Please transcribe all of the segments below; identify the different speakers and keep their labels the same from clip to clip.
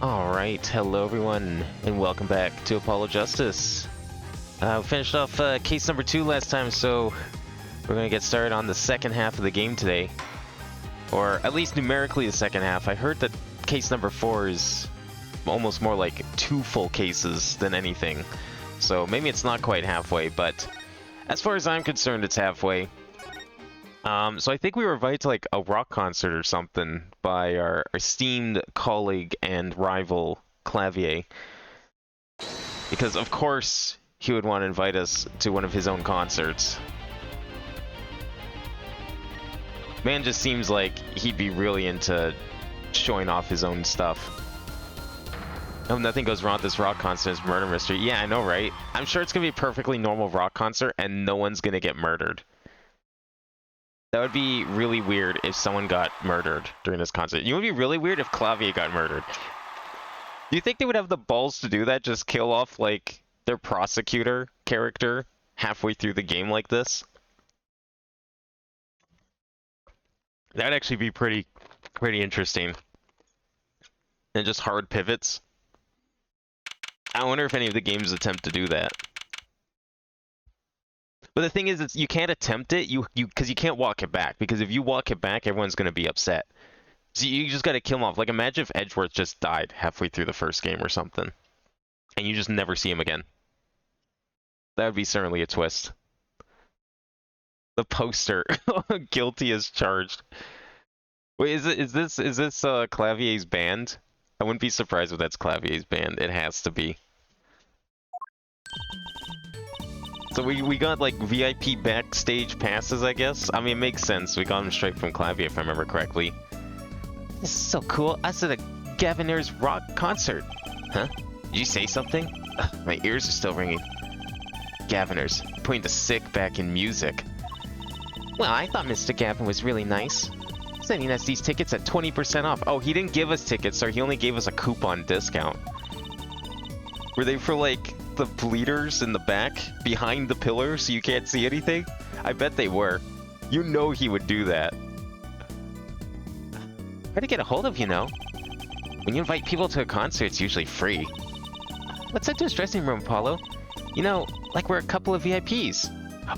Speaker 1: Alright, hello everyone, and welcome back to Apollo Justice. We finished off case number 2 last time, so we're going to get started on the second half of the game today. Or at least numerically the second half. I heard that case number 4 is almost more like 2 full cases than anything. So maybe it's not quite halfway, but as far as I'm concerned, it's halfway. So I think we were invited to like a rock concert or something by our esteemed colleague and rival Clavier. Because of course he would want to invite us to one of his own concerts. Man just seems like he'd be really into showing off his own stuff. Oh, nothing goes wrong with this rock concert. It's murder mystery. Yeah, I know, right? I'm sure it's gonna be a perfectly normal rock concert and no one's gonna get murdered. That would be really weird if someone got murdered during this concert. You know what would be really weird if Clavier got murdered. Do you think they would have the balls to do that? Just kill off, like, their prosecutor character halfway through the game like this? That'd actually be pretty interesting. And just hard pivots. I wonder if any of the games attempt to do that. But the thing is, you can't attempt it, because you can't walk it back. Because if you walk it back, everyone's going to be upset. So you just got to kill him off. Like, imagine if Edgeworth just died halfway through the first game or something. And you just never see him again. That would be certainly a twist. The poster. Guilty as charged. Wait, is this Clavier's band? I wouldn't be surprised if that's Clavier's band. It has to be. So we got like VIP backstage passes, I guess? I mean, it makes sense. We got them straight from Clavier, if I remember correctly. This is so cool. I was at a Gaviner's rock concert. Huh? Did you say something? Ugh, my ears are still ringing. Gaviner's, putting the sick back in music. Well, I thought Mr. Gavin was really nice. Sending us these tickets at 20% off. Oh, he didn't give us tickets, sir. He only gave us a coupon discount. Were they for like the bleeders in the back behind the pillar so you can't see anything? I bet they were. You know he would do that. Hard to get a hold of, you know. When you invite people to a concert, it's usually free. Let's head to his dressing room, Apollo. You know, like we're a couple of VIPs.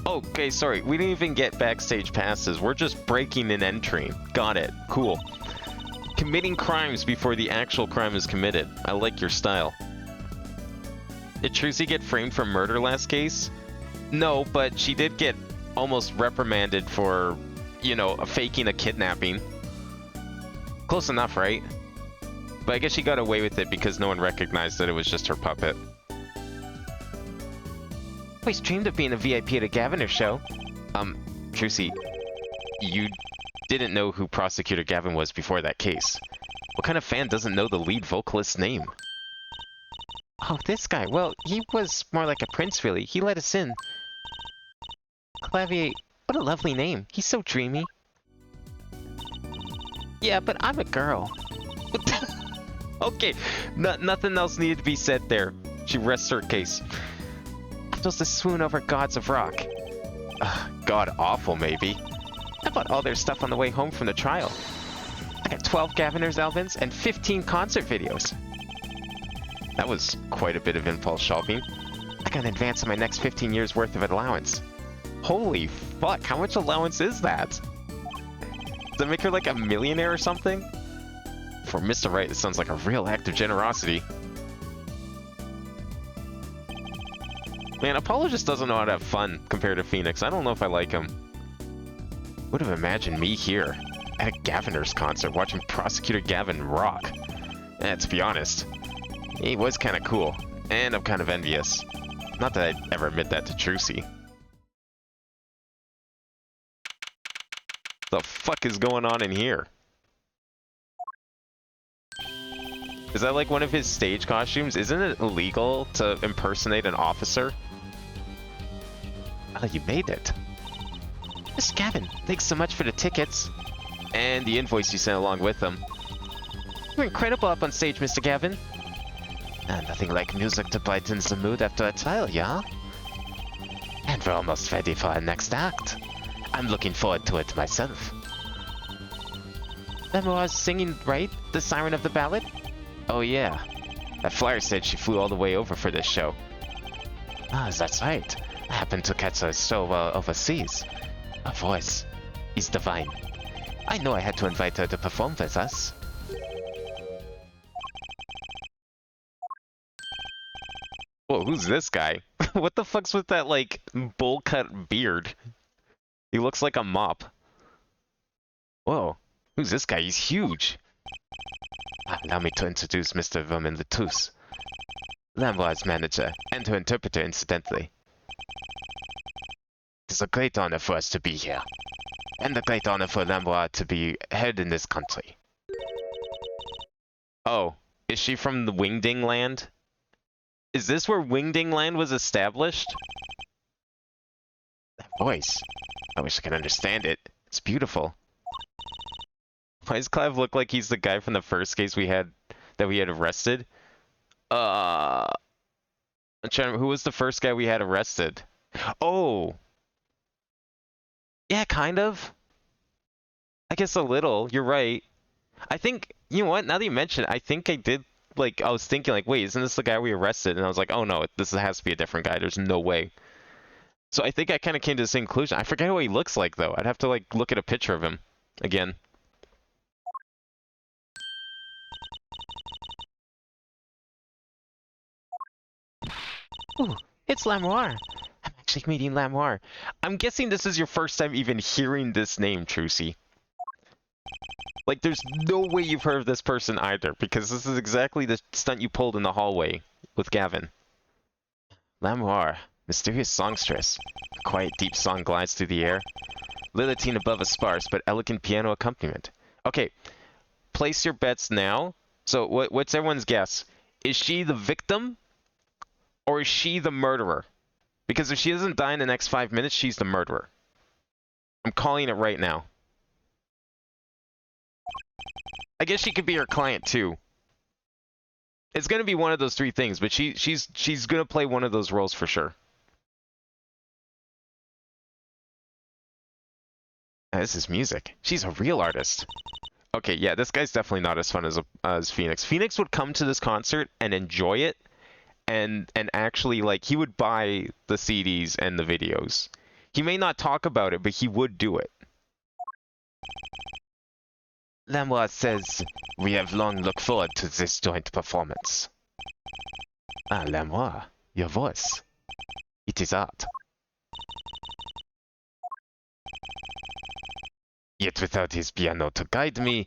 Speaker 1: Oh, okay, sorry. We didn't even get backstage passes. We're just breaking and entering. Got it. Cool. Committing crimes before the actual crime is committed. I like your style. Did Trucy get framed for murder last case? No, but she did get almost reprimanded for, you know, faking a kidnapping. Close enough, right? But I guess she got away with it because no one recognized that it was just her puppet. I always dreamed of being a VIP at a Gaviner show. Trucy, you didn't know who Prosecutor Gavin was before that case. What kind of fan doesn't know the lead vocalist's name? Oh, this guy. Well, he was more like a prince, really. He let us in. Clavier, what a lovely name. He's so dreamy. Yeah, but I'm a girl. Okay, nothing else needed to be said there. She rests her case. I'm supposed to swoon over gods of rock. God-awful, maybe. I bought all their stuff on the way home from the trial. I got 12 Gaviner's albums and 15 concert videos. That was quite a bit of impulse shopping. I got an advance on my next 15 years worth of allowance. Holy fuck, how much allowance is that? Does that make her like a millionaire or something? For Mr. Right, this sounds like a real act of generosity. Man, Apollo just doesn't know how to have fun compared to Phoenix. I don't know if I like him. Would have imagined me here at a Gaviner's concert watching Prosecutor Gavin rock. To be honest, he was kind of cool, and I'm kind of envious. Not that I'd ever admit that to Trucy. The fuck is going on in here? Is that like one of his stage costumes? Isn't it illegal to impersonate an officer? Oh, you made it. Mr. Gavin, thanks so much for the tickets. And the invoice you sent along with them. You're incredible up on stage, Mr. Gavin. Nothing like music to brighten the mood after a trial, yeah? And we're almost ready for our next act. I'm looking forward to it myself. Remember I was singing, right? The Siren of the Ballad? Oh yeah, that flyer said she flew all the way over for this show. Ah, that's right. I happened to catch her show overseas. Her voice is divine. I know I had to invite her to perform with us. Whoa, who's this guy? What the fuck's with that, like, bowl cut beard? He looks like a mop. Whoa, who's this guy? He's huge. Allow me to introduce Mr. Roman Letus, Lamboir's manager, and her interpreter, incidentally. It is a great honor for us to be here, and a great honor for Lamboir to be heard in this country. Oh, is she from the Wingding Land? Is this where Wingding Land was established? That voice. I wish I could understand it. It's beautiful. Why does Clive look like he's the guy from the first case we had arrested? I'm trying to remember, who was the first guy we had arrested? Oh! Yeah, kind of. I guess a little. You're right. I think, you know what, now that you mention it, I think I did, like, I was thinking, like, wait, isn't this the guy we arrested? And I was like, oh no, this has to be a different guy. There's no way. So I think I kind of came to the same conclusion. I forget what he looks like, though. I'd have to, like, look at a picture of him again. Ooh, it's Lamoire. I'm actually meeting Lamoire. I'm guessing this is your first time even hearing this name, Trucy. Like, there's no way you've heard of this person either, because this is exactly the stunt you pulled in the hallway with Gavin. Lamoire, mysterious songstress. A quiet, deep song glides through the air. Lilitine above a sparse but elegant piano accompaniment. Okay, place your bets now. So, what's everyone's guess? Is she the victim? Or is she the murderer? Because if she doesn't die in the next 5 minutes, she's the murderer. I'm calling it right now. I guess she could be her client too. It's gonna be one of those three things, but she's gonna play one of those roles for sure. This is music. She's a real artist. Okay, yeah, this guy's definitely not as fun as Phoenix. Phoenix would come to this concert and enjoy it, and actually, like, he would buy the CDs and the videos. He may not talk about it, but he would do it. Lamoire says, we have long looked forward to this joint performance. Ah, Lamoire, your voice. It is art. Yet without his piano to guide me,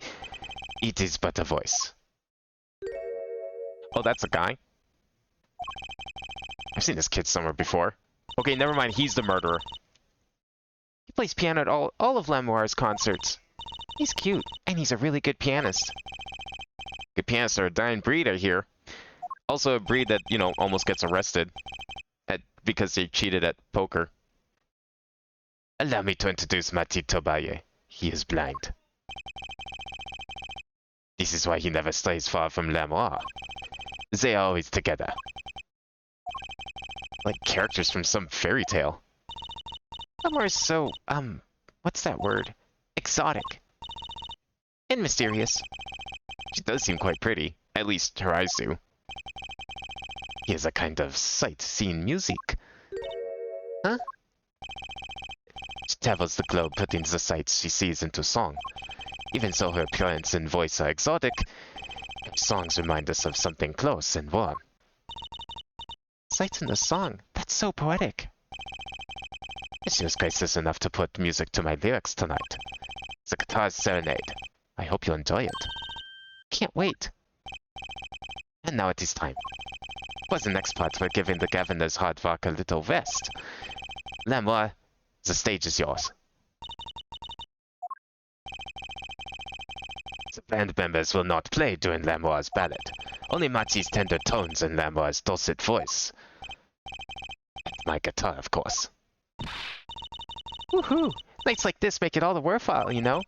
Speaker 1: it is but a voice. Oh, that's a guy? I've seen this kid somewhere before. Okay, never mind, he's the murderer. He plays piano at all of Lamoire's concerts. He's cute, and he's a really good pianist. Good pianists are a dying breed, I hear. Also a breed that, you know, almost gets arrested because they cheated at poker. Allow me to introduce Mati Tobaye. He is blind. This is why he never stays far from Lamoire. They are always together. Like characters from some fairy tale. Lamoire is so, what's that word? Exotic. And mysterious. She does seem quite pretty. At least her eyes do. He has a kind of sight-seeing music. Huh? She travels the globe putting the sights she sees into song. Even so her appearance and voice are exotic, her songs remind us of something close and warm. Sights in the song? That's so poetic. She was gracious enough to put music to my lyrics tonight. It's a guitar serenade. I hope you'll enjoy it. Can't wait. And now it is time. Was the next part for giving the governor's hard rock a little rest. Lamoire, the stage is yours. The band members will not play during Lamoire's ballad. Only Mati's tender tones and Lamoire's dulcet voice. And my guitar, of course. Woohoo! Nights like this make it all the worthwhile, you know?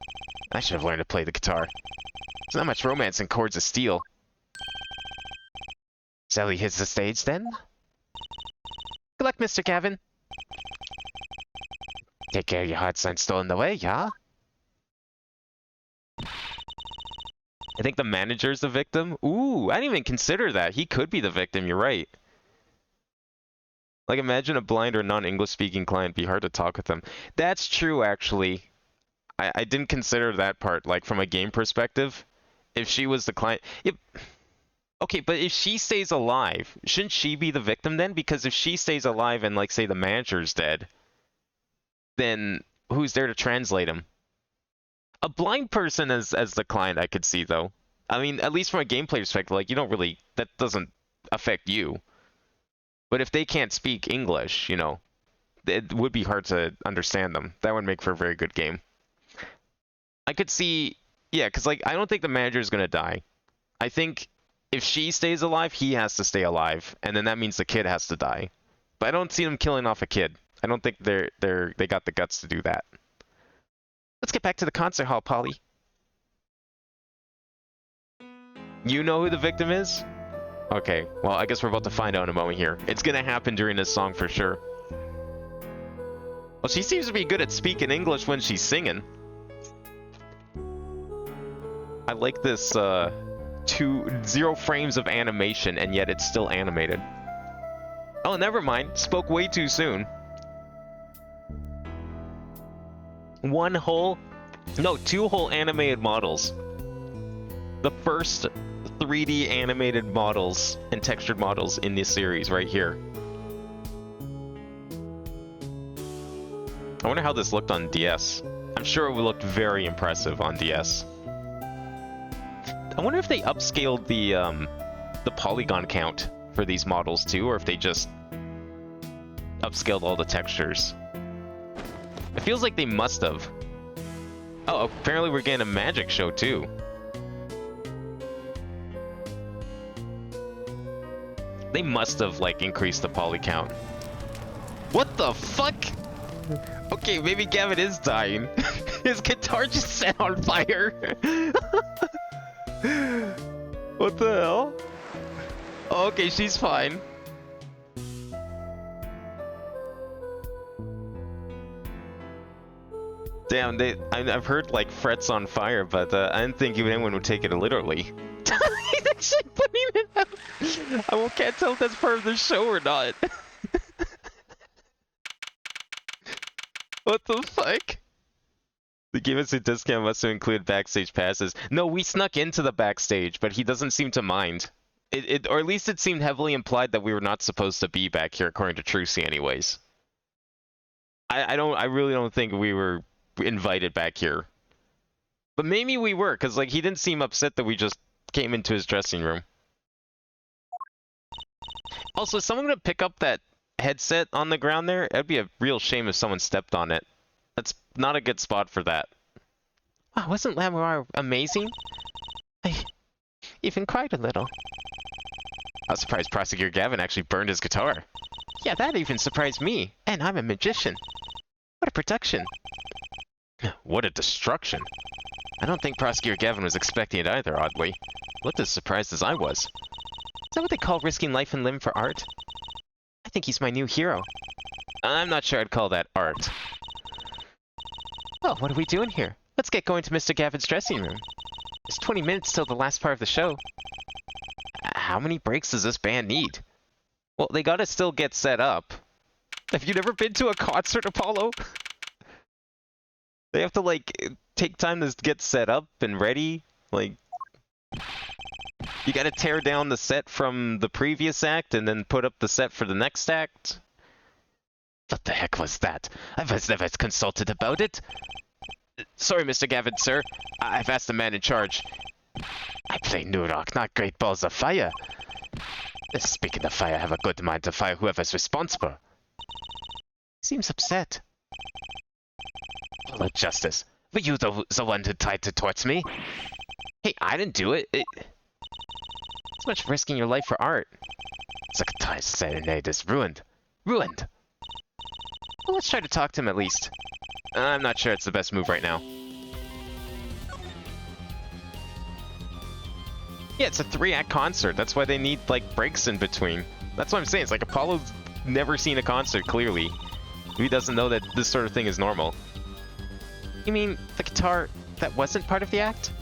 Speaker 1: I should have learned to play the guitar. There's not much romance in chords of steel. Shall we hit the stage, then? Good luck, Mr. Gavin. Take care your hearts aren't stolen away, yeah? I think the manager's the victim. Ooh, I didn't even consider that. He could be the victim, you're right. Like, imagine a blind or non-English speaking client, be hard to talk with them. That's true, actually. I didn't consider that part, like, from a game perspective. If she was the client... Yep. Okay, but if she stays alive, shouldn't she be the victim then? Because if she stays alive and, like, say the manager's dead, then who's there to translate him? A blind person as the client I could see, though. I mean, at least from a gameplay perspective, like, you don't really... That doesn't affect you. But if they can't speak English, you know, it would be hard to understand them. That would make for a very good game. I could see... Yeah, because, like, I don't think the manager's going to die. I think if she stays alive, he has to stay alive. And then that means the kid has to die. But I don't see them killing off a kid. I don't think they got the guts to do that. Let's get back to the concert hall, Polly. You know who the victim is? Okay, well, I guess we're about to find out in a moment here. It's gonna happen during this song for sure. Well, she seems to be good at speaking English when she's singing. I like this 0 frames of animation, and yet it's still animated. Oh, never mind. Spoke way too soon. 2 whole animated models. The first 3D animated models and textured models in this series right here. I wonder how this looked on DS. I'm sure it would look very impressive on DS. I wonder if they upscaled the polygon count for these models too, or if they just upscaled all the textures. It feels like they must have. Oh, apparently we're getting a magic show too. They must have, like, increased the poly count. What the fuck? Okay, maybe Gavin is dying. His guitar just set on fire. What the hell? Oh, okay, she's fine. Damn, I've heard, like, frets on fire, but I didn't think anyone would take it literally. He's actually putting it out. Can't tell if that's part of the show or not. What the fuck? They gave us a discount, must have included backstage passes. No, we snuck into the backstage, but he doesn't seem to mind. Or at least it seemed heavily implied that we were not supposed to be back here, according to Trucy anyways. I really don't think we were invited back here. But maybe we were, because, like, he didn't seem upset that we just came into his dressing room. Also, is someone gonna pick up that headset on the ground there? It'd be a real shame if someone stepped on it. That's not a good spot for that. Wow, wasn't Lamour amazing? I even cried a little. I was surprised Prosecutor Gavin actually burned his guitar. Yeah, that even surprised me. And I'm a magician. What a production. What a destruction. I don't think Prosecutor Gavin was expecting it either, oddly. Looked as surprised as I was. Is that what they call risking life and limb for art? I think he's my new hero. I'm not sure I'd call that art. Well, what are we doing here? Let's get going to Mr. Gavin's dressing room. It's 20 minutes till the last part of the show. How many breaks does this band need? Well, they gotta still get set up. Have you never been to a concert, Apollo? They have to, like, take time to get set up and ready. Like, you gotta tear down the set from the previous act and then put up the set for the next act. What the heck was that? I was never consulted about it. Sorry, Mr. Gavin, sir. I've asked the man in charge. I play New Rock, not Great Balls of Fire. Speaking of fire, I have a good mind to fire whoever's responsible. Seems upset. Lord Justice, were you the one who tried to torch me? Hey, I didn't do it. It's much risking your life for art. Secretary's serenade is ruined. Ruined! Well, let's try to talk to him at least. I'm not sure it's the best move right now. Yeah, it's a 3-act concert. That's why they need, like, breaks in between. That's what I'm saying. It's like Apollo's never seen a concert, clearly. He doesn't know that this sort of thing is normal. You mean the guitar that wasn't part of the act?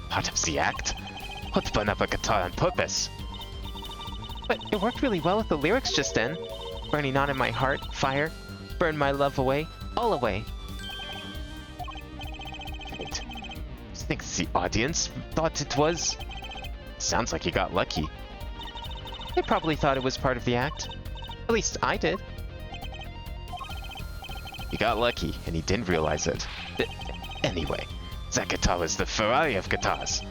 Speaker 1: Part of the act? Let's burn up a guitar on purpose.
Speaker 2: But it worked really well with the lyrics just then. Burning on in my heart, fire. Burn my love away, all away.
Speaker 1: Wait. You think the audience thought it was? Sounds like you got lucky.
Speaker 2: They probably thought it was part of the act. At least I did.
Speaker 1: He got lucky, and he didn't realize it. Anyway, that guitar was the Ferrari of guitars.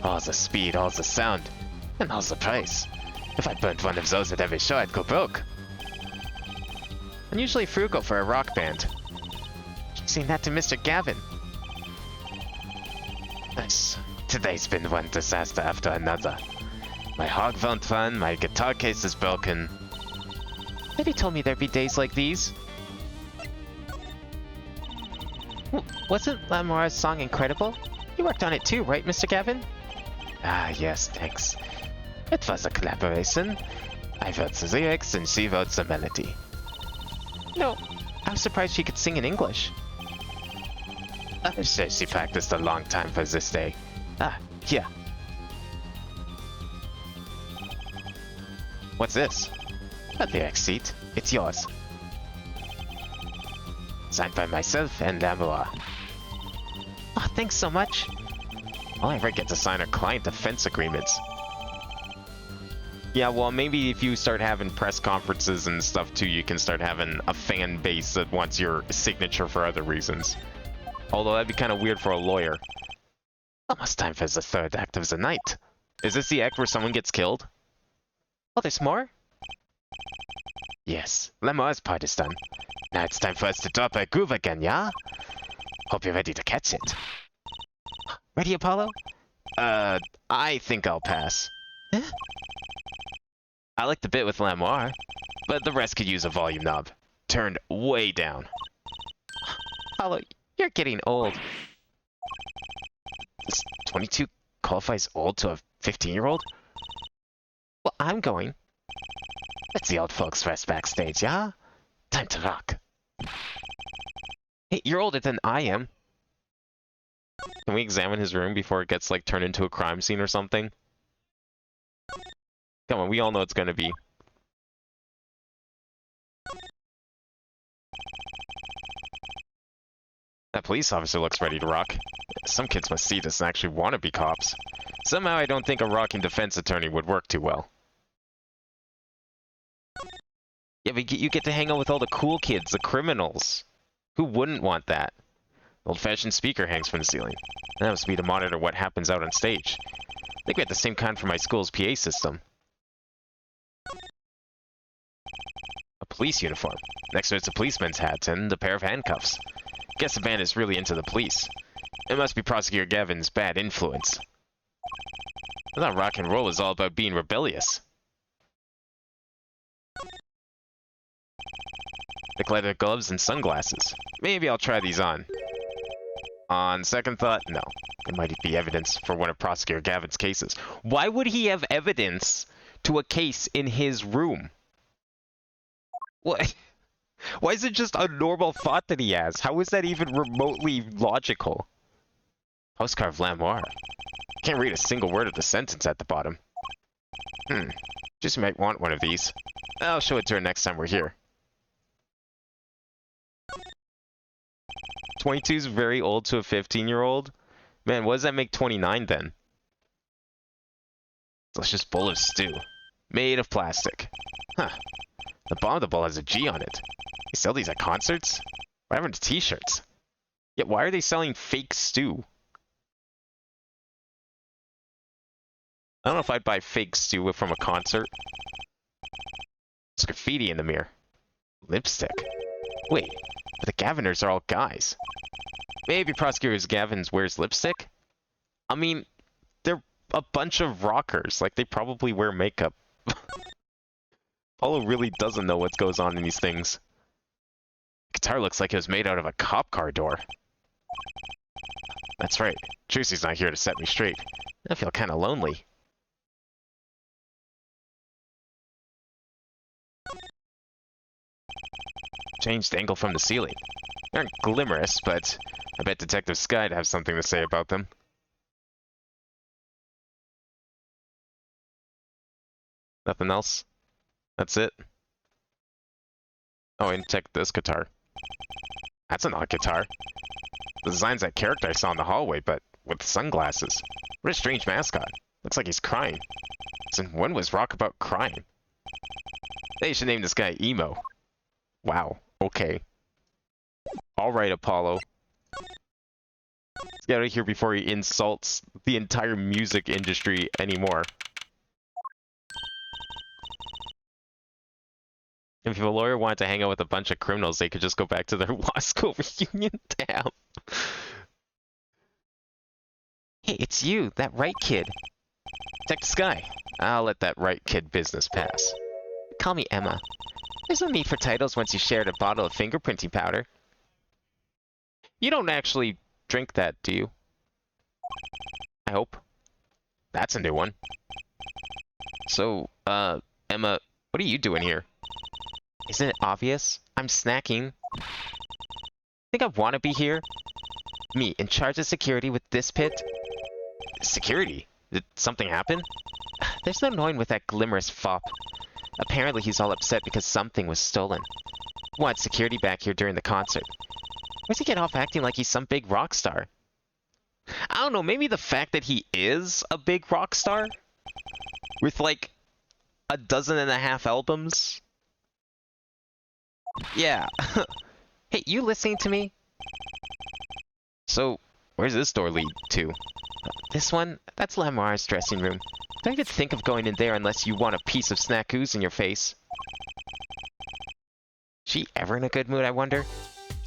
Speaker 1: All the speed, all the sound, and all the price. If I burnt one of those at every show, I'd go broke.
Speaker 2: Unusually frugal for a rock band. Keep saying that to Mr. Gavin.
Speaker 1: Nice. Today's been one disaster after another. My hog won't run, my guitar case is broken.
Speaker 2: Nobody told me there'd be days like these. Wasn't Lamora's song incredible? You worked on it too, right, Mr. Gavin?
Speaker 1: Ah, yes, thanks. It was a collaboration. I wrote the lyrics and she wrote the melody.
Speaker 2: No, I was surprised she could sing in English.
Speaker 1: I'm sure she practiced a long time for this day. Ah, here. What's this? A lyric sheet. It's yours. Signed by myself and Lamora.
Speaker 2: Oh, thanks so much.
Speaker 1: All I ever get to sign are client defense agreements. Yeah, well, maybe if you start having press conferences and stuff too, you can start having a fan base that wants your signature for other reasons. Although that'd be kind of weird for a lawyer. Almost time for the third act of the night. Is this the act where someone gets killed?
Speaker 2: Oh, there's more?
Speaker 1: Yes, Lamora's part is done. Now it's time for us to drop our groove again, yeah? Hope you're ready to catch it.
Speaker 2: Ready, Apollo?
Speaker 1: I think I'll pass.
Speaker 2: Huh?
Speaker 1: I like the bit with Lamora, but the rest could use a volume knob. Turned way down.
Speaker 2: Apollo, you're getting old.
Speaker 1: This 22 qualifies old to a 15-year-old?
Speaker 2: Well, I'm going.
Speaker 1: Let's the old folks rest backstage, yeah? Time to rock.
Speaker 2: Hey, you're older than I am.
Speaker 1: Can we examine his room before it gets, like, turned into a crime scene or something? Come on, we all know it's gonna be. That police officer looks ready to rock. Some kids must see this and actually want to be cops. Somehow I don't think a rocking defense attorney would work too well.
Speaker 2: Yeah, but you get to hang out with all the cool kids, the criminals.
Speaker 1: Who wouldn't want that? Old-fashioned speaker hangs from the ceiling. That must be to monitor what happens out on stage. I think we had the same kind for my school's PA system. A police uniform. Next to it's a policeman's hat and a pair of handcuffs. Guess the band is really into the police. It must be Prosecutor Gavin's bad influence. I thought rock and roll was all about being rebellious. Thick leather gloves and sunglasses. Maybe I'll try these on. On second thought, no. It might be evidence for one of Prosecutor Gavin's cases. Why would he have evidence to a case in his room? What? Why is it just a normal thought that he has? How is that even remotely logical? Postcard of Lamora. Can't read a single word of the sentence at the bottom. Just might want one of these. I'll show it to her next time we're here. 22 is very old to a 15-year-old? Man, what does that make 29 then? Delicious bowl of stew. Made of plastic. Huh. The bottom of the bowl has a G on it. They sell these at concerts? What happened to t-shirts? Yeah, why are they selling fake stew? I don't know if I'd buy fake stew from a concert. There's graffiti in the mirror. Lipstick. Wait, but the Gaviners are all guys. Maybe Prosecutor Gavin's wears lipstick? I mean, they're a bunch of rockers. Like, they probably wear makeup. Paulo really doesn't know what goes on in these things. The guitar looks like it was made out of a cop car door. That's right. Tracy's not here to set me straight. I feel kind of lonely. Changed angle from the ceiling. They aren't glamorous, but I bet Detective Sky'd have something to say about them. Nothing else? That's it? Oh, and check this guitar. That's an odd guitar. The design's that character I saw in the hallway, but with sunglasses. What a strange mascot. Looks like he's crying. Since when was rock about crying? They should name this guy Emo. Wow, okay. Alright, Apollo. Let's get out of here before he insults the entire music industry anymore. If a lawyer wanted to hang out with a bunch of criminals, they could just go back to their law school reunion. Damn.
Speaker 2: Hey, it's you, that right kid.
Speaker 1: Check the sky. I'll let that right kid business pass.
Speaker 2: Call me Emma. There's no need for titles once you shared a bottle of fingerprinting powder.
Speaker 1: You don't actually drink that, do you? I hope. That's a new one. So, Emma, what are you doing here?
Speaker 2: Isn't it obvious? I'm snacking. Think I want to be here? Me, in charge of security with this pit?
Speaker 1: Security? Did something happen?
Speaker 2: There's no knowing with that glimmerous fop. Apparently he's all upset because something was stolen. Want security back here during the concert. Where's he get off acting like he's some big rock star?
Speaker 1: I don't know, maybe the fact that he is a big rock star? With like a dozen and a half albums? Yeah.
Speaker 2: Hey, you listening to me?
Speaker 1: So, where's this door lead to?
Speaker 2: This one? That's Lamar's dressing room. Don't even think of going in there unless you want a piece of snack ooze in your face. She ever in a good mood, I wonder?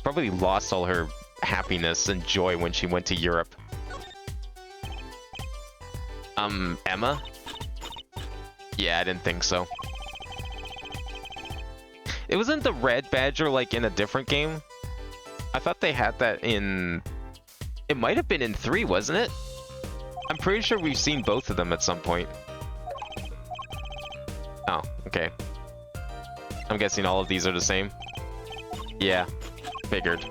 Speaker 1: Probably lost all her happiness and joy when she went to Europe. Emma? Yeah, I didn't think so. It wasn't the red badger like in a different game? I thought they had that in... It might have been in 3, wasn't it? I'm pretty sure we've seen both of them at some point. Oh, okay. I'm guessing all of these are the same. Yeah, figured.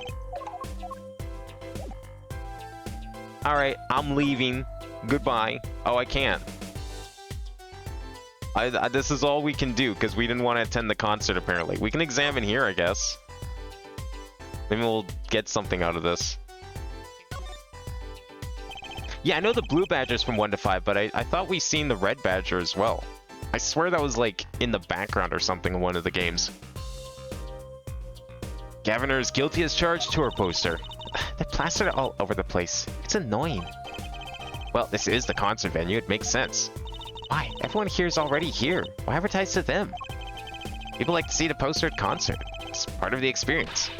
Speaker 1: Alright, I'm leaving. Goodbye. Oh, I can't. This is all we can do, because we didn't want to attend the concert, apparently. We can examine here, I guess. Maybe we'll get something out of this. Yeah, I know the blue badger's from 1 to 5, but I thought we seen the red badger as well. I swear that was, like, in the background or something in one of the games. Governor is guilty as charged tour poster.
Speaker 2: They're plastered all over the place. It's annoying.
Speaker 1: Well, this is the concert venue. It makes sense.
Speaker 2: Why? Everyone here is already here. Why advertise to them?
Speaker 1: People like to see the poster at concert. It's part of the experience.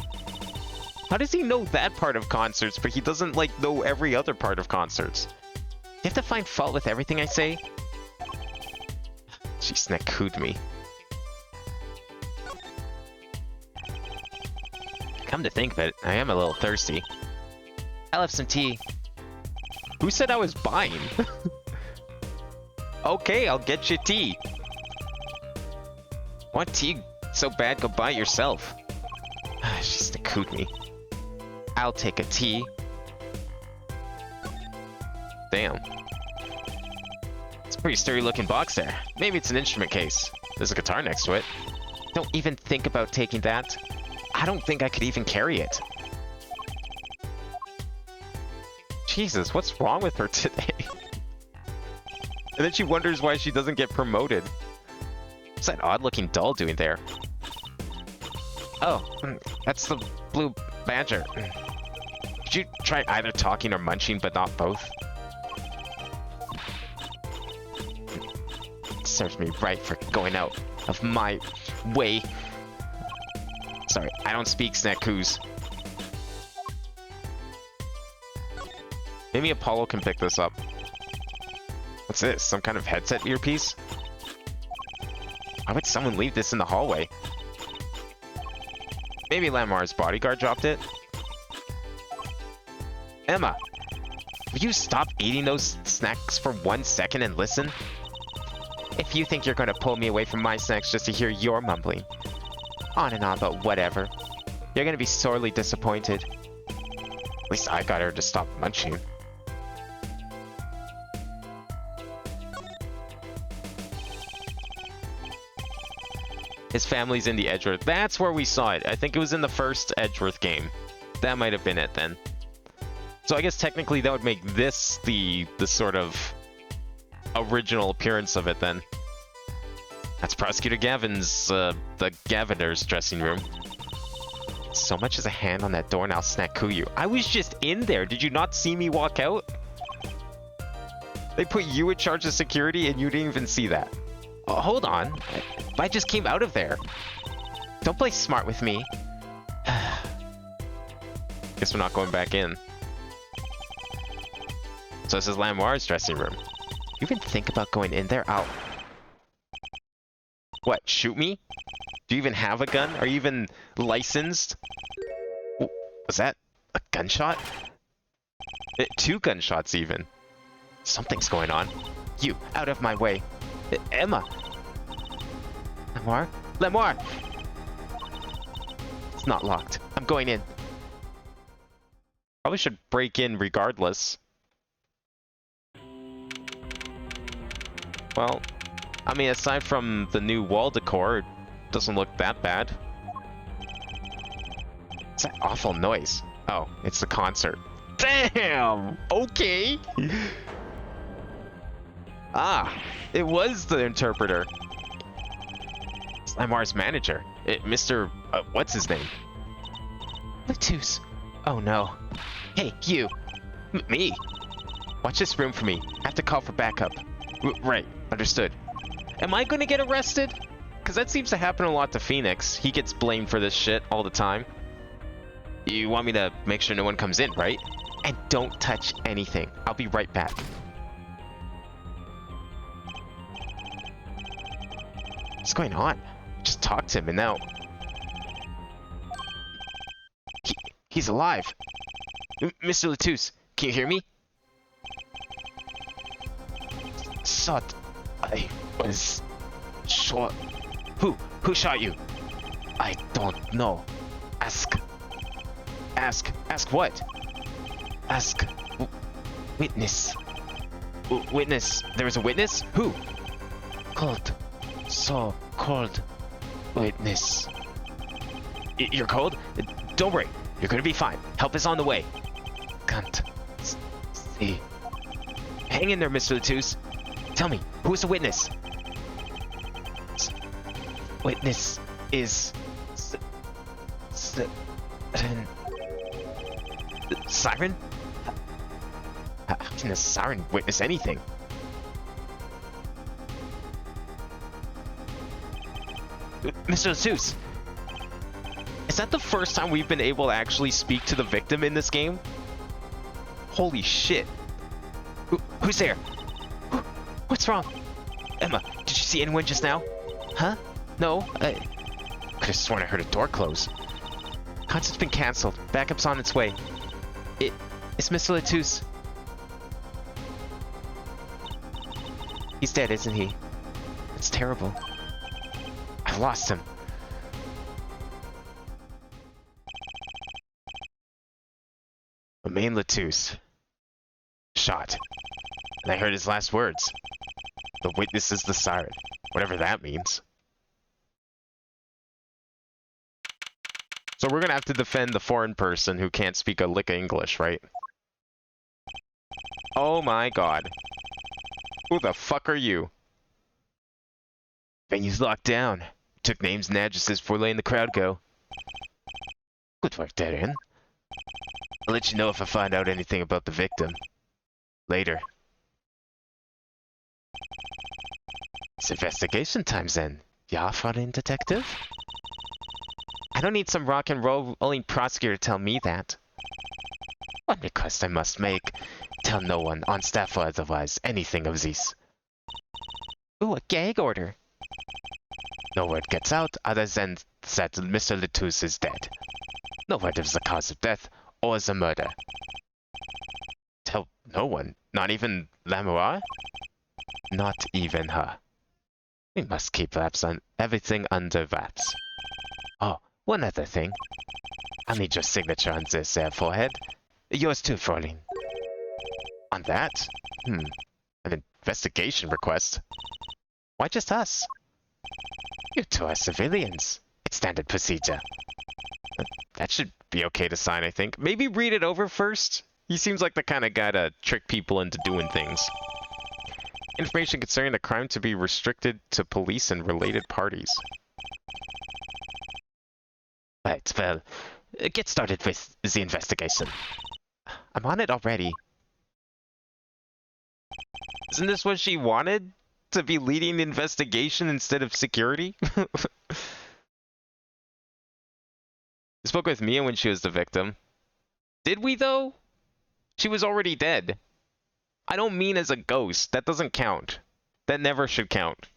Speaker 1: How does he know that part of concerts, but he doesn't, like, know every other part of concerts?
Speaker 2: You have to find fault with everything I say?
Speaker 1: She snack-cooed me. Come to think of it, I am a little thirsty.
Speaker 2: I'll have some tea.
Speaker 1: Who said I was buying? Okay, I'll get you tea. Want tea so bad, go buy it yourself. She snack-cooed me.
Speaker 2: I'll take a tea.
Speaker 1: Damn. It's a pretty sturdy looking box there. Maybe it's an instrument case. There's a guitar next to it.
Speaker 2: Don't even think about taking that.
Speaker 1: I don't think I could even carry it. Jesus, what's wrong with her today? And then she wonders why she doesn't get promoted. What's that odd-looking doll doing there? Oh, that's the blue badger. Did you try either talking or munching, but not both?
Speaker 2: It serves me right for going out of my way.
Speaker 1: Sorry, I don't speak snackoos. Maybe Apollo can pick this up. What's this? Some kind of headset earpiece? Why would someone leave this in the hallway? Maybe Lamar's bodyguard dropped it? Emma! Will you stop eating those snacks for 1 second and listen?
Speaker 2: If you think you're going to pull me away from my snacks just to hear your mumbling, on and on about whatever, you're going to be sorely disappointed.
Speaker 1: At least I got her to stop munching. His family's in the Edgeworth. That's where we saw it. I think it was in the first Edgeworth game. That might have been it then. So I guess technically that would make this the sort of original appearance of it then. That's Prosecutor Gavin's, the Gaviner's dressing room. So much as a hand on that door and I'll snack you. I was just in there. Did you not see me walk out? They put you in charge of security and you didn't even see that. Oh, hold on. I just came out of there. Don't play smart with me. Guess we're not going back in. So this is Lamoire's dressing room. You even think about going in there? I'll... What, shoot me? Do you even have a gun? Are you even licensed? Was that a gunshot? 2 gunshots even. Something's going on. You, out of my way. Emma! Lamoire? Lamoire! It's not locked. I'm going in. Probably should break in regardless. Well, I mean, aside from the new wall decor, it doesn't look that bad. What's that awful noise? Oh, it's the concert. Damn! Okay! Ah, it was the interpreter. It's Lamoire's manager. Mr. What's his name? Latus. Oh no. Hey, you. Me? Watch this room for me. I have to call for backup. Right, understood. Am I gonna get arrested? Because that seems to happen a lot to Phoenix. He gets blamed for this shit all the time. You want me to make sure no one comes in, right? And don't touch anything. I'll be right back. What's going on? Just talk to him and now... He's alive. Mr. Latus, can you hear me? Thought I was shot. Who shot you? I don't know. Ask what? Ask witness. Witness? There was a witness? Who? Cold. So cold. Witness. You're cold? Don't worry. You're gonna be fine. Help is on the way. Can't see. Hang in there, Mr. Latus. Tell me, who is the witness? Witness is... Siren? How can a siren witness anything? Mr. Latus! Is that the first time we've been able to actually speak to the victim in this game? Holy shit. Who's there? What's wrong? Emma, did you see anyone just now? Huh? No, I could have sworn I heard a door close. Concert's been cancelled. Backup's on its way. It's Mr. Latus. He's dead, isn't he? It's terrible. I lost him. Romain Latus. Shot. And I heard his last words. The witness is the siren. Whatever that means. So we're gonna have to defend the foreign person who can't speak a lick of English, right? Oh my god. Who the fuck are you? Venue's locked down. Took names and addresses before letting the crowd go. Good work, Darren. I'll let you know if I find out anything about the victim. Later. It's investigation time then. Yeah, foreign detective? I don't need some rock and rolling prosecutor to tell me that. One request I must make. Tell no one, on staff or otherwise, anything of this. Ooh, a gag order. No word gets out other than that Mr. Latus is dead. No word of the cause of death or the murder. Tell no one? Not even Lamoire? Not even her. We must keep everything under wraps. Oh, one other thing. I'll need your signature on this forehead. Yours too, Fraulein. On that? An investigation request? Why just us?
Speaker 2: You two are civilians. It's standard procedure.
Speaker 1: That should be okay to sign, I think. Maybe read it over first? He seems like the kind of guy to trick people into doing things. Information concerning the crime to be restricted to police and related parties.
Speaker 2: Right, well, get started with the investigation.
Speaker 1: I'm on it already. Isn't this what she wanted? To be leading the investigation instead of security? You spoke with Mia when she was the victim. Did we, though? She was already dead. I don't mean as a ghost. That doesn't count. That never should count.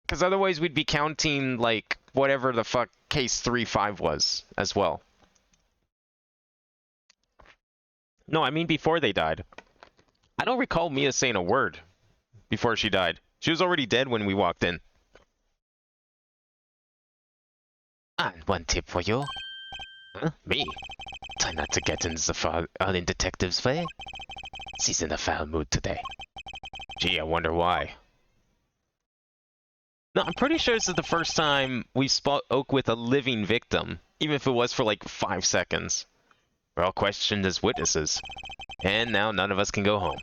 Speaker 1: Because otherwise we'd be counting, like, whatever the fuck case 3-5 was, as well. No, I mean before they died. I don't recall Mia saying a word before she died. She was already dead when we walked in.
Speaker 2: And one tip for you.
Speaker 1: Huh? Me?
Speaker 2: Try not to get in the detective's way. She's in a foul mood today.
Speaker 1: Gee, I wonder why. No, I'm pretty sure this is the first time we spoke with a living victim, even if it was for like 5 seconds. We're all questioned as witnesses. And now none of us can go home.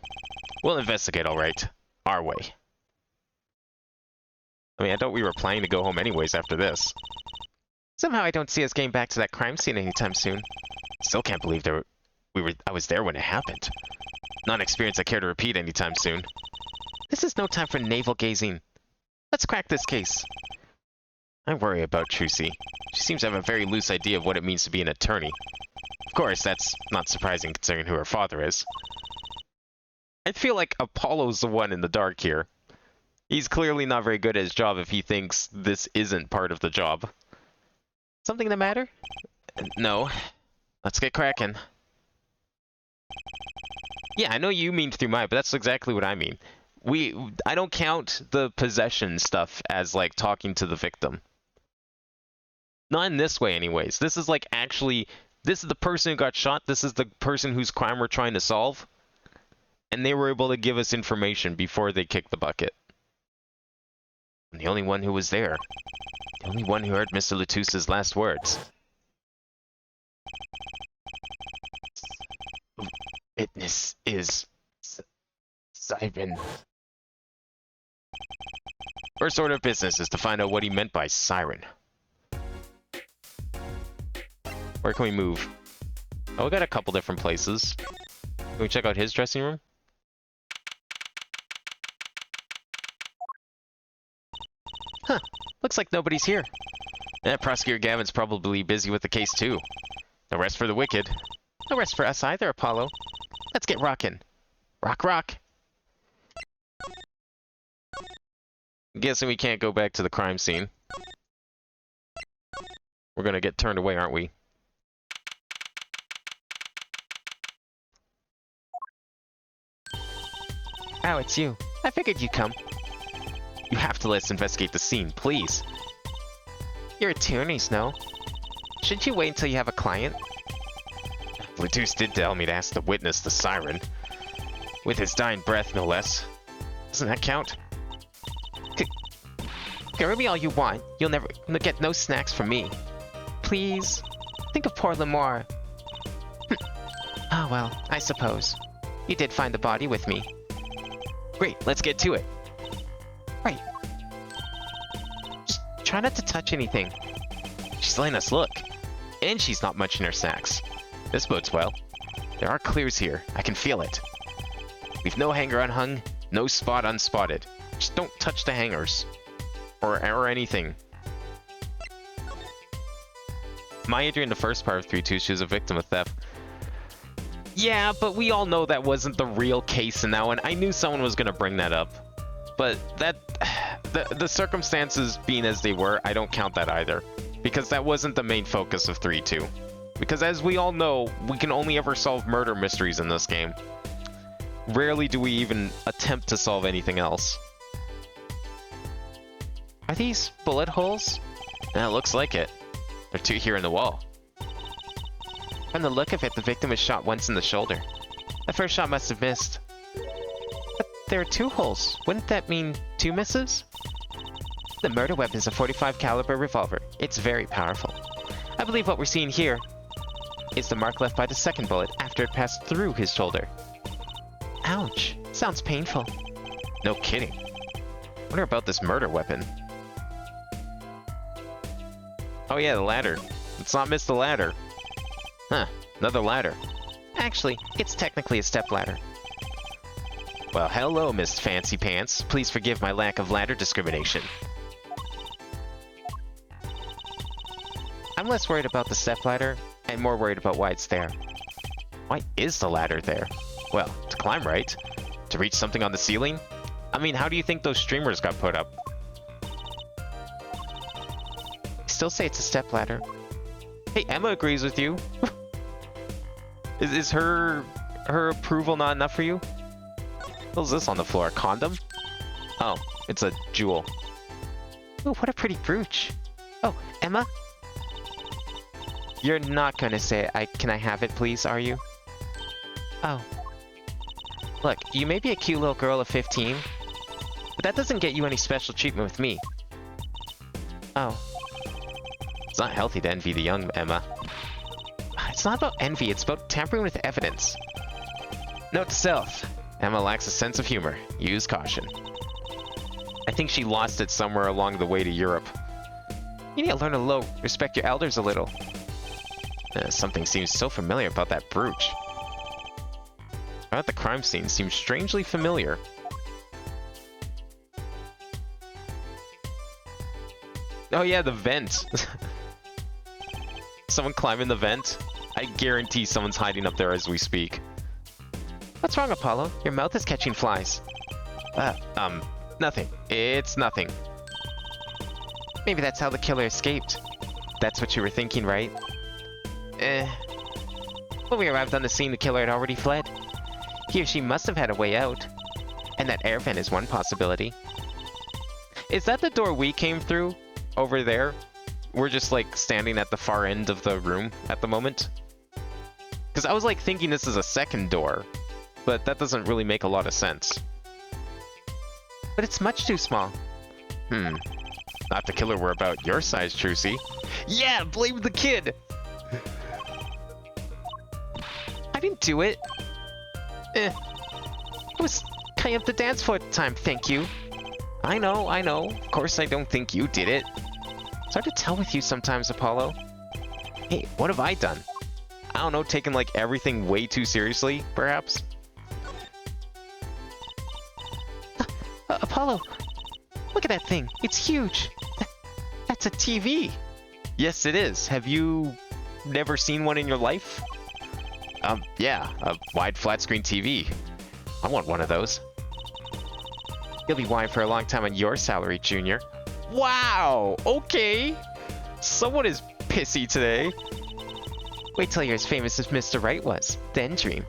Speaker 1: We'll investigate, alright. Our way. I mean, I thought we were planning to go home anyways after this.
Speaker 2: Somehow I don't see us getting back to that crime scene anytime soon.
Speaker 1: Still can't believe I was there when it happened. Not an experience I care to repeat anytime soon.
Speaker 2: This is no time for navel-gazing. Let's crack this case.
Speaker 1: I worry about Trucy. She seems to have a very loose idea of what it means to be an attorney. Of course, that's not surprising considering who her father is. I feel like Apollo's the one in the dark here. He's clearly not very good at his job if he thinks this isn't part of the job.
Speaker 2: Something the matter?
Speaker 1: No. Let's get cracking. Yeah, I know you mean through mine, but that's exactly what I mean. I don't count the possession stuff as, like, talking to the victim. Not in this way, anyways. This is, like, actually... This is the person who got shot. This is the person whose crime we're trying to solve. And they were able to give us information before they kicked the bucket. I'm the only one who was there. The only one who heard Mr. Latusse's last words.
Speaker 2: Witness is... Siren.
Speaker 1: First order of business is to find out what he meant by siren. Where can we move? Oh, we got a couple different places. Can we check out his dressing room?
Speaker 2: Huh. Looks like nobody's here.
Speaker 1: Prosecutor Gavin's probably busy with the case too. No rest for the wicked.
Speaker 2: No rest for us either, Apollo. Let's get rockin'. Rock, rock.
Speaker 1: I'm guessing we can't go back to the crime scene. We're gonna get turned away, aren't we?
Speaker 2: Oh, it's you. I figured you'd come.
Speaker 1: You have to let us investigate the scene, please.
Speaker 2: Your attorneys know. Shouldn't you wait until you have a client?
Speaker 1: Latus did tell me to ask the witness the siren. With his dying breath, no less. Doesn't that count?
Speaker 2: Carry me all you want. You'll get no snacks from me. Please. Think of poor Lamar. Oh well, I suppose. You did find the body with me.
Speaker 1: Great, let's get to it.
Speaker 2: Right. Just try not to touch anything.
Speaker 1: She's letting us look. And she's not munching her snacks. This bodes well. There are clues here. I can feel it. Leave no hanger unhung, no spot unspotted. Just don't touch the hangers. Or anything. Maya, during the first part of 3-2, she was a victim of theft. Yeah, but we all know that wasn't the real case in that one. I knew someone was going to bring that up. But that... The circumstances being as they were, I don't count that either. Because that wasn't the main focus of 3-2. Because as we all know, we can only ever solve murder mysteries in this game. Rarely do we even attempt to solve anything else.
Speaker 2: Are these bullet holes?
Speaker 1: Yeah, it looks like it. There are 2 here in the wall.
Speaker 2: From the look of it, the victim was shot once in the shoulder. The first shot must have missed. But there are 2 holes. Wouldn't that mean 2 misses? The murder weapon is a .45 caliber revolver. It's very powerful. I believe what we're seeing here is the mark left by the second bullet after it passed through his shoulder. Ouch. Sounds painful.
Speaker 1: No kidding. Wonder about this murder weapon. Oh yeah, the ladder. Let's not miss the ladder. Huh, another ladder.
Speaker 2: Actually, it's technically a step ladder.
Speaker 1: Well, hello, Miss Fancy Pants. Please forgive my lack of ladder discrimination.
Speaker 2: I'm less worried about the step ladder and more worried about why it's there.
Speaker 1: Why is the ladder there? Well, to climb, right? To reach something on the ceiling? I mean, how do you think those streamers got put up?
Speaker 2: I still say it's a step ladder.
Speaker 1: Hey, Emma agrees with you. Is her approval not enough for you? What's this on the floor? A condom? Oh, it's a jewel.
Speaker 2: Ooh, what a pretty brooch. Oh, Emma? You're not gonna say, can I have it please, are you? Oh. Look, you may be a cute little girl of 15, but that doesn't get you any special treatment with me. Oh.
Speaker 1: It's not healthy to envy the young, Emma.
Speaker 2: It's not about envy, it's about tampering with evidence.
Speaker 1: Note to self. Emma lacks a sense of humor. Use caution. I think she lost it somewhere along the way to Europe.
Speaker 2: You need to learn to respect your elders a little.
Speaker 1: Something seems so familiar about that brooch. About the crime scene seems strangely familiar. Oh yeah, the vent. Someone climbing the vent? I guarantee someone's hiding up there as we speak.
Speaker 2: What's wrong, Apollo? Your mouth is catching flies.
Speaker 1: Nothing. It's nothing.
Speaker 2: Maybe that's how the killer escaped. That's what you were thinking, right? When we arrived on the scene, the killer had already fled. He or she must have had a way out. And that air vent is one possibility.
Speaker 1: Is that the door we came through? Over there? We're just like standing at the far end of the room at the moment? Because I was like thinking this is a second door, but that doesn't really make a lot of sense.
Speaker 2: But it's much too small.
Speaker 1: Not the killer were about your size, Trucy. Yeah, blame the kid!
Speaker 2: I didn't do it. I was kind of the dance floor at the time, thank you.
Speaker 1: I know. Of course I don't think you did it.
Speaker 2: It's hard to tell with you sometimes, Apollo.
Speaker 1: Hey, what have I done? I don't know, taking like everything way too seriously, perhaps?
Speaker 2: Apollo, look at that thing. It's huge. That's a TV.
Speaker 1: Yes, it is. Have you never seen one in your life? Yeah, a wide flat screen TV. I want one of those.
Speaker 2: You'll be wide for a long time on your salary, Junior.
Speaker 1: Wow, okay. Someone is pissy today.
Speaker 2: Wait till you're as famous as Mr. Wright was, then dream.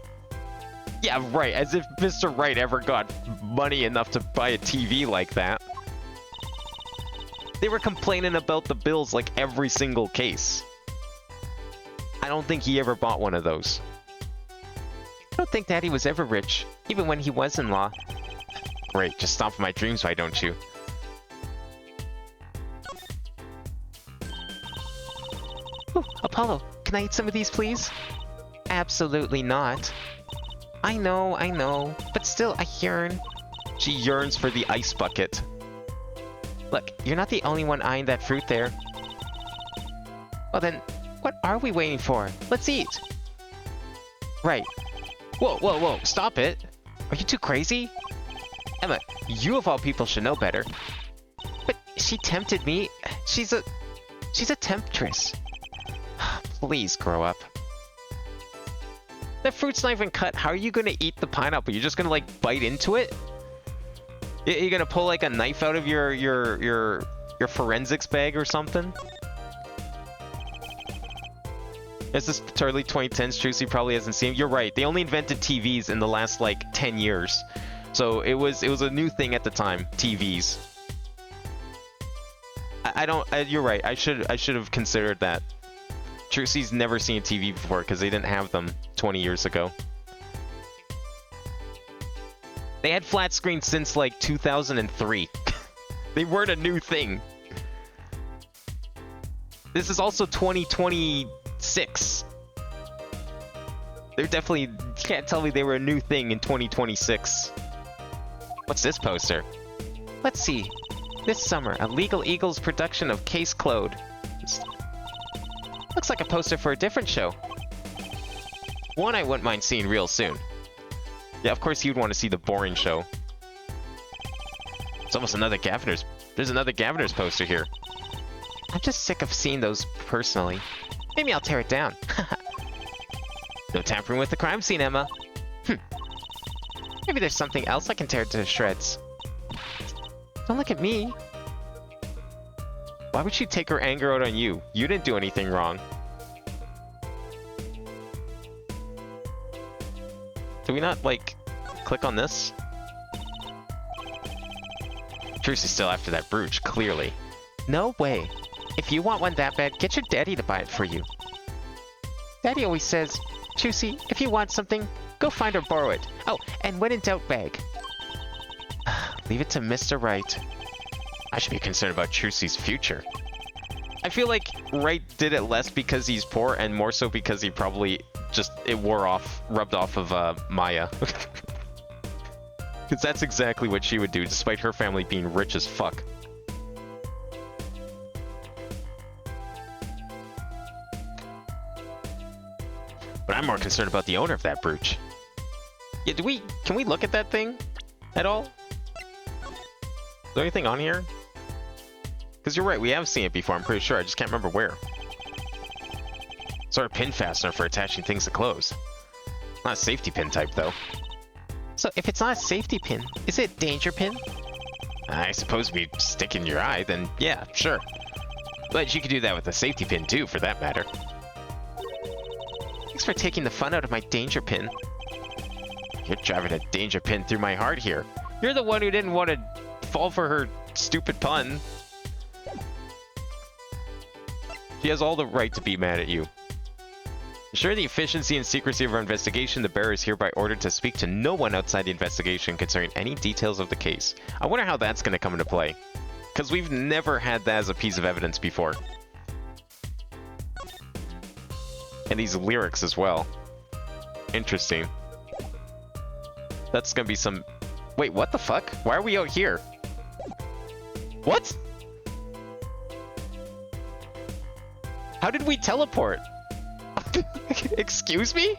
Speaker 1: Yeah, right, as if Mr. Wright ever got money enough to buy a TV like that. They were complaining about the bills like every single case. I don't think he ever bought one of those.
Speaker 2: I don't think Daddy was ever rich, even when he was in law.
Speaker 1: Great, just stop my dreams, why don't you?
Speaker 2: Ooh, Apollo, can I eat some of these, please? Absolutely not. I know, but still, I yearn.
Speaker 1: She yearns for the ice bucket.
Speaker 2: Look, you're not the only one eyeing that fruit there. Well then, what are we waiting for? Let's eat! Right.
Speaker 1: Whoa, stop it!
Speaker 2: Are you too crazy?
Speaker 1: Emma, you of all people should know better.
Speaker 2: But she tempted me. She's a temptress.
Speaker 1: Please grow up. That fruit's not even cut. How are you gonna eat the pineapple? You're just gonna like bite into it? You're gonna pull like a knife out of your forensics bag or something? Is this early 2010s? Trucy probably hasn't seen. You're right. They only invented TVs in the last like 10 years. So it was a new thing at the time. TVs. You're right. I should have considered that. Trucy's never seen a TV before because they didn't have them 20 years ago. They had flat screens since like 2003. They weren't a new thing. This is also 2026. They're definitely... You can't tell me they were a new thing in 2026. What's this poster?
Speaker 2: Let's see. This summer, a Legal Eagles production of Case Clode. Looks like a poster for a different show.
Speaker 1: One I wouldn't mind seeing real soon. Yeah, of course you'd want to see the boring show. It's almost another Gaviner's. There's another Gaviner's poster here.
Speaker 2: I'm just sick of seeing those personally. Maybe I'll tear it down.
Speaker 1: No tampering with the crime scene, Emma.
Speaker 2: Maybe there's something else I can tear to shreds. Don't look at me.
Speaker 1: Why would she take her anger out on you? You didn't do anything wrong. Do we not, like, click on this? Trucy's still after that brooch, clearly.
Speaker 2: No way. If you want one that bad, get your daddy to buy it for you. Daddy always says, Trucy, if you want something, go find or borrow it. Oh, and when in doubt, beg.
Speaker 1: Leave it to Mr. Wright. I should be concerned about Trucy's future. I feel like Wright did it less because he's poor and more so because he probably just, it rubbed off of Maya. Because that's exactly what she would do, despite her family being rich as fuck. But I'm more concerned about the owner of that brooch. Yeah, can we look at that thing at all? Is there anything on here? Because you're right, we have seen it before, I'm pretty sure, I just can't remember where. Sort of pin fastener for attaching things to clothes. Not a safety pin type, though.
Speaker 2: So, if it's not a safety pin, is it a danger pin?
Speaker 1: I suppose if you stick in your eye, then yeah, sure. But you could do that with a safety pin, too, for that matter.
Speaker 2: Thanks for taking the fun out of my danger pin.
Speaker 1: You're driving a danger pin through my heart here. You're the one who didn't want to fall for her stupid pun. She has all the right to be mad at you. Ensure the efficiency and secrecy of our investigation, the bearer is hereby ordered to speak to no one outside the investigation concerning any details of the case. I wonder how that's going to come into play. Because we've never had that as a piece of evidence before. And these lyrics as well. Interesting. That's going to be some... Wait, what the fuck? Why are we out here? What? How did we teleport? Excuse me?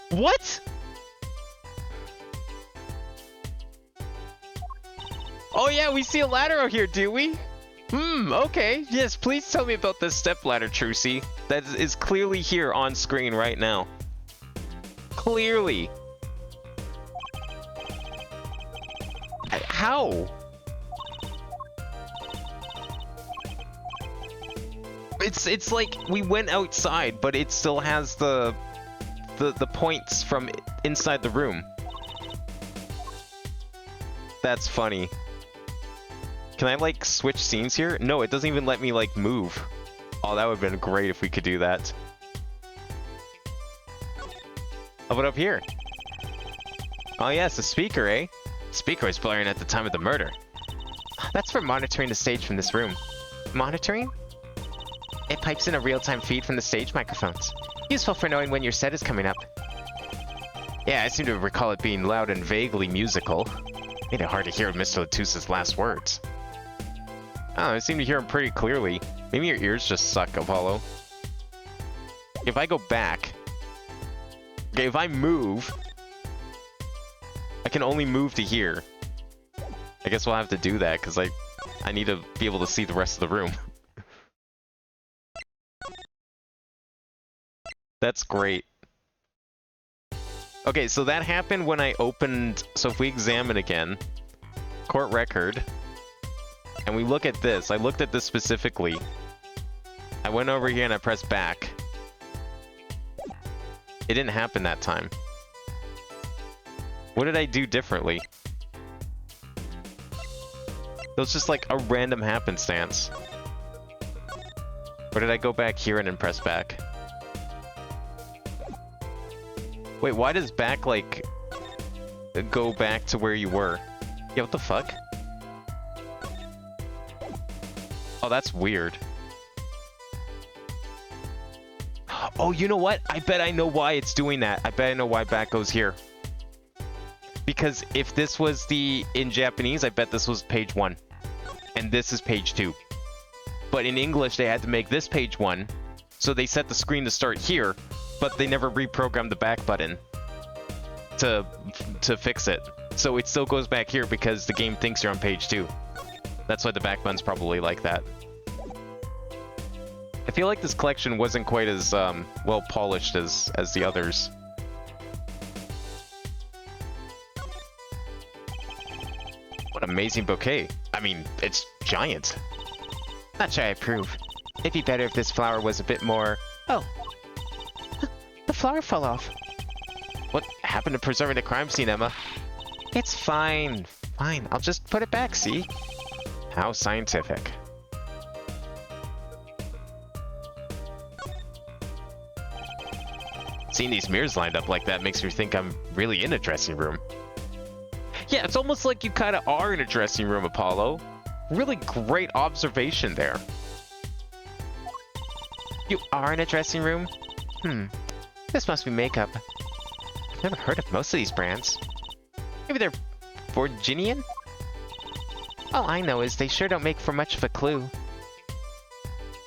Speaker 1: What? Oh yeah, we see a ladder out here, do we? Okay. Yes, please tell me about this step ladder, Trucy. That is clearly here on screen right now. Clearly. How? It's like we went outside, but it still has the points from inside the room. That's funny. Can I like switch scenes here? No, it doesn't even let me like move. Oh, that would have been great if we could do that. How about up here? Oh yes, a speaker, eh? Speaker was blaring at the time of the murder.
Speaker 2: That's for monitoring the stage from this room. Monitoring? It pipes in a real-time feed from the stage microphones. Useful for knowing when your set is coming up.
Speaker 1: Yeah, I seem to recall it being loud and vaguely musical. Made it hard to hear Mr. Latusa's last words. Oh, I seem to hear him pretty clearly. Maybe your ears just suck, Apollo. If I go back... Okay, if I move... I can only move to here. I guess we'll have to do that, because I need to be able to see the rest of the room. That's great. Okay, so that happened when I opened... So if we examine again... Court record... And we look at this. I looked at this specifically. I went over here and I pressed back. It didn't happen that time. What did I do differently? It was just like a random happenstance. Or did I go back here and then press back? Wait, why does back, like... go back to where you were. Yeah, what the fuck? Oh, that's weird. Oh, you know what? I bet I know why it's doing that. I bet I know why back goes here. Because if this was in Japanese, I bet this was page 1. And this is page 2. But in English, they had to make this page 1. So they set the screen to start here, but they never reprogrammed the back button to fix it. So it still goes back here because the game thinks you're on page 2. That's why the back button's probably like that. I feel like this collection wasn't quite as well polished as the others. What an amazing bouquet. I mean, it's giant.
Speaker 2: Not sure I approve. It'd be better if this flower was a bit more... Oh. The flower fell off.
Speaker 1: What happened to preserving the crime scene, Emma?
Speaker 2: It's fine. Fine. I'll just put it back, see?
Speaker 1: How scientific. Seeing these mirrors lined up like that makes me think I'm really in a dressing room. Yeah, it's almost like you kind of are in a dressing room, Apollo. Really great observation there.
Speaker 2: You are in a dressing room? This must be makeup. I've never heard of most of these brands. Maybe they're Borginian? All I know is they sure don't make for much of a clue.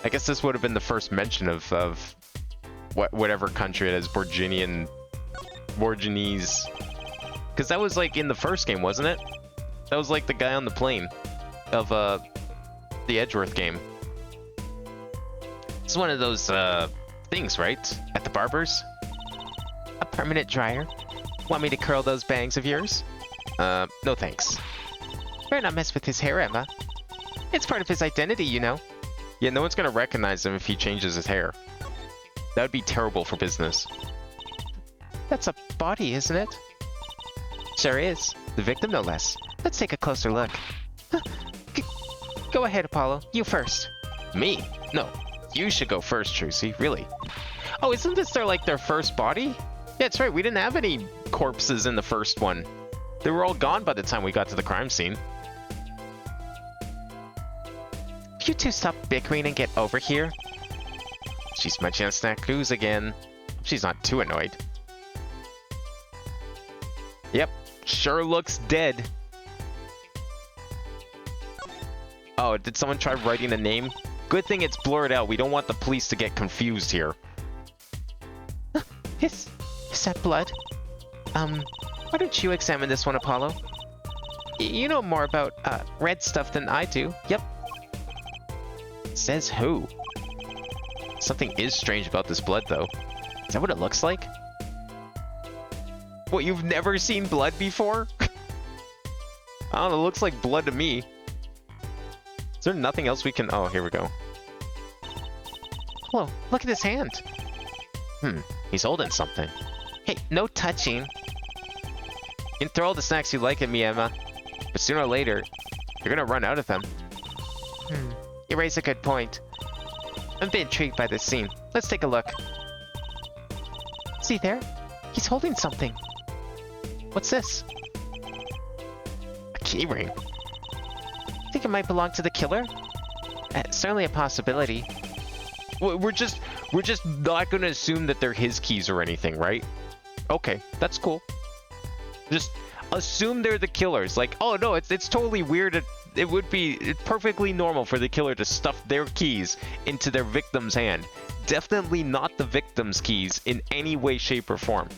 Speaker 1: I guess this would have been the first mention of whatever country it is, Borginese. Because that was like in the first game, wasn't it? That was like the guy on the plane of the Edgeworth game. It's one of those things, right? At the barber's?
Speaker 2: A permanent dryer? Want me to curl those bangs of yours?
Speaker 1: No thanks.
Speaker 2: Better not mess with his hair, Emma. It's part of his identity, you know.
Speaker 1: Yeah, no one's gonna recognize him if he changes his hair. That would be terrible for business.
Speaker 2: That's a body, isn't it? Sure is. The victim, no less. Let's take a closer look. Go ahead, Apollo. You first.
Speaker 1: Me? No. You should go first, Tracy. Really. Oh, isn't this their first body? Yeah, that's right. We didn't have any corpses in the first one. They were all gone by the time we got to the crime scene.
Speaker 2: You two stop bickering and get over here.
Speaker 1: She's munching on snack clues again. She's not too annoyed. Yep, sure looks dead. Oh, did someone try writing a name? Good thing it's blurred out. We don't want the police to get confused here.
Speaker 2: Is that blood? Why don't you examine this one, Apollo? You know more about red stuff than I do. Yep.
Speaker 1: Says who? Something is strange about this blood, though. Is that what it looks like? What, you've never seen blood before? I don't know, it looks like blood to me. Is there nothing else we can... Oh, here we go.
Speaker 2: Whoa, look at his hand.
Speaker 1: He's holding something.
Speaker 2: Hey, no touching.
Speaker 1: You can throw all the snacks you like at me, Emma. But sooner or later, you're gonna run out of them.
Speaker 2: You raise a good point. I'm a bit intrigued by this scene. Let's take a look. See there? He's holding something. What's this?
Speaker 1: A keyring.
Speaker 2: Think it might belong to the killer? Certainly a possibility.
Speaker 1: We're just not gonna assume that they're his keys or anything, right? Okay, that's cool. Just assume they're the killers. Like, oh no, it's totally weird. It would be perfectly normal for the killer to stuff their keys into their victim's hand. Definitely not the victim's keys in any way, shape, or form.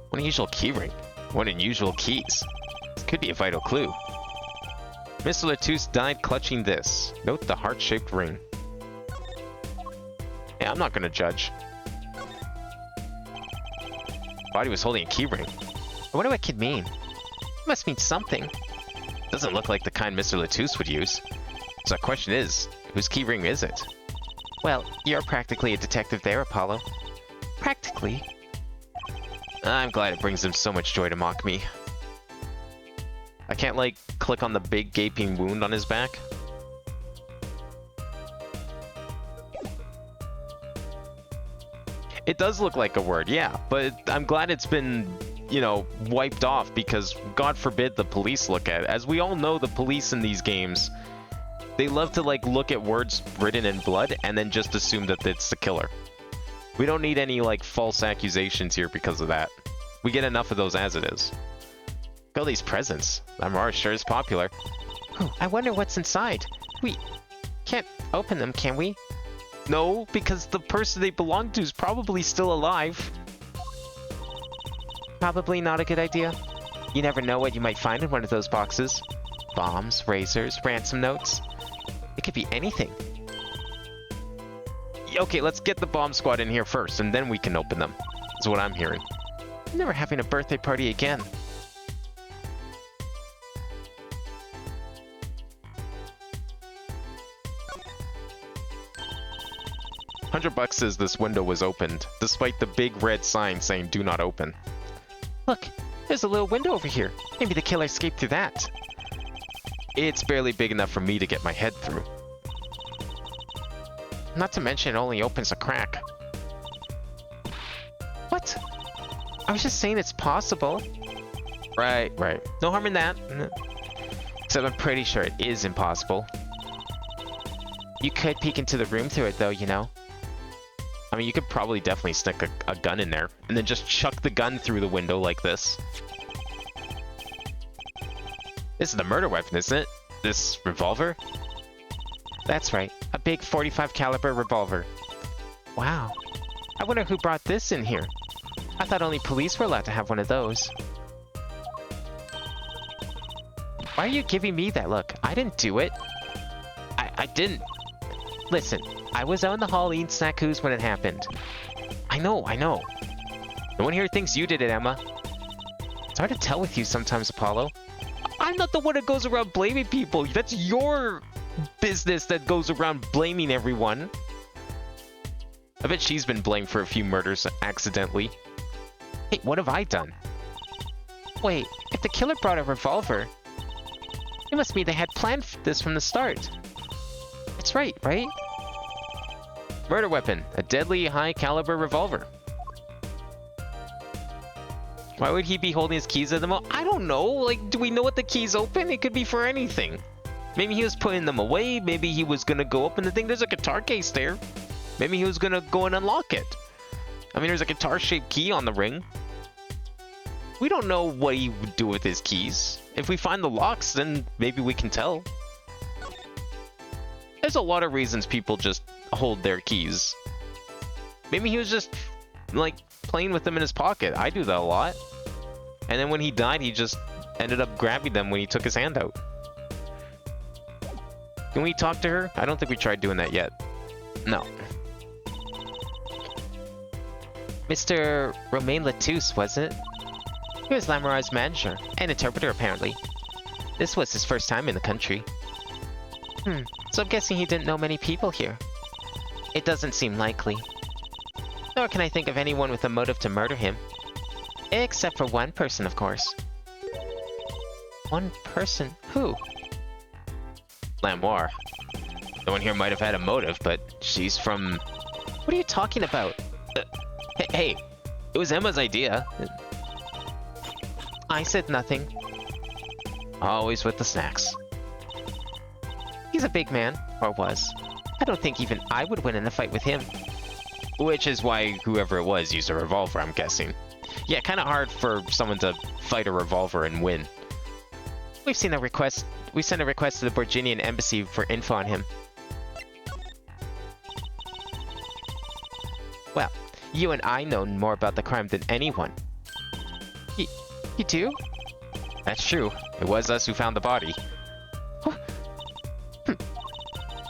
Speaker 1: What unusual keyring. What unusual keys. This could be a vital clue. Mr. Latouche died clutching this. Note the heart-shaped ring. Yeah, I'm not gonna judge. Body was holding a keyring.
Speaker 2: I wonder what it could mean. It must mean something.
Speaker 1: Doesn't look like the kind Mr. Latouche would use. So the question is, whose keyring is it?
Speaker 2: Well, you're practically a detective there, Apollo. Practically.
Speaker 1: I'm glad it brings him so much joy to mock me. I can't, like, click on the big gaping wound on his back. It does look like a word, yeah, but I'm glad it's been you know, wiped off because, God forbid, the police look at it. As we all know, the police in these games, they love to, like, look at words written in blood and then just assume that it's the killer. We don't need any, like, false accusations here because of that. We get enough of those as it is. Look at all these presents. Lamar sure is popular.
Speaker 2: Ooh, I wonder what's inside. We can't open them, can we?
Speaker 1: No, because the person they belong to is probably still alive.
Speaker 2: Probably not a good idea. You never know what you might find in one of those boxes. Bombs, razors, ransom notes. It could be anything.
Speaker 1: Okay, let's get the bomb squad in here first, and then we can open them. That's what I'm hearing.
Speaker 2: I'm never having a birthday party again.
Speaker 1: $100 says this window was opened, despite the big red sign saying do not open.
Speaker 2: Look, there's a little window over here. Maybe the killer escaped through that.
Speaker 1: It's barely big enough for me to get my head through.
Speaker 2: Not to mention it only opens a crack. What? I was just saying it's possible.
Speaker 1: Right.
Speaker 2: No harm in that. Except I'm pretty sure it is impossible. You could peek into the room through it though, you know.
Speaker 1: I mean, you could probably definitely stick a gun in there, and then just chuck the gun through the window like this. This is the murder weapon, isn't it? This revolver?
Speaker 2: That's right, a big .45 caliber revolver. Wow, I wonder who brought this in here. I thought only police were allowed to have one of those. Why are you giving me that look? I didn't do it.
Speaker 1: I didn't.
Speaker 2: Listen, I was out in the hall eating snackoos when it happened.
Speaker 1: I know. No one here thinks you did it, Emma.
Speaker 2: It's hard to tell with you sometimes, Apollo.
Speaker 1: I'm not the one that goes around blaming people. That's your business that goes around blaming everyone. I bet she's been blamed for a few murders accidentally.
Speaker 2: Hey, what have I done? Wait, if the killer brought a revolver, it must mean they had planned this from the start. That's right?
Speaker 1: Murder weapon, a deadly high-caliber revolver. Why would he be holding his keys at the moment? I don't know. Like, do we know what the keys open? It could be for anything. Maybe he was putting them away. Maybe he was gonna go open the thing. There's a guitar case there. Maybe he was gonna go and unlock it. I mean, there's a guitar-shaped key on the ring. We don't know what he would do with his keys. If we find the locks, then maybe we can tell. There's a lot of reasons people just hold their keys. Maybe he was just, like, playing with them in his pocket. I do that a lot. And then when he died, he just ended up grabbing them when he took his hand out. Can we talk to her? I don't think we tried doing that yet. No.
Speaker 2: Mr. Romain Latouche, wasn't it? He was Lamar's manager and interpreter, apparently. This was his first time in the country. So I'm guessing he didn't know many people here. It doesn't seem likely. Nor can I think of anyone with a motive to murder him. Except for one person, of course. One person? Who?
Speaker 1: Lamoire. No one here might have had a motive, but she's from...
Speaker 2: What are you talking about?
Speaker 1: Hey, it was Emma's idea.
Speaker 2: I said nothing.
Speaker 1: Always with the snacks.
Speaker 2: He's a big man, or was. I don't think even I would win in a fight with him.
Speaker 1: Which is why whoever it was used a revolver, I'm guessing. Yeah, kind of hard for someone to fight a revolver and win.
Speaker 2: We sent a request to the Borginian embassy for info on him. Well, you and I know more about the crime than anyone. You do?
Speaker 1: That's true. It was us who found the body.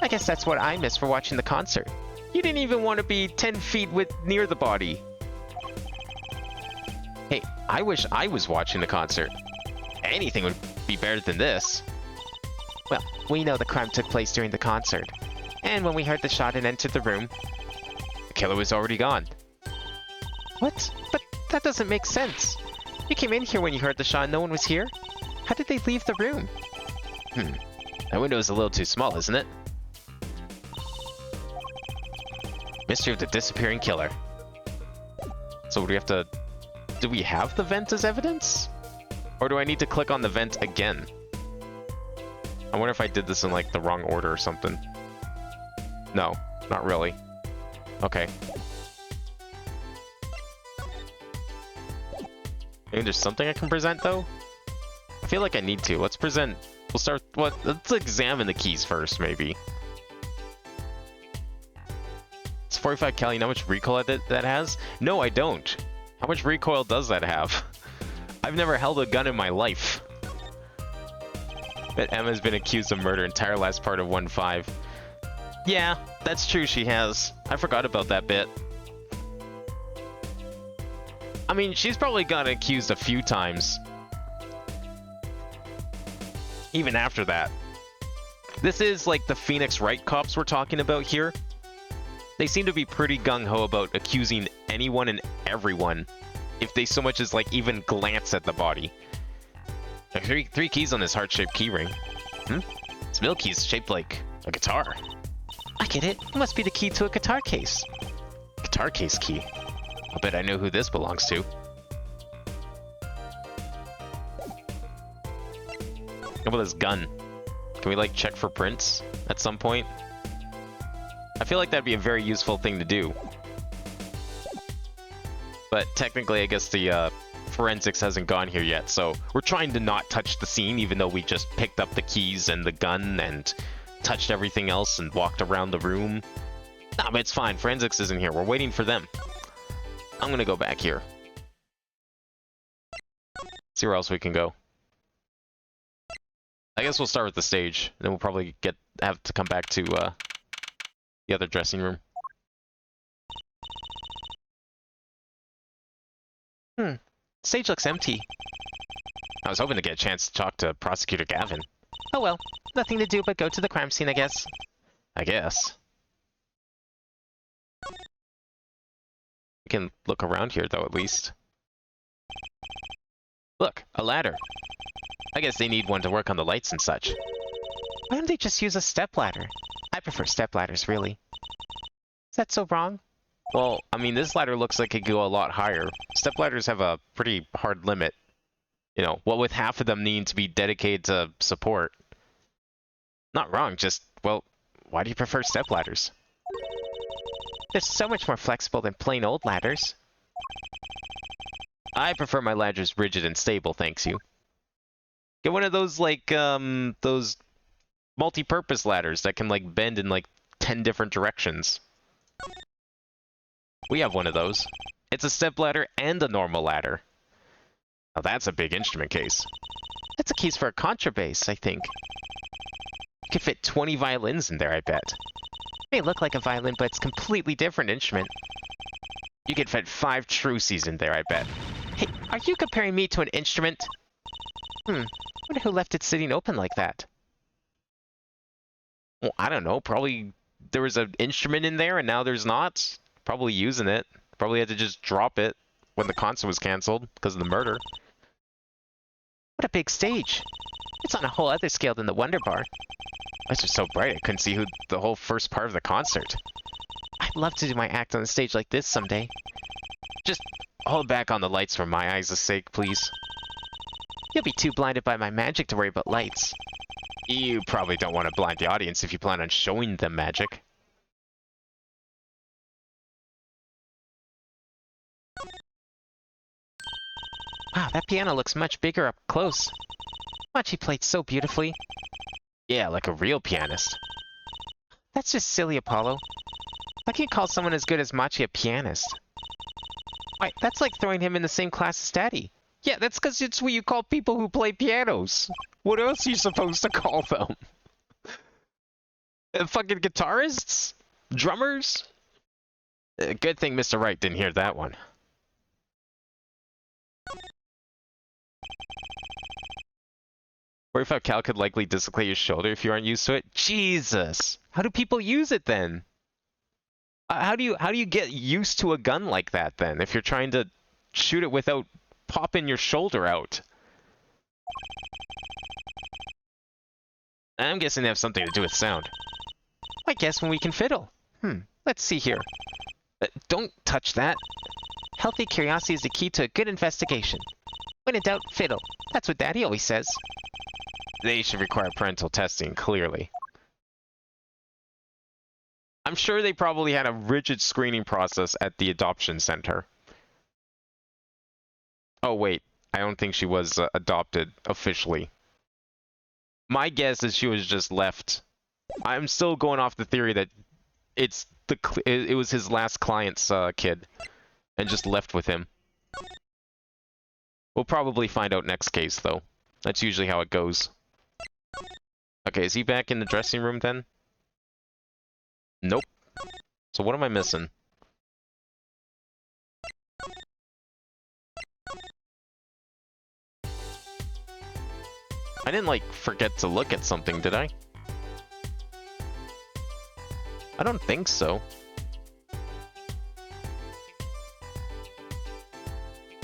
Speaker 2: I guess that's what I missed for watching the concert.
Speaker 1: You didn't even want to be 10 feet near the body. Hey, I wish I was watching the concert. Anything would be better than this.
Speaker 2: Well, we know the crime took place during the concert. And when we heard the shot and entered the room...
Speaker 1: The killer was already gone.
Speaker 2: What? But that doesn't make sense. You came in here when you heard the shot and no one was here? How did they leave the room?
Speaker 1: That window is a little too small, isn't it? Mystery of the disappearing killer. So do we have to do we have the vent as evidence? Or do I need to click on the vent again? I wonder if I did this in like the wrong order or something. No, not really. Okay. Maybe there's something I can present though? I feel like I need to. Let's present. We'll start. What? Let's examine the keys first, maybe. It's 45 cal. You know how much recoil that has? No, I don't. How much recoil does that have? I've never held a gun in my life. But Emma's been accused of murder entire last part of 1.5. Yeah, that's true, she has. I forgot about that bit. I mean, she's probably gotten accused a few times. Even after that. This is like the Phoenix Wright cops we're talking about here. They seem to be pretty gung-ho about accusing anyone and everyone if they so much as like even glance at the body. Three keys on this heart-shaped keyring. This middle key's shaped like a guitar.
Speaker 2: I get it. It must be the key to a guitar case.
Speaker 1: Guitar case key. I'll bet I know who this belongs to. How about this gun? Can we like check for prints at some point? I feel like that'd be a very useful thing to do. But technically, I guess the forensics hasn't gone here yet, so we're trying to not touch the scene, even though we just picked up the keys and the gun and touched everything else and walked around the room. Nah, but it's fine. Forensics isn't here. We're waiting for them. I'm gonna go back here. See where else we can go. I guess we'll start with the stage, then we'll probably have to come back to the other dressing room.
Speaker 2: Stage looks empty.
Speaker 1: I was hoping to get a chance to talk to Prosecutor Gavin.
Speaker 2: Oh well, nothing to do but go to the crime scene, I guess.
Speaker 1: I guess. We can look around here, though, at least. Look, a ladder. I guess they need one to work on the lights and such.
Speaker 2: Why don't they just use a stepladder? I prefer stepladders, really. Is that so wrong?
Speaker 1: Well, I mean, this ladder looks like it could go a lot higher. Stepladders have a pretty hard limit. You know, what with half of them needing to be dedicated to support. Not wrong, just, well, why do you prefer stepladders?
Speaker 2: They're so much more flexible than plain old ladders.
Speaker 1: I prefer my ladders rigid and stable, thanks you. Get one of those, like, those multi-purpose ladders that can, like, bend in, like, 10 different directions. We have one of those. It's a step ladder and a normal ladder. Now that's a big instrument case.
Speaker 2: That's a case for a contrabass, I think.
Speaker 1: You could fit 20 violins in there, I bet.
Speaker 2: It may look like a violin, but it's a completely different instrument.
Speaker 1: You could fit 5 truces in there, I bet.
Speaker 2: Hey, are you comparing me to an instrument? Wonder who left it sitting open like that.
Speaker 1: Well, I don't know. Probably there was an instrument in there and now there's not. Probably using it. Probably had to just drop it when the concert was canceled because of the murder.
Speaker 2: What a big stage. It's on a whole other scale than the Wonder Bar.
Speaker 1: Lights are so bright I couldn't see who the whole first part of the concert.
Speaker 2: I'd love to do my act on a stage like this someday.
Speaker 1: Just hold back on the lights for my eyes' sake, please.
Speaker 2: You'll be too blinded by my magic to worry about lights.
Speaker 1: You probably don't want to blind the audience if you plan on showing them magic.
Speaker 2: Wow, that piano looks much bigger up close. Machi played so beautifully.
Speaker 1: Yeah, like a real pianist.
Speaker 2: That's just silly, Apollo. How can you call someone as good as Machi a pianist? Why, that's like throwing him in the same class as Daddy.
Speaker 1: Yeah, that's because it's what you call people who play pianos. What else are you supposed to call them? Fucking guitarists? Drummers? Good thing Mr. Wright didn't hear that one. Or if a cal could likely dislocate your shoulder if you aren't used to it. Jesus! How do people use it then? How do you get used to a gun like that then? If you're trying to shoot it without popping your shoulder out. I'm guessing they have something to do with sound.
Speaker 2: I guess when we can fiddle. Let's see here.
Speaker 1: Don't touch that.
Speaker 2: Healthy curiosity is the key to a good investigation. When in doubt, fiddle. That's what Daddy always says.
Speaker 1: They should require parental testing, clearly. I'm sure they probably had a rigid screening process at the adoption center. Oh, wait. I don't think she was adopted officially. My guess is she was just left. I'm still going off the theory that it was his last client's kid, and just left with him. We'll probably find out next case, though. That's usually how it goes. Okay, is he back in the dressing room then? Nope. So what am I missing? I didn't, like, forget to look at something, did I? I don't think so.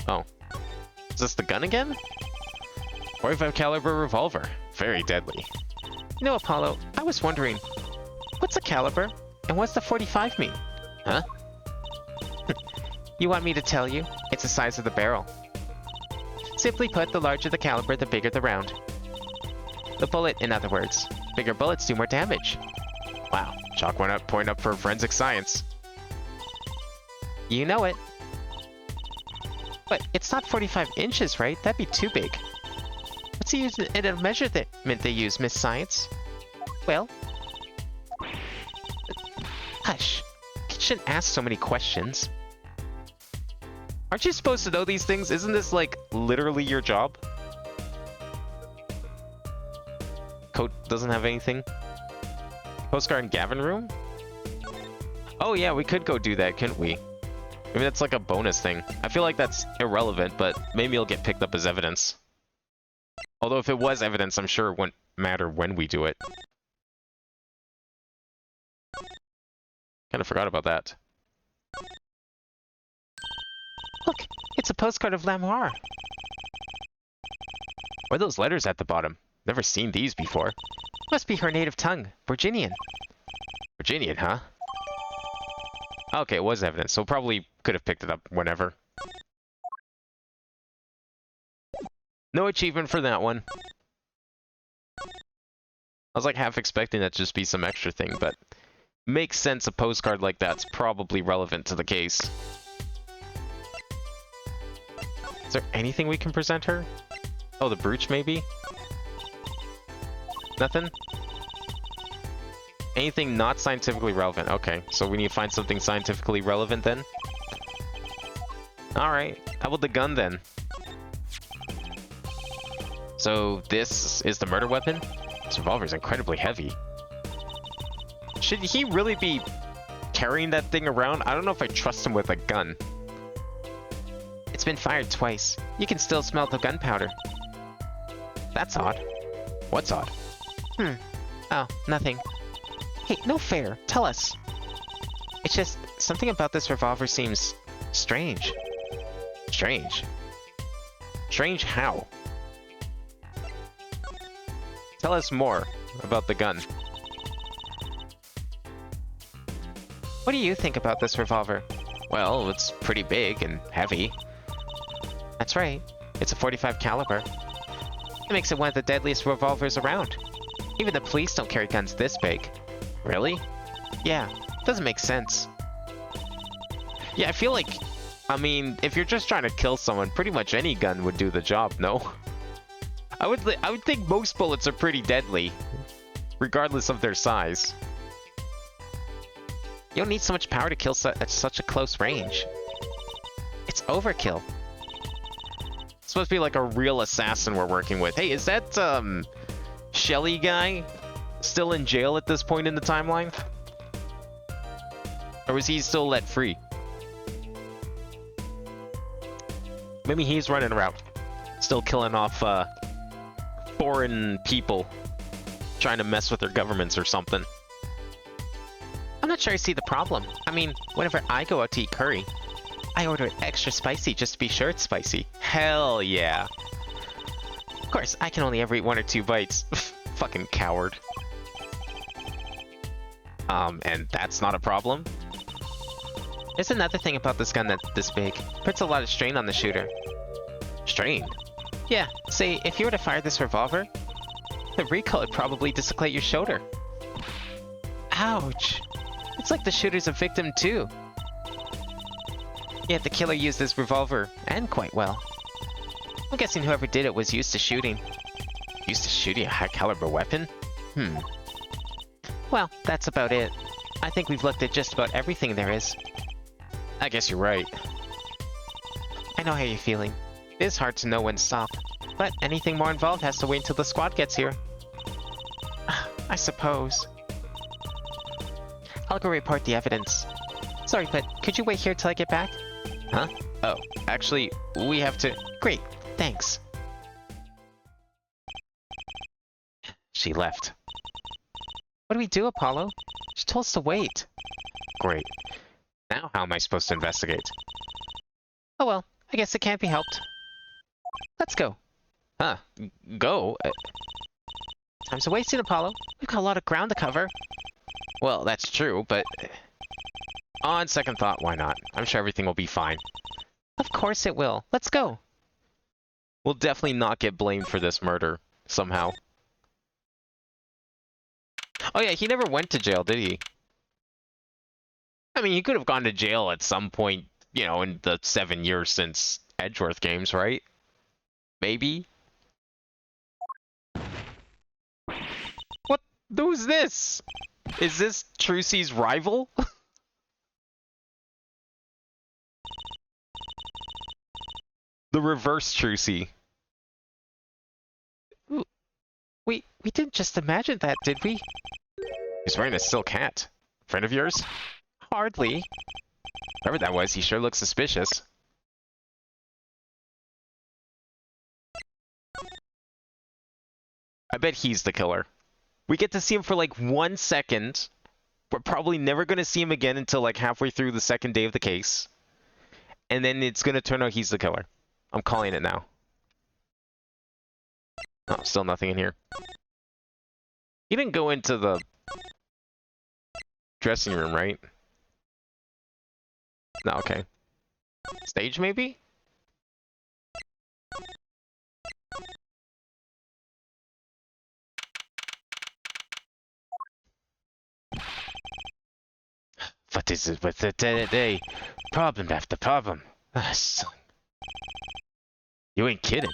Speaker 1: Oh. Is this the gun again? 45 caliber revolver. Very deadly.
Speaker 2: You know, Apollo, I was wondering, what's a caliber, and what's the 45 mean?
Speaker 1: Huh?
Speaker 2: You want me to tell you? It's the size of the barrel. Simply put, the larger the caliber, the bigger the round. The bullet, in other words. Bigger bullets do more damage.
Speaker 1: Wow, chalk went up, point up for forensic science.
Speaker 2: You know it. But it's not 45 inches, right? That'd be too big. What's the use in a measurement they use, Miss Science? Well... Hush. You shouldn't ask so many questions.
Speaker 1: Aren't you supposed to know these things? Isn't this, like, literally your job? Coat doesn't have anything? Postcard in Gavin room? Oh yeah, we could go do that, couldn't we? Maybe that's like a bonus thing. I feel like that's irrelevant, but maybe it'll get picked up as evidence. Although if it was evidence, I'm sure it wouldn't matter when we do it. Kind of forgot about that.
Speaker 2: Look, it's a postcard of Lamoire.
Speaker 1: What are those letters at the bottom? Never seen these before.
Speaker 2: Must be her native tongue, Virginian.
Speaker 1: Virginian, huh? Okay, it was evidence, so probably could have picked it up whenever. No achievement for that one. I was like half expecting that to just be some extra thing, but makes sense a postcard like that's probably relevant to the case. Is there anything we can present her? Oh, the brooch maybe? Nothing? Anything not scientifically relevant. Okay, so we need to find something scientifically relevant then? Alright, how about the gun then? So this is the murder weapon? This revolver is incredibly heavy. Should he really be carrying that thing around? I don't know if I trust him with a gun.
Speaker 2: It's been fired twice. You can still smell the gunpowder.
Speaker 1: That's odd. What's odd?
Speaker 2: Oh, nothing. Hey, no fair. Tell us. It's just, something about this revolver seems strange.
Speaker 1: Strange? Strange how? Tell us more about the gun.
Speaker 2: What do you think about this revolver?
Speaker 1: Well, it's pretty big and heavy.
Speaker 2: That's right. It's a 45 caliber. It makes it one of the deadliest revolvers around. Even the police don't carry guns this big.
Speaker 1: Really?
Speaker 2: Yeah, doesn't make sense.
Speaker 1: Yeah, I feel like, I mean, if you're just trying to kill someone, pretty much any gun would do the job, no? I would think most bullets are pretty deadly, regardless of their size.
Speaker 2: You don't need so much power to kill at such a close range. It's overkill.
Speaker 1: It's supposed to be like a real assassin we're working with. Hey, is that, Shelly guy still in jail at this point in the timeline? Or was he still let free? Maybe he's running around, still killing off, foreign people, trying to mess with their governments or something.
Speaker 2: I'm not sure I see the problem. I mean, whenever I go out to eat curry, I order it extra spicy just to be sure it's spicy.
Speaker 1: Hell yeah.
Speaker 2: Of course, I can only ever eat 1 or 2 bites.
Speaker 1: Fucking coward. And that's not a problem?
Speaker 2: There's another thing about this gun that's this big. Puts a lot of strain on the shooter.
Speaker 1: Strain?
Speaker 2: Yeah, say, if you were to fire this revolver, the recoil would probably dislocate your shoulder. Ouch! It's like the shooter's a victim too. Yet the killer used this revolver, and quite well. I'm guessing whoever did it was used to shooting.
Speaker 1: Used to shooting a high-caliber weapon?
Speaker 2: Well, that's about it. I think we've looked at just about everything there is.
Speaker 1: I guess you're right.
Speaker 2: I know how you're feeling. It is hard to know when to stop, but anything more involved has to wait until the squad gets here. I suppose. I'll go report the evidence. Sorry, but could you wait here till I get back?
Speaker 1: Huh? Oh, actually, we have to...
Speaker 2: Great, thanks.
Speaker 1: She left.
Speaker 2: What do we do, Apollo? She told us to wait.
Speaker 1: Great. Now how am I supposed to investigate?
Speaker 2: Oh well, I guess it can't be helped. Let's go.
Speaker 1: Huh? Go?
Speaker 2: Time's a wasting, Apollo. We've got a lot of ground to cover.
Speaker 1: Well, that's true, but... On second thought, why not? I'm sure everything will be fine.
Speaker 2: Of course it will. Let's go.
Speaker 1: We'll definitely not get blamed for this murder, somehow. Oh yeah, he never went to jail, did he? I mean, he could have gone to jail at some point, you know, in the 7 years since Edgeworth games, right? Maybe? What? Who's this? Is this Trucy's rival? The reverse Trucy.
Speaker 2: We didn't just imagine that, did we?
Speaker 1: He's wearing a silk hat. Friend of yours?
Speaker 2: Hardly.
Speaker 1: Whoever that was, he sure looks suspicious. I bet he's the killer. We get to see him for like 1 second. We're probably never going to see him again until like halfway through the second day of the case. And then it's going to turn out he's the killer. I'm calling it now. Oh, still nothing in here. He didn't go into the dressing room, right? No, okay. Stage, maybe? What is it with it today? Problem after problem. You ain't kidding.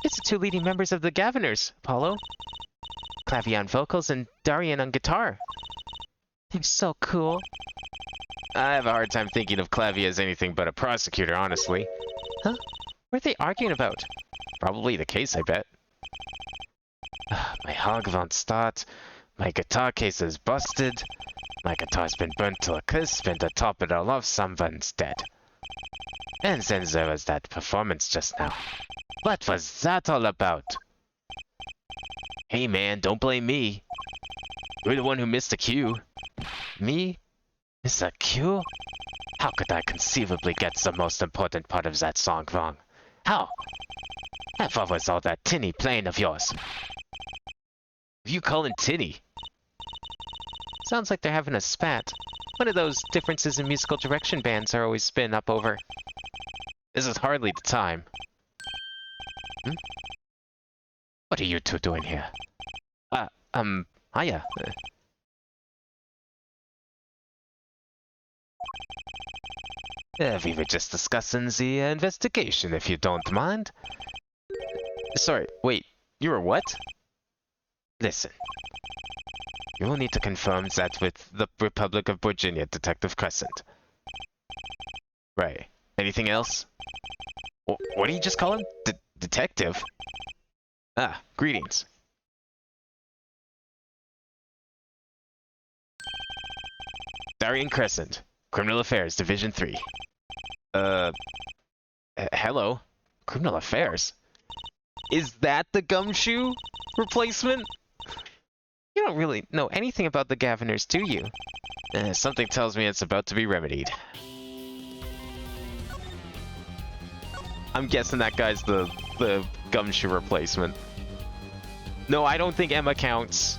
Speaker 2: It's the two leading members of the Governors, Apollo. Clavia on vocals and Darian on guitar. They're so cool.
Speaker 1: I have a hard time thinking of Clavia as anything but a prosecutor, honestly.
Speaker 2: Huh? What are they arguing about?
Speaker 1: Probably the case, I bet. My hog won't start. My guitar case is busted. My guitar's been burnt to a crisp and to top it all off, someone's dead. And then there was that performance just now. What was that all about? Hey man, don't blame me. You're the one who missed the cue. Me? Miss a cue? How could I conceivably get the most important part of that song wrong? How? And what was all that tinny playing of yours? You calling tinny?
Speaker 2: Sounds like they're having a spat. One of those differences in musical direction bands are always spin up over.
Speaker 1: This is hardly the time. What are you two doing here? Hiya. We were just discussing the investigation, if you don't mind. Sorry, wait, you were what? Listen. You will need to confirm that with the Republic of Virginia, Detective Crescent. Right. Anything else? What do you just call him? Detective? Ah, greetings. Darian Crescent, Criminal Affairs, Division 3. Hello? Criminal Affairs? Is that the gumshoe replacement?
Speaker 2: You don't really know anything about the Governors, do you?
Speaker 1: Something tells me it's about to be remedied. I'm guessing that guy's the gumshoe replacement. No, I don't think Emma counts.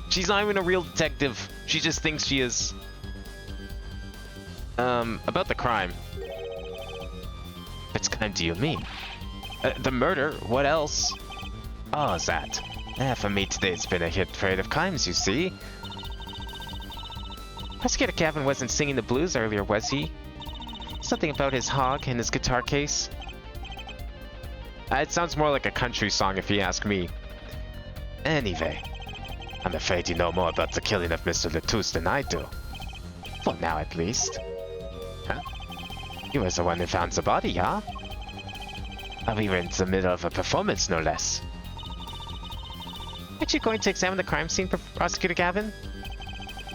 Speaker 1: She's not even a real detective. She just thinks she is. About the crime.
Speaker 2: What crime do you mean?
Speaker 1: The murder, what else?
Speaker 2: Oh, that. For me today it's been a hit parade of crimes, you see. Prosecutor Gavin wasn't singing the blues earlier, was he? Something about his hog and his guitar case.
Speaker 1: It sounds more like a country song if you ask me.
Speaker 2: Anyway, I'm afraid you know more about the killing of Mr. Latouche than I do. For now, at least.
Speaker 1: Huh?
Speaker 2: You was the one who found the body, huh? We were in the middle of a performance, no less.
Speaker 1: Aren't you going to examine the crime scene, Prosecutor Gavin?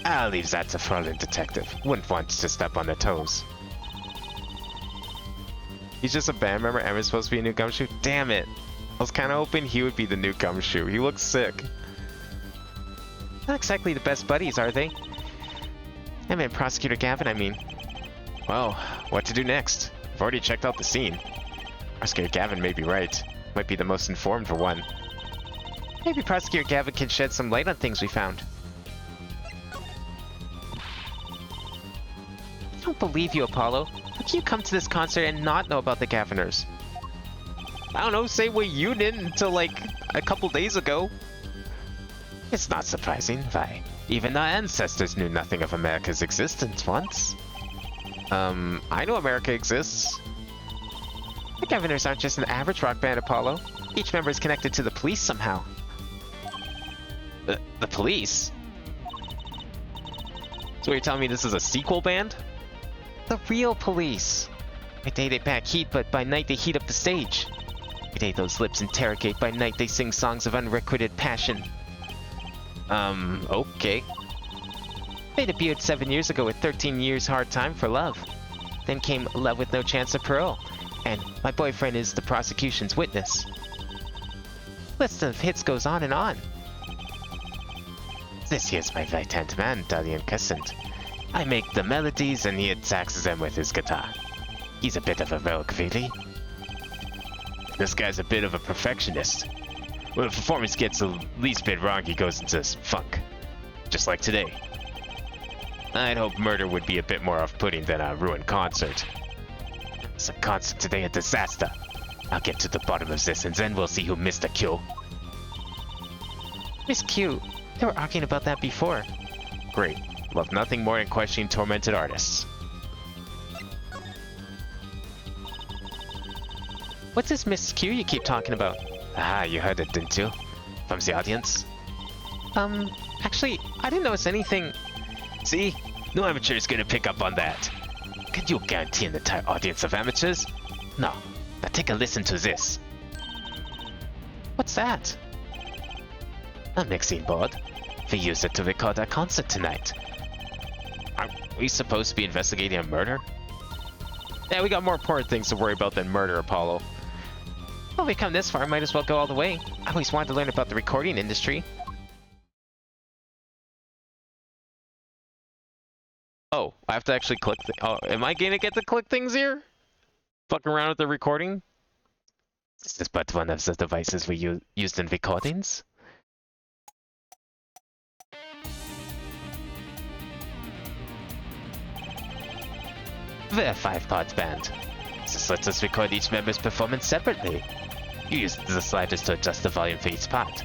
Speaker 2: I'll leave that to Fraulein Detective. Wouldn't want to step on their toes.
Speaker 1: He's just a band member. Emma's supposed to be a new Gumshoe. Damn it! I was kind of hoping he would be the new Gumshoe. He looks sick.
Speaker 2: Not exactly the best buddies, are they? Emma and Prosecutor Gavin, I mean.
Speaker 1: Well, what to do next? I've already checked out the scene. Prosecutor Gavin may be right. Might be the most informed for one.
Speaker 2: Maybe Prosecutor Gavin can shed some light on things we found. I don't believe you, Apollo. How can you come to this concert and not know about the Gaviners?
Speaker 1: I don't know, same way you didn't until like a couple days ago.
Speaker 2: It's not surprising, why? Even our ancestors knew nothing of America's existence once.
Speaker 1: I know America exists.
Speaker 2: The Gaviners aren't just an average rock band, Apollo. Each member is connected to the police somehow.
Speaker 1: The police? So you're telling me this is a sequel band?
Speaker 2: The real police. By day they pack heat, but by night they heat up the stage. By day those lips interrogate, by night they sing songs of unrequited passion.
Speaker 1: Okay.
Speaker 2: Made a beard 7 years ago with 13 years hard time for love. Then came Love with No Chance of Parole, and My Boyfriend is the Prosecution's Witness. List of hits goes on and on. This here's my right-hand man, Dalian Crescent. I make the melodies and he attacks them with his guitar. He's a bit of a rogue, really.
Speaker 1: This guy's a bit of a perfectionist. When the performance gets the least bit wrong, he goes into funk. Just like today. I'd hope murder would be a bit more off-putting than a ruined concert.
Speaker 2: It's a concert today, a disaster. I'll get to the bottom of this and then we'll see who missed the Q. Miss Q, they were arguing about that before.
Speaker 1: Great. Love nothing more than questioning tormented artists.
Speaker 2: What's this Miss Q you keep talking about?
Speaker 1: Ah, you heard it, didn't you? From the audience?
Speaker 2: Actually, I didn't notice anything.
Speaker 1: See? No amateur is gonna pick up on that.
Speaker 2: Can you guarantee an entire audience of amateurs? No. Now take a listen to this. What's that? A mixing board. We used it to record our concert tonight.
Speaker 1: Are we supposed to be investigating a murder? Yeah, we got more important things to worry about than murder, Apollo.
Speaker 2: Well, we come this far, might as well go all the way. I always wanted to learn about the recording industry.
Speaker 1: Oh, I have to actually click oh, am I gonna get to click things here? Fucking around with the recording?
Speaker 2: Is this but one of the devices we used in recordings? We're a 5-part band. This lets us record each member's performance separately. You use the sliders to adjust the volume for each part.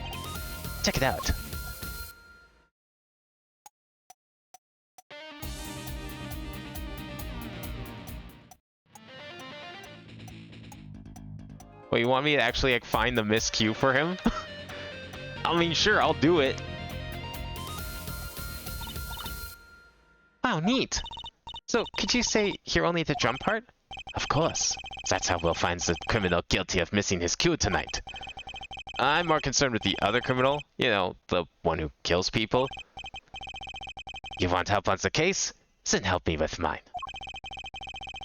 Speaker 2: Check it out.
Speaker 1: Wait, you want me to actually like find the miscue for him? I mean, sure, I'll do it.
Speaker 2: Wow, neat. So, could you say hear only the drum part? Of course. That's how we'll find the criminal guilty of missing his cue tonight.
Speaker 1: I'm more concerned with the other criminal. You know, the one who kills people.
Speaker 2: You want help on the case? Then help me with mine.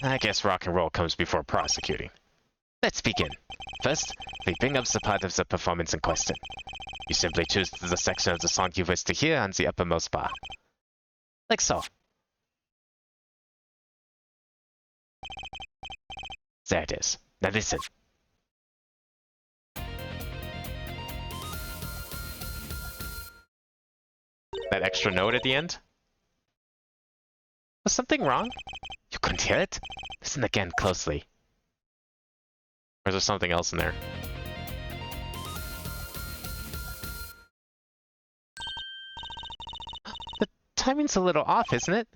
Speaker 1: I guess rock and roll comes before prosecuting.
Speaker 2: Let's begin. First, we bring up the part of the performance in question. You simply choose the section of the song you wish to hear on the uppermost bar. Like so. There it is. Now listen.
Speaker 1: That extra note at the end?
Speaker 2: Was something wrong? You couldn't hear it? Listen again closely. Or is there something else in there? The timing's a little off, isn't it?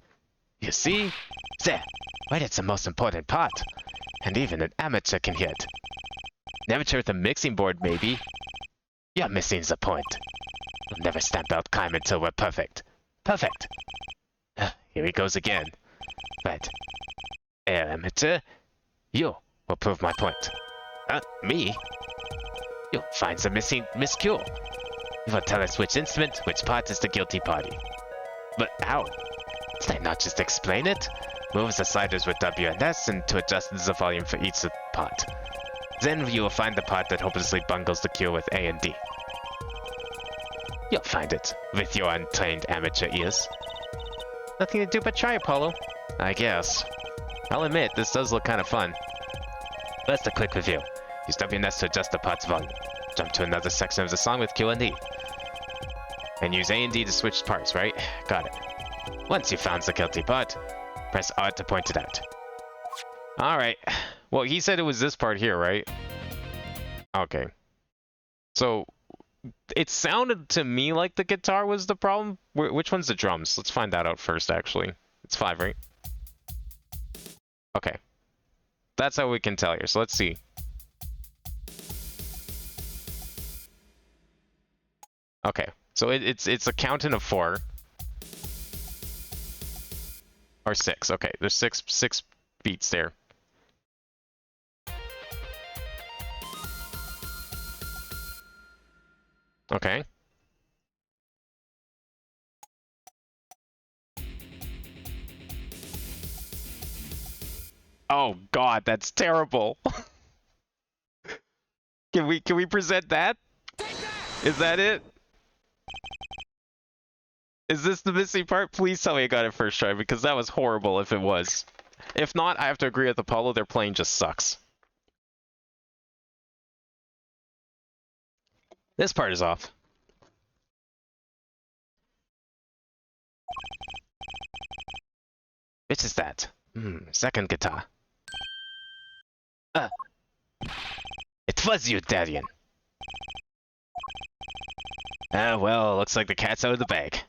Speaker 2: You see? There! Right, it's the most important part. And even an amateur can hear it. An amateur with a mixing board, maybe. You're missing the point. We'll never stamp out Kaim until we're perfect. Perfect! Here he goes again. Right. Amateur, you will prove my point. Me? You'll find the missing Miss Q. You will tell us which instrument, which part is the guilty party. But how? Did I not just explain it? Move the sliders with W and S and to adjust the volume for each part. Then you will find the part that hopelessly bungles the cue with A and D. You'll find it, with your untrained amateur ears. Nothing to do but try, Apollo. I guess. I'll admit, this does look kind of fun. First, a quick review. Use W and S to adjust the part's volume. Jump to another section of the song with Q and D. And use A and D to switch parts, right? Got it. Once you've found the guilty part, press R to point it out. Alright. Well, he said it was this part here, right? Okay. So, it sounded to me like the guitar was the problem. Which one's the drums? Let's find that out first, actually. It's 5, right? Okay. That's how we can tell here. So let's see. Okay. So it's a counting of 4. Or 6. Okay, there's six beats there. Okay. Oh God, that's terrible. Can we present that? Is that it? Is this the missing part? Please tell me I got it first try, because that was horrible if it was. If not, I have to agree with Apollo, their playing just sucks. This part is off. Which is that? Second guitar. It was you, Darian. Well, looks like the cat's out of the bag.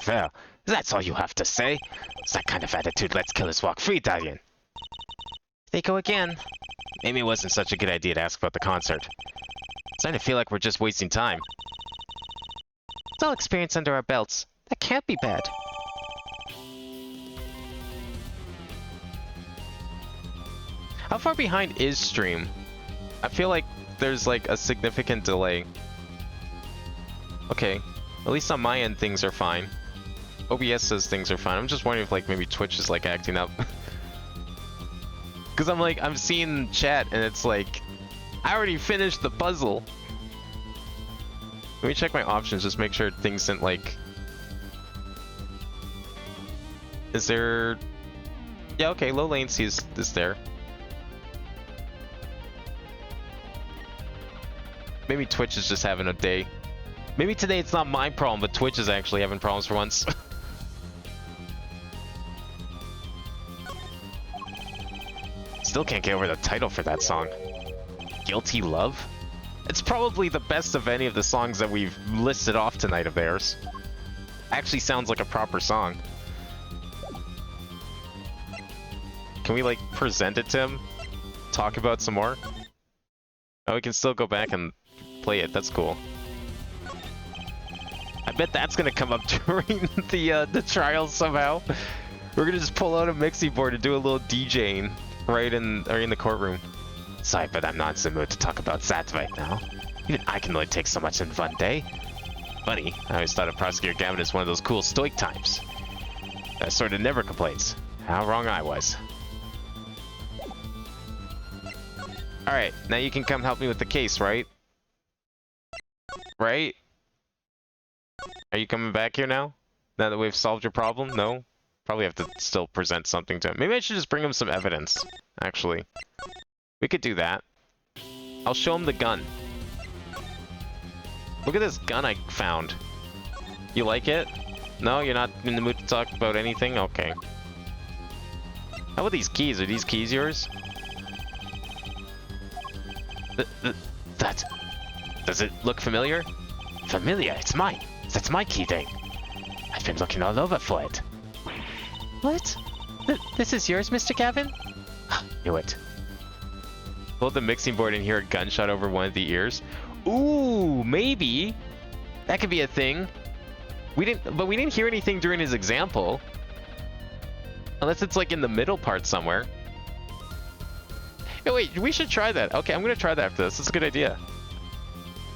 Speaker 2: Well, that's all you have to say. It's that kind of attitude lets killers walk free, Darian. They go again. Maybe it wasn't such a good idea to ask about the concert. It's starting to feel like we're just wasting time. It's all experience under our belts. That can't be bad. How far behind is stream? I feel like there's like a significant delay. Okay, at least on my end things are fine. OBS says things are fine. I'm just wondering if like maybe Twitch is like acting up. Cause I'm seeing chat and it's like, I already finished the puzzle. Let me check my options, just make sure things didn't like... Is there... Yeah, okay, low latency is there. Maybe Twitch is just having a day. Maybe today it's not my problem, but Twitch is actually having problems for once. Still can't get over the title for that song. Guilty Love? It's probably the best of any of the songs that we've listed off tonight of theirs. Actually sounds like a proper song. Can we like present it to him? Talk about some more? Oh, we can still go back and play it. That's cool. I bet that's gonna come up during the trials somehow. We're gonna just pull out a mixing board and do a little DJing right in the courtroom. Sorry, but I'm not in the mood to talk about that right now. Even I can only take so much in one day. Funny, I always thought of Prosecutor Gavin as one of those cool stoic types. That sort of never complains. How wrong I was. Alright, now you can come help me with the case, right? Right? Are you coming back here now? Now that we've solved your problem? No? Probably have to still present something to him. Maybe I should just bring him some evidence, actually. We could do that. I'll show him the gun. Look at this gun I found. You like it?
Speaker 1: No, you're not in the mood to talk about anything? Okay. How about these keys? Are these keys yours?
Speaker 2: That...
Speaker 1: Does it look familiar?
Speaker 2: familiar, it's mine. That's my key thing. I've been looking all over for it. What? This is yours, Mr. Gavin?
Speaker 1: Knew it. Pull the mixing board and hear a gunshot over one of the ears. Ooh, maybe. That could be a thing. We didn't hear anything during his example. Unless it's like in the middle part somewhere. Hey, wait, we should try that. Okay, I'm gonna try that after this. That's a good idea.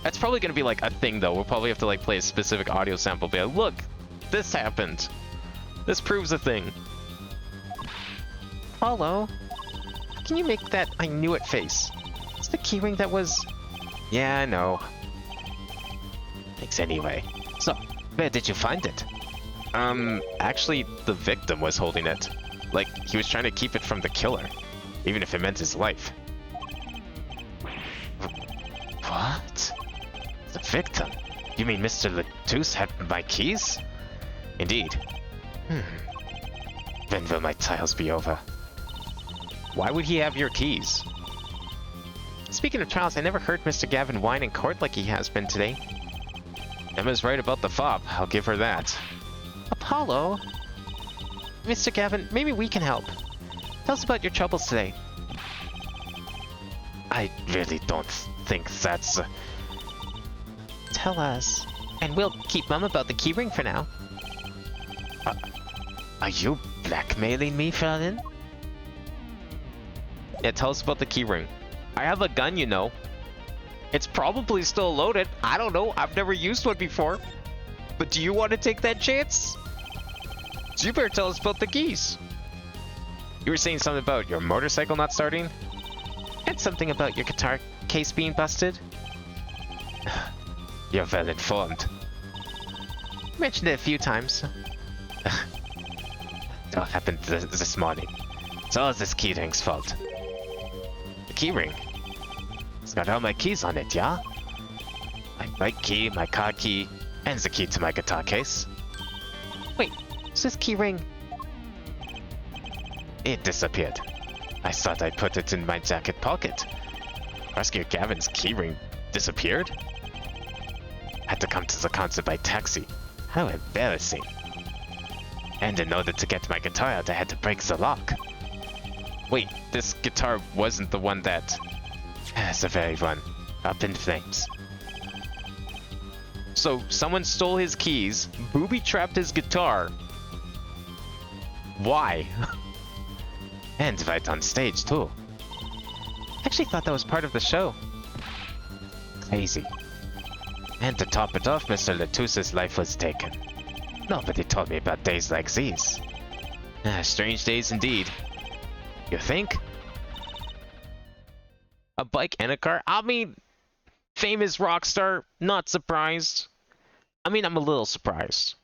Speaker 1: That's probably gonna be like a thing though. We'll probably have to like play a specific audio sample. Be like, look, this happened. This proves a thing.
Speaker 2: Apollo, can you make that I knew it face? It's the keyring that was...
Speaker 1: Yeah, I know.
Speaker 2: Thanks anyway. So, where did you find it?
Speaker 1: Actually, the victim was holding it. Like, he was trying to keep it from the killer. Even if it meant his life.
Speaker 2: What? The victim? You mean Mr. Latouche had my keys?
Speaker 1: Indeed.
Speaker 2: When will my trials be over?
Speaker 1: Why would he have your keys?
Speaker 2: Speaking of trials, I never heard Mr. Gavin whine in court like he has been today.
Speaker 1: Emma's right about the fob. I'll give her that.
Speaker 2: Apollo? Mr. Gavin, maybe we can help. Tell us about your troubles today. I really don't think that's... Tell us, and we'll keep mum about the keyring for now. Are you blackmailing me, Fallon?
Speaker 1: Yeah, tell us about the keyring. I have a gun, you know. It's probably still loaded. I don't know. I've never used one before. But do you want to take that chance? So you better tell us about the keys. You were saying something about your motorcycle not starting?
Speaker 2: And something about your guitar case being busted? You're well informed. Mentioned it a few times. It all happened this morning. It's all this keyring's fault.
Speaker 1: The keyring?
Speaker 2: It's got all my keys on it, yeah? My bike key, my car key, and the key to my guitar case. Wait, is this keyring? It disappeared. I thought I put it in my jacket pocket.
Speaker 1: Rescue Gavin's keyring disappeared?
Speaker 2: Had to come to the concert by taxi. How embarrassing. And in order to get my guitar out, I had to break the lock.
Speaker 1: Wait, this guitar wasn't the one that...
Speaker 2: It's the very one. Up in flames.
Speaker 1: So, someone stole his keys, booby-trapped his guitar. Why?
Speaker 2: And right on stage, too. I actually thought that was part of the show. Crazy. And to top it off, Mr. Latouche's life was taken. Nobody told me about days like these.
Speaker 1: Strange days indeed.
Speaker 2: You think?
Speaker 1: A bike and a car? I mean, famous rock star, not surprised. I mean, I'm a little surprised.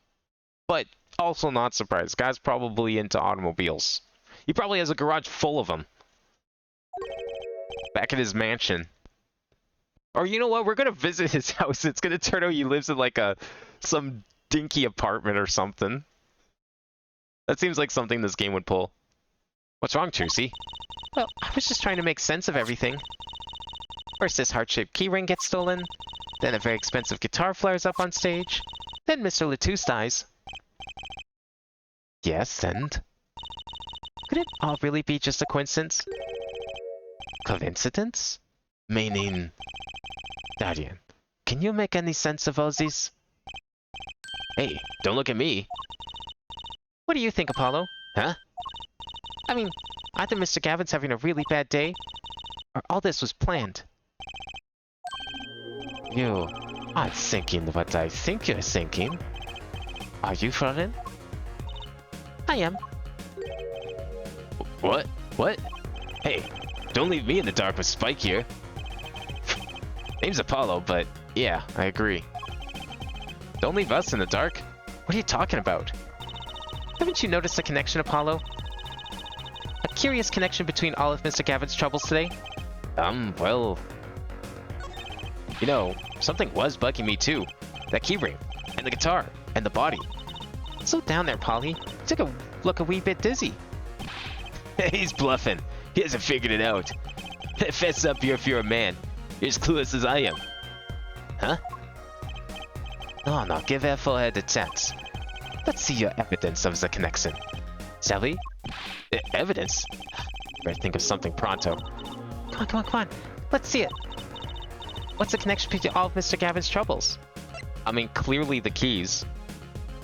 Speaker 1: But also not surprised. Guy's probably into automobiles. He probably has a garage full of them. Back at his mansion. Or you know what? We're gonna visit his house. It's gonna turn out he lives in like some dinky apartment or something. That seems like something this game would pull. What's wrong, Trucy?
Speaker 2: Well, I was just trying to make sense of everything. First this heart-shaped keyring gets stolen, then a very expensive guitar flares up on stage, then Mr. Latouche dies. Yes, and? Could it all really be just a coincidence? Coincidence? Meaning... Darian, can you make any sense of all this?
Speaker 1: Hey, don't look at me.
Speaker 2: What do you think, Apollo?
Speaker 1: Huh?
Speaker 2: I mean, either Mr. Gavin's having a really bad day, or all this was planned. You aren't thinking what I think you're thinking. Are you, Florian? I am.
Speaker 1: What? What? Hey, don't leave me in the dark with Spike here. Name's Apollo, but yeah, I agree. Don't leave us in the dark.
Speaker 2: What are you talking about? Haven't you noticed a connection, Apollo? A curious connection between all of Mr. Gavin's troubles today?
Speaker 1: Well... You know, something was bugging me too. That keyring, and the guitar, and the body.
Speaker 2: Slow down there, Polly. Took a look a wee bit dizzy.
Speaker 1: He's bluffing. He hasn't figured it out. Fess up here if you're a man. You're as clueless as I am. Huh?
Speaker 2: No, give that forehead a chance. Let's see your evidence of the connection. Shall we?
Speaker 1: Evidence?
Speaker 2: Better think of something pronto. Come on. Let's see it. What's the connection between all of Mr. Gavin's troubles?
Speaker 1: I mean, clearly the keys.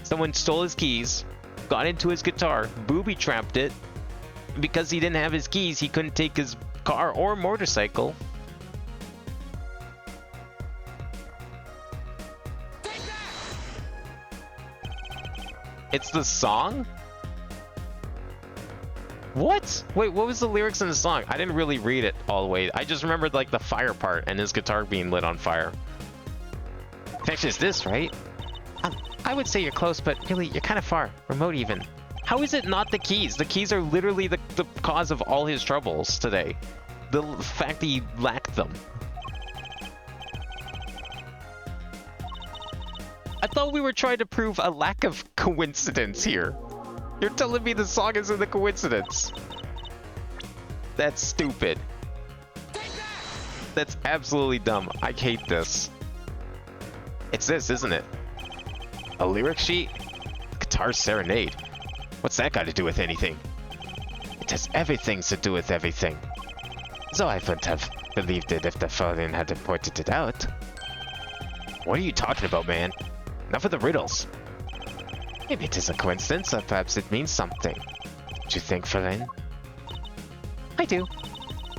Speaker 1: Someone stole his keys, got into his guitar, booby-trapped it. Because he didn't have his keys, he couldn't take his car or motorcycle. It's the song? What? Wait, what was the lyrics in the song? I didn't really read it all the way. I just remembered like the fire part and his guitar being lit on fire.
Speaker 2: Connection is this, right? I would say you're close, but really, you're kind of far. Remote even.
Speaker 1: How is it not the keys? The keys are literally the cause of all his troubles today. The fact that he lacked them. I thought we were trying to prove a lack of coincidence here. You're telling me the song isn't a coincidence. That's stupid. That's absolutely dumb. I hate this. It's this, isn't it? A lyric sheet? Guitar serenade. What's that got to do with anything? It has everything to do with everything. So I wouldn't have believed it if the Fallen hadn't pointed it out. What are you talking about, man? Enough of the riddles.
Speaker 2: Maybe it is a coincidence, or perhaps it means something. Do you think, Fallen? I do.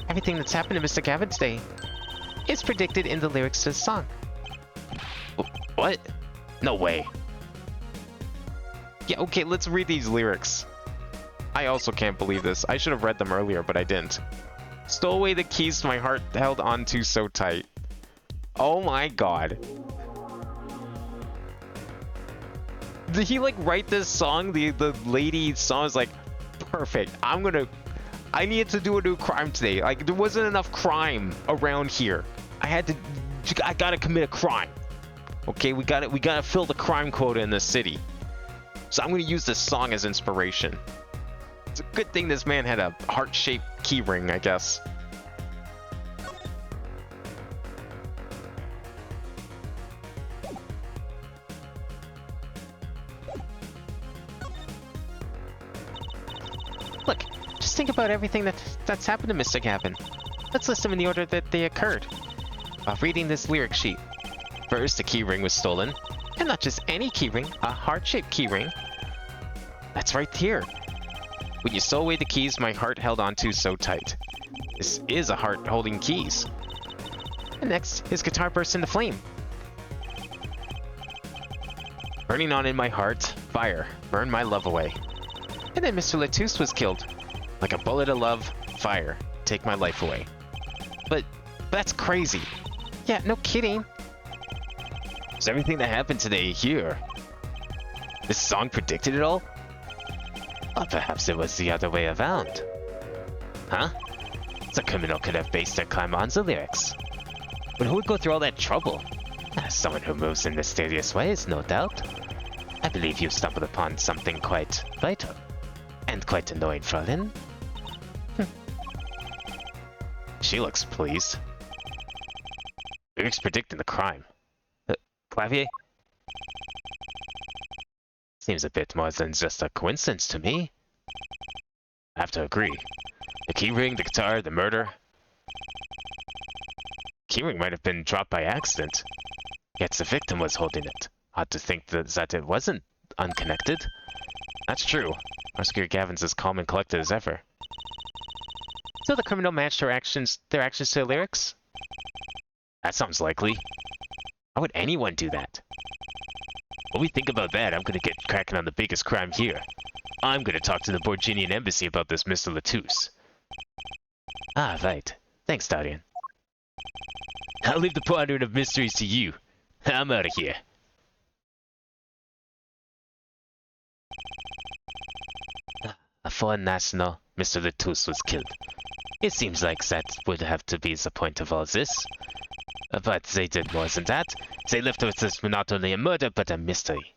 Speaker 2: Everything that's happened to Mr. Gavin today is predicted in the lyrics to the song.
Speaker 1: What? No way. Yeah, okay, let's read these lyrics. I also can't believe this. I should have read them earlier, but I didn't. Stole away the keys to my heart held onto so tight. Oh my god. Did he like write this song? The lady song is like, perfect. I needed to do a new crime today. Like, there wasn't enough crime around here. I gotta commit a crime. Okay, we gotta fill the crime quota in this city. So I'm gonna use this song as inspiration. It's a good thing this man had a heart-shaped keyring, I guess.
Speaker 2: Look, just think about everything that's happened to Mr. Gavin. Let's list them in the order that they occurred. While reading this lyric sheet.
Speaker 1: First, the keyring was stolen.
Speaker 2: And not just any keyring, a heart-shaped keyring.
Speaker 1: That's right here. When you stole away the keys my heart held onto so tight. This is a heart holding keys.
Speaker 2: And next, his guitar burst into flame.
Speaker 1: Burning on in my heart, fire, burn my love away.
Speaker 2: And then Mr. Latouche was killed.
Speaker 1: Like a bullet of love, fire, take my life away. But that's crazy.
Speaker 2: Yeah, no kidding.
Speaker 1: Is everything that happened today here? This song predicted it all?
Speaker 2: Or perhaps it was the other way around.
Speaker 1: Huh?
Speaker 2: The criminal could have based their crime on the lyrics.
Speaker 1: But who would go through all that trouble?
Speaker 2: Someone who moves in mysterious ways, no doubt. I believe you stumbled upon something quite vital. And quite annoying, Fraulein.
Speaker 1: She looks pleased. Lyrics predicting the crime. Clavier?
Speaker 2: Seems a bit more than just a coincidence to me.
Speaker 1: I have to agree. The keyring, the guitar, the murder.
Speaker 2: Keyring might have been dropped by accident. Yet the victim was holding it. Odd to think that it wasn't unconnected.
Speaker 1: That's true.
Speaker 2: Rescuer Gavin's as calm and collected as ever. So the criminal matched their actions to the lyrics?
Speaker 1: That sounds likely.
Speaker 2: Why would anyone do that?
Speaker 1: When we think about that, I'm gonna get cracking on the biggest crime here. I'm gonna talk to the Borginian embassy about this Mr. Latouche.
Speaker 2: Ah, right. Thanks, Darian.
Speaker 1: I'll leave the pondering of mysteries to you. I'm out of here.
Speaker 2: A foreign national, Mr. Latouche was killed. It seems like that would have to be the point of all this. But they did more than that. They left with us not only a murder, but a mystery.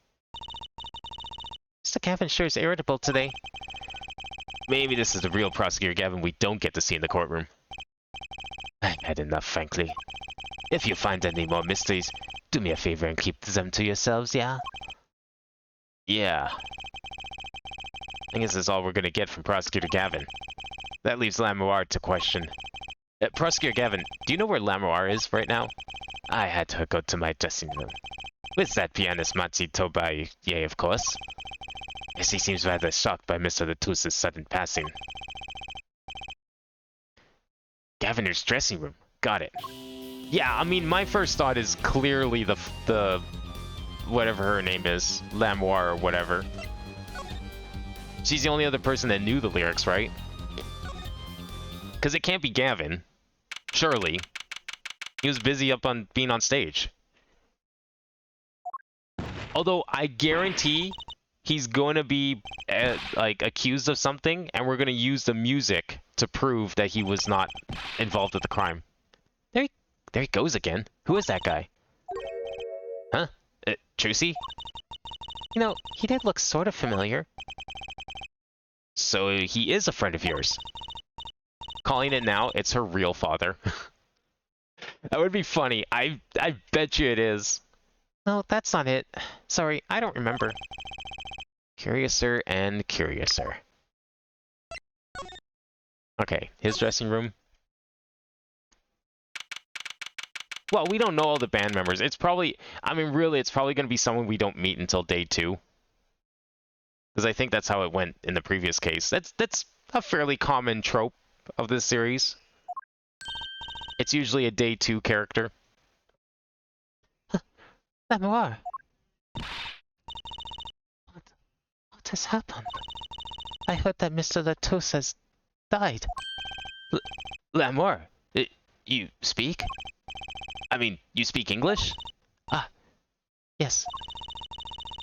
Speaker 2: Mr. Gavin sure is irritable today.
Speaker 1: Maybe this is the real Prosecutor Gavin we don't get to see in the courtroom. I've had enough, frankly. If you find any more mysteries, do me a favor and keep them to yourselves, yeah? Yeah. I guess that's all we're gonna get from Prosecutor Gavin. That leaves Lamoire to question. Prosecutor Gavin, do you know where Lamoire is right now? I had to go to my dressing room. With that pianist Matsi Tobai, yea, of course. Yes, he seems rather shocked by Mr. Latus's sudden passing. Gaviner's dressing room. Got it. Yeah, I mean, my first thought is clearly the whatever her name is, Lamoire or whatever. She's the only other person that knew the lyrics, right? Because it can't be Gavin. Surely. He was busy being on stage. Although, I guarantee he's going to be, like, accused of something, and we're going to use the music to prove that he was not involved with the crime. There he goes again. Who is that guy? Huh? Trucy?
Speaker 2: You know, he did look sort of familiar.
Speaker 1: So he is a friend of yours. Calling it now, it's her real father. That would be funny. I bet you it is.
Speaker 2: No, that's not it. Sorry, I don't remember.
Speaker 1: Curiouser and curiouser. Okay, his dressing room. Well, we don't know all the band members. It's probably, I mean, really, it's probably going to be someone we don't meet until day 2. Because I think that's how it went in the previous case. That's a fairly common trope of this series. It's usually a day 2 character.
Speaker 2: Lamoire. What has happened? I heard that Mr. Latus has died.
Speaker 1: Lamoire, you speak? I mean, you speak English?
Speaker 2: Ah, yes.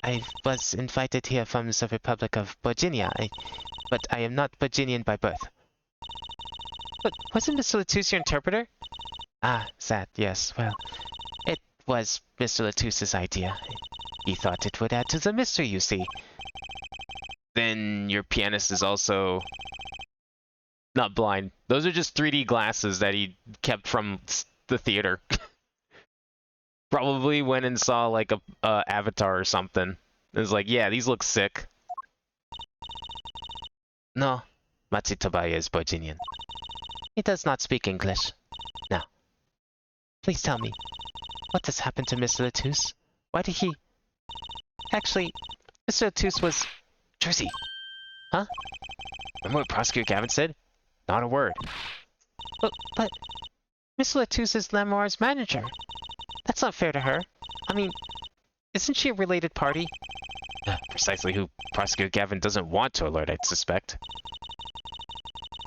Speaker 2: I was invited here from the Republic of Virginia, but I am not Virginian by birth. But wasn't Mr. Latus your interpreter? Ah, that, yes. Well, it was Mr. Latus's idea. He thought it would add to the mystery, you see.
Speaker 1: Then your pianist is also not blind. Those are just 3D glasses that he kept from the theater. Probably went and saw like a Avatar or something. It was like, yeah, these look sick.
Speaker 2: No, Matsutobaya is Virginian. He does not speak English. Now, please tell me, what has happened to Mr. Latus? Why did he... Actually, Mr. Latus was...
Speaker 1: Jersey!
Speaker 2: Huh?
Speaker 1: Remember what Prosecutor Gavin said? Not a word.
Speaker 2: But Mr. Latus is Lamoire's manager. That's not fair to her. I mean, isn't she a related party?
Speaker 1: Precisely who Prosecutor Gavin doesn't want to alert, I'd suspect.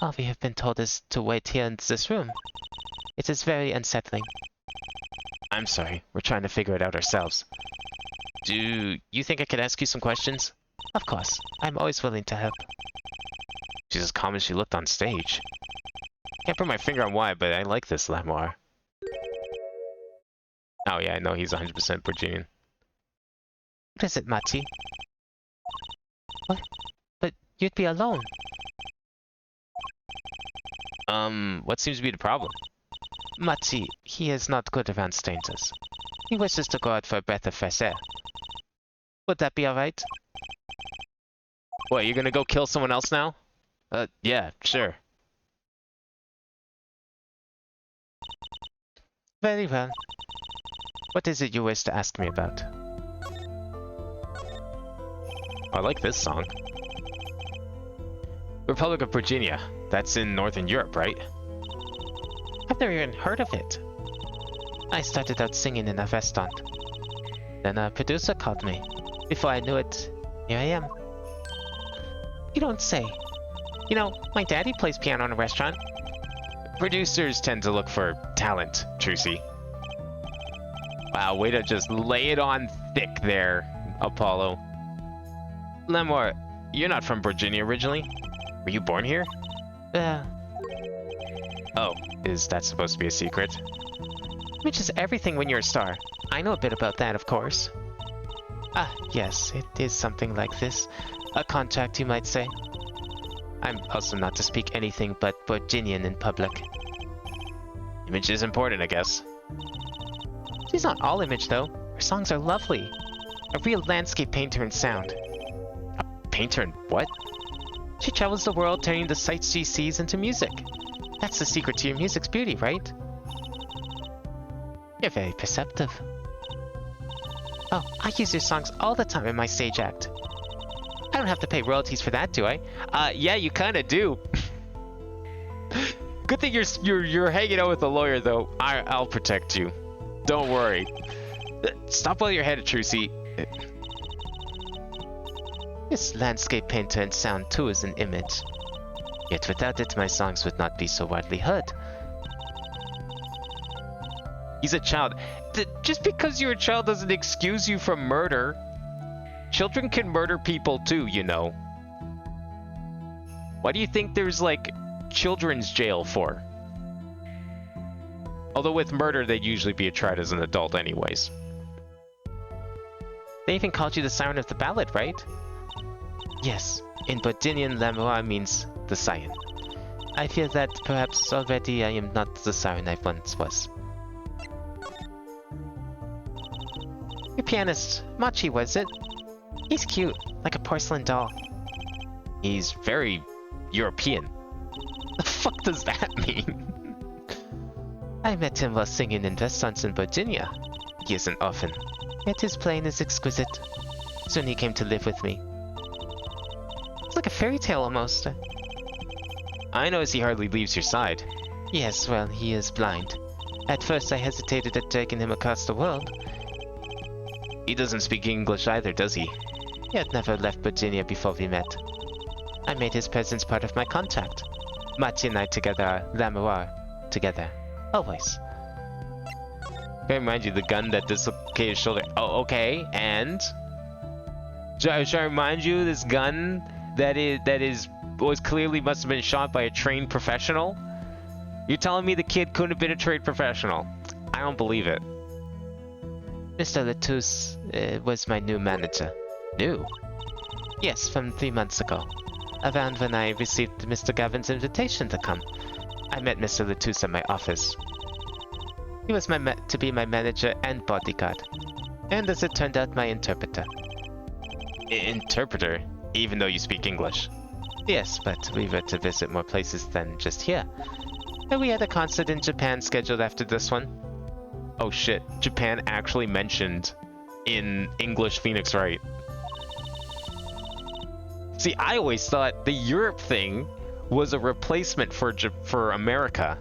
Speaker 2: All we have been told is to wait here in this room. It is very unsettling.
Speaker 1: I'm sorry, we're trying to figure it out ourselves. Do you think I could ask you some questions?
Speaker 2: Of course, I'm always willing to help.
Speaker 1: She's as calm as she looked on stage. Can't put my finger on why, but I like this Lamoire. Oh yeah, I know he's 100% Virginian.
Speaker 2: What is it, Mati? What? But you'd be alone.
Speaker 1: What seems to be the problem?
Speaker 2: Mati, he is not good around strangers. He wishes to go out for a breath of fresh air. Would that be alright?
Speaker 1: What, you're gonna go kill someone else now? Yeah, sure.
Speaker 2: Very well. What is it you wish to ask me about?
Speaker 1: I like this song. Republic of Virginia. That's in Northern Europe, right?
Speaker 2: I've never even heard of it. I started out singing in a restaurant. Then a producer called me. Before I knew it, here I am. You don't say. You know, my daddy plays piano in a restaurant.
Speaker 1: Producers tend to look for talent, Trucy. Wow, way to just lay it on thick there, Apollo. Lamoire, you're not from Virginia originally? Were you born here? Oh, is that supposed to be a secret?
Speaker 2: Which is everything when you're a star. I know a bit about that, of course. Ah, yes, it is something like this. A contract, you might say. I'm also not to speak anything but Virginian in public.
Speaker 1: Image is important, I guess.
Speaker 2: She's not all image, though. Her songs are lovely. A real landscape painter in sound.
Speaker 1: Painter and what?
Speaker 2: She travels the world turning the sights she sees into music. That's the secret to your music's beauty, right? You're very perceptive. Oh, I use your songs all the time in my stage act. I don't have to pay royalties for that, do I?
Speaker 1: Yeah, you kinda do. Good thing you're hanging out with a lawyer, though. I'll protect you. Don't worry. Stop while you're headed, Trucy.
Speaker 2: This landscape painter and sound too is an image. Yet without it, my songs would not be so widely heard.
Speaker 1: He's a child. Just because you're a child doesn't excuse you from murder. Children can murder people too, you know. Why do you think there's, like, children's jail for? Although with murder, they'd usually be tried as an adult anyways.
Speaker 2: They even called you the Siren of the Ballad, right? Yes, in Bodinian, Lamour means the siren. I feel that perhaps already I am not the siren I once was. Your pianist, Machi, was it? He's cute, like a porcelain doll.
Speaker 1: He's very European. The fuck does that mean?
Speaker 2: I met him while singing in restaurants in Virginia. He is an orphan, yet his playing is exquisite. Soon he came to live with me. It's like a fairy tale almost.
Speaker 1: I notice he hardly leaves your side.
Speaker 2: Yes, well, he is blind. At first I hesitated at taking him across the world.
Speaker 1: He doesn't speak English either, does he?
Speaker 2: He had never left Virginia before we met. I made his presence part of my contract. Machi and I together are Lamour. Together. Always.
Speaker 1: Can I remind you the gun that dislocated his shoulder? Oh, okay, and? Should I remind you this gun was clearly must have been shot by a trained professional? You're telling me the kid couldn't have been a trained professional? I don't believe it.
Speaker 2: Mr. Latouche was my new manager.
Speaker 1: New?
Speaker 2: Yes, from 3 months ago. Around when I received Mr. Gavin's invitation to come. I met Mr. Latouche at my office. He was to be my manager and bodyguard. And as it turned out, my interpreter.
Speaker 1: Interpreter? Even though you speak English?
Speaker 2: Yes, but we were to visit more places than just here. And we had a concert in Japan scheduled after this one.
Speaker 1: Oh shit, Japan actually mentioned in English Phoenix Wright. See, I always thought the Europe thing was a replacement for America.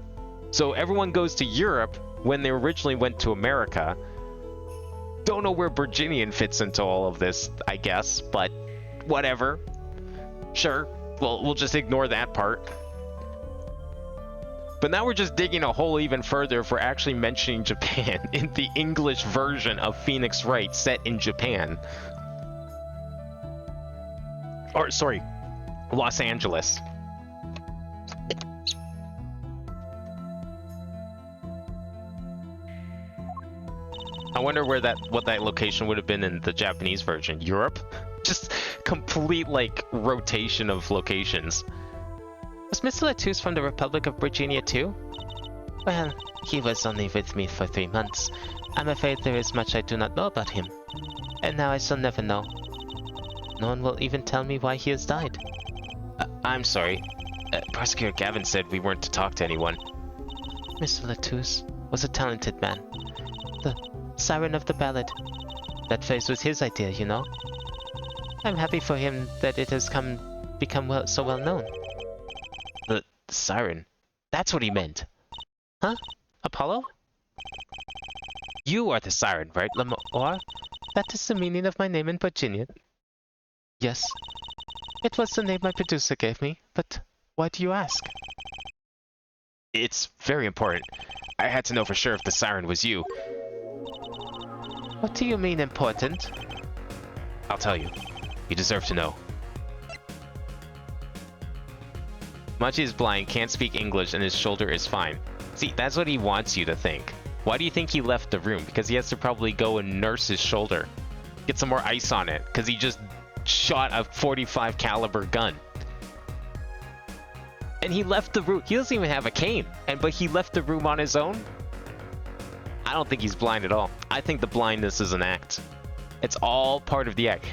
Speaker 1: So everyone goes to Europe when they originally went to America. Don't know where Virginian fits into all of this, I guess, but whatever. Sure, we'll just ignore that part. But now we're just digging a hole even further if we're actually mentioning Japan in the English version of Phoenix Wright set in Japan. Or, sorry, Los Angeles. I wonder what that location would have been in the Japanese version. Europe? Just complete, like, rotation of locations.
Speaker 2: Was Mr. Latouche from the Republic of Virginia too? Well, he was only with me for 3 months. I'm afraid there is much I do not know about him. And now I shall never know. No one will even tell me why he has died.
Speaker 1: I'm sorry. Prosecutor Gavin said we weren't to talk to anyone.
Speaker 2: Mr. Latouche was a talented man. The Siren of the Ballad. That phrase was his idea, you know. I'm happy for him that it has become so well known.
Speaker 1: The siren. That's what he meant.
Speaker 2: Huh? Apollo?
Speaker 1: You are the siren, right,
Speaker 2: Lamour? That is the meaning of my name in Virginia. Yes. It was the name my producer gave me, but why do you ask?
Speaker 1: It's very important. I had to know for sure if the siren was you.
Speaker 2: What do you mean important?
Speaker 1: I'll tell you. You deserve to know. Machi is blind, can't speak English, and his shoulder is fine. See, that's what he wants you to think. Why do you think he left the room? Because he has to probably go and nurse his shoulder. get some more ice on it, because he just shot a 45 caliber gun. And he left the room. He doesn't even have a cane, but he left the room on his own. I don't think he's blind at all. I think the blindness is an act. It's all part of the act.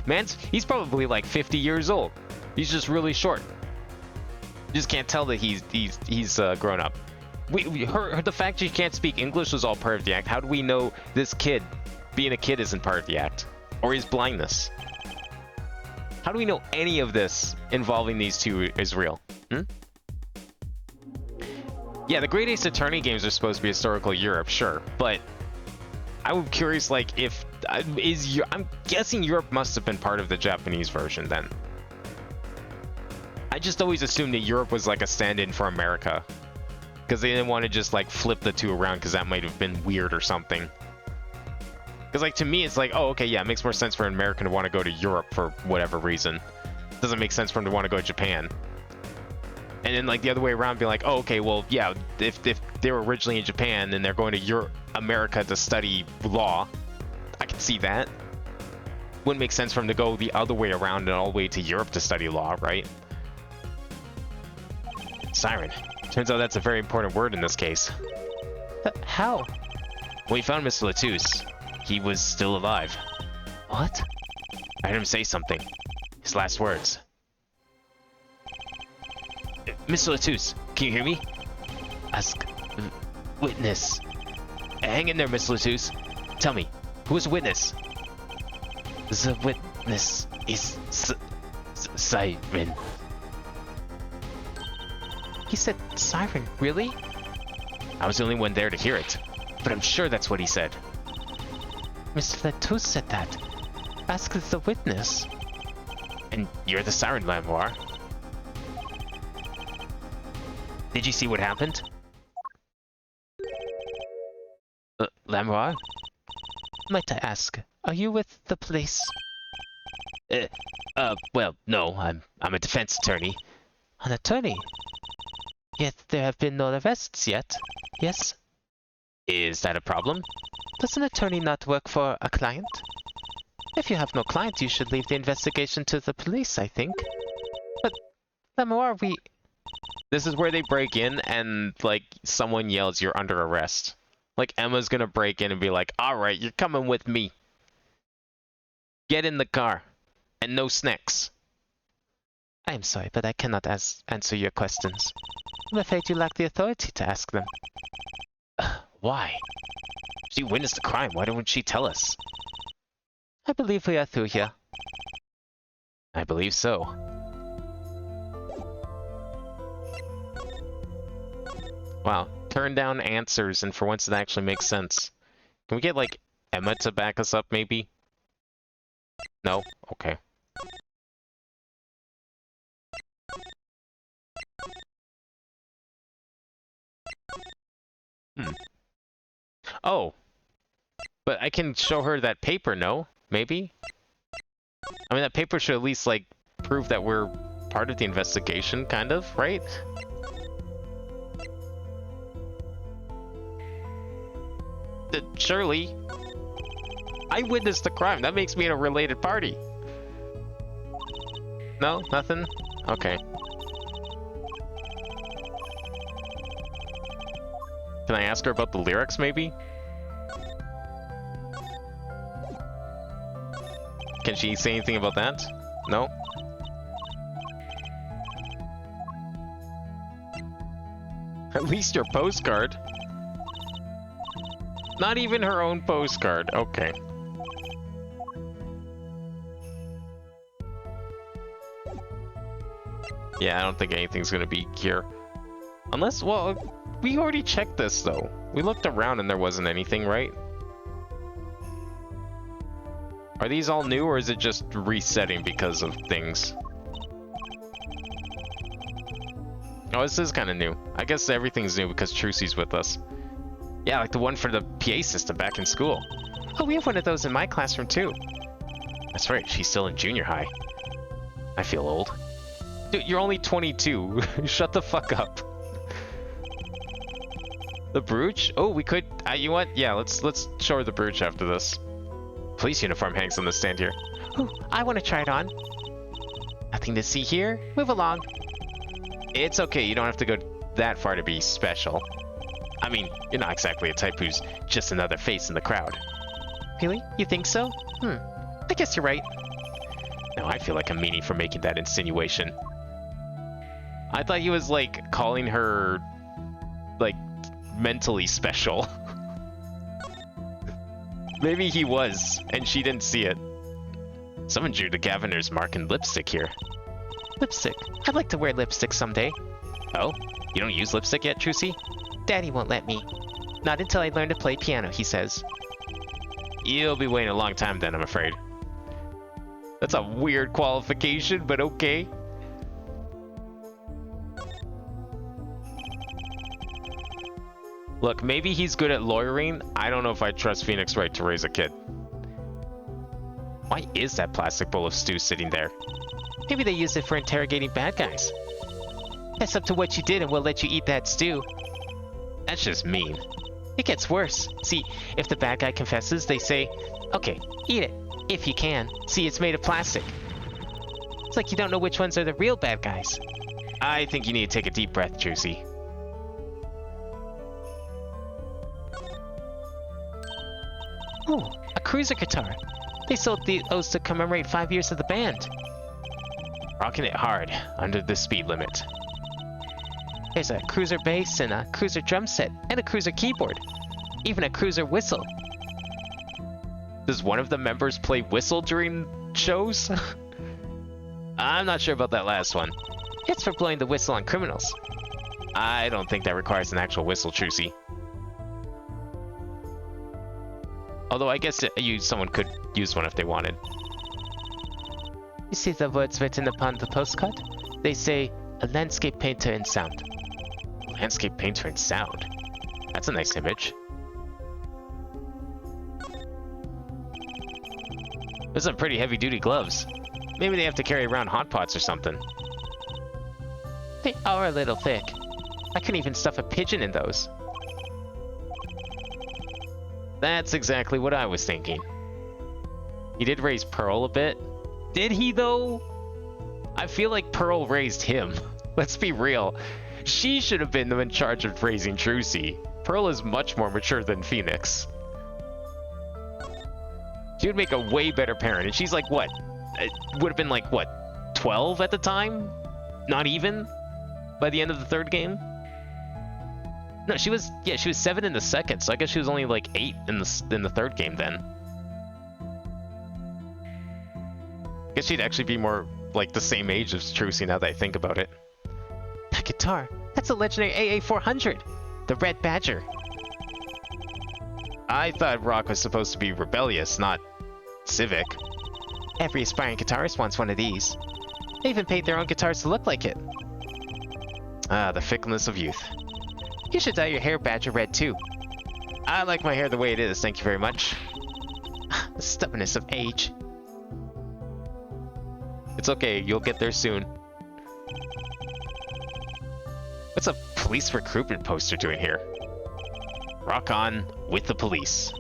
Speaker 1: He's probably like 50 years old. He's just really short. You just can't tell that he's grown up. The fact she can't speak English was all part of the act. How do we know this kid, being a kid, isn't part of the act? Or his blindness? How do we know any of this involving these two is real? Yeah, the Great Ace Attorney games are supposed to be historical Europe, sure, but I'm curious, like, I'm guessing Europe must have been part of the Japanese version then. I just always assumed that Europe was like a stand-in for America, because they didn't want to just like flip the two around, because that might have been weird or something. Because like to me, it's like, oh, okay, yeah, it makes more sense for an American to want to go to Europe for whatever reason. It doesn't make sense for him to want to go to Japan. And then like the other way around, be like, oh, okay, well, yeah, if they were originally in Japan and they're going to America to study law, I can see that. Wouldn't make sense for him to go the other way around and all the way to Europe to study law, right? Siren. Turns out that's a very important word in this case.
Speaker 2: How?
Speaker 1: Well, we found Mr. Latouche. He was still alive.
Speaker 2: What?
Speaker 1: I heard him say something. His last words. Mr. Latouche, can you hear me?
Speaker 2: Ask witness.
Speaker 1: Hang in there, Mr. Latouche. Tell me, who is a witness?
Speaker 2: The witness is Siren. He said siren, really?
Speaker 1: I was the only one there to hear it, but I'm sure that's what he said.
Speaker 2: Mr. Latouche said that. Ask the witness.
Speaker 1: And you're the siren, Lamoire. Did you see what happened?
Speaker 2: Lamoire? Might I ask, are you with the police?
Speaker 1: Well, no, I'm a defense attorney.
Speaker 2: An attorney? Yet there have been no arrests yet, yes?
Speaker 1: Is that a problem?
Speaker 2: Does an attorney not work for a client? If you have no client, you should leave the investigation to the police, I think. But, Lamoire,
Speaker 1: This is where they break in and, like, someone yells, you're under arrest. Like, Emma's gonna break in and be like, alright, you're coming with me. Get in the car. And no snacks.
Speaker 2: I am sorry, but I cannot answer your questions. I'm afraid you lack the authority to ask them.
Speaker 1: Why? She witnessed the crime. Why don't she tell us?
Speaker 2: I believe we are through here.
Speaker 1: I believe so. Wow. Turn down answers, and for once it actually makes sense. Can we get, like, Emma to back us up, maybe? No? Okay. Oh. But I can show her that paper, no? Maybe? I mean, that paper should at least, like, prove that we're part of the investigation, kind of, right? Surely. I witnessed the crime. That makes me in a related party. No? Nothing? Okay. Can I ask her about the lyrics, maybe? Can she say anything about that? No? At least your postcard. Not even her own postcard. Okay. Yeah, I don't think anything's gonna be here. Unless, well, we already checked this, though. We looked around and there wasn't anything, right? Are these all new, or is it just resetting because of things? Oh, this is kind of new. I guess everything's new because Trucy's with us. Yeah, like the one for the PA system back in school.
Speaker 2: Oh, we have one of those in my classroom, too.
Speaker 1: That's right, she's still in junior high. I feel old. Dude, you're only 22. Shut the fuck up. The brooch? Oh, we could... you know what? Yeah, let's show her the brooch after this. Police uniform hangs on the stand here.
Speaker 2: Ooh, I want to try it on. Nothing to see here. Move along.
Speaker 1: It's okay, you don't have to go that far to be special. I mean, you're not exactly a type who's just another face in the crowd.
Speaker 2: Really? You think so? I guess you're right.
Speaker 1: No, I feel like a meanie for making that insinuation. I thought he was, like, calling her, like, mentally special. Maybe he was, and she didn't see it. Someone drew the Gaviner's mark in lipstick here.
Speaker 2: Lipstick. I'd like to wear lipstick someday.
Speaker 1: Oh? You don't use lipstick yet, Trucy?
Speaker 2: Daddy won't let me. Not until I learn to play piano, he says.
Speaker 1: You'll be waiting a long time then, I'm afraid. That's a weird qualification, but okay. Look, maybe he's good at lawyering. I don't know if I trust Phoenix Wright to raise a kid. Why is that plastic bowl of stew sitting there?
Speaker 2: Maybe they use it for interrogating bad guys. Fess up to what you did and we'll let you eat that stew.
Speaker 1: That's just mean.
Speaker 2: It gets worse. See, if the bad guy confesses, they say, okay, eat it, if you can. See, it's made of plastic. It's like you don't know which ones are the real bad guys.
Speaker 1: I think you need to take a deep breath, Juicy.
Speaker 2: Oh, a cruiser guitar. They sold those to commemorate 5 years of the band.
Speaker 1: Rocking it hard, under the speed limit.
Speaker 2: There's a cruiser bass and a cruiser drum set and a cruiser keyboard. Even a cruiser whistle.
Speaker 1: Does one of the members play whistle during shows? I'm not sure about that last one.
Speaker 2: It's for blowing the whistle on criminals.
Speaker 1: I don't think that requires an actual whistle, Trucy. Although I guess someone could use one if they wanted.
Speaker 2: You see the words written upon the postcard? They say, a landscape painter in sound.
Speaker 1: Landscape painter in sound? That's a nice image. Those are some pretty heavy-duty gloves. Maybe they have to carry around hot pots or something.
Speaker 2: They are a little thick. I couldn't even stuff a pigeon in those.
Speaker 1: That's exactly what I was thinking. He did raise Pearl a bit. Did he, though? I feel like Pearl raised him. Let's be real. She should have been in charge of raising Trucy. Pearl is much more mature than Phoenix. She would make a way better parent, and she's like, what? It would have been like, what, 12 at the time? Not even? By the end of the third game? No, she was 7 in the second, so I guess she was only like 8 in the third game then. I guess she'd actually be more like the same age as Trucy now that I think about it.
Speaker 2: That guitar, that's a legendary AA400, the Red Badger.
Speaker 1: I thought rock was supposed to be rebellious, not civic.
Speaker 2: Every aspiring guitarist wants one of these. They even paint their own guitars to look like it.
Speaker 1: Ah, the fickleness of youth.
Speaker 2: You should dye your hair Badger red too.
Speaker 1: I like my hair the way it is, thank you very much.
Speaker 2: The stubbornness of age.
Speaker 1: It's okay, you'll get there soon. What's a police recruitment poster doing here? Rock on with the police.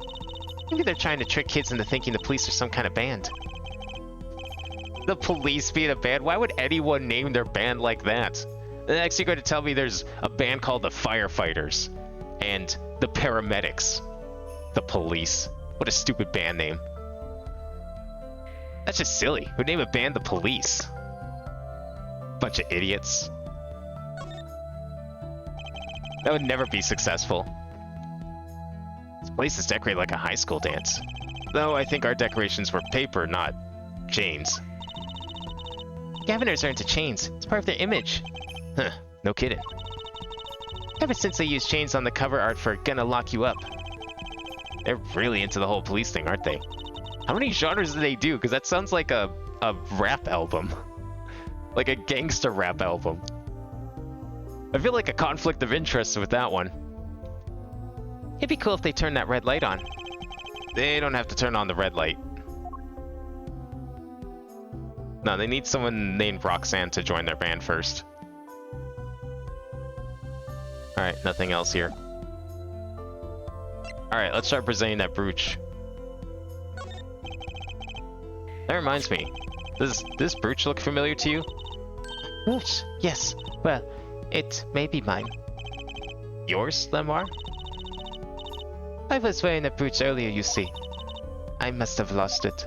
Speaker 2: Maybe they're trying to trick kids into thinking the police are some kind of band.
Speaker 1: The police being a band? Why would anyone name their band like that? Next you're going to tell me there's a band called the Firefighters and the Paramedics. The Police. What a stupid band name. That's just silly. Who'd name a band the Police? Bunch of idiots. That would never be successful. This place is decorated like a high school dance. Though I think our decorations were paper, not chains.
Speaker 2: Gaviners are into chains. It's part of their image.
Speaker 1: Huh, no kidding.
Speaker 2: Ever since they used chains on the cover art for Gonna Lock You Up.
Speaker 1: They're really into the whole police thing, aren't they? How many genres do they do? Because that sounds like a rap album. Like a gangster rap album. I feel like a conflict of interest with that one.
Speaker 2: It'd be cool if they turned that red light on.
Speaker 1: They don't have to turn on the red light. No, they need someone named Roxanne to join their band first. Alright, nothing else here. Alright, let's start presenting that brooch. That reminds me. Does this brooch look familiar to you?
Speaker 2: Brooch? Yes. Well, it may be mine.
Speaker 1: Yours, Lamar?
Speaker 2: I was wearing a brooch earlier, you see. I must have lost it.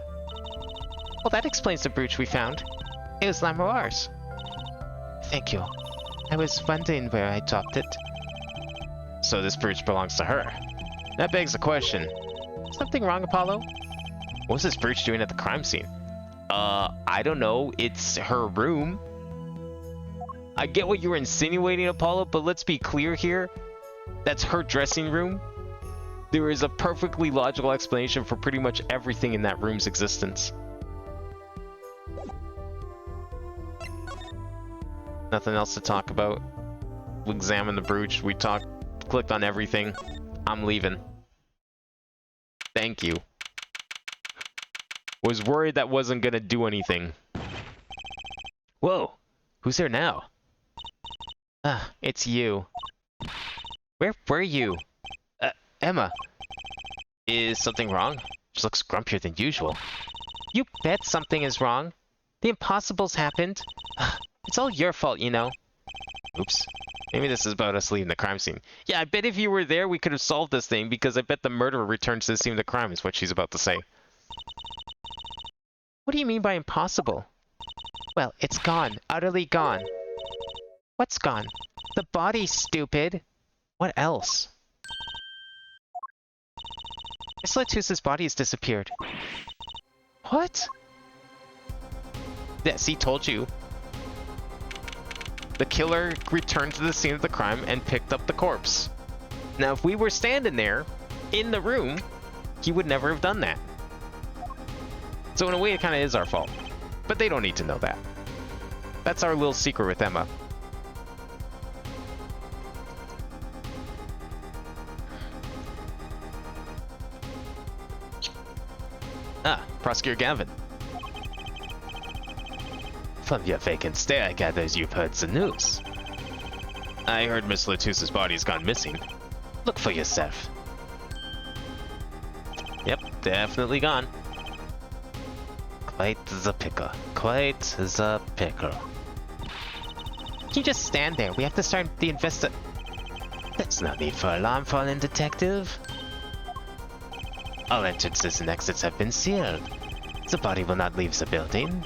Speaker 2: Well, that explains the brooch we found. It was Lamoire's. Thank you. I was wondering where I dropped it.
Speaker 1: So this brooch belongs to her. That begs the question.
Speaker 2: Something wrong, Apollo?
Speaker 1: What was this brooch doing at the crime scene? I don't know. It's her room. I get what you were insinuating, Apollo, but let's be clear here. That's her dressing room. There is a perfectly logical explanation for pretty much everything in that room's existence. Nothing else to talk about. We examined the brooch. We clicked on everything. I'm leaving. Thank you. Was worried that wasn't gonna do anything. Whoa, who's there now?
Speaker 2: Ah, it's you.
Speaker 1: Where were you?
Speaker 2: Emma.
Speaker 1: Is something wrong? She looks grumpier than usual.
Speaker 2: You bet something is wrong. The impossible's happened. It's all your fault, you know.
Speaker 1: Oops. Maybe this is about us leaving the crime scene. Yeah, I bet if you were there, we could have solved this thing, because I bet the murderer returned to the scene of the crime, is what she's about to say.
Speaker 2: What do you mean by impossible? Well, it's gone. Utterly gone. What's gone? The body, stupid.
Speaker 1: What else?
Speaker 2: Miss Latussa's body has disappeared. What?
Speaker 1: Yes, he told you. The killer returned to the scene of the crime and picked up the corpse. Now, if we were standing there, in the room, he would never have done that. So in a way, it kind of is our fault. But they don't need to know that. That's our little secret with Emma. Ah, Prosecutor Gavin. From your vacant stare, I gather you've heard the news. I heard Miss Latussa's body's gone missing. Look for yourself. Yep, definitely gone. Quite the pickle. Quite the pickle.
Speaker 2: Can you just stand there? We have to start the
Speaker 1: There's no need for alarm falling, detective. All entrances and exits have been sealed. The body will not leave the building.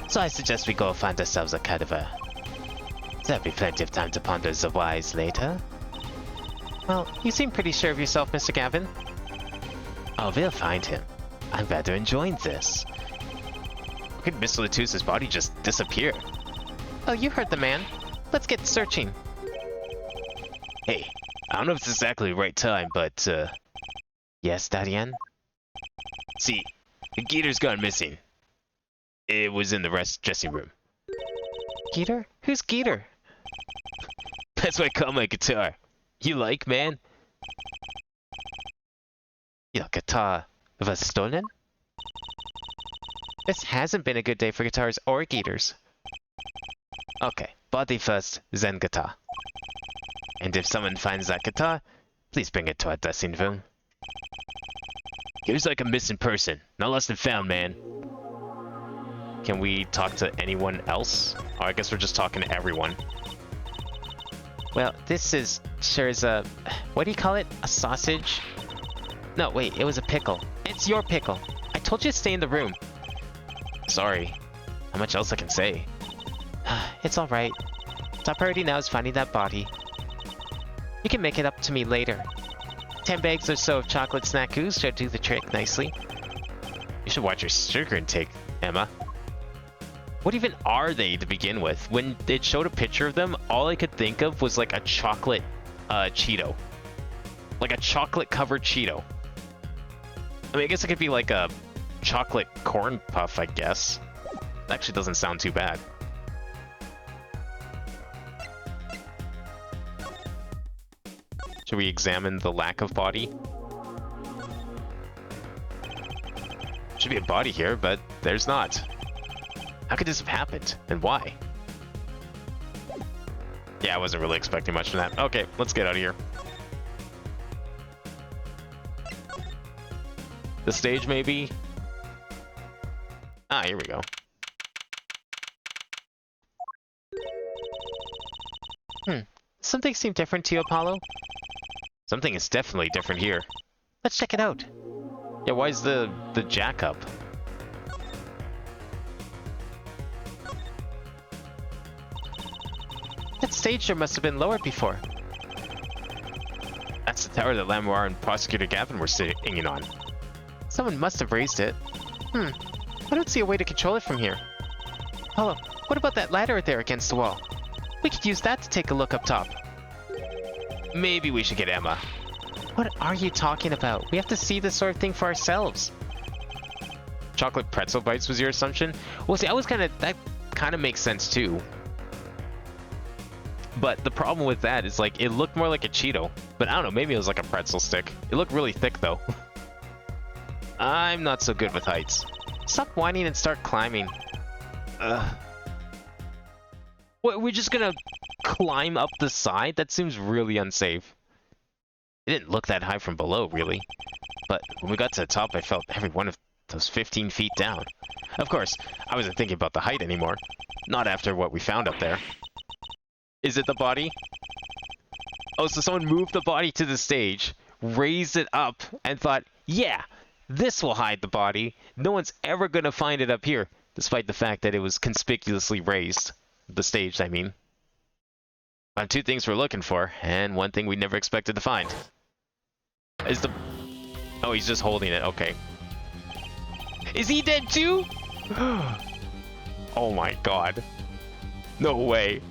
Speaker 1: So I suggest we go find ourselves a cadaver. There'll be plenty of time to ponder the whys later.
Speaker 2: Well, you seem pretty sure of yourself, Mr. Gavin.
Speaker 1: Oh, we'll find him. I'm rather enjoying this. How could Miss Latussa's body just disappear?
Speaker 2: Oh, you heard the man. Let's get searching.
Speaker 1: Hey, I don't know if it's exactly the right time, but, Yes, Darian? See, the Geeter's gone missing. It was in the dressing room.
Speaker 2: Geeter? Who's Geeter?
Speaker 1: That's what I call my guitar. You like, man? Your guitar was stolen?
Speaker 2: This hasn't been a good day for guitars or Geeters.
Speaker 1: Okay, body first, then guitar. And if someone finds that guitar, please bring it to our dressing room. Here's like a missing person. Not lost and found, man. Can we talk to anyone else? Oh, I guess we're just talking to everyone.
Speaker 2: Well, this is sure is a... What do you call it? A sausage? No, wait, it was a pickle. It's your pickle. I told you to stay in the room.
Speaker 1: Sorry. How much else I can say?
Speaker 2: It's alright. Top priority now is finding that body. You can make it up to me later. 10 bags or so of chocolate snackoos should do the trick nicely.
Speaker 1: You should watch your sugar intake, Emma. What even are they to begin with? When it showed a picture of them, all I could think of was like a chocolate Cheeto. Like a chocolate covered Cheeto. I mean, I guess it could be like a chocolate corn puff, I guess. That actually doesn't sound too bad. Should we examine the lack of body? Should be a body here, but there's not. How could this have happened, and why? Yeah, I wasn't really expecting much from that. Okay, let's get out of here. The stage, maybe? Ah, here we go.
Speaker 2: Something seemed different to you, Apollo?
Speaker 1: Something is definitely different here.
Speaker 2: Let's check it out.
Speaker 1: Yeah, why is the jack up?
Speaker 2: That stage there must have been lowered before.
Speaker 1: That's the tower that Lamoir and Prosecutor Gavin were sitting on.
Speaker 2: Someone must have raised it. I don't see a way to control it from here. Apollo, what about that ladder there against the wall? We could use that to take a look up top.
Speaker 1: Maybe we should get Emma.
Speaker 2: What are you talking about? We have to see this sort of thing for ourselves.
Speaker 1: Chocolate pretzel bites was your assumption? Well, see, that kind of makes sense too. But the problem with that is, like, it looked more like a Cheeto. But I don't know, maybe it was like a pretzel stick. It looked really thick, though. I'm not so good with heights.
Speaker 2: Stop whining and start climbing.
Speaker 1: What, we're just gonna climb up the side? That seems really unsafe. It didn't look that high from below, really. But when we got to the top, I felt every one of those 15 feet down. Of course, I wasn't thinking about the height anymore. Not after what we found up there. Is it the body? Oh, so someone moved the body to the stage, raised it up, and thought, yeah, this will hide the body. No one's ever gonna find it up here, despite the fact that it was conspicuously raised. The stage, I mean. Found two things we're looking for, and one thing we never expected to find. Is the... Oh, he's just holding it, okay. Is he dead too? Oh my god. No way.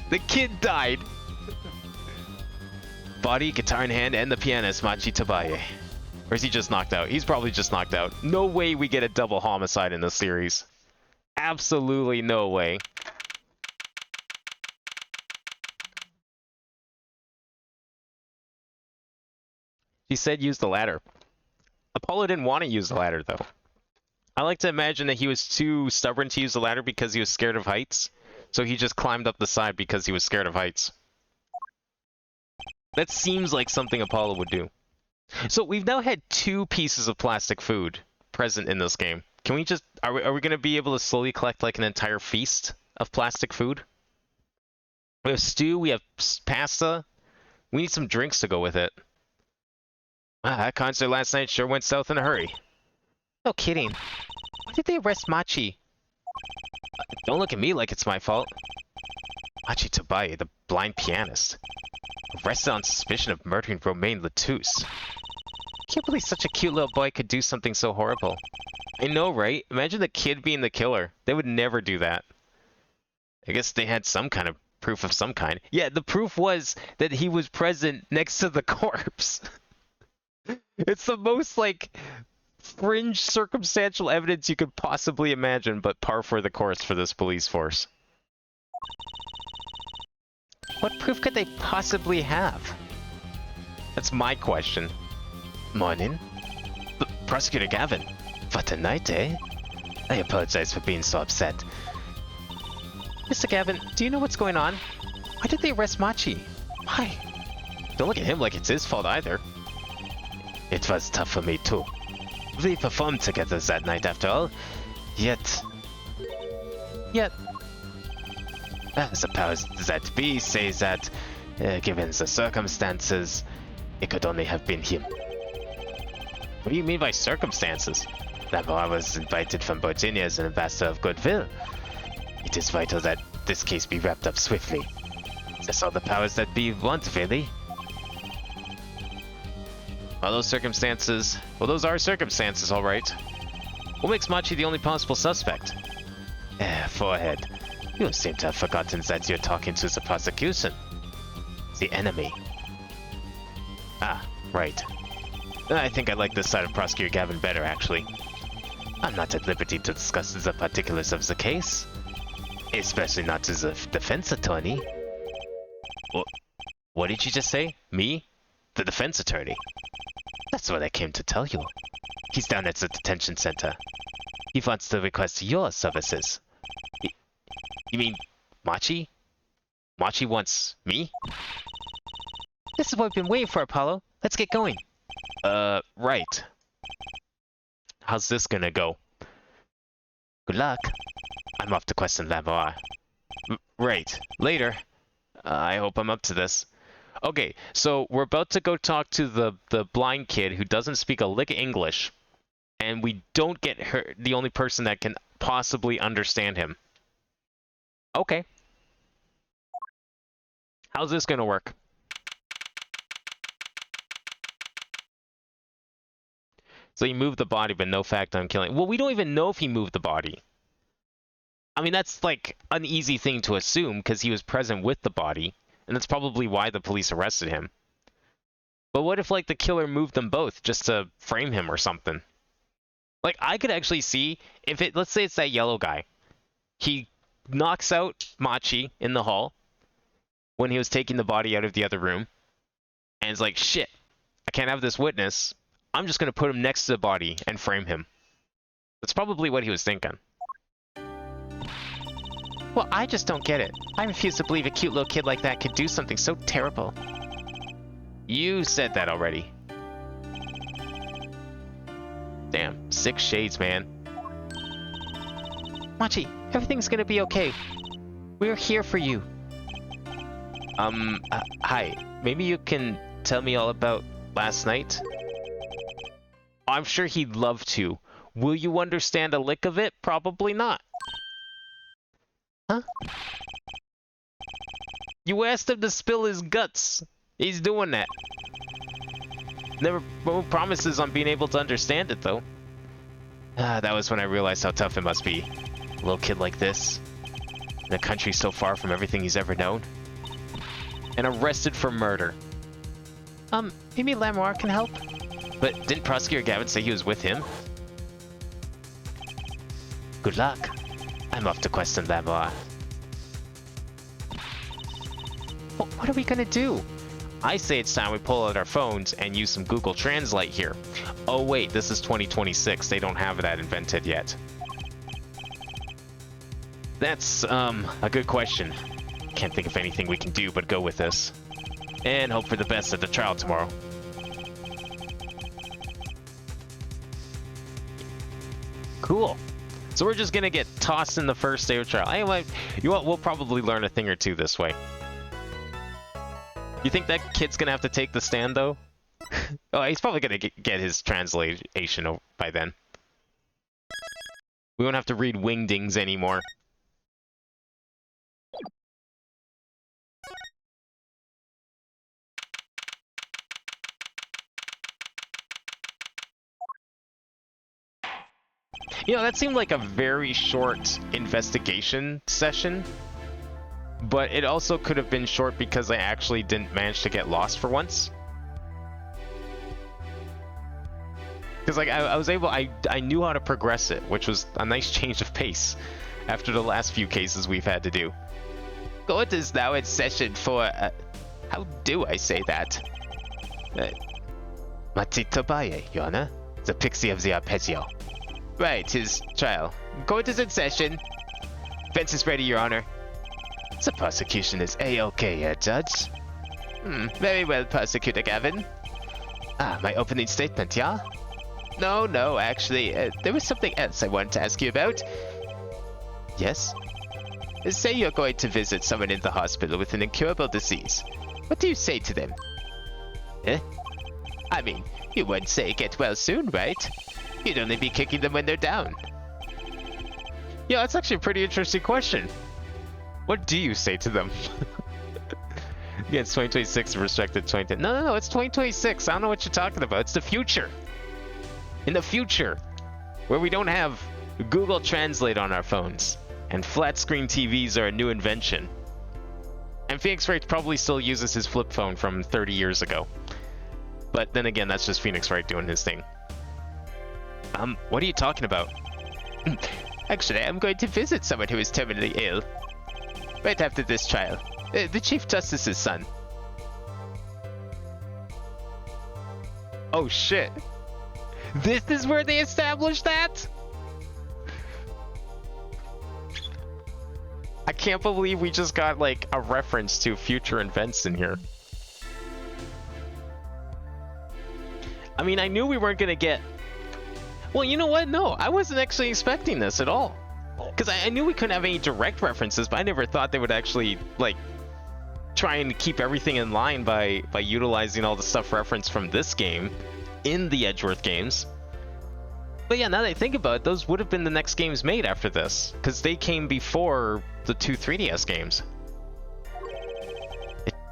Speaker 1: The kid died! Body, guitar in hand, and the pianist, Machi Tabaye. Or is he just knocked out? He's probably just knocked out. No way we get a double homicide in this series. Absolutely no way. She said use the ladder. Apollo didn't want to use the ladder, though. I like to imagine that he was too stubborn to use the ladder because he was scared of heights. So he just climbed up the side because he was scared of heights. That seems like something Apollo would do. So we've now had 2 pieces of plastic food present in this game. Can we just... Are we going to be able to slowly collect like an entire feast of plastic food? We have stew, we have pasta. We need some drinks to go with it. Ah, that concert last night sure went south in a hurry.
Speaker 2: No kidding. Why did they arrest Machi?
Speaker 1: Don't look at me like it's my fault. Machi Tabaye, the blind pianist. Arrested on suspicion of murdering Romaine Latouche.
Speaker 2: I can't believe such a cute little boy could do something so horrible.
Speaker 1: I know, right? Imagine the kid being the killer. They would never do that. I guess they had some kind of proof of some kind. Yeah, the proof was that he was present next to the corpse. It's the most, like, fringe circumstantial evidence you could possibly imagine, but par for the course for this police force.
Speaker 2: What proof could they possibly have?
Speaker 1: That's my question.
Speaker 3: Morning.
Speaker 1: Prosecutor Gavin.
Speaker 3: What a night, eh? I apologize for being so upset.
Speaker 2: Mr. Gavin, do you know what's going on? Why did they arrest Machi? Why?
Speaker 1: Don't look at him like it's his fault either.
Speaker 3: It was tough for me too. We performed together that night after all. Yet, the powers that be say that, given the circumstances, it could only have been him.
Speaker 1: What do you mean by circumstances?
Speaker 3: Lamoir was invited from Virginia as an ambassador of goodwill. It is vital that this case be wrapped up swiftly. That's all the powers that be want, really.
Speaker 1: Well, those circumstances... Well, those are circumstances, alright. What makes Machi the only possible suspect?
Speaker 3: Forehead. You seem to have forgotten that you're talking to the prosecution. The enemy.
Speaker 1: Ah, right. I think I like this side of Prosecutor Gavin better, actually.
Speaker 3: I'm not at liberty to discuss the particulars of the case. Especially not to the defense attorney.
Speaker 1: What did you just say? Me? The defense attorney?
Speaker 3: That's what I came to tell you. He's down at the detention center. He wants to request your services.
Speaker 1: You mean Machi? Machi wants me?
Speaker 2: This is what we've been waiting for, Apollo. Let's get going.
Speaker 1: Right. How's this gonna go?
Speaker 3: Good luck. I'm off to question Lamoire.
Speaker 1: Right. Later. I hope I'm up to this. Okay, so we're about to go talk to the blind kid who doesn't speak a lick of English, and we don't get her the only person that can possibly understand him. Okay. How's this gonna work? So he moved the body, but no fact on killing. Well, we don't even know if he moved the body. I mean, that's like an easy thing to assume because he was present with the body, and that's probably why the police arrested him. But what if like the killer moved them both just to frame him or something? Like I could actually see if it, let's say it's that yellow guy. He knocks out Machi in the hall when he was taking the body out of the other room, and it's like, shit, I can't have this witness. I'm just going to put him next to the body and frame him. That's probably what he was thinking.
Speaker 2: Well, I just don't get it. I refuse to believe a cute little kid like that could do something so terrible.
Speaker 1: You said that already. Damn, 6 shades, man.
Speaker 2: Machi, everything's gonna be okay. We're here for you.
Speaker 1: Hi. Maybe you can tell me all about last night? I'm sure he'd love to. Will you understand a lick of it? Probably not.
Speaker 2: Huh?
Speaker 1: You asked him to spill his guts. He's doing that. Never no promises on being able to understand it, though. That was when I realized how tough it must be. A little kid like this, in a country so far from everything he's ever known. And arrested for murder.
Speaker 2: Maybe Lamoire can help?
Speaker 1: But didn't Prosecutor Gavin say he was with him?
Speaker 3: Good luck. I'm off to question Lamoire.
Speaker 2: What are we gonna do?
Speaker 1: I say it's time we pull out our phones and use some Google Translate here. Oh wait, this is 2026. They don't have that invented yet. That's, a good question. Can't think of anything we can do but go with this. And hope for the best at the trial tomorrow. Cool. So we're just gonna get tossed in the first day of trial. Anyway, you know what? We'll probably learn a thing or two this way. You think that kid's gonna have to take the stand, though? Oh, he's probably gonna get his translation by then. We won't have to read wingdings anymore. You know, that seemed like a very short investigation session. But it also could have been short because I actually didn't manage to get lost for once. Because like I was able, I knew how to progress it, which was a nice change of pace after the last few cases we've had to do.
Speaker 2: Court is now in session for, how do I say that?
Speaker 3: Matitobaye, Your Honor. The pixie of the arpeggio.
Speaker 2: Right, his trial. Court is in session. Fence is ready, Your Honor.
Speaker 3: The prosecution is A-OK, Judge.
Speaker 2: Very well, Prosecutor Gavin.
Speaker 3: My opening statement, yeah?
Speaker 2: No, actually, there was something else I wanted to ask you about.
Speaker 3: Yes?
Speaker 2: Say you're going to visit someone in the hospital with an incurable disease. What do you say to them?
Speaker 3: Eh?
Speaker 2: I mean, you wouldn't say get well soon, right? You'd only be kicking them when they're down.
Speaker 1: Yeah, that's actually a pretty interesting question. What do you say to them? Yeah, it's 2026 restricted 20. No, it's 2026. I don't know what you're talking about. It's the future. In the future, where we don't have Google Translate on our phones, and flat screen TVs are a new invention. And Phoenix Wright probably still uses his flip phone from 30 years ago. But then again, that's just Phoenix Wright doing his thing. What are you talking about?
Speaker 2: Actually, I'm going to visit someone who is terminally ill. Right after this trial. The Chief Justice's son.
Speaker 1: Oh shit. This is where they established that? I can't believe we just got like a reference to future events in here. I mean, I knew we weren't gonna get... Well, you know what? No, I wasn't actually expecting this at all. Because I knew we couldn't have any direct references, but I never thought they would actually, like, try and keep everything in line by utilizing all the stuff referenced from this game in the Edgeworth games. But yeah, now that I think about it, those would have been the next games made after this, because they came before the two 3DS games.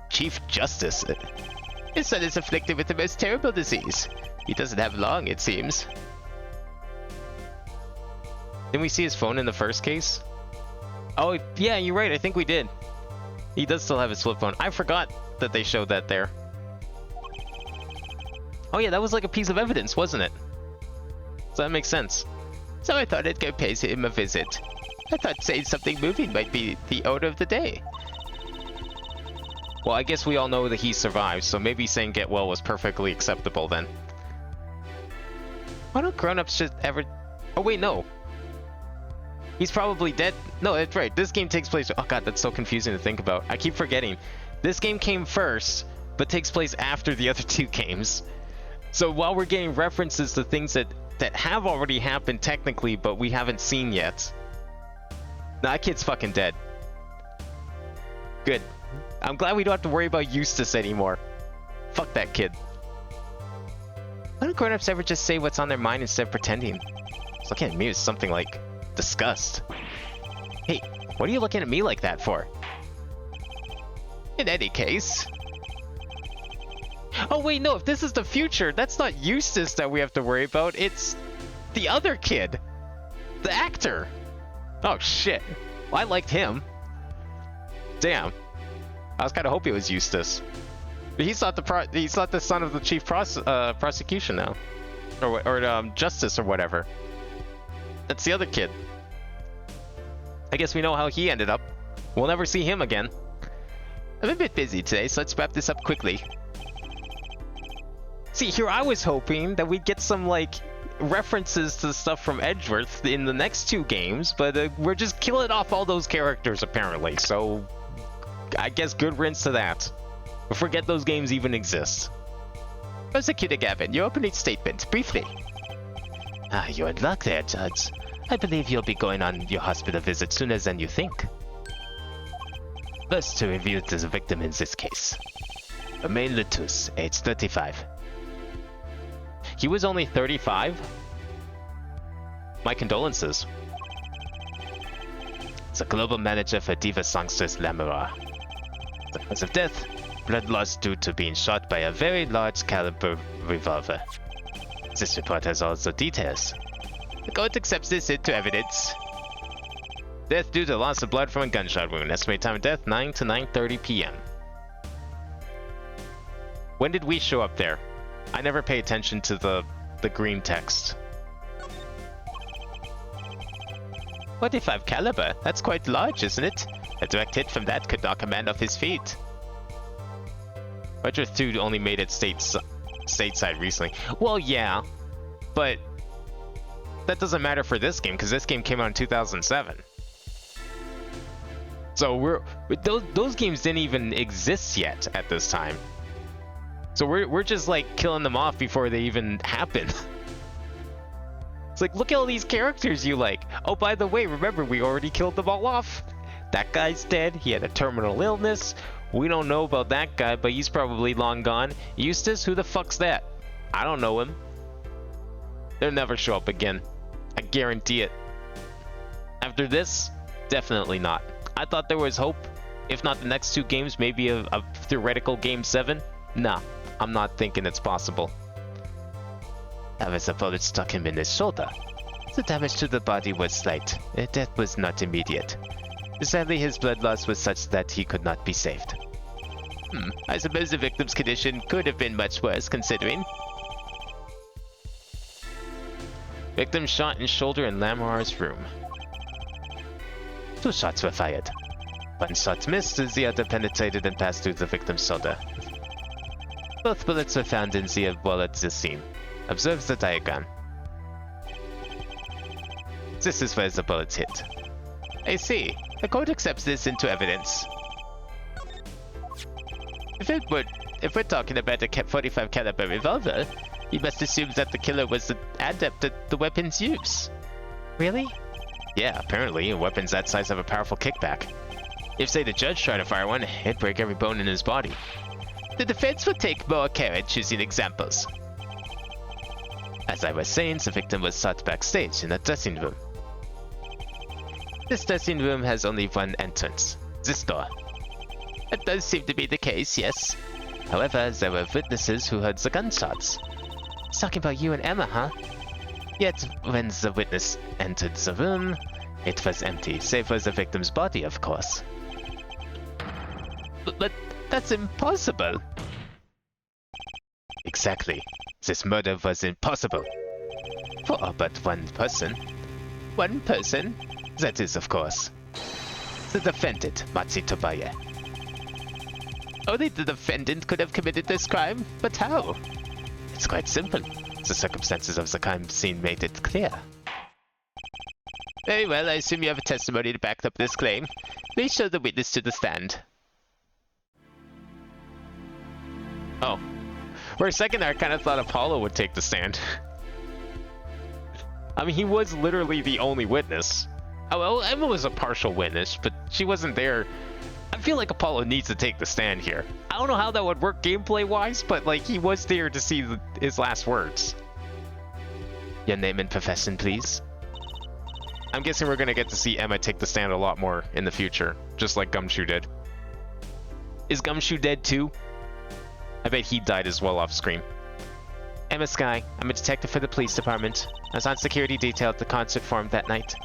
Speaker 3: Chief Justice. His son is afflicted with the most terrible disease. He doesn't have long, it seems.
Speaker 1: Didn't we see his phone in the first case? Oh, yeah, you're right. I think we did. He does still have his flip phone. I forgot that they showed that there. Oh yeah, that was like a piece of evidence, wasn't it? So that makes sense.
Speaker 3: So I thought I'd go pay him a visit. I thought saying something moving might be the order of the day.
Speaker 1: Well, I guess we all know that he survived, so maybe saying get well was perfectly acceptable then. Why don't grown-ups just ever... Oh wait, no. He's probably dead. No, that's right. This game takes place... Oh god, that's so confusing to think about. I keep forgetting. This game came first, but takes place after the other two games. So while we're getting references to things that have already happened technically, but we haven't seen yet. Nah, that kid's fucking dead. Good. I'm glad we don't have to worry about Eustace anymore. Fuck that kid. Why don't grown-ups ever just say what's on their mind instead of pretending? It's looking at me with something like disgust. Hey, what are you looking at me like that for?
Speaker 3: In any case...
Speaker 1: Oh wait, no, if this is the future, that's not Eustace that we have to worry about, it's the other kid. The actor. Oh shit. Well, I liked him. Damn. I was kind of hoping it was Eustace. But he's not the son of the chief prosecution now. Or justice or whatever. That's the other kid. I guess we know how he ended up. We'll never see him again.
Speaker 3: I'm a bit busy today, so let's wrap this up quickly.
Speaker 1: See, here I was hoping that we'd get some, like, references to stuff from Edgeworth in the next two games, but we're just killing off all those characters, apparently, so I guess good riddance to that. But forget those games even exist.
Speaker 3: Prosecutor Gavin, your opening statement, briefly.
Speaker 2: You're in luck there, Judge. I believe you'll be going on your hospital visit sooner than you think. First, to review the victim in this case. Romain Letus, age 35.
Speaker 1: He was only 35? My condolences.
Speaker 2: The global manager for Diva Songstress Lamora. The cause of death, blood loss due to being shot by a very large caliber revolver. This report has all the details.
Speaker 3: The court accepts this into evidence.
Speaker 1: Death due to loss of blood from a gunshot wound. Estimated time of death 9 to 9:30 p.m. When did we show up there? I never pay attention to the green text.
Speaker 3: 45 caliber? That's quite large, isn't it? A direct hit from that could knock a man off his feet.
Speaker 1: Edgeworth 2 only made it stateside recently. Well, yeah, but that doesn't matter for this game because this game came out in 2007. So those games didn't even exist yet at this time. So we're just like killing them off before they even happen. It's like, look at all these characters you like. Oh, by the way, remember we already killed them all off. That guy's dead. He had a terminal illness. We don't know about that guy, but he's probably long gone. Eustace, who the fuck's that? I don't know him. They'll never show up again. I guarantee it. After this, definitely not. I thought there was hope. If not the next two games, maybe a theoretical Game 7. Nah, I'm not thinking it's possible.
Speaker 2: That was a bullet struck him in his shoulder. The damage to the body was slight. Death was not immediate. Sadly, his blood loss was such that he could not be saved.
Speaker 3: I suppose the victim's condition could have been much worse, considering.
Speaker 1: Victim shot in shoulder in Lamar's room.
Speaker 2: 2 shots were fired. 1 shot missed as the other penetrated and passed through the victim's shoulder. Both bullets were found in the wall at the scene. Observe the diagram. This is where the bullets hit.
Speaker 3: I see. The court accepts this into evidence. If we're talking about a 45 caliber revolver, you must assume that the killer was an adept at the weapon's use.
Speaker 2: Really?
Speaker 3: Yeah, apparently, weapons that size have a powerful kickback. If, say, the judge tried to fire one, it'd break every bone in his body. The defense would take more care in choosing examples. As I was saying, the victim was sought backstage in a dressing room. This dressing room has only one entrance, this door. That does seem to be the case, yes. However, there were witnesses who heard the gunshots.
Speaker 2: He's talking about you and Emma, huh?
Speaker 3: Yet, when the witness entered the room, it was empty, save for the victim's body, of course. But that's impossible. Exactly. This murder was impossible. For but one person. One person? That is, of course, the defendant, Matsi Tobaye. Only the defendant could have committed this crime, but how? It's quite simple. The circumstances of the crime scene made it clear. Very well, I assume you have a testimony to back up this claim. Please show the witness to the stand.
Speaker 1: Oh. For a second there, I kind of thought Apollo would take the stand. I mean, he was literally the only witness. Oh, well, Emma was a partial witness, but she wasn't there. I feel like Apollo needs to take the stand here. I don't know how that would work gameplay-wise, but, like, he was there to see his last words.
Speaker 3: Your name and profession, please.
Speaker 1: I'm guessing we're gonna get to see Emma take the stand a lot more in the future, just like Gumshoe did. Is Gumshoe dead too? I bet he died as well off screen.
Speaker 2: Emma Sky. I'm a detective for the police department. I was on security detail at the concert forum that night.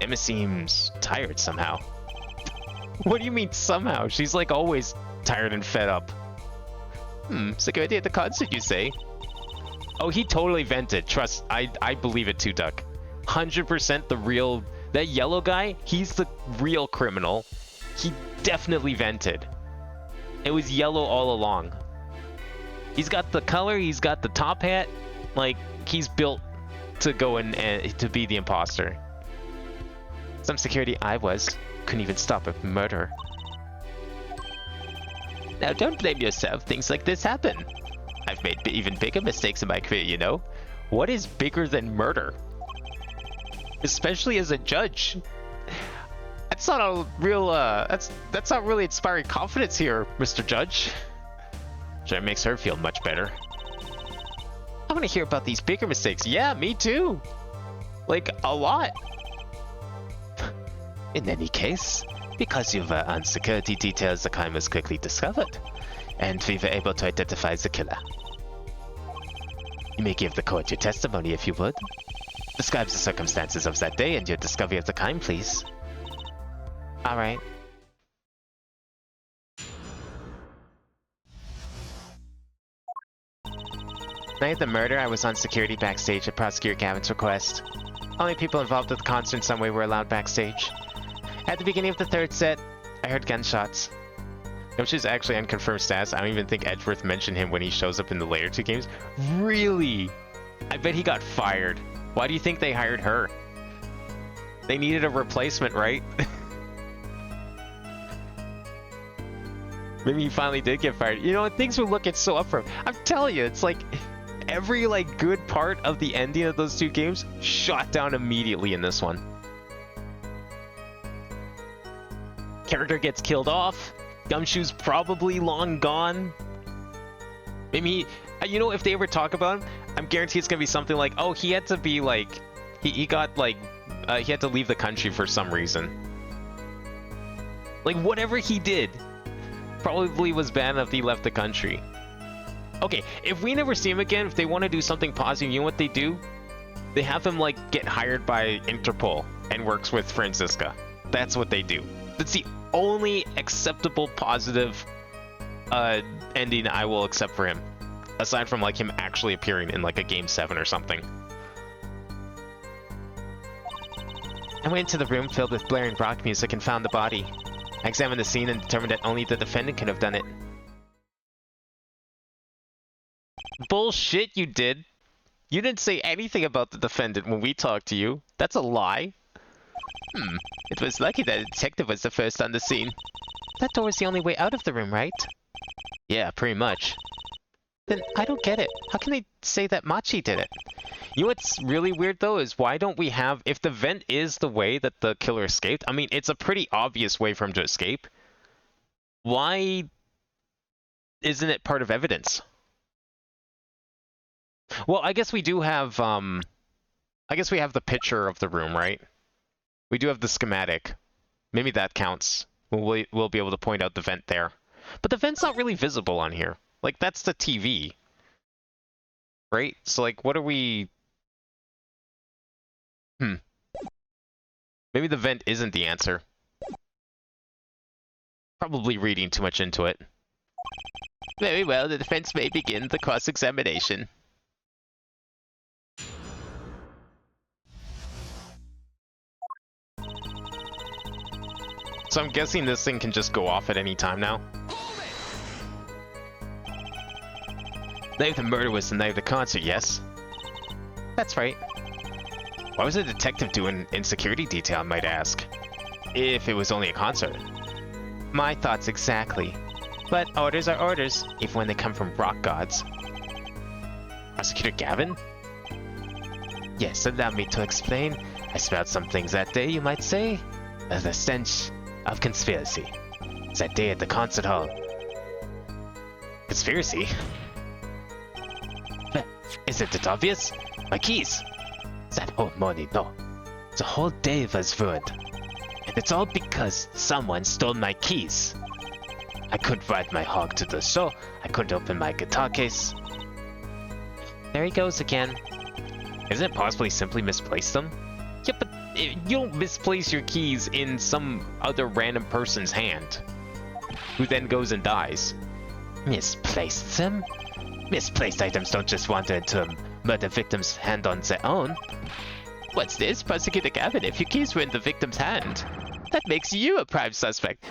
Speaker 3: Emma seems tired somehow.
Speaker 1: What do you mean somehow? She's like always tired and fed up.
Speaker 3: Security at the concert, you say?
Speaker 1: Oh, he totally vented. Trust, I believe it too, Duck. 100% the real... That yellow guy, he's the real criminal. He definitely vented. It was yellow all along. He's got the color, he's got the top hat. Like, he's built to go in and to be the imposter.
Speaker 2: Some security I was. Couldn't even stop a murder.
Speaker 3: Now don't blame yourself, things like this happen. I've made even bigger mistakes in my career, you know.
Speaker 1: What is bigger than murder? Especially as a judge. That's not a real, that's not really inspiring confidence here, Mr. Judge.
Speaker 3: Sure makes her feel much better.
Speaker 1: I want to hear about these bigger mistakes. Yeah, me too. Like, a lot.
Speaker 3: In any case, because you were on security details, the crime was quickly discovered, and we were able to identify the killer. You may give the court your testimony if you would. Describe the circumstances of that day and your discovery of the crime, please.
Speaker 2: Alright. Night of the murder, I was on security backstage at Prosecutor Gavin's request. Only people involved with the concert in some way were allowed backstage. At the beginning of the third set, I heard gunshots.
Speaker 1: Which is actually unconfirmed stats. I don't even think Edgeworth mentioned him when he shows up in the later two games. Really? I bet he got fired. Why do you think they hired her? They needed a replacement, right? Maybe he finally did get fired. You know, things were looking so up for him. I'm telling you, it's like every like good part of the ending of those two games shot down immediately in this one. Character gets killed off. Gumshoe's probably long gone. Maybe you know, if they ever talk about him, I'm guaranteed it's gonna be something like, oh, he had to be like, he got like, he had to leave the country for some reason. Like whatever he did, probably was bad enough he left the country. Okay, if we never see him again, if they want to do something positive, you know what they do? They have him like get hired by Interpol and works with Franziska. That's what they do. That's the only acceptable positive ending I will accept for him. Aside from like him actually appearing in like a game 7 or something.
Speaker 2: I went into the room filled with blaring rock music and found the body. I examined the scene and determined that only the defendant could have done it.
Speaker 1: Bullshit, you did. You didn't say anything about the defendant when we talked to you. That's a lie.
Speaker 3: It was lucky that the detective was the first on the scene.
Speaker 2: That door was the only way out of the room, right?
Speaker 3: Yeah, pretty much.
Speaker 2: Then I don't get it. How can they say that Machi did it?
Speaker 1: You know what's really weird though is why don't we have, if the vent is the way that the killer escaped, I mean, it's a pretty obvious way for him to escape. Why isn't it part of evidence? Well, I guess we do have, I guess we have the picture of the room, right? We do have the schematic. Maybe that counts. We'll be able to point out the vent there. But the vent's not really visible on here. Like, that's the TV. Right? So, like, what are we... Maybe the vent isn't the answer. Probably reading too much into it.
Speaker 3: Very well, the defense may begin the cross-examination.
Speaker 1: So I'm guessing this thing can just go off at any time now.
Speaker 3: Night of the murder was the night of the concert, yes?
Speaker 2: That's right.
Speaker 3: Why was a detective doing in security detail, I might ask? If it was only a concert.
Speaker 2: My thoughts exactly. But orders are orders, even when they come from rock gods.
Speaker 3: Prosecutor Gavin? Yes, allow me to explain. I smelled some things that day, you might say. The stench of conspiracy. That day at the concert hall. Conspiracy? Isn't it obvious? My keys! That whole morning, no. The whole day was ruined. And it's all because someone stole my keys. I couldn't ride my hog to the show. I couldn't open my guitar case.
Speaker 2: There he goes again.
Speaker 1: Isn't it possibly simply misplaced them? Yeah, but you don't misplace your keys in some other random person's hand, who then goes and dies.
Speaker 3: Misplaced them? Misplaced items don't just wander into a murder victim's hand on their own. What's this, Prosecutor Gavin? If your keys were in the victim's hand, that makes you a prime suspect.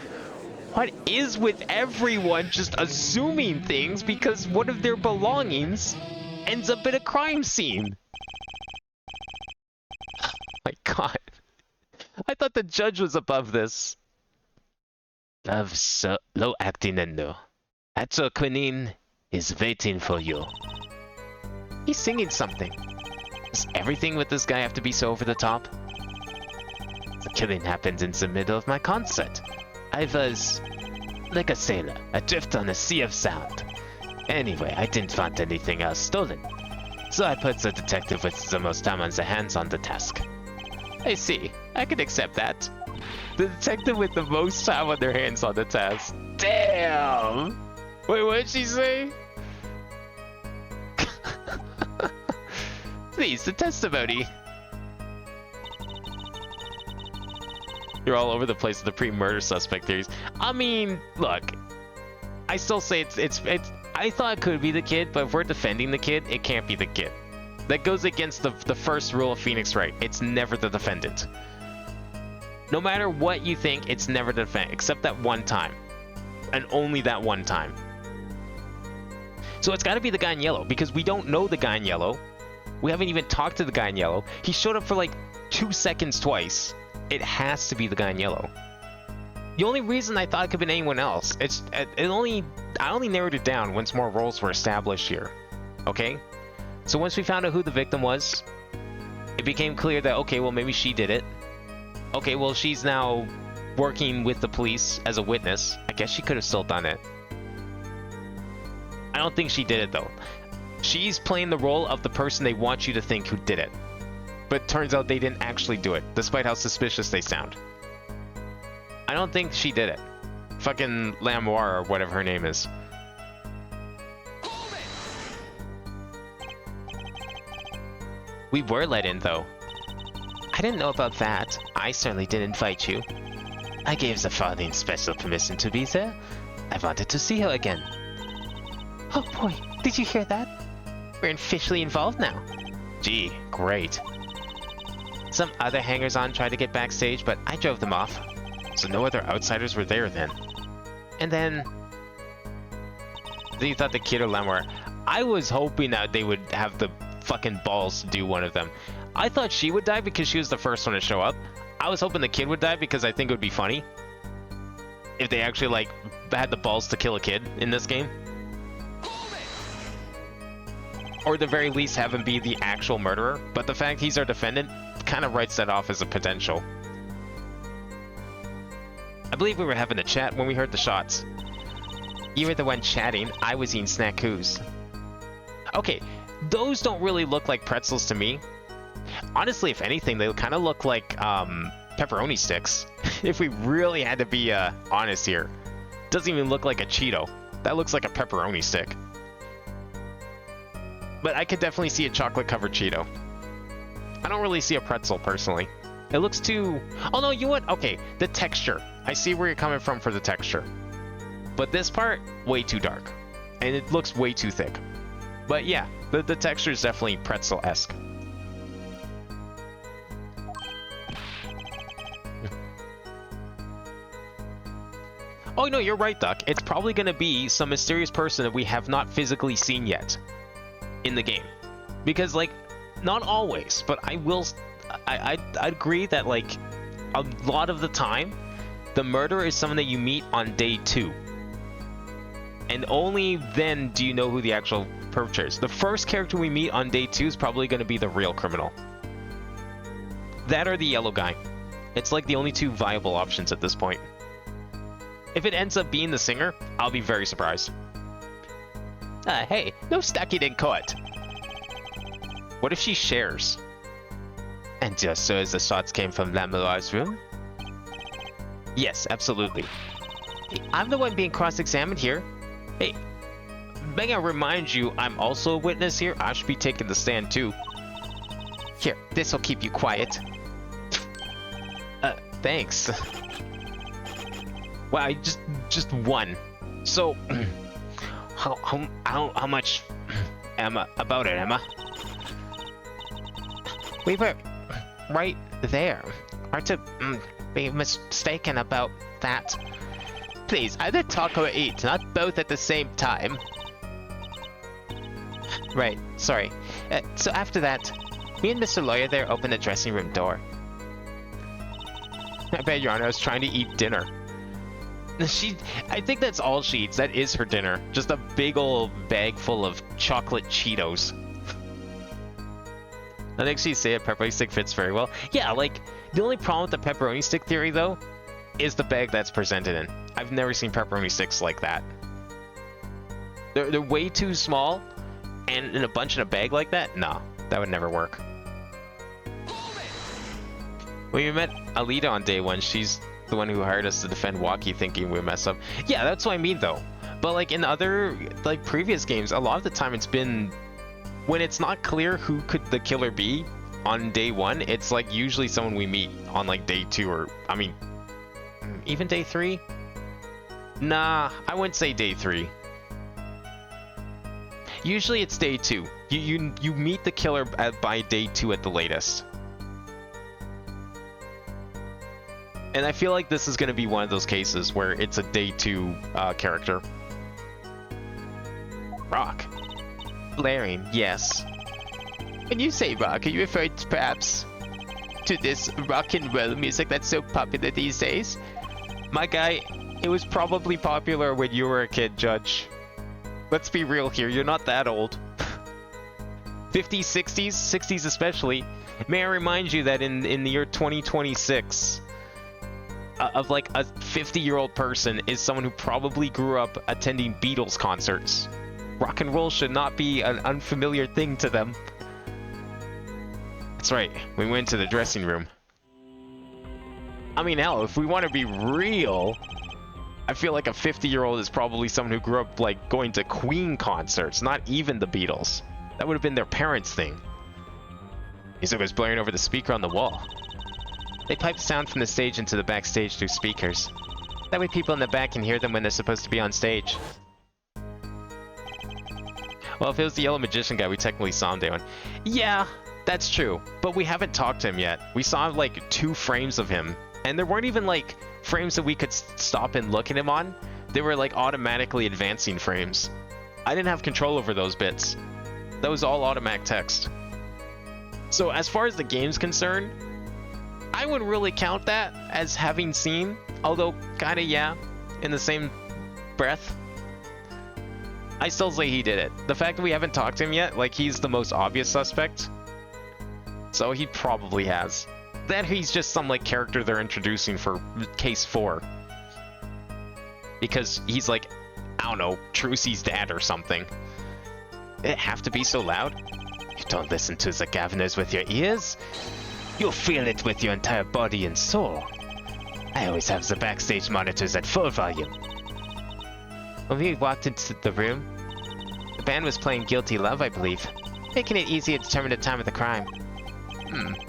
Speaker 1: What is with everyone just assuming things because one of their belongings ends up in a crime scene? My God. I thought the judge was above this.
Speaker 3: Love so low acting and no. Actor Quinine is waiting for you.
Speaker 2: He's singing something.
Speaker 3: Does everything with this guy have to be so over the top? The killing happened in the middle of my concert. I was like a sailor, adrift on a sea of sound. Anyway, I didn't want anything else stolen. So I put the detective with the most time on the hands on the task.
Speaker 2: I see. I can accept that.
Speaker 1: The detective with the most time on their hands on the task. Damn! Wait, what did she say?
Speaker 3: Please, the testimony.
Speaker 1: You're all over the place with the pre-murder suspect theories. I mean, look, I still say it's. I thought it could be the kid, but if we're defending the kid, it can't be the kid. That goes against the first rule of Phoenix Wright. It's never the defendant. No matter what you think, it's never the defendant, except that one time. And only that one time. So it's gotta be the guy in yellow, because we don't know the guy in yellow. We haven't even talked to the guy in yellow. He showed up for like 2 seconds twice. It has to be the guy in yellow. The only reason I thought it could have been anyone else, I only narrowed it down once more roles were established here. Okay? So once we found out who the victim was, it became clear that, okay, well, maybe she did it. Okay, well, she's now working with the police as a witness. I guess she could have still done it. I don't think she did it, though. She's playing the role of the person they want you to think who did it. But turns out they didn't actually do it, despite how suspicious they sound. I don't think she did it. Fucking Lamoire or whatever her name is.
Speaker 2: We were let in, though. I didn't know about that. I certainly didn't invite you.
Speaker 3: I gave the Farthing special permission to be there. I wanted to see her again.
Speaker 2: Oh boy, did you hear that? We're officially involved now.
Speaker 3: Gee, great.
Speaker 2: Some other hangers-on tried to get backstage, but I drove them off.
Speaker 1: So no other outsiders were there then.
Speaker 2: And then
Speaker 1: you thought the kid or Lamoire. I was hoping that they would have the fucking balls to do one of them. I thought she would die because she was the first one to show up. I was hoping the kid would die because I think it would be funny if they actually like had the balls to kill a kid in this game. or at the very least have him be the actual murderer, but the fact he's our defendant kind of writes that off as a potential. I believe we were having a chat when we heard the shots.
Speaker 2: You were the one chatting, I was eating snackoos.
Speaker 1: Okay, those don't really look like pretzels to me. Honestly, if anything, they kind of look like pepperoni sticks. If we really had to be honest here. Doesn't even look like a Cheeto. That looks like a pepperoni stick. But I could definitely see a chocolate-covered Cheeto. I don't really see a pretzel, personally. It looks too... Oh, no, you know what? Okay, the texture. I see where you're coming from for the texture. But this part, way too dark. And it looks way too thick. But yeah, the texture is definitely pretzel-esque. Oh, no, you're right, Duck. It's probably going to be some mysterious person that we have not physically seen yet in the game. Because, like, not always, but I agree that, like, a lot of the time, the murderer is someone that you meet on day 2. And only then do you know who the actual perpetrator is. The first character we meet on day 2 is probably going to be the real criminal. That or the yellow guy. It's like the only 2 viable options at this point. If it ends up being the singer, I'll be very surprised.
Speaker 3: Hey, no stacking in court.
Speaker 1: What if she shares?
Speaker 3: And just so as the shots came from Lamellar's room?
Speaker 1: Yes, absolutely.
Speaker 2: Hey, I'm the one being cross-examined here.
Speaker 1: Hey, may I remind you, I'm also a witness here. I should be taking the stand too.
Speaker 2: Here, this'll keep you quiet.
Speaker 1: Thanks. Wow, just one. So, how much, Emma, about it, Emma?
Speaker 2: We were right there. Hard to be mistaken about that.
Speaker 3: Please, either talk or eat, not both at the same time.
Speaker 2: Right, sorry. So after that, me and Mr. Lawyer there opened the dressing room door.
Speaker 1: I bet Your Honor, I was trying to eat dinner. I think that's all she eats. That is her dinner. Just a big old bag full of chocolate Cheetos. I think she said pepperoni stick fits very well. Yeah, like, the only problem with the pepperoni stick theory, though, is the bag that's presented in. I've never seen pepperoni sticks like that. They're way too small, and in a bunch in a bag like that? No, that would never work. When we met Alita on day 1, she's the one who hired us to defend Waki, thinking we mess up. Yeah, that's what I mean, though. But, like, in other, like, previous games, a lot of the time it's been... When it's not clear who could the killer be on day 1, it's, like, usually someone we meet on, like, day 2 or... I mean, even day 3? Nah, I wouldn't say day 3. Usually it's day 2. You meet the killer by day 2 at the latest. And I feel like this is going to be one of those cases where it's a day 2 character. Rock.
Speaker 2: Blaring, yes.
Speaker 3: When you say rock, are you referring perhaps to this rock and roll music that's so popular these days?
Speaker 1: My guy, it was probably popular when you were a kid, Judge. Let's be real here, you're not that old. 50s, 60s, 60s especially. May I remind you that in the year 2026... of like a 50-year-old person is someone who probably grew up attending Beatles concerts. Rock and roll should not be an unfamiliar thing to them. That's right, we went to the dressing room. I mean, hell, if we want to be real, I feel like a 50-year-old is probably someone who grew up like going to Queen concerts, not even the Beatles. That would have been their parents' thing. Music was blaring over the speaker on the wall.
Speaker 2: They pipe sound from the stage into the backstage through speakers. That way people in the back can hear them when they're supposed to be on stage.
Speaker 1: Well, if it was the Yellow Magician guy, we technically saw him day 1. Yeah, that's true. But we haven't talked to him yet. We saw like 2 frames of him. And there weren't even like frames that we could stop and look at him on. They were like automatically advancing frames. I didn't have control over those bits. That was all automatic text. So as far as the game's concerned, I wouldn't really count that as having seen, although kinda yeah, in the same breath. I still say he did it. The fact that we haven't talked to him yet, like, he's the most obvious suspect. So he probably has. That he's just some, like, character they're introducing for case 4. Because he's like, I don't know, Trucy's dad or something. Did it have to be so loud? You don't listen to the governors with your ears. You'll feel it with your entire body and soul. I always have the backstage monitors at full volume. When we walked into the room, the band was playing Guilty Love, I believe, making it easy to determine the time of the crime.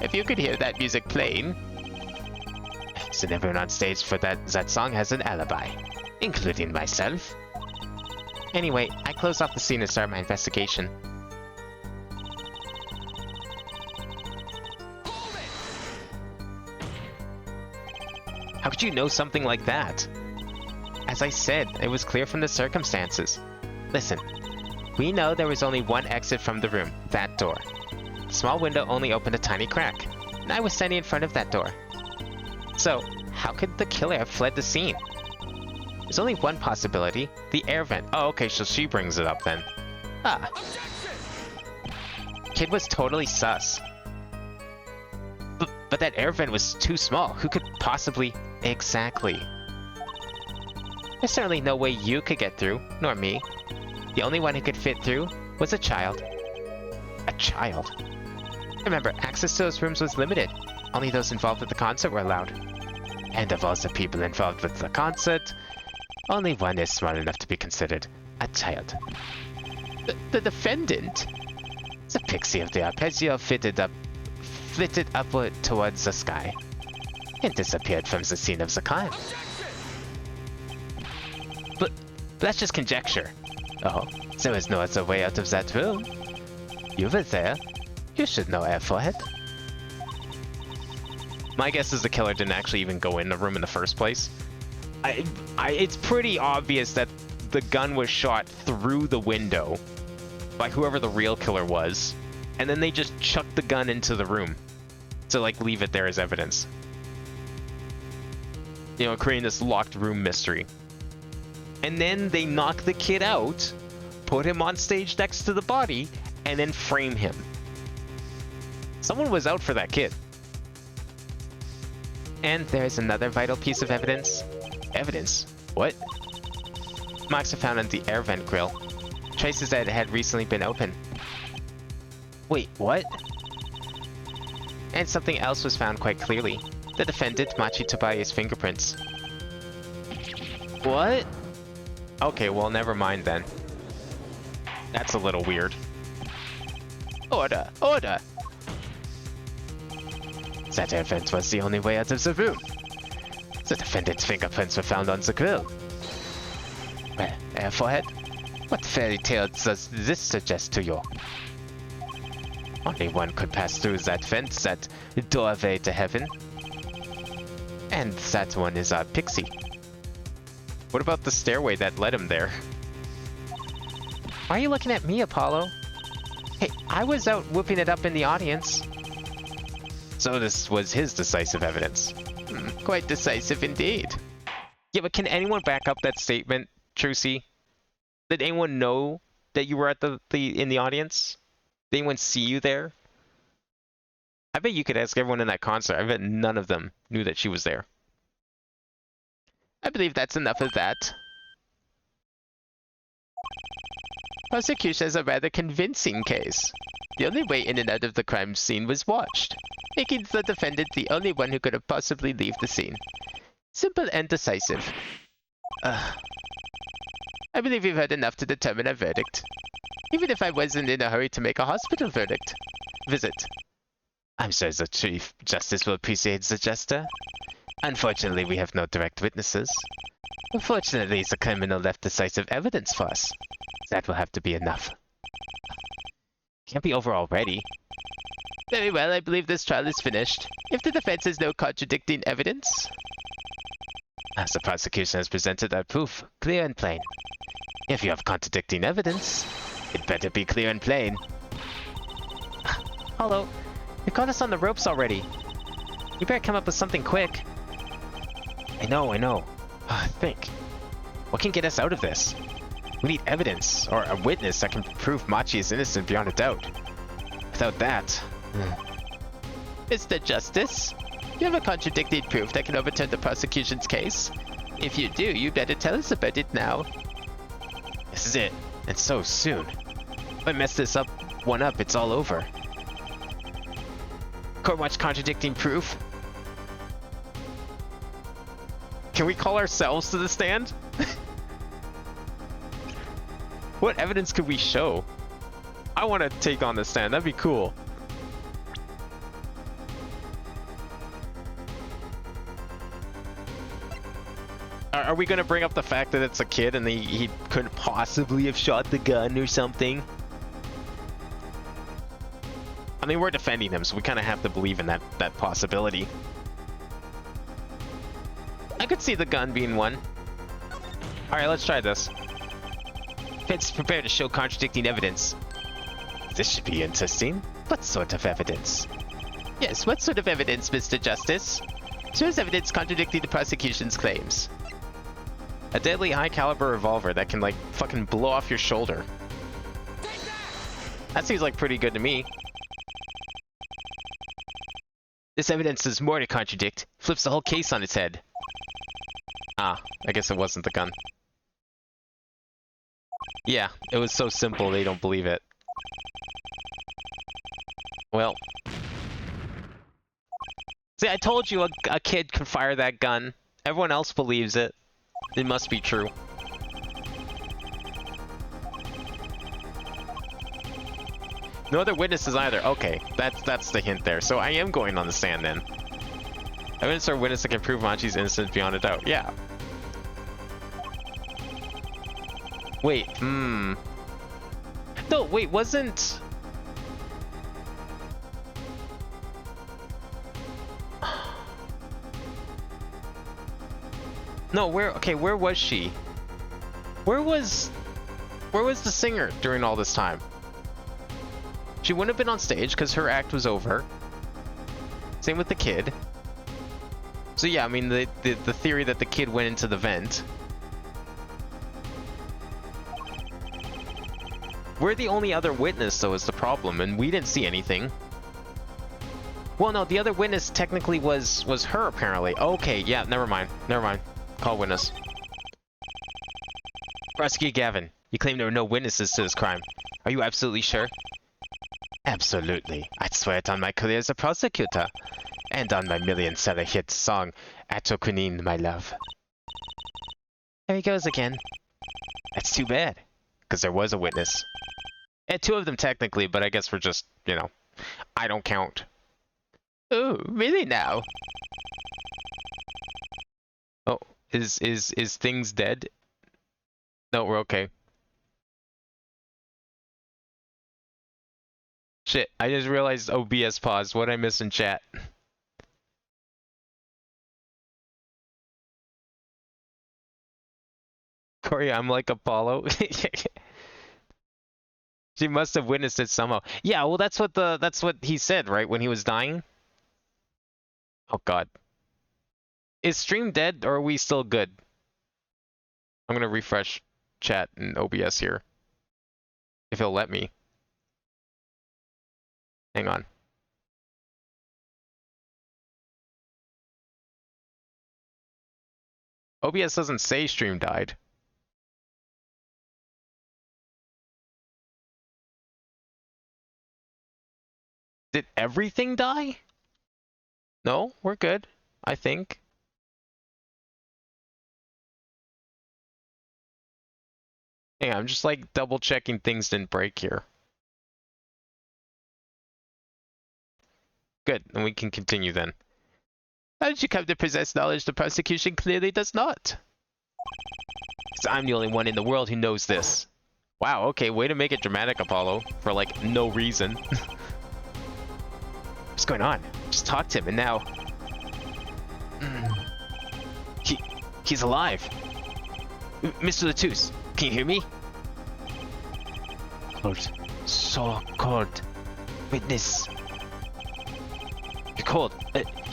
Speaker 1: If you could hear that music playing... So everyone on stage for that song has an alibi, including myself. Anyway, I closed off the scene and started my investigation. How could you know something like that? As I said, it was clear from the circumstances. Listen, we know there was only one exit from the room, that door. The small window only opened a tiny crack, and I was standing in front of that door. So, how could the killer have fled the scene? There's only one possibility, the air vent. Oh, okay, so she brings it up then. Ah. Kid was totally sus. But that air vent was too small. Who could possibly... Exactly. There's certainly no way you could get through, nor me. The only one who could fit through was a child. A child? Remember, access to those rooms was limited. Only those involved with the concert were allowed. And of all the people involved with the concert, only one is smart enough to be considered a child. The defendant? The pixie of the arpeggio flitted upward towards the sky and disappeared from the scene of the crime. But that's just conjecture. Oh, there was no other way out of that room. You were there. You should know, Airforehead. My guess is the killer didn't actually even go in the room in the first place. It's pretty obvious that the gun was shot through the window by whoever the real killer was, and then they just chucked the gun into the room to, like, leave it there as evidence. You know, creating this locked room mystery. And then they knock the kid out, put him on stage next to the body, and then frame him. Someone was out for that kid. And there's another vital piece of evidence. Evidence? What? Marks are found on the air vent grill. Traces that it had recently been open. Wait, what? And something else was found quite clearly. The defendant, Machi Tobaya's fingerprints. What? Okay, well, never mind then. That's a little weird. Order! Order! That air vent was the only way out of the room. The defendant's fingerprints were found on the grill. Well, Airforehead, what fairy tale does this suggest to you? Only one could pass through that vent, that doorway to heaven. And that one is our pixie. What about the stairway that led him there? Why are you looking at me, Apollo? Hey, I was out whooping it up in the audience. So this was his decisive evidence. Quite decisive indeed. Yeah, but can anyone back up that statement, Trucy? Did anyone know that you were at in the audience? Did anyone see you there? I bet you could ask everyone in that concert. I bet none of them knew that she was there. I believe that's enough of that. Prosecution has a rather convincing case. The only way in and out of the crime scene was watched, making the defendant the only one who could have possibly left the scene. Simple and decisive. I believe we've heard enough to determine a verdict. Even if I wasn't in a hurry to make a hospital visit. I'm sure the Chief Justice will appreciate the gesture. Unfortunately, we have no direct witnesses. Unfortunately, the criminal left decisive evidence for us. That will have to be enough. Can't be over already. Very well, I believe this trial is finished. If the defense has no contradicting evidence... As the prosecution has presented our proof, clear and plain. If you have contradicting evidence, it better be clear and plain.
Speaker 2: Hello, you caught us on the ropes already. You better come up with something quick.
Speaker 1: I know. Think. What can get us out of this? We need evidence, or a witness that can prove Machi is innocent beyond a doubt. Without that...
Speaker 3: Mr. Justice, you have a contradicting proof that can overturn the prosecution's case? If you do, you better tell us about it now.
Speaker 1: This is it, and so soon. If I mess this up, it's all over. Court watch contradicting proof. Can we call ourselves to the stand? What evidence could we show? I want to take on the stand. That'd be cool. Are we going to bring up the fact that it's a kid and he couldn't possibly have shot the gun or something? I mean, we're defending him, so we kind of have to believe in that possibility. I could see the gun being one. Alright, let's try this. Defense is prepared to show contradicting evidence.
Speaker 3: This should be interesting. What sort of evidence? Yes, what sort of evidence, Mr. Justice? Shows evidence contradicting the prosecution's claims.
Speaker 1: A deadly high-caliber revolver that can, like, fucking blow off your shoulder. That seems like pretty good to me.
Speaker 3: This evidence does more to contradict. Flips the whole case on its head.
Speaker 1: Ah, I guess it wasn't the gun. Yeah, it was so simple they don't believe it. Well. See, I told you a kid could fire that gun. Everyone else believes it. It must be true. No other witnesses either. Okay, that's the hint there. So I am going on the stand then. Evidence or witness that can prove Machi's innocence beyond a doubt. Yeah. Wait, No, wait, wasn't... No, where was she? Where was the singer during all this time? She wouldn't have been on stage because her act was over. Same with the kid. So yeah, I mean, the theory that the kid went into the vent. We're the only other witness, though, is the problem, and we didn't see anything. Well, no, the other witness technically was her, apparently. Okay, yeah, never mind. Call witness. Prosecutor Gavin, you claim there were no witnesses to this crime. Are you absolutely sure?
Speaker 3: Absolutely. I'd swear it on my career as a prosecutor. And on my million-seller hit song, Atokunin, My Love.
Speaker 2: There he goes again.
Speaker 3: That's too bad, because there was a witness.
Speaker 1: And two of them technically, but I guess we're just, you know, I don't count.
Speaker 3: Oh, really now?
Speaker 1: Oh, is things dead? No, we're okay. Shit, I just realized OBS paused. What'd I miss in chat? Corey, I'm like Apollo. She must have witnessed it somehow. Yeah, well that's what he said, right, when he was dying? Oh god. Is stream dead or are we still good? I'm gonna refresh chat and OBS here. If he'll let me. Hang on. OBS doesn't say stream died. Did everything die? No, we're good, I think. Hang on, I'm just like double checking things didn't break here. Good, and we can continue then.
Speaker 3: How did you come to possess knowledge the prosecution clearly does not?
Speaker 1: Because I'm the only one in the world who knows this. Wow, okay, way to make it dramatic, Apollo, for like no reason. What's going on? Just talk to him, and now... He's alive! Mr. Latus, can you hear me?
Speaker 3: Cold. So cold. Witness.
Speaker 1: You're cold.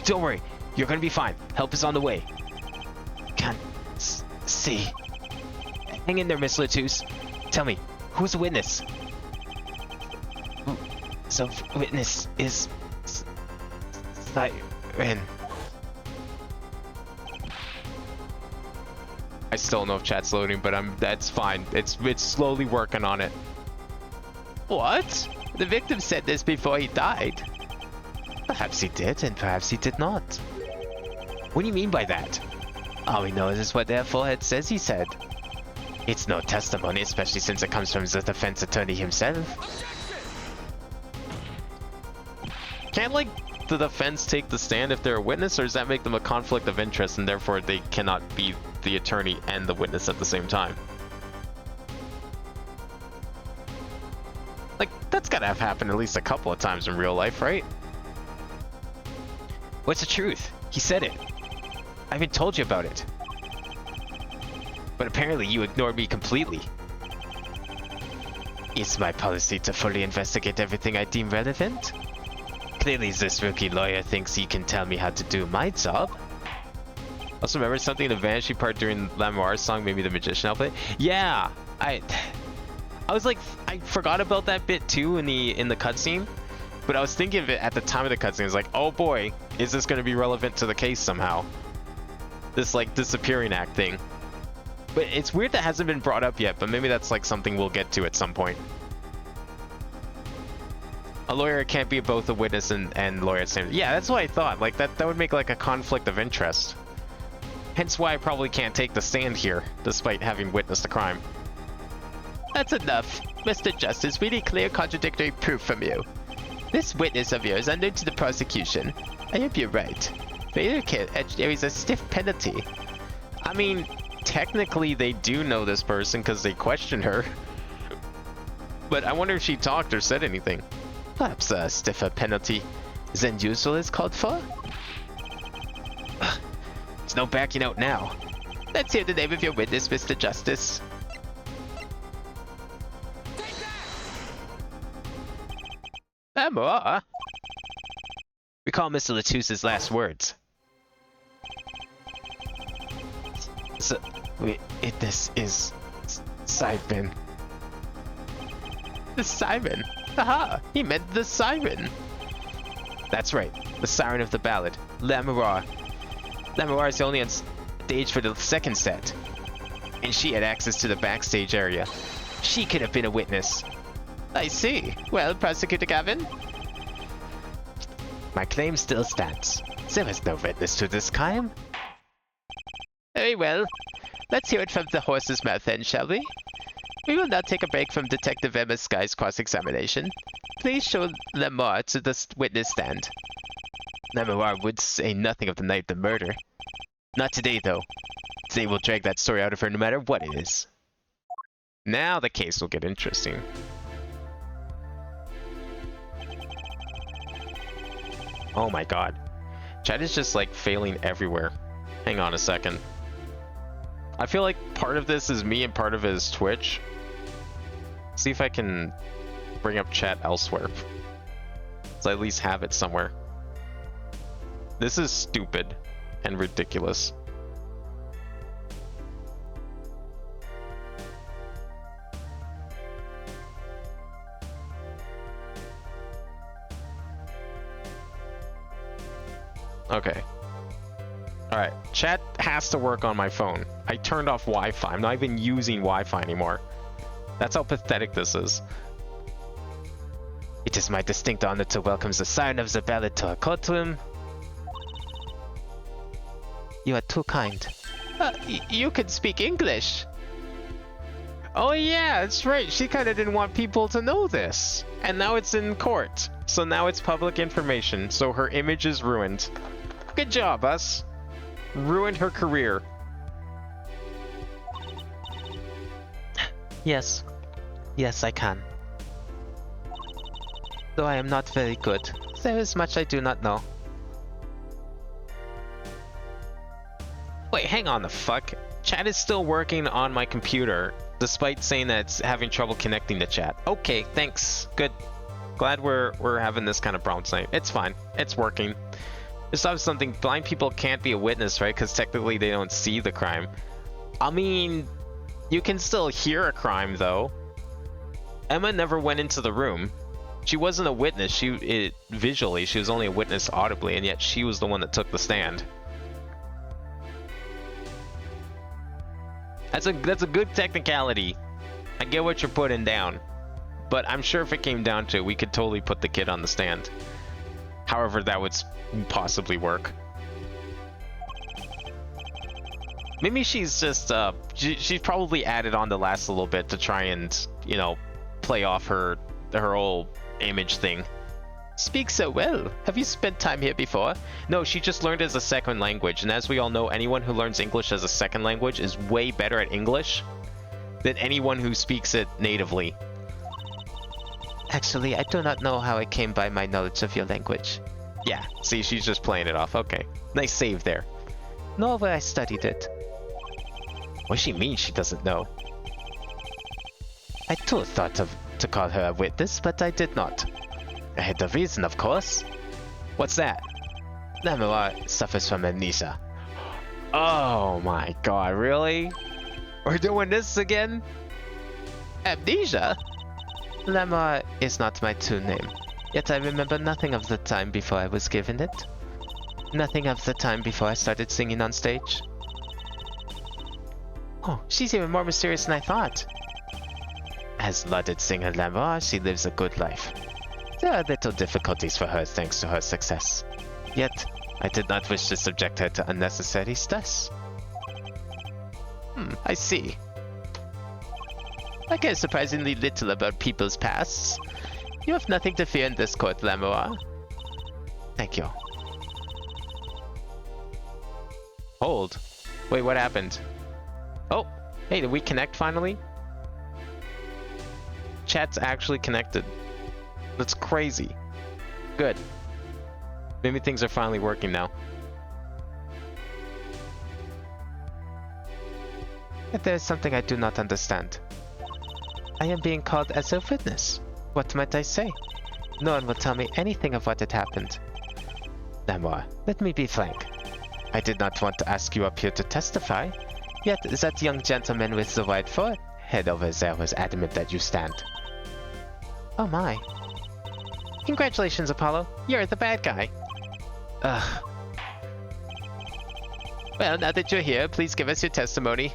Speaker 1: Don't worry, you're gonna be fine. Help is on the way.
Speaker 3: Can't see
Speaker 2: Hang in there, Miss Latus. Tell me, who's a witness? So, witness is... Siren.
Speaker 1: I still don't know if chat's loading, but that's fine. It's slowly working on it.
Speaker 3: What? The victim said this before he died.
Speaker 2: Perhaps he did, and perhaps he did not. What do you mean by that?
Speaker 3: All we know is what their forehead says he said.
Speaker 2: It's no testimony, especially since it comes from the defense attorney himself.
Speaker 1: Can't, like, the defense take the stand if they're a witness, or does that make them a conflict of interest and therefore they cannot be the attorney and the witness at the same time? Like, that's gotta have happened at least a couple of times in real life, right?
Speaker 2: What's the truth? He said it. I even told you about it. But apparently you ignored me completely.
Speaker 3: It's my policy to fully investigate everything I deem relevant. Clearly this rookie lawyer thinks he can tell me how to do my job.
Speaker 1: Also, remember something in the Vanishing part during Lamoir's song, maybe the magician outfit? Yeah! I was like, I forgot about that bit too in the cutscene, but I was thinking of it at the time of the cutscene. I was like, oh boy, is this going to be relevant to the case somehow? This, like, disappearing act thing. But it's weird that hasn't been brought up yet, but maybe that's like something we'll get to at some point. A lawyer can't be both a witness and lawyer at the same time. Yeah, that's what I thought. Like, that would make like a conflict of interest. Hence why I probably can't take the stand here, despite having witnessed the crime.
Speaker 3: That's enough. Mr. Justice, we need clear contradictory proof from you. This witness of yours unknown to the prosecution. I hope you're right. Failure carries a stiff penalty.
Speaker 1: I mean, technically they do know this person because they questioned her. But I wonder if she talked or said anything.
Speaker 3: Perhaps a stiffer penalty than usual is called for?
Speaker 2: There's no backing out now.
Speaker 3: Let's hear the name of your witness, Mr. Justice.
Speaker 2: Amour. Recall Mr. Latus's last words.
Speaker 3: So, this is Simon. The siren. Aha! He meant the siren.
Speaker 2: That's right. The siren of the ballad. Lamour. Lamour is only on stage for the second set. And she had access to the backstage area. She could have been a witness.
Speaker 3: I see. Well, Prosecutor Gavin?
Speaker 2: My claim still stands. There was no witness to this crime.
Speaker 3: Very well. Let's hear it from the horse's mouth then, shall we? We will now take a break from Detective Emma Sky's cross-examination. Please show Lamour to the witness stand.
Speaker 2: Lamour would say nothing of the night of the murder. Not today, though. Today we'll drag that story out of her no matter what it is.
Speaker 1: Now the case will get interesting. Oh my god. Chat is just like failing everywhere. Hang on a second. I feel like part of this is me and part of it is Twitch. See if I can bring up chat elsewhere. So I at least have it somewhere. This is stupid and ridiculous. Okay. Alright, chat has to work on my phone. I turned off Wi-Fi. I'm not even using Wi-Fi anymore. That's how pathetic this is.
Speaker 2: It is my distinct honor to welcome the siren of the ballad to our courtroom. You are too kind.
Speaker 3: You can speak English.
Speaker 1: Oh yeah, that's right. She kind of didn't want people to know this. And now it's in court. So now it's public information. So her image is ruined. Good job, us. Ruined her career.
Speaker 2: Yes. Yes, I can. Though I am not very good. There is much I do not know.
Speaker 1: Wait, hang on the fuck. Chat is still working on my computer, despite saying that it's having trouble connecting to chat. Okay, thanks. Good. Glad we're having this kind of problem tonight. It's fine. It's working. Just have something. Blind people can't be a witness, right? Because technically they don't see the crime. I mean, You can still hear a crime, though. Emma never went into the room. She wasn't a witness. Visually, she was only a witness audibly, and yet she was the one that took the stand. That's a good technicality. I get what you're putting down, but I'm sure if it came down to it, we could totally put the kid on the stand. However, that would possibly work. Maybe she's just she's probably added on the last little bit to try and, you know, play off her whole image thing. Speak so well. Have you spent time here before? No, she just learned it as a second language, and as we all know, anyone who learns English as a second language is way better at English than anyone who speaks it natively.
Speaker 2: Actually, I do not know how I came by my knowledge of your language.
Speaker 1: Yeah, see, she's just playing it off. Okay, nice save there.
Speaker 2: Nor where I studied it.
Speaker 1: What does she mean she doesn't know?
Speaker 2: I too thought to call her a witness, but I did not. I had a reason, of course.
Speaker 1: What's that?
Speaker 2: Namuwa suffers from amnesia.
Speaker 1: Oh my god, really? We're doing this again? Amnesia?
Speaker 2: Lamar is not my true name, yet I remember nothing of the time before I was given it. Nothing of the time before I started singing on stage. Oh, she's even more mysterious than I thought. As lauded singer Lamar, she lives a good life. There are little difficulties for her thanks to her success. Yet, I did not wish to subject her to unnecessary stress.
Speaker 1: I see.
Speaker 2: I care surprisingly little about people's pasts. You have nothing to fear in this court, Lamoa. Thank you.
Speaker 1: Hold. Wait, what happened? Oh, hey, did we connect finally? Chat's actually connected. That's crazy. Good. Maybe things are finally working now.
Speaker 2: But there is something I do not understand. I am being called as a witness. What might I say? No one will tell me anything of what had happened. Namor, let me be frank. I did not want to ask you up here to testify, yet that young gentleman with the white forehead over there was adamant that you stand. Oh my. Congratulations, Apollo. You're the bad guy. Ugh. Well, now that you're here, please give us your testimony.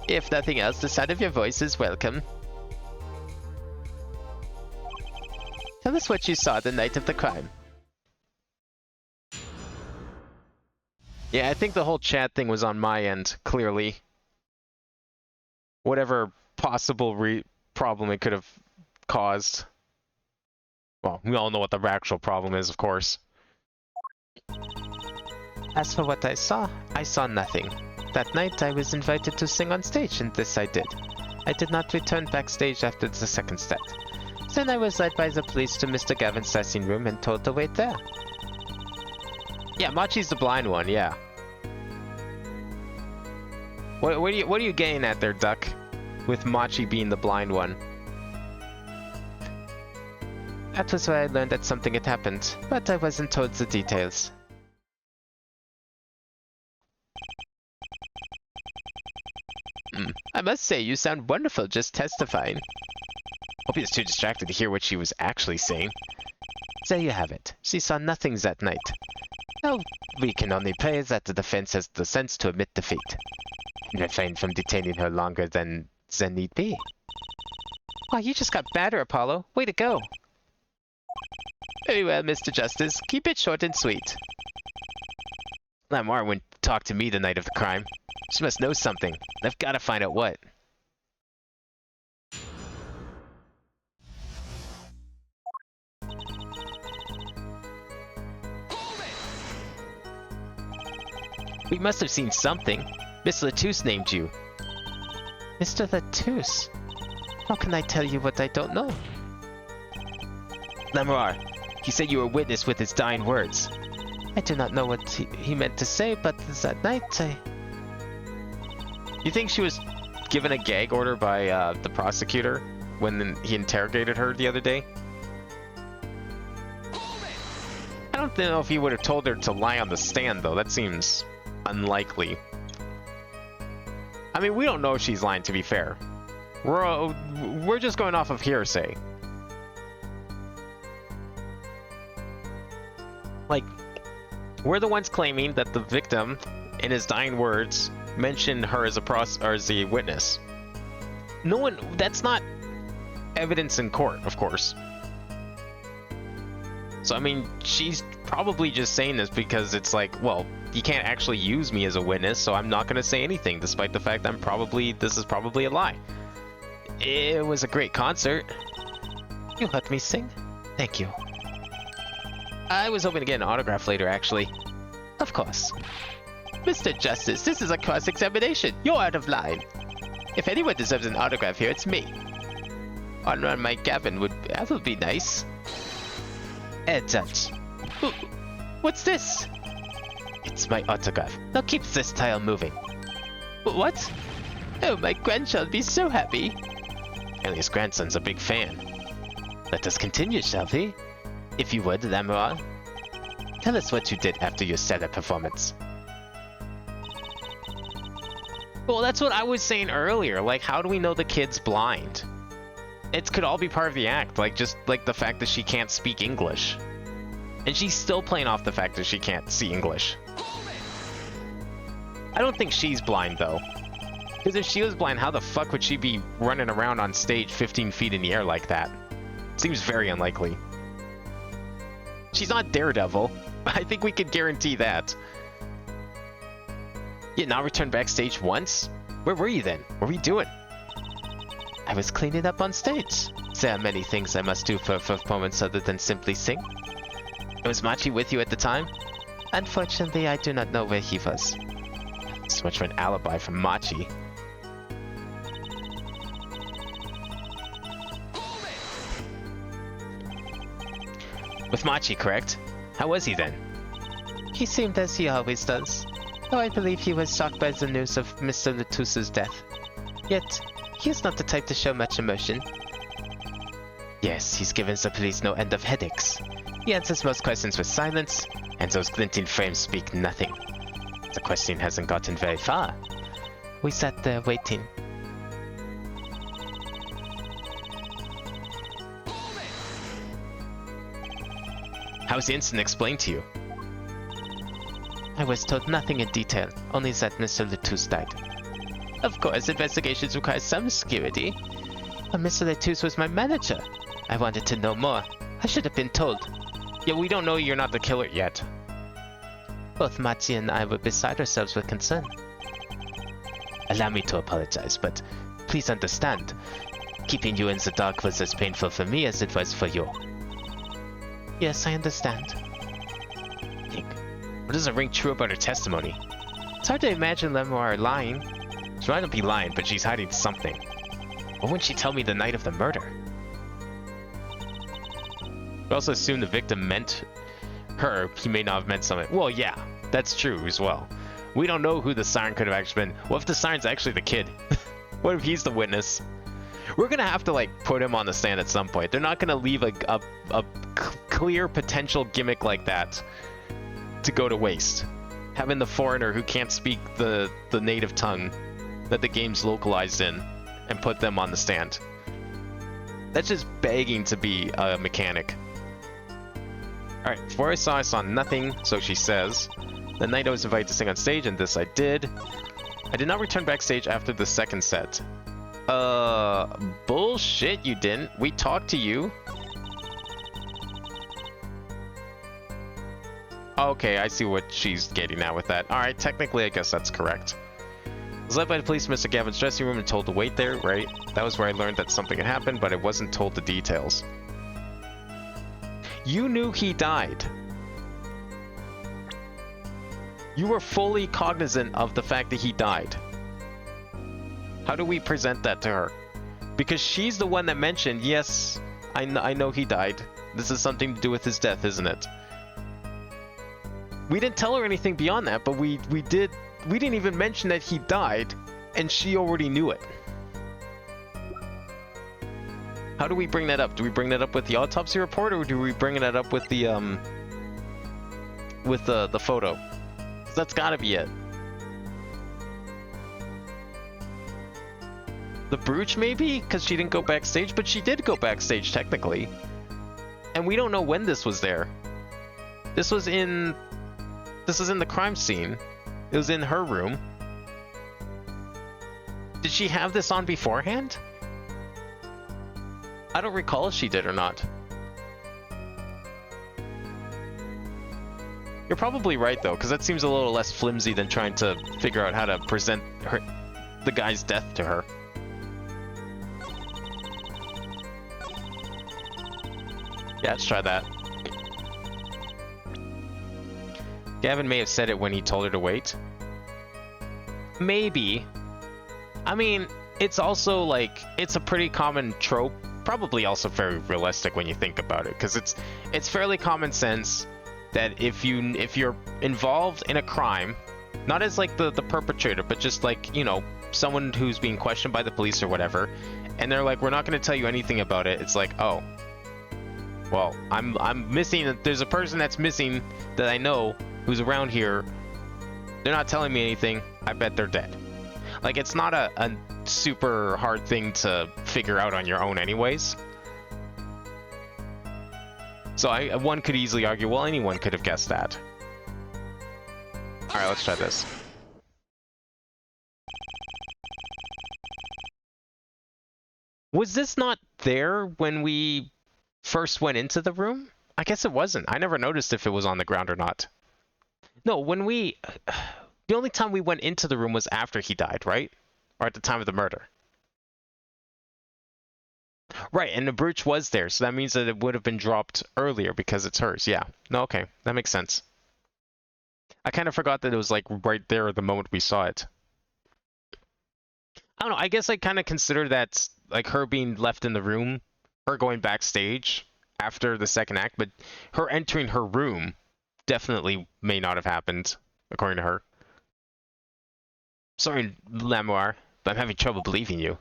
Speaker 2: If nothing else, the sound of your voice is welcome. Tell us what you saw the night of the crime.
Speaker 1: Yeah, I think the whole chat thing was on my end, clearly. Whatever possible problem it could have caused. Well, we all know what the actual problem is, of course.
Speaker 2: As for what I saw nothing. That night I was invited to sing on stage, and this I did. I did not return backstage after the second set. Then I was led by the police to Mr. Gavin's dressing room and told to wait there.
Speaker 1: Yeah, Machi's the blind one, yeah. What are you getting at there, Duck? With Machi being the blind one.
Speaker 2: That was where I learned that something had happened, but I wasn't told the details. I must say, you sound wonderful just testifying.
Speaker 1: Hope he was too distracted to hear what she was actually saying.
Speaker 2: There you have it. She saw nothing that night. Now, we can only pray that the defense has the sense to admit defeat, and refrain from detaining her longer than need be. Wow, you just got better, Apollo. Way to go. Very well, Mr. Justice. Keep it short and sweet.
Speaker 1: Lamar wouldn't talk to me the night of the crime. She must know something. I've got to find out what. We must have seen something. Miss Latouche named you.
Speaker 2: Mr. Latouche? How can I tell you what I don't know?
Speaker 1: Lamar, he said you were a witness with his dying words.
Speaker 2: I do not know what he meant to say, but that night
Speaker 1: You think she was given a gag order by the prosecutor when he interrogated her the other day? I don't know if he would have told her to lie on the stand, though. That seems unlikely. I mean, we don't know if she's lying, to be fair. We're just going off of hearsay. Like, we're the ones claiming that the victim, in his dying words, mentioned her as a witness. No one, that's not evidence in court, of course. So, I mean, she's probably just saying this because it's like, well, you can't actually use me as a witness, so I'm not going to say anything, despite the fact this is probably a lie. It was a great concert.
Speaker 2: You let me sing?
Speaker 1: Thank you. I was hoping to get an autograph later, actually.
Speaker 2: Of course.
Speaker 3: Mr. Justice, this is a cross-examination. You're out of line. If anyone deserves an autograph here, it's me. On my Gavin that would be nice.
Speaker 2: Judge.
Speaker 3: What's this?
Speaker 2: It's my autograph. Now keep this tile moving.
Speaker 3: What? Oh, my grandchild will be so happy.
Speaker 2: And his grandson's a big fan. Let us continue, shall we? If you would, Lamour. Tell us what you did after your stellar performance.
Speaker 1: Well, that's what I was saying earlier. Like, how do we know the kid's blind? It could all be part of the act, like just like the fact that she can't speak English. And she's still playing off the fact that she can't see English. I don't think she's blind, though. Because if she was blind, how the fuck would she be running around on stage 15 feet in the air like that? Seems very unlikely. She's not Daredevil. I think we could guarantee that. You not returned backstage once? Where were you then? What were you doing?
Speaker 2: I was cleaning up on stage. There are many things I must do for performance other than simply sing.
Speaker 1: Was Machi with you at the time?
Speaker 2: Unfortunately, I do not know where he was.
Speaker 1: So much for an alibi from Machi. With Machi, correct? How was he then?
Speaker 2: He seemed as he always does. Though I believe he was shocked by the news of Mr. Letus's death. Yet, he is not the type to show much emotion.
Speaker 1: Yes, he's given the police no end of headaches. He answers most questions with silence, and those glinting frames speak nothing. The question hasn't gotten very far.
Speaker 2: We sat there waiting.
Speaker 1: How was the incident explained to you?
Speaker 2: I was told nothing in detail, only that Mr. Letus died.
Speaker 3: Of course, investigations require some security.
Speaker 2: But Mr. Letus was my manager. I wanted to know more. I should have been told.
Speaker 1: Yeah, we don't know you're not the killer yet.
Speaker 2: Both Machi and I were beside ourselves with concern.
Speaker 1: Allow me to apologize, but please understand. Keeping you in the dark was as painful for me as it was for you.
Speaker 2: Yes, I understand.
Speaker 1: What doesn't ring true about her testimony?
Speaker 2: It's hard to imagine Lemoir lying.
Speaker 1: She might not be lying, but she's hiding something. What would she tell me the night of the murder? We also assume the victim meant her. He may not have meant something. Well, yeah, that's true as well. We don't know who the siren could have actually been. What if the siren's actually the kid? What if he's the witness? We're gonna have to like put him on the stand at some point. They're not gonna leave a clear potential gimmick like that to go to waste. Having the foreigner who can't speak the native tongue that the game's localized in and put them on the stand. That's just begging to be a mechanic. Alright, before I saw nothing, so she says. The night I was invited to sing on stage, and this I did. I did not return backstage after the second set. Bullshit, you didn't. We talked to you. Okay, I see what she's getting at with that. Alright, technically I guess that's correct. I was led by the police to Mr. Gavin's dressing room and told to wait there, right? That was where I learned that something had happened, but I wasn't told the details. You knew he died. You were fully cognizant of the fact that he died. How do we present that to her? Because she's the one that mentioned, yes, I know he died. This is something to do with his death, isn't it? We didn't tell her anything beyond that, but we didn't even mention that he died, and she already knew it. How do we bring that up? Do we bring that up with the autopsy report, or do we bring that up with the photo? That's gotta be it. The brooch, maybe? Because she didn't go backstage, but she did go backstage, technically. And we don't know when this was there. This was in the crime scene. It was in her room. Did she have this on beforehand? I don't recall if she did or not. You're probably right, though, because that seems a little less flimsy than trying to figure out how to present the guy's death to her. Yeah, let's try that. Gavin may have said it when he told her to wait. Maybe. I mean, it's also like, it's a pretty common trope. Probably also very realistic when you think about it, because it's fairly common sense that if you're involved in a crime, not as like the perpetrator, but just like, you know, someone who's being questioned by the police or whatever, and they're like, we're not going to tell you anything about it. It's like, oh, well, I'm missing. There's a person that's missing that I know who's around here. They're not telling me anything. I bet they're dead. Like, it's not a super hard thing to figure out on your own anyways. So one could easily argue, well, anyone could have guessed that. Alright, let's try this. Was this not there when we first went into the room? I guess it wasn't. I never noticed if it was on the ground or not. No, when we... The only time we went into the room was after he died, right? Or at the time of the murder. Right, and the brooch was there, so that means that it would have been dropped earlier because it's hers. Yeah. No, okay. That makes sense. I kind of forgot that it was, like, right there the moment we saw it. I don't know. I guess I kind of consider that, like, her being left in the room, her going backstage after the second act, but her entering her room definitely may not have happened, according to her. Sorry, Lamoire, but I'm having trouble believing you.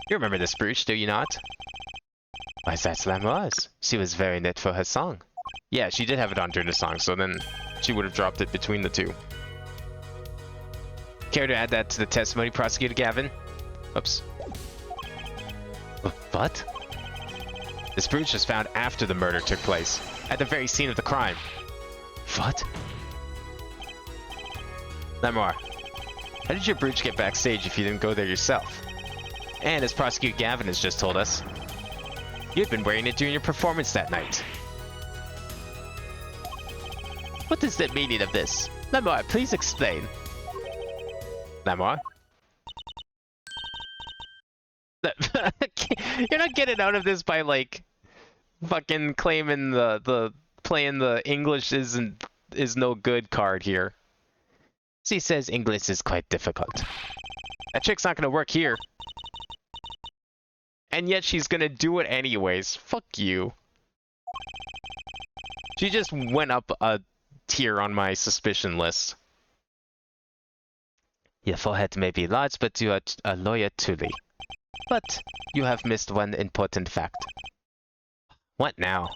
Speaker 1: You remember this brooch, do you not? Why, that's Lamoire's. She was very knit for her song. Yeah, she did have it on during the song, so then she would have dropped it between the two. Care to add that to the testimony, Prosecutor Gavin? Oops. What? This brooch was found after the murder took place, at the very scene of the crime. What? Lamoire, how did your brooch get backstage if you didn't go there yourself? And as Prosecutor Gavin has just told us, you had been wearing it during your performance that night. What is the meaning of this? Lamoire, please explain. Lamoire? You're not getting out of this by, like, fucking claiming playing the English is no good card here. She says English is quite difficult. That trick's not gonna work here. And yet she's gonna do it anyways. Fuck you. She just went up a tier on my suspicion list. Your forehead may be large, but you are a lawyer truly. But you have missed one important fact. What now?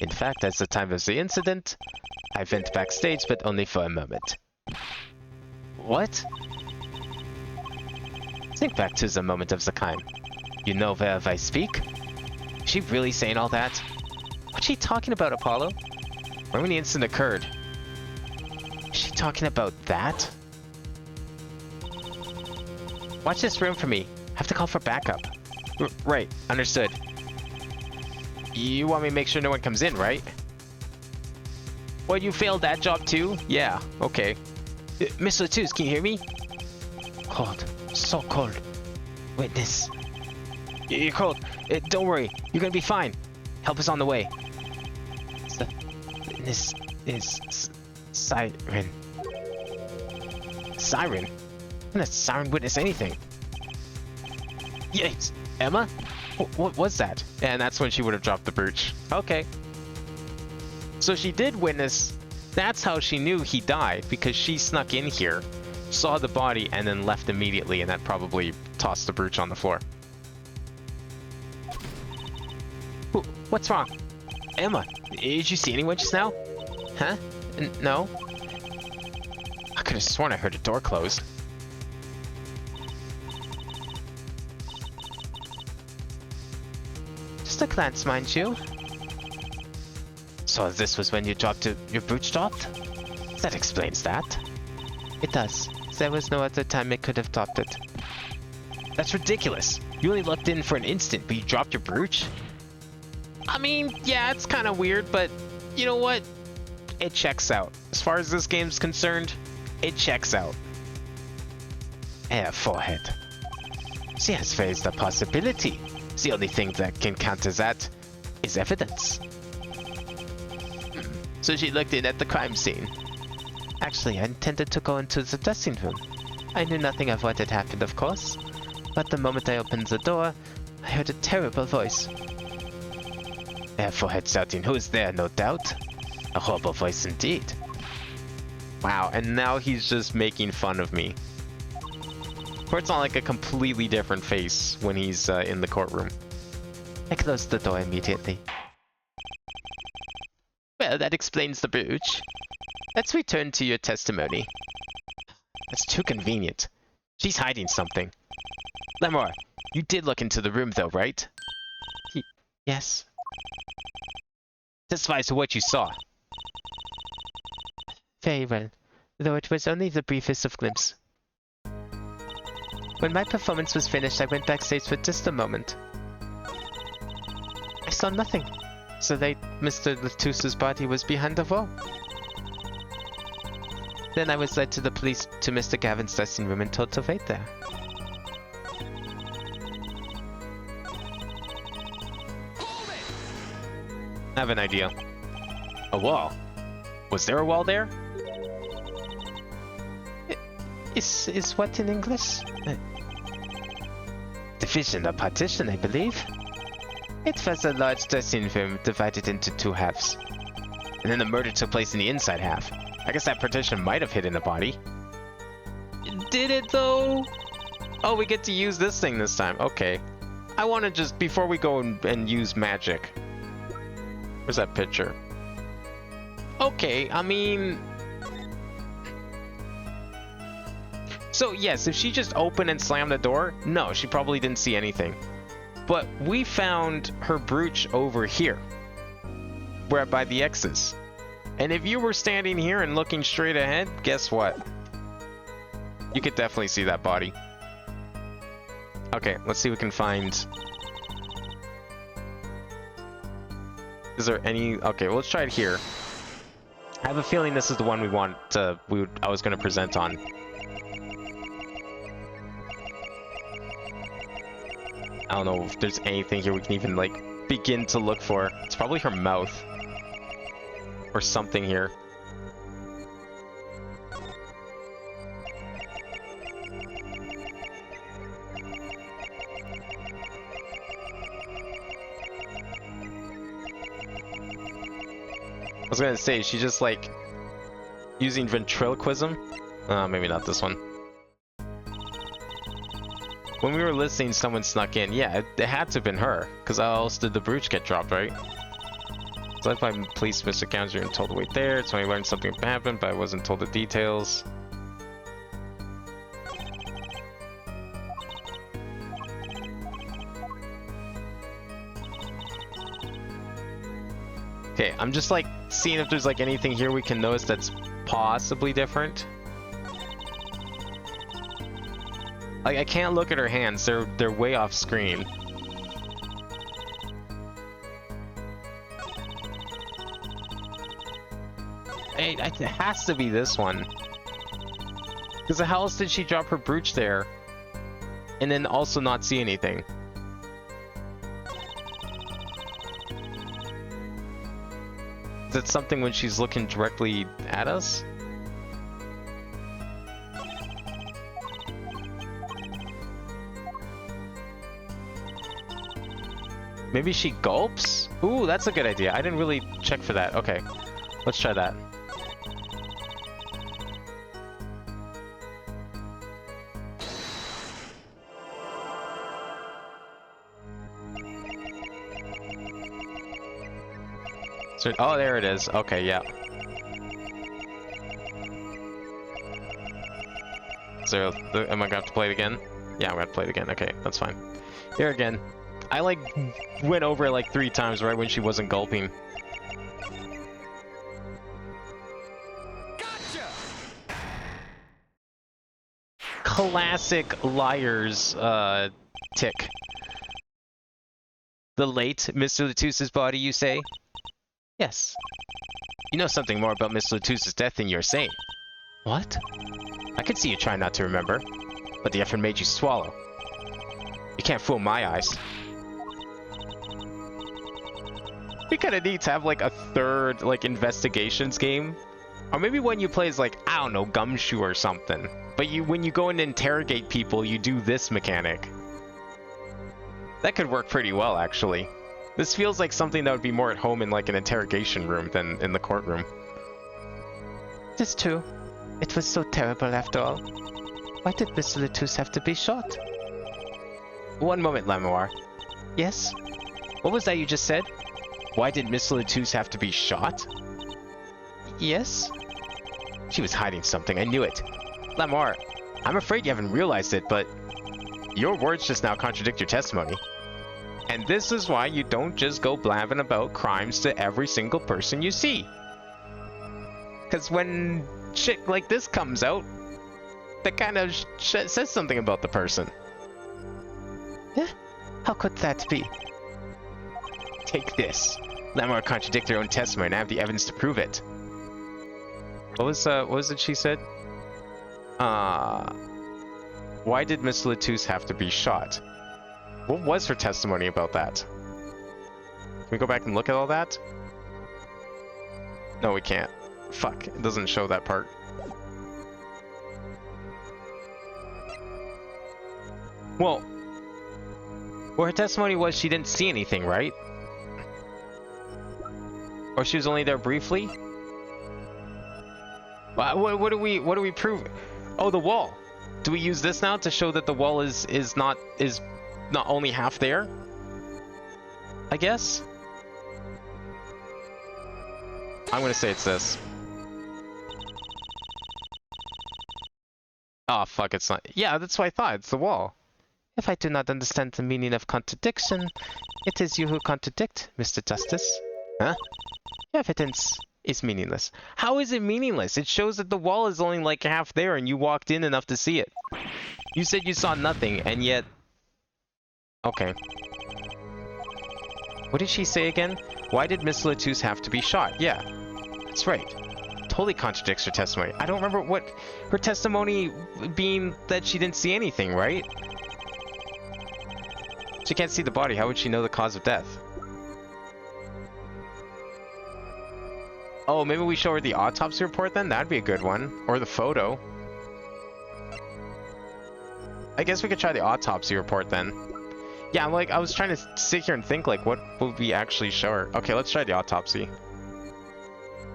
Speaker 1: In fact, at the time of the incident, I went backstage, but only for a moment. What? Think back to the moment of the crime. You know whereof I speak? Is she really saying all that? What's she talking about, Apollo? Or when the incident occurred? Is she talking about that? Watch this room for me. Have to call for backup. Right, understood. You want me to make sure no one comes in, right? Well, you failed that job too? Yeah, okay. Miss Latouche, can you hear me? Cold. So cold. Witness. You're cold. Don't worry. You're gonna be fine. Help is on the way. The witness is Siren. Siren? When does Siren witness anything? Yes. Emma? What was that? And that's when she would have dropped the brooch. Okay. So she did witness. That's how she knew he died, because she snuck in here, saw the body, and then left immediately, and that probably tossed the brooch on the floor. What's wrong? Emma, did you see anyone just now? Huh? No? I could have sworn I heard a door closed.
Speaker 2: Just a glance, mind you.
Speaker 3: So this was when you dropped your brooch dropped? That explains that.
Speaker 2: It does. There was no other time it could have dropped it.
Speaker 1: That's ridiculous. You only looked in for an instant, but you dropped your brooch? I mean, yeah, it's kind of weird, but you know what? It checks out. As far as this game's concerned, it checks out.
Speaker 3: Forehead. She has raised a possibility. The only thing that can counter that is evidence. So she looked in at the crime scene.
Speaker 2: Actually, I intended to go into the dressing room. I knew nothing of what had happened, of course. But the moment I opened the door, I heard a terrible voice.
Speaker 3: Forehead shouting, "Who is there?" No doubt. A horrible voice indeed.
Speaker 1: Wow, and now he's just making fun of me. Or it's not like a completely different face when he's in the courtroom.
Speaker 2: I closed the door immediately.
Speaker 3: Well, that explains the brooch. Let's return to your testimony.
Speaker 1: That's too convenient. She's hiding something.
Speaker 3: Lemore, you did look into the room though, right?
Speaker 2: Yes.
Speaker 1: Testify to what you saw.
Speaker 2: Very well, though it was only the briefest of glimpses. When my performance was finished, I went backstage for just a moment. I saw nothing. So late, Mr. Latussa's body was behind the wall. Then I was led to the police to Mr. Gavin's dressing room and told to wait there.
Speaker 1: I have an idea. A wall? Was there a wall there?
Speaker 2: Is what in English?
Speaker 3: Division or partition, I believe.
Speaker 2: It was a large dressing room divided into two halves.
Speaker 1: And then the murder took place in the inside half. I guess that partition might have hidden a body. Did it though? Oh, we get to use this thing this time. Okay. I want to just, before we go and use magic. Where's that picture? Okay, I mean... So yes, if she just opened and slammed the door, no, she probably didn't see anything. But we found her brooch over here, where by the X's. And if you were standing here and looking straight ahead, guess what? You could definitely see that body. Okay, let's see if we can find... Is there any... Okay, well, let's try it here. I have a feeling this is the one we want to... I was going to present on. I don't know if there's anything here we can even, like, begin to look for. It's probably her mouth. Or something here. I was gonna say, she's just, like, using ventriloquism? Maybe not this one. When we were listening, someone snuck in. Yeah, it had to have been her, because how else did the brooch get dropped, right? So left by police, Mr. Counselor, and told to wait there. So I learned something happened, but I wasn't told the details. Okay, I'm just like seeing if there's like anything here we can notice that's possibly different. Like, I can't look at her hands, they're way off screen. It has to be this one. Because how else did she drop her brooch there? And then also not see anything? Is it something when she's looking directly at us? Maybe she gulps? Ooh, that's a good idea. I didn't really check for that. Okay, let's try that. So, oh, there it is. Okay, yeah. So, am I going to have to play it again? Yeah, I'm going to play it again. Okay, that's fine. Here again. I like went over it like 3 times right when she wasn't gulping.
Speaker 4: Gotcha!
Speaker 1: Classic liar's tick. The late Mr. Latus's body, you say? Yes. You know something more about Mr. Latus's death than you're saying. What? I could see you trying not to remember, but the effort made you swallow. You can't fool my eyes. We kind of need to have like a third like investigations game, or maybe when you play is like, I don't know, Gumshoe or something. But when you go and interrogate people, you do this mechanic. That could work pretty well, actually. This feels like something that would be more at home in like an interrogation room than in the courtroom.
Speaker 2: It's true. It was so terrible after all. Why did Mr. Latus have to be shot?
Speaker 1: One moment, Lamoire.
Speaker 2: Yes?
Speaker 1: What was that you just said? Why did Mr. Latus have to be shot?
Speaker 2: Yes?
Speaker 1: She was hiding something, I knew it. Lamoire, I'm afraid you haven't realized it, but your words just now contradict your testimony. And this is why you don't just go blabbing about crimes to every single person you see. Because when shit like this comes out, that kind of says something about the person.
Speaker 2: Eh? How could that be?
Speaker 1: Take this. Lamoire contradicted her own testimony and I have the evidence to prove it. What was it she said? Why did Miss Latus have to be shot? What was her testimony about that? Can we go back and look at all that? No, we can't. Fuck, it doesn't show that part. Well, her testimony was she didn't see anything, right? Or she was only there briefly? What do we prove? Oh, the wall. Do we use this now to show that the wall is not only half there? I guess. I'm gonna say it's this. Oh fuck, it's not. Yeah, that's what I thought. It's the wall.
Speaker 2: If I do not understand the meaning of contradiction, it is you who contradict, Mr. Justice.
Speaker 1: Huh?
Speaker 2: Evidence is meaningless.
Speaker 1: How is it meaningless? It shows that the wall is only like half there and you walked in enough to see it. You said you saw nothing and yet... Okay. What did she say again? Why did Miss Latus have to be shot? Yeah, that's right. Totally contradicts her testimony. I don't remember what... Her testimony being that she didn't see anything, right? She can't see the body. How would she know the cause of death? Oh, maybe we show her the autopsy report then? That'd be a good one. Or the photo. I guess we could try the autopsy report then. Yeah, I was trying to sit here and think, like, what would we actually show her? Okay, let's try the autopsy.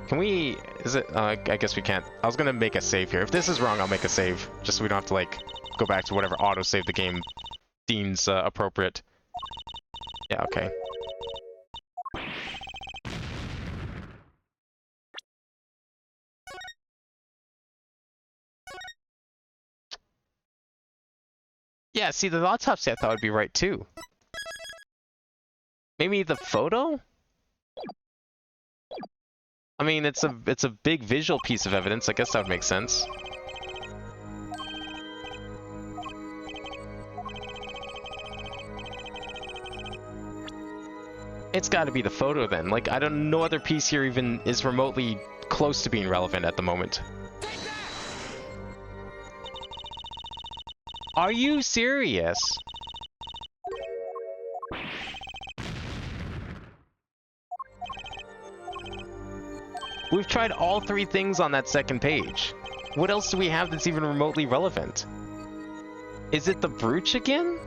Speaker 1: Can we... Is it... I guess we can't. I was gonna make a save here. If this is wrong, I'll make a save. Just so we don't have to, like, go back to whatever autosave the game deems appropriate. Yeah, okay. Yeah, see, the autopsy I thought would be right too. Maybe the photo? I mean, it's a big visual piece of evidence. I guess that would make sense. It's got to be the photo then. Like, I don't know, no other piece here even is remotely close to being relevant at the moment. Are you serious? We've tried all 3 things on that second page. What else do we have that's even remotely relevant? Is it the brooch again?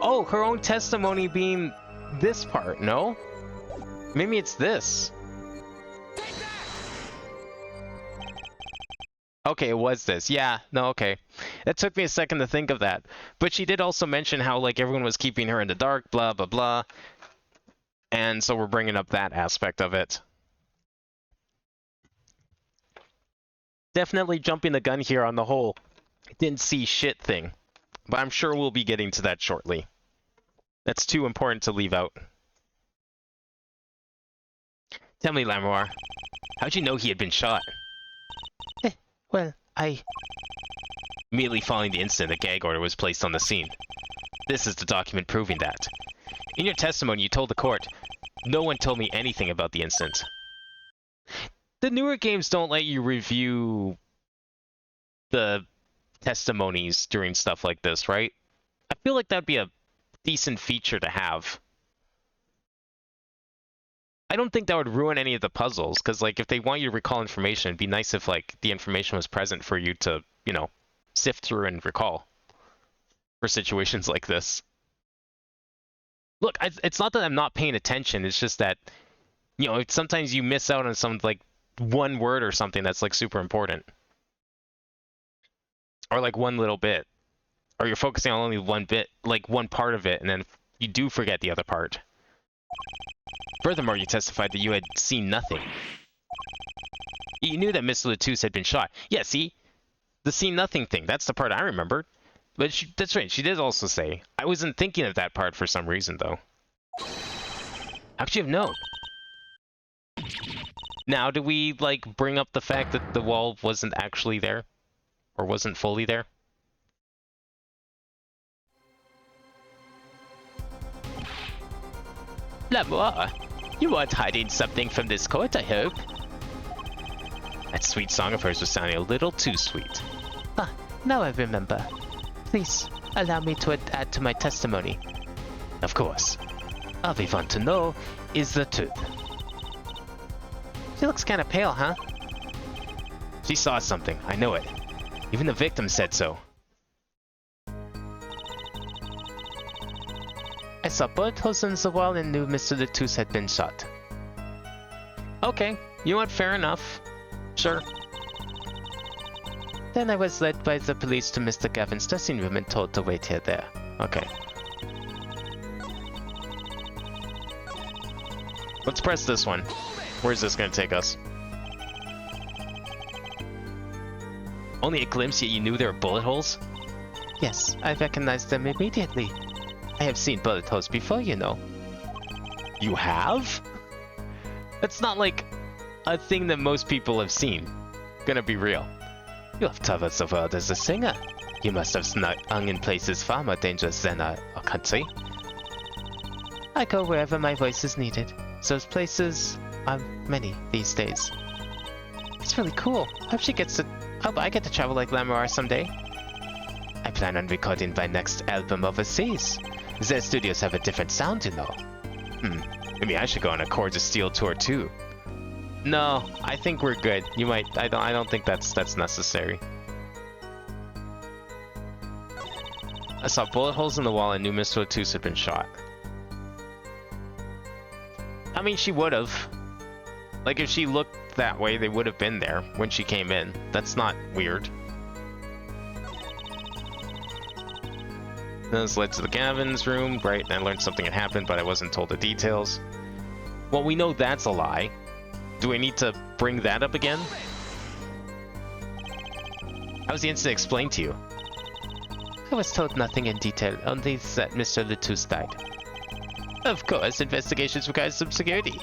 Speaker 1: Oh, her own testimony being this part, no? Maybe it's this. Okay, it was this. Yeah, no, okay. It took me a second to think of that. But she did also mention how, like, everyone was keeping her in the dark, blah, blah, blah. And so we're bringing up that aspect of it. Definitely jumping the gun here on the whole didn't see shit thing. But I'm sure we'll be getting to that shortly. That's too important to leave out. Tell me, Lamoir, how'd you know he had been shot?
Speaker 2: Well,
Speaker 1: Immediately following the incident, a gag order was placed on the scene. This is the document proving that. In your testimony, you told the court, no one told me anything about the incident. The newer games don't let you review the testimonies during stuff like this, right? I feel like that'd be a decent feature to have. I don't think that would ruin any of the puzzles, because, like, if they want you to recall information, it'd be nice if, like, the information was present for you to, you know, sift through and recall for situations like this. Look, it's not that I'm not paying attention, it's just that, you know, sometimes you miss out on some, like, one word or something that's, like, super important. Or, like, one little bit. Or you're focusing on only one bit, like, one part of it, and then you do forget the other part. Furthermore, you testified that you had seen nothing. You knew that Mr. Latouche had been shot. Yeah, see? The seen nothing thing, that's the part I remembered. But that's right, she did also say, I wasn't thinking of that part for some reason, though. How could you have known? Now, do we, like, bring up the fact that the wall wasn't actually there? Or wasn't fully there?
Speaker 3: Lamoir, you aren't hiding something from this court, I hope.
Speaker 1: That sweet song of hers was sounding a little too sweet.
Speaker 2: now I remember. Please, allow me to add to my testimony.
Speaker 1: Of course.
Speaker 3: All we want to know is the truth.
Speaker 2: She looks kind of pale, huh?
Speaker 1: She saw something, I know it. Even the victim said so.
Speaker 2: I saw bullet holes in the wall and knew Mr. Latouche had been shot.
Speaker 1: Okay, you know what, fair enough. Sure.
Speaker 2: Then I was led by the police to Mr. Gavin's dressing room and told to wait here there.
Speaker 1: Okay. Let's press this one. Where's this gonna take us? Only a glimpse, yet you knew there were bullet holes?
Speaker 2: Yes, I recognized them immediately. I have seen bullet holes before, you know.
Speaker 1: You have? That's not like a thing that most people have seen. Gonna be real.
Speaker 3: You have traveled the world as a singer. You must have hung in places far more dangerous than our country.
Speaker 2: I go wherever my voice is needed. Those places are many these days. It's really cool. Hope I get to travel like Lamoir someday.
Speaker 3: I plan on recording my next album overseas. Their studios have a different sound, you know.
Speaker 1: Maybe I should go on a Chords of Steel tour too. No, I think we're good. You might. I don't think that's necessary. I saw bullet holes in the wall and knew Mr. Latouche had been shot. I mean, she would have. Like, if she looked that way, they would have been there when she came in. That's not weird. Then this led to the Gavin's room, right? And I learned something had happened, but I wasn't told the details. Well, we know that's a lie. Do I need to bring that up again? How was the incident explained to you?
Speaker 2: I was told nothing in detail, only that Mr. Latouche died.
Speaker 3: Of course, investigations require some security.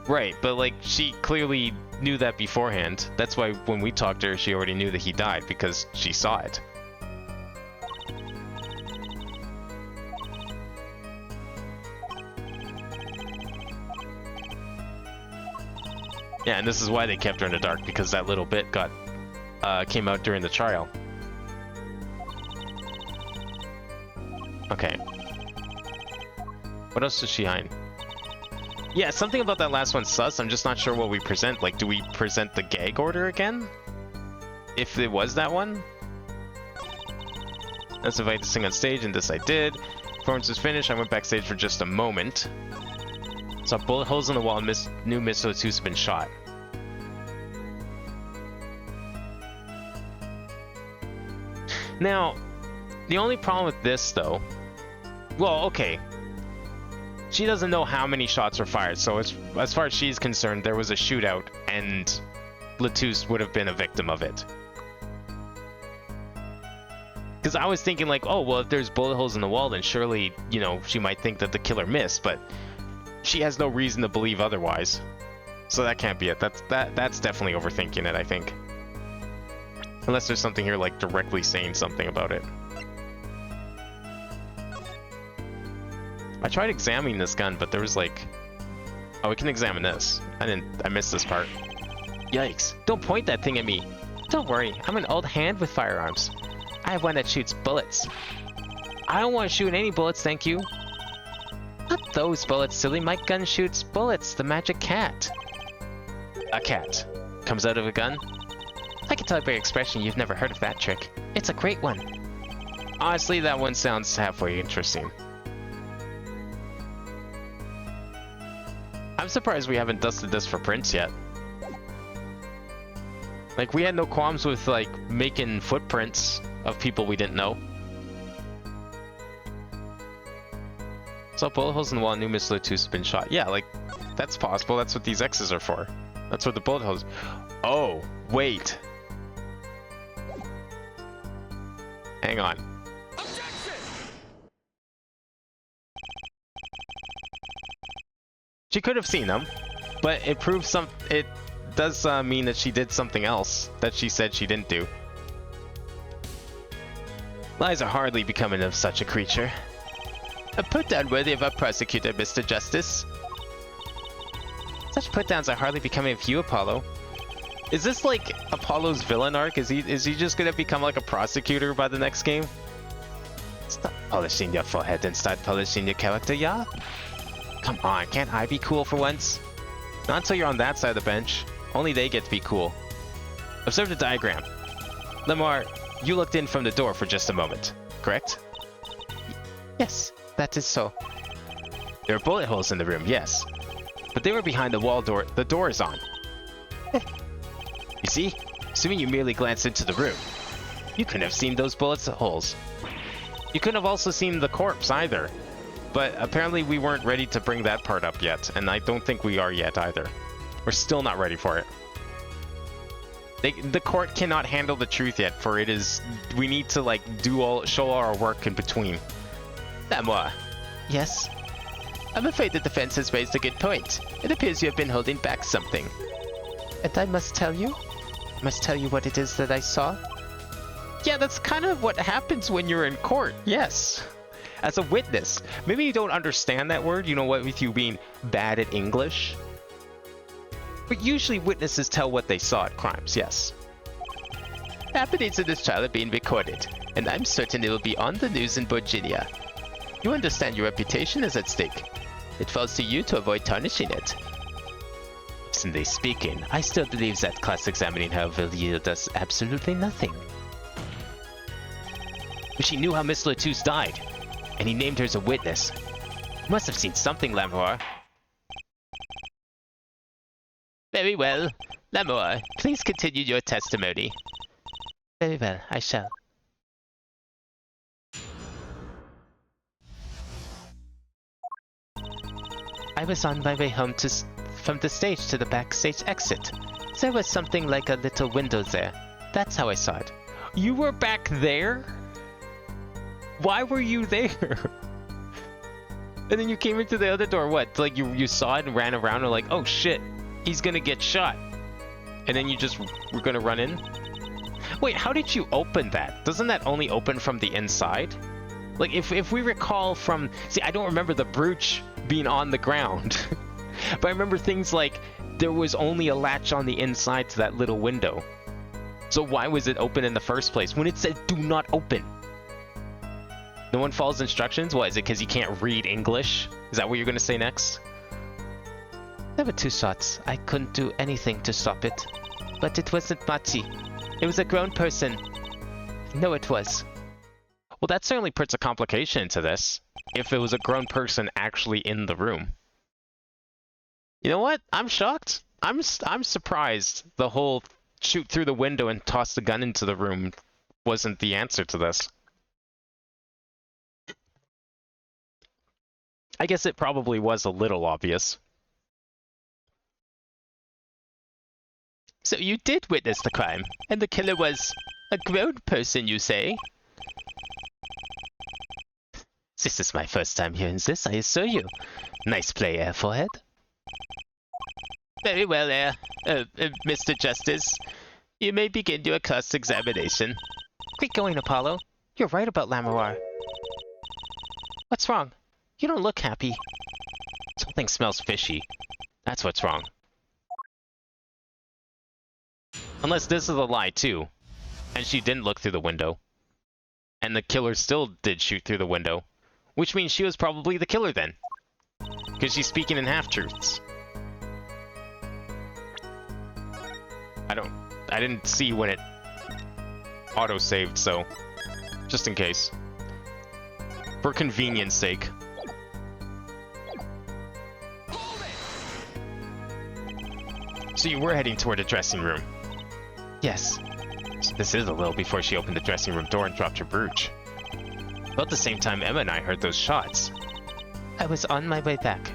Speaker 1: Right, but like, she clearly knew that beforehand. That's why when we talked to her, she already knew that he died, because she saw it. Yeah, and this is why they kept her in the dark, because that little bit came out during the trial. Okay. What else does she hide? Yeah, something about that last one's sus. I'm just not sure what we present. Like, do we present the gag order again? If it was that one? I was invited to sing on stage, and this I did. Performance was finished. I went backstage for just a moment. Saw bullet holes in the wall and knew Miss Latouche had been shot. Now, the only problem with this, though... Well, okay. She doesn't know how many shots were fired, so as far as she's concerned, there was a shootout, and Latouche would have been a victim of it. Because I was thinking like, oh, well, if there's bullet holes in the wall, then surely, you know, she might think that the killer missed, but she has no reason to believe otherwise. So that can't be it. That's definitely overthinking it, I think. Unless there's something here like directly saying something about it. I tried examining this gun, but there was like... Oh, we can examine this. I missed this part.
Speaker 2: Yikes. Don't point that thing at me. Don't worry, I'm an old hand with firearms. I have one that shoots bullets. I don't want to shoot any bullets, thank you. Not those bullets, silly. My gun shoots bullets. The magic cat.
Speaker 1: A cat. Comes out of a gun?
Speaker 2: I can tell by your expression you've never heard of that trick. It's a great one.
Speaker 1: Honestly, that one sounds halfway interesting. I'm surprised we haven't dusted this for prints yet. Like, we had no qualms with, like, making footprints of people we didn't know. So, bullet holes in the wall, new Miss Lotus has been shot. Yeah, like, that's possible. That's what these X's are for. That's what the bullet holes... Oh, wait. Hang on. She could have seen them, but it proves it does mean that she did something else that she said she didn't do. Lies are hardly becoming of such a creature. A put-down worthy of a prosecutor, Mr. Justice.
Speaker 2: Such put-downs are hardly becoming of you, Apollo.
Speaker 1: Is this like Apollo's villain arc? Is he just gonna become like a prosecutor by the next game?
Speaker 3: Stop polishing your forehead and start polishing your character, yeah?
Speaker 1: Come on, can't I be cool for once? Not until you're on that side of the bench. Only they get to be cool. Observe the diagram. Lamar, you looked in from the door for just a moment, correct?
Speaker 2: Yes, that is so.
Speaker 1: There are bullet holes in the room, yes. But they were behind the wall door. The door is on. You see? Assuming you merely glanced into the room, you couldn't have seen those bullet holes. You couldn't have also seen the corpse either. But apparently we weren't ready to bring that part up yet, and I don't think we are yet either. We're still not ready for it. The court cannot handle the truth yet, for it is... We need to, like, show our work in between.
Speaker 3: Lamoire.
Speaker 2: Yes?
Speaker 3: I'm afraid the defense has raised a good point. It appears you have been holding back something.
Speaker 2: And I must tell you? I must tell you what it is that I saw?
Speaker 1: Yeah, that's kind of what happens when you're in court, yes. As a witness. Maybe you don't understand that word, you know what, with you being bad at English. But usually witnesses tell what they saw at crimes, yes.
Speaker 3: Happenings in this trial are being recorded, and I'm certain it will be on the news in Virginia. You understand your reputation is at stake. It falls to you to avoid tarnishing it.
Speaker 2: Personally speaking, I still believe that class examining her will yield us absolutely nothing.
Speaker 1: But she knew how Miss Lotus died, and he named her as a witness. You must have seen something, Lamoire.
Speaker 3: Very well. Lamoire, please continue your testimony.
Speaker 2: Very well, I shall. I was on my way home from the stage to the backstage exit. There was something like a little window there. That's how I saw it.
Speaker 1: You were back there? Why were you there? And then you came into the other door, what? Like you saw it and ran around and like, oh shit, he's gonna get shot. And then you just were gonna run in? Wait, how did you open that? Doesn't that only open from the inside? Like if we recall from, see, I don't remember the brooch being on the ground. But I remember things like there was only a latch on the inside to that little window. So why was it open in the first place when it said do not open? No one follows instructions? What, is it because you can't read English? Is that what you're going to say next?
Speaker 2: There were 2 shots. I couldn't do anything to stop it. But it wasn't Machi. It was a grown person. No, it was.
Speaker 1: Well, that certainly puts a complication into this. If it was a grown person actually in the room. You know what? I'm shocked. I'm surprised the whole shoot through the window and toss the gun into the room wasn't the answer to this. I guess it probably was a little obvious.
Speaker 3: So you did witness the crime, and the killer was a grown person, you say? This is my first time hearing this, I assure you. Nice play, Air Forehead. Very well, Mr. Justice. You may begin your class examination.
Speaker 2: Get going, Apollo. You're right about Lamoir. What's wrong? You don't look happy.
Speaker 1: Something smells fishy. That's what's wrong. Unless this is a lie, too. And she didn't look through the window. And the killer still did shoot through the window. Which means she was probably the killer then. Because she's speaking in half-truths. I didn't see when it auto-saved, so just in case. For convenience sake. So you were heading toward the dressing room.
Speaker 2: Yes.
Speaker 1: So this is a little before she opened the dressing room door and dropped her brooch. About the same time Emma and I heard those shots.
Speaker 2: I was on my way back.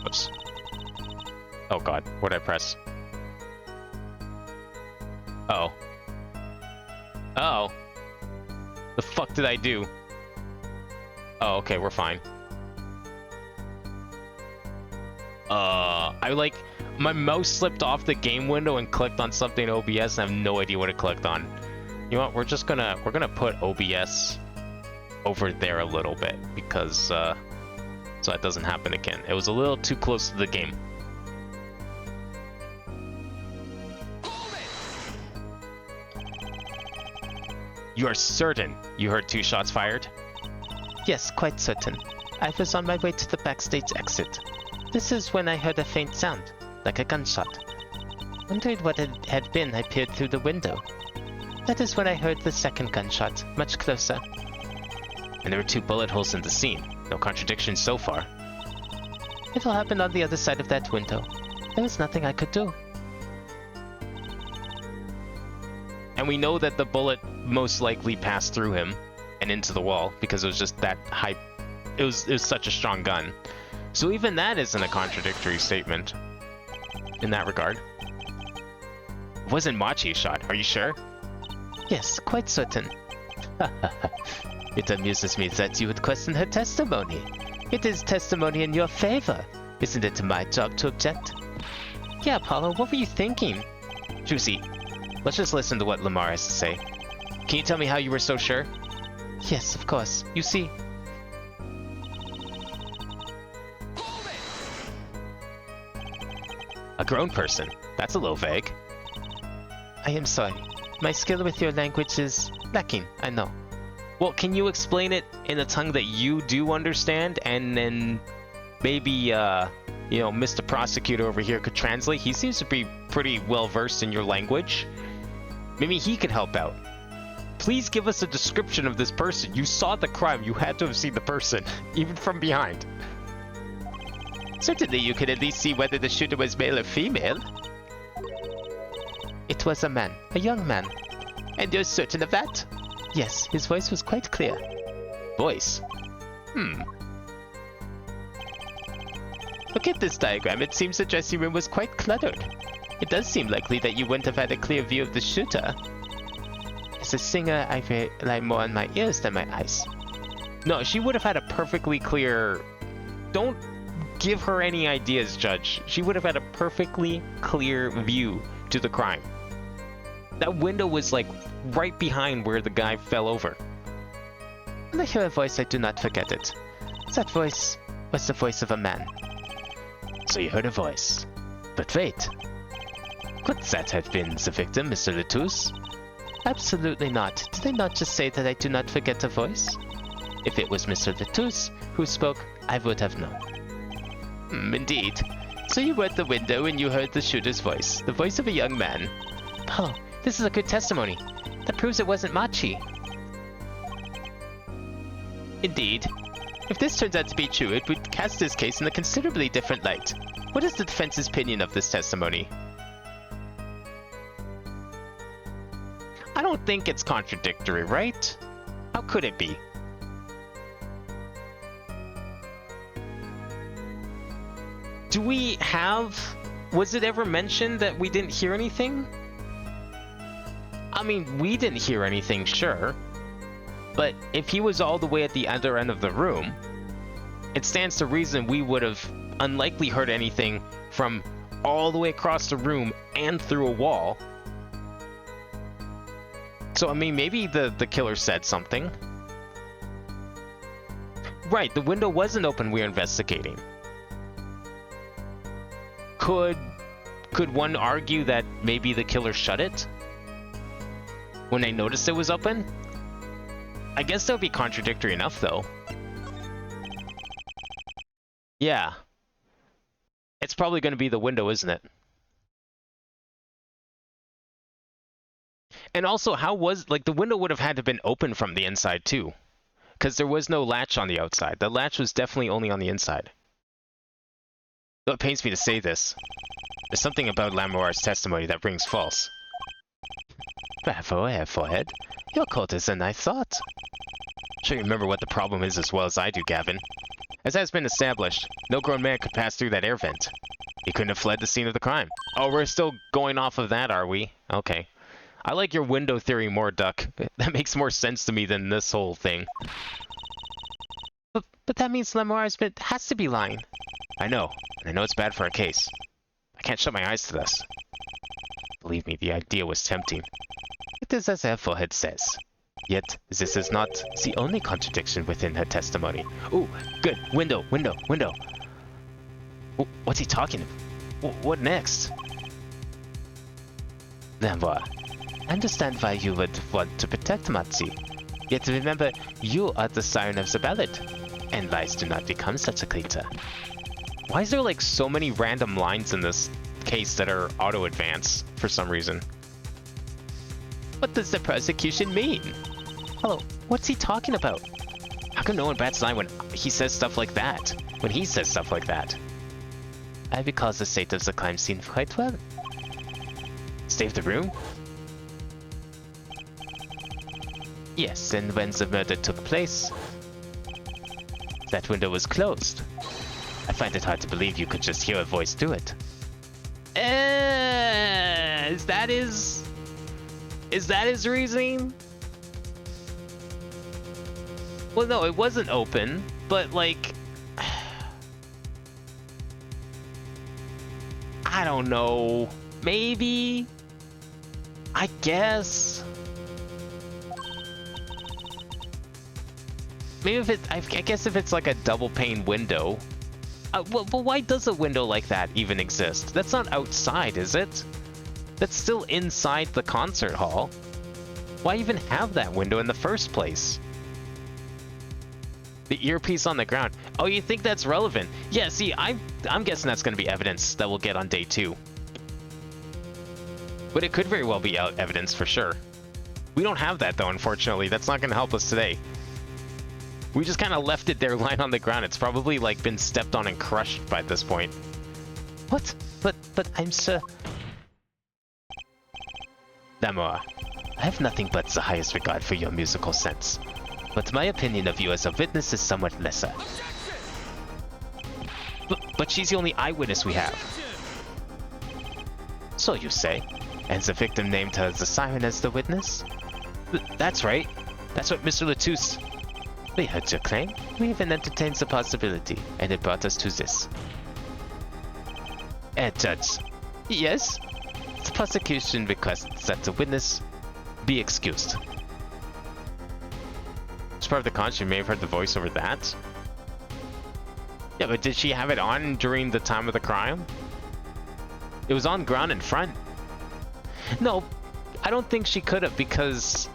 Speaker 1: Oops. Oh god, what did I press? Oh. Oh. The fuck did I do? Oh, okay, we're fine. My mouse slipped off the game window and clicked on something in OBS and I have no idea what it clicked on. You know what, we're gonna put OBS over there a little bit because, so that doesn't happen again. It was a little too close to the game. You are certain you heard 2 shots fired?
Speaker 2: Yes, quite certain. I was on my way to the backstage exit. This is when I heard a faint sound, like a gunshot. Wondered what it had been. I peered through the window. That is when I heard the second gunshot, much closer.
Speaker 1: And there were 2 bullet holes in the scene. No contradiction so far.
Speaker 2: It all happened on the other side of that window. There was nothing I could do.
Speaker 1: And we know that the bullet most likely passed through him and into the wall because it was just that high. It was such a strong gun. So even that isn't a contradictory statement in that regard. It wasn't Machi shot, are you sure?
Speaker 2: Yes, quite certain.
Speaker 3: It amuses me that you would question her testimony. It is testimony in your favor. Isn't it my job to object?
Speaker 2: Yeah, Apollo, what were you thinking?
Speaker 1: Juicy, let's just listen to what Lamar has to say. Can you tell me how you were so sure?
Speaker 2: Yes, of course. You see,
Speaker 1: A grown person? That's a little vague.
Speaker 2: I am sorry. My skill with your language is lacking, I know.
Speaker 1: Well, can you explain it in a tongue that you do understand, and then maybe, you know, Mr. Prosecutor over here could translate? He seems to be pretty well versed in your language. Maybe he could help out. Please give us a description of this person. You saw the crime. You had to have seen the person, even from behind.
Speaker 3: Certainly you could at least see whether the shooter was male or female.
Speaker 2: It was a man, a young man.
Speaker 3: And you're certain of that?
Speaker 2: Yes, his voice was quite clear.
Speaker 1: Voice?
Speaker 3: Look at this diagram. It seems the dressing room was quite cluttered. It does seem likely that you wouldn't have had a clear view of the shooter.
Speaker 2: As a singer, I rely more on my ears than my eyes.
Speaker 1: No, she would have had a perfectly clear... Don't give her any ideas, Judge. She would have had a perfectly clear view to the crime. That window was like right behind where the guy fell over.
Speaker 2: When I hear a voice, I do not forget it. That voice was the voice of a man.
Speaker 3: So you heard a voice. But wait. Could that have been the victim, Mr. Latouche?
Speaker 2: Absolutely not. Did I not just say that I do not forget a voice? If it was Mr. Latouche who spoke, I would have known.
Speaker 3: Indeed. So you were at the window and you heard the shooter's voice, the voice of a young man.
Speaker 2: Oh, this is a good testimony. That proves it wasn't Machi.
Speaker 3: Indeed. If this turns out to be true, it would cast this case in a considerably different light. What is the defense's opinion of this testimony?
Speaker 1: I don't think it's contradictory, right? How could it be? Do we have... Was it ever mentioned that we didn't hear anything? mean, we didn't hear anything, sure. But if he was all the way at the other end of the room, it stands to reason we would have unlikely heard anything from all the way across the room and through a wall. So, I mean, maybe the killer said something. Right, the window wasn't open, we're investigating. Could one argue that maybe the killer shut it when they noticed it was open? I guess that would be contradictory enough, though. Yeah. It's probably going to be the window, isn't it? And also, how was... Like, the window would have had to have been open from the inside, too. Because there was no latch on the outside. The latch was definitely only on the inside. Though it pains me to say this. There's something about Lamoire's testimony that rings false. Bravo, Forehead. Your court is than I thought. Sure you remember what the problem is as well as I do, Gavin. As has been established, no grown man could pass through that air vent. He couldn't have fled the scene of the crime. Oh, we're still going off of that, are we? Okay. I like your window theory more, Duck. That makes more sense to me than this whole thing. But that means Lamoire's bit has to be lying. I know, and I know it's bad for our case. I can't shut my eyes to this. Believe me, the idea was tempting. It is as her forehead says. Yet, this is not the only contradiction within her testimony. Ooh, good. Window. What's he talking about? What next? Lamoire, I understand why you would want to protect Matsi. Yet remember, you are the siren of the ballad, and lies do not become such a creature. Why is there like so many random lines in this case that are auto-advance for some reason? What does the prosecution mean? Hello, what's he talking about? How come no one bats an eye when he says stuff like that? When he says stuff like that? I recall the state of the crime scene quite well. State of the room? Yes, and when the murder took place, that window was closed. I find it hard to believe you could just hear a voice do it. Is that his reasoning? Well, no, it wasn't open, but like... I don't know. Maybe? I guess? Maybe if I guess if it's like a double pane window. Well, why does a window like that even exist? That's not outside, is it? That's still inside the concert hall. Why even have that window in the first place? The earpiece on the ground. Oh, you think that's relevant? Yeah, see, I'm guessing that's going to be evidence that we'll get on day 2. But it could very well be out evidence for sure. We don't have that though, unfortunately. That's not going to help us today. We just kind of left it there lying on the ground. It's probably like been stepped on and crushed by this point. What? But I'm sir... Lamoire, I have nothing but the highest regard for your musical sense. But my opinion of you as a witness is somewhat lesser. But she's the only eyewitness we have. So you say? And the victim named her the siren as the witness? That's right. That's what Mr. Latouche... We heard your claim. We even entertained the possibility, and it brought us to this. Judge. Yes? The prosecution requests that the witness be excused. As part of the concert, you may have heard the voice over that. Yeah, but did she have it on during the time of the crime? It was on ground in front. No, I don't think she could have, because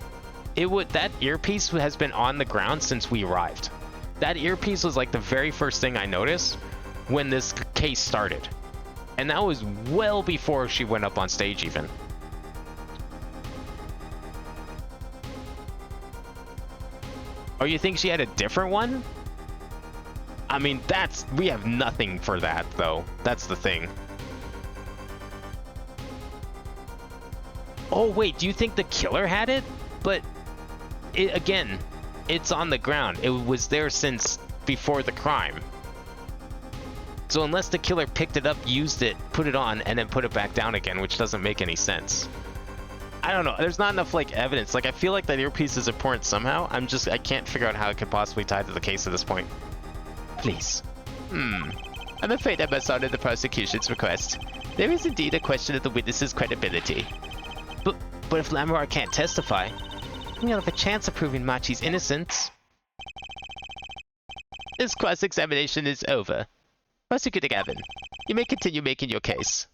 Speaker 1: that earpiece has been on the ground since we arrived. That earpiece was like the very first thing I noticed when this case started. And that was well before she went up on stage even. Oh, you think she had a different one? I mean, we have nothing for that though. That's the thing. Oh wait, do you think the killer had it? But again, it's on the ground. It was there since before the crime. So unless the killer picked it up, used it, put it on, and then put it back down again, which doesn't make any sense. I don't know. There's not enough like evidence. Like I feel like that earpiece is important somehow. I can't figure out how it could possibly tie to the case at this point.
Speaker 3: Please. I'm afraid I must honor the prosecution's request. There is indeed a question of the witness's credibility.
Speaker 1: But if Lamar can't testify, we'll have a chance of proving Machi's innocence.
Speaker 3: This cross-examination is over. Prosecutor Gavin, you may continue making your case.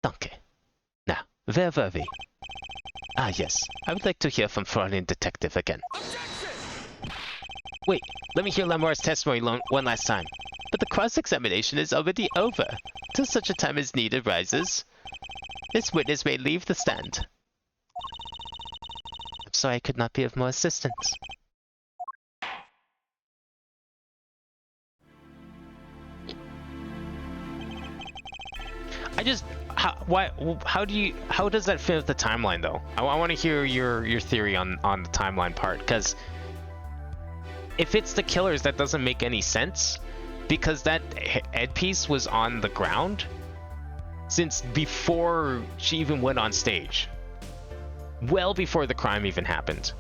Speaker 1: Danke.
Speaker 3: Now, where were we? Ah, yes. I would like to hear from foreign detective again.
Speaker 1: Wait, let me hear Lamar's testimony one last time.
Speaker 3: But the cross-examination is already over. Till such a time as need arises, this witness may leave the stand.
Speaker 1: I'm sorry I could not be of more assistance. How does that fit with the timeline though? I want to hear your theory on the timeline part, because if it's the killers, that doesn't make any sense, because that head piece was on the ground since before she even went on stage, well before the crime even happened.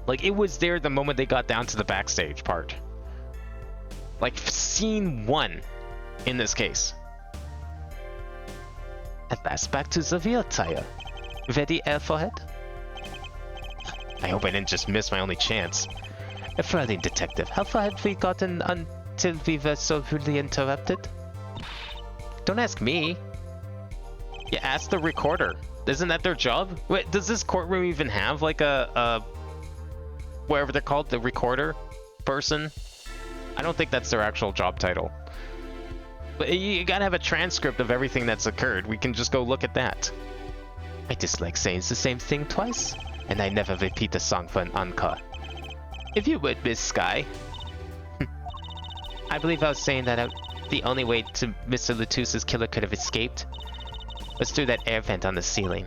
Speaker 1: Like it was there the moment they got down to the backstage part, like scene 1 in this case.
Speaker 3: At last, back to the real tire. Ready, air forehead?
Speaker 1: I hope I didn't just miss my only chance.
Speaker 3: A foreign detective, how far had we gotten until we were so rudely interrupted?
Speaker 1: Don't ask me. Yeah, ask the recorder. Isn't that their job? Wait, does this courtroom even have like a whatever they're called, the recorder person? I don't think that's their actual job title. But you gotta have a transcript of everything that's occurred. We can just go look at that.
Speaker 3: I dislike saying the same thing twice, and I never repeat a song for an encore. If you would, Miss Sky.
Speaker 2: I believe I was saying that the only way to Mr. Latusse's killer could have escaped was through that air vent on the ceiling.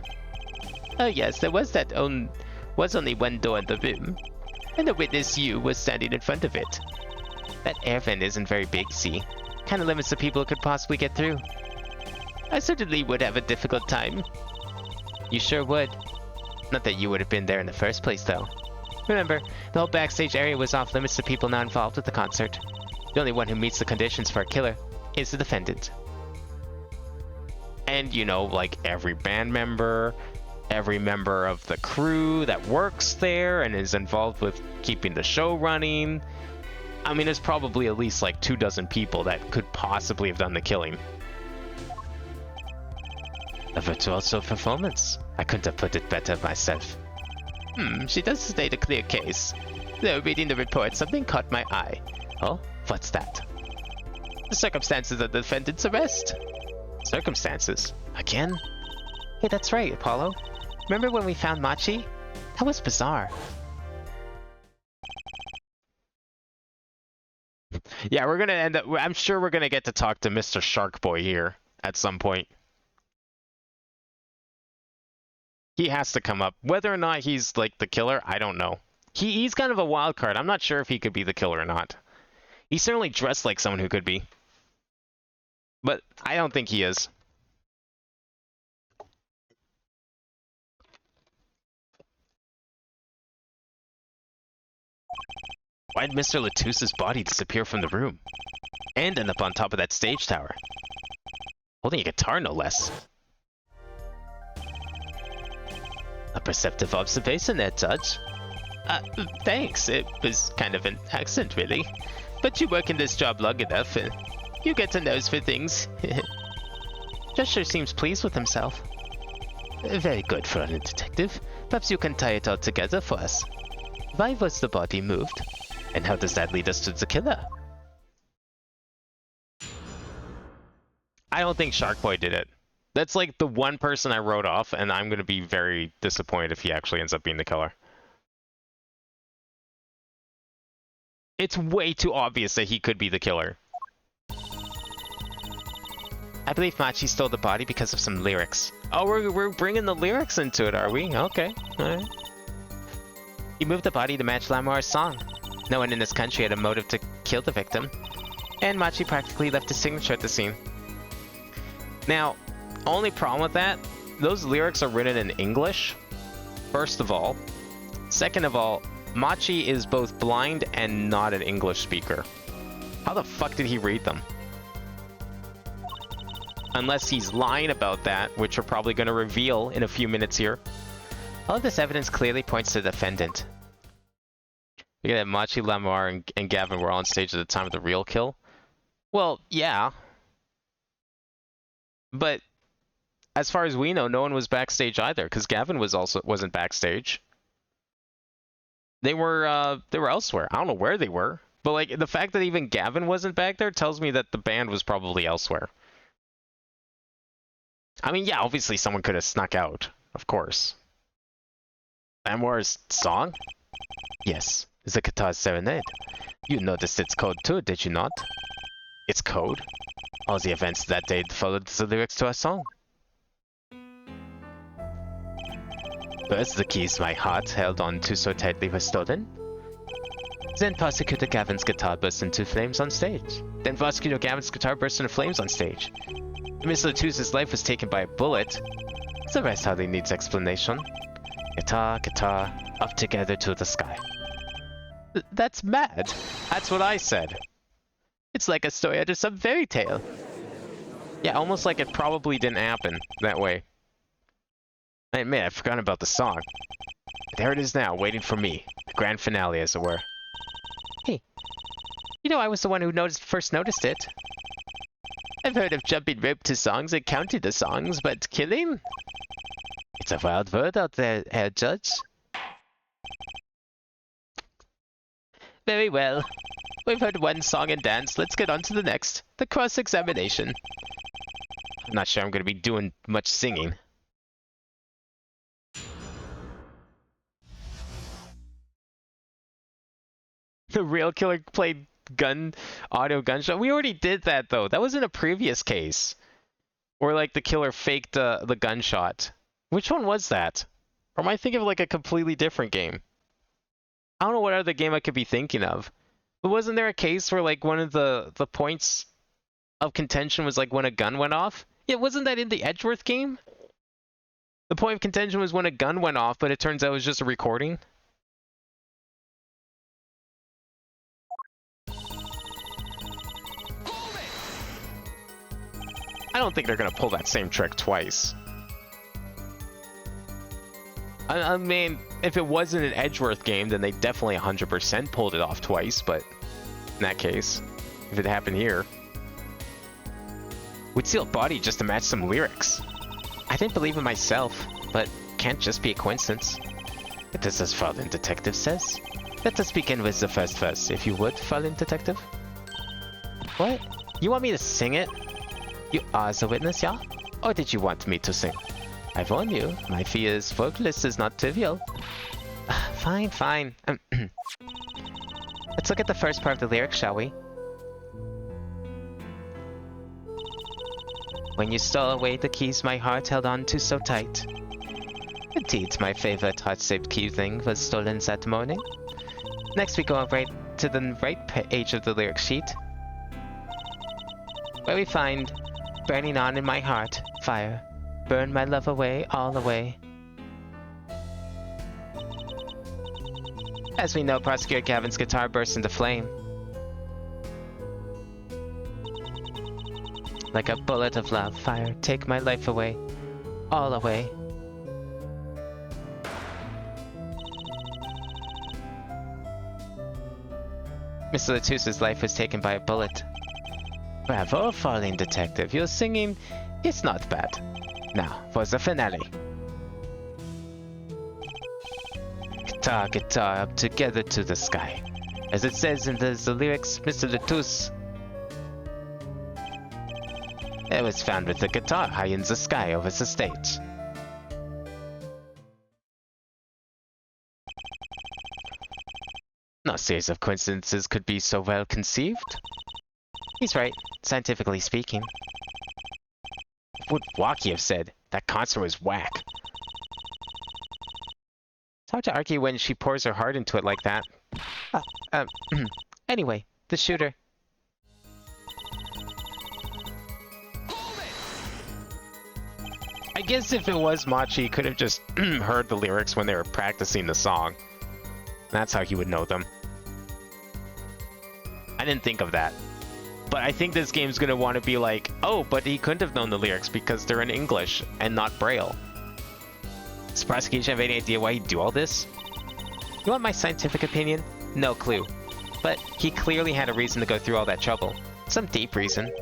Speaker 3: Oh yes, there was was only one door in the room, and the witness, you, was standing in front of it.
Speaker 2: That air vent isn't very big, see? Kinda limits the people who could possibly get through.
Speaker 3: I certainly would have a difficult time.
Speaker 2: You sure would. Not that you would have been there in the first place, though. Remember, the whole backstage area was off limits to people not involved with the concert. The only one who meets the conditions for a killer is the defendant.
Speaker 1: And, you know, like every band member, every member of the crew that works there and is involved with keeping the show running. I mean, there's probably at least like 24 people that could possibly have done the killing.
Speaker 3: A virtuoso performance. I couldn't have put it better myself. She does state a clear case. Though reading the report, something caught my eye. Oh, what's that? The circumstances of the defendant's arrest.
Speaker 1: Circumstances?
Speaker 2: Again? Hey, that's right, Apollo. Remember when we found Machi? That was bizarre.
Speaker 1: Yeah, we're gonna end up... I'm sure we're gonna get to talk to Mr. Shark Boy here at some point. He has to come up. Whether or not he's, like, the killer, I don't know. He's kind of a wild card. I'm not sure if he could be the killer or not. He's certainly dressed like someone who could be. But I don't think he is. Why'd Mr. Latusse's body disappear from the room? And end up on top of that stage tower? Holding a guitar, no less.
Speaker 3: A perceptive observation there, Judge. Thanks. It was kind of an accident, really. But you work in this job long enough, and you get a nose for things.
Speaker 2: Just sure seems pleased with himself.
Speaker 3: Very good for a detective. Perhaps you can tie it all together for us. Why was the body moved? And how does that lead us to the killer?
Speaker 1: I don't think Shark Boy did it. That's like the one person I wrote off, and I'm going to be very disappointed if he actually ends up being the killer. It's way too obvious that he could be the killer.
Speaker 2: I believe Machi stole the body because of some lyrics.
Speaker 1: Oh, we're bringing the lyrics into it, are we? Okay. All right.
Speaker 2: He moved the body to match Lamar's song. No one in this country had a motive to kill the victim. And Machi practically left his signature at the scene.
Speaker 1: Now, only problem with that, those lyrics are written in English, first of all. Second of all, Machi is both blind and not an English speaker. How the fuck did he read them? Unless he's lying about that, which we're probably going to reveal in a few minutes here.
Speaker 2: All of this evidence clearly points to the defendant.
Speaker 1: Look at that, Machi, Lamar, and Gavin were all on stage at the time of the real kill. Well, yeah. But as far as we know, no one was backstage either, because Gavin wasn't backstage. They were elsewhere. I don't know where they were, but like the fact that even Gavin wasn't back there tells me that the band was probably elsewhere. I mean, yeah, obviously someone could have snuck out, of course. Amour's song?
Speaker 3: Yes, the guitar serenade. You noticed its code too, did you not?
Speaker 1: It's code?
Speaker 3: All the events that day followed the lyrics to our song. First, the keys my heart held on to so tightly were stolen. Then Prosecutor Gavin's guitar burst into flames on stage. Mr. Latuse's life was taken by a bullet. The rest hardly needs explanation. Guitar, guitar, up together to the sky.
Speaker 1: That's mad. That's what I said.
Speaker 3: It's like a story out of some fairy tale.
Speaker 1: Yeah, almost like it probably didn't happen that way. I admit, I forgot about the song. There it is now, waiting for me. The grand finale, as it were.
Speaker 2: Hey, you know I was the one who first noticed it.
Speaker 3: I've heard of jumping rope to songs and counting the songs, but killing? It's a wild word out there, Herr Judge. Very well. We've heard one song and dance. Let's get on to the next. The cross-examination.
Speaker 1: I'm not sure I'm going to be doing much singing. The real killer played audio gunshot. We already did that though. That was in a previous case. Or like the killer faked the gunshot. Which one was that? Or am I thinking of like a completely different game? I don't know what other game I could be thinking of. But wasn't there a case where like one of the points of contention was like when a gun went off? Yeah, wasn't that in the Edgeworth game? The point of contention was when a gun went off, but it turns out it was just a recording. I don't think they're gonna pull that same trick twice. I mean, if it wasn't an Edgeworth game, then they definitely 100% pulled it off twice, but in that case, if it happened here... We'd steal a body just to match some lyrics.
Speaker 2: I didn't believe it myself, but can't just be a coincidence.
Speaker 3: It is as Fallen Detective says. Let us begin with the first verse, if you would, Fallen Detective.
Speaker 2: What? You want me to sing it?
Speaker 3: You are the witness, yeah? Or did you want me to sing? I warn you, my fear's vocalist is not trivial.
Speaker 2: Fine, fine. Let's look at the first part of the lyrics, shall we? When you stole away the keys my heart held on to so tight.
Speaker 3: Indeed, my favorite heart-shaped key ring was stolen that morning.
Speaker 2: Next we go right to the right page of the lyric sheet, where we find burning on in my heart, fire. Burn my love away, all away. As we know, Prosecutor Gavin's guitar bursts into flame. Like a bullet of love, fire, take my life away, all away. Mr. Latuse's life was taken by a bullet.
Speaker 3: Bravo, Falling Detective. Your singing is not bad. Now, for the finale. Guitar, guitar, up together to the sky. As it says in the lyrics, Mr. Latuse. It was found with the guitar high in the sky over the stage. No series of coincidences could be so well conceived.
Speaker 2: He's right, scientifically speaking.
Speaker 1: What would Waki have said? That concert was whack.
Speaker 2: It's hard to argue when she pours her heart into it like that. Anyway, the shooter.
Speaker 1: I guess if it was Machi, he could have just heard the lyrics when they were practicing the song. That's how he would know them. I didn't think of that. But I think this game's gonna want to be like, oh, but he couldn't have known the lyrics because they're in English and not Braille. Does prosecution have any idea why he'd do all this? You want my scientific opinion? No clue. But he clearly had a reason to go through all that trouble. Some deep reason.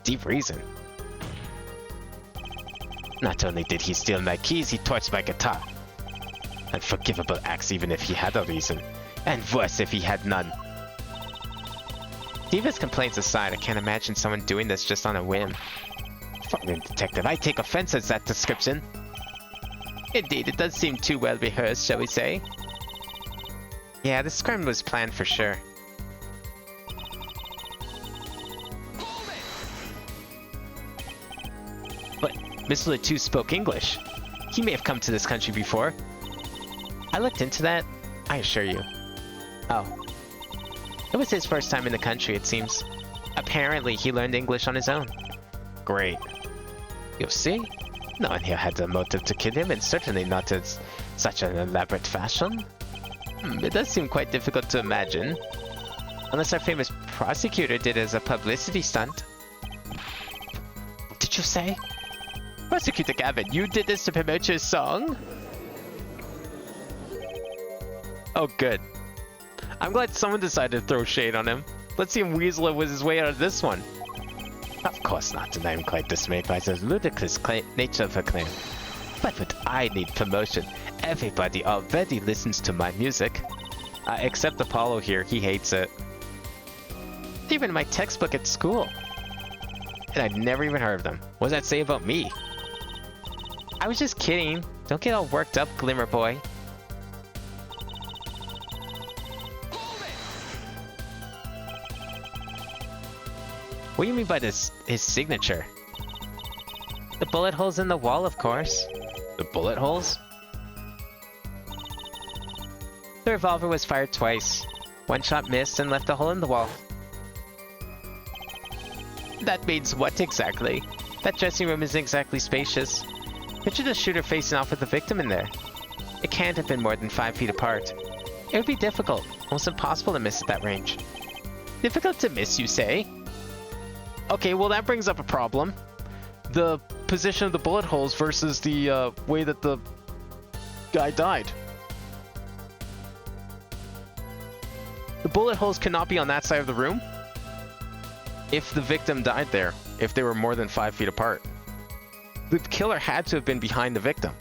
Speaker 1: Deep reason? Not only did he steal my keys, he torched my guitar. Unforgivable acts even if he had a reason. And worse if he had none. Diva's complaints aside, I can't imagine someone doing this just on a whim. Foreign detective, I take offense at that description. Indeed, it does seem too well rehearsed, shall we say? Yeah, this crime was planned for sure. But Mr. Letou spoke English. He may have come to this country before. I looked into that, I assure you. Oh. It was his first time in the country, it seems. Apparently, he learned English on his own. Great. You'll see. No one here had a motive to kill him, and certainly not as such an elaborate fashion. It does seem quite difficult to imagine. Unless our famous prosecutor did it as a publicity stunt. What did you say? Prosecutor Gavin, you did this to promote your song? Oh, good. I'm glad someone decided to throw shade on him. Let's see him weasel his way out of this one. Of course not, and I'm quite dismayed by the ludicrous nature of her claim. But would I need promotion? Everybody already listens to my music. Except Apollo here, he hates it. Even in my textbook at school. And I'd never even heard of them. What does that say about me? I was just kidding. Don't get all worked up, Glimmer Boy. What do you mean by this, his signature? The bullet holes in the wall, of course. The bullet holes? The revolver was fired twice. One shot missed and left a hole in the wall. That means what exactly? That dressing room isn't exactly spacious. Picture the shooter facing off with the victim in there. It can't have been more than 5 feet apart. It would be difficult, almost impossible to miss at that range. Difficult to miss, you say? Okay, well that brings up a problem. The position of the bullet holes versus the way that the guy died. The bullet holes cannot be on that side of the room if the victim died there, if they were more than 5 feet apart. The killer had to have been behind the victim.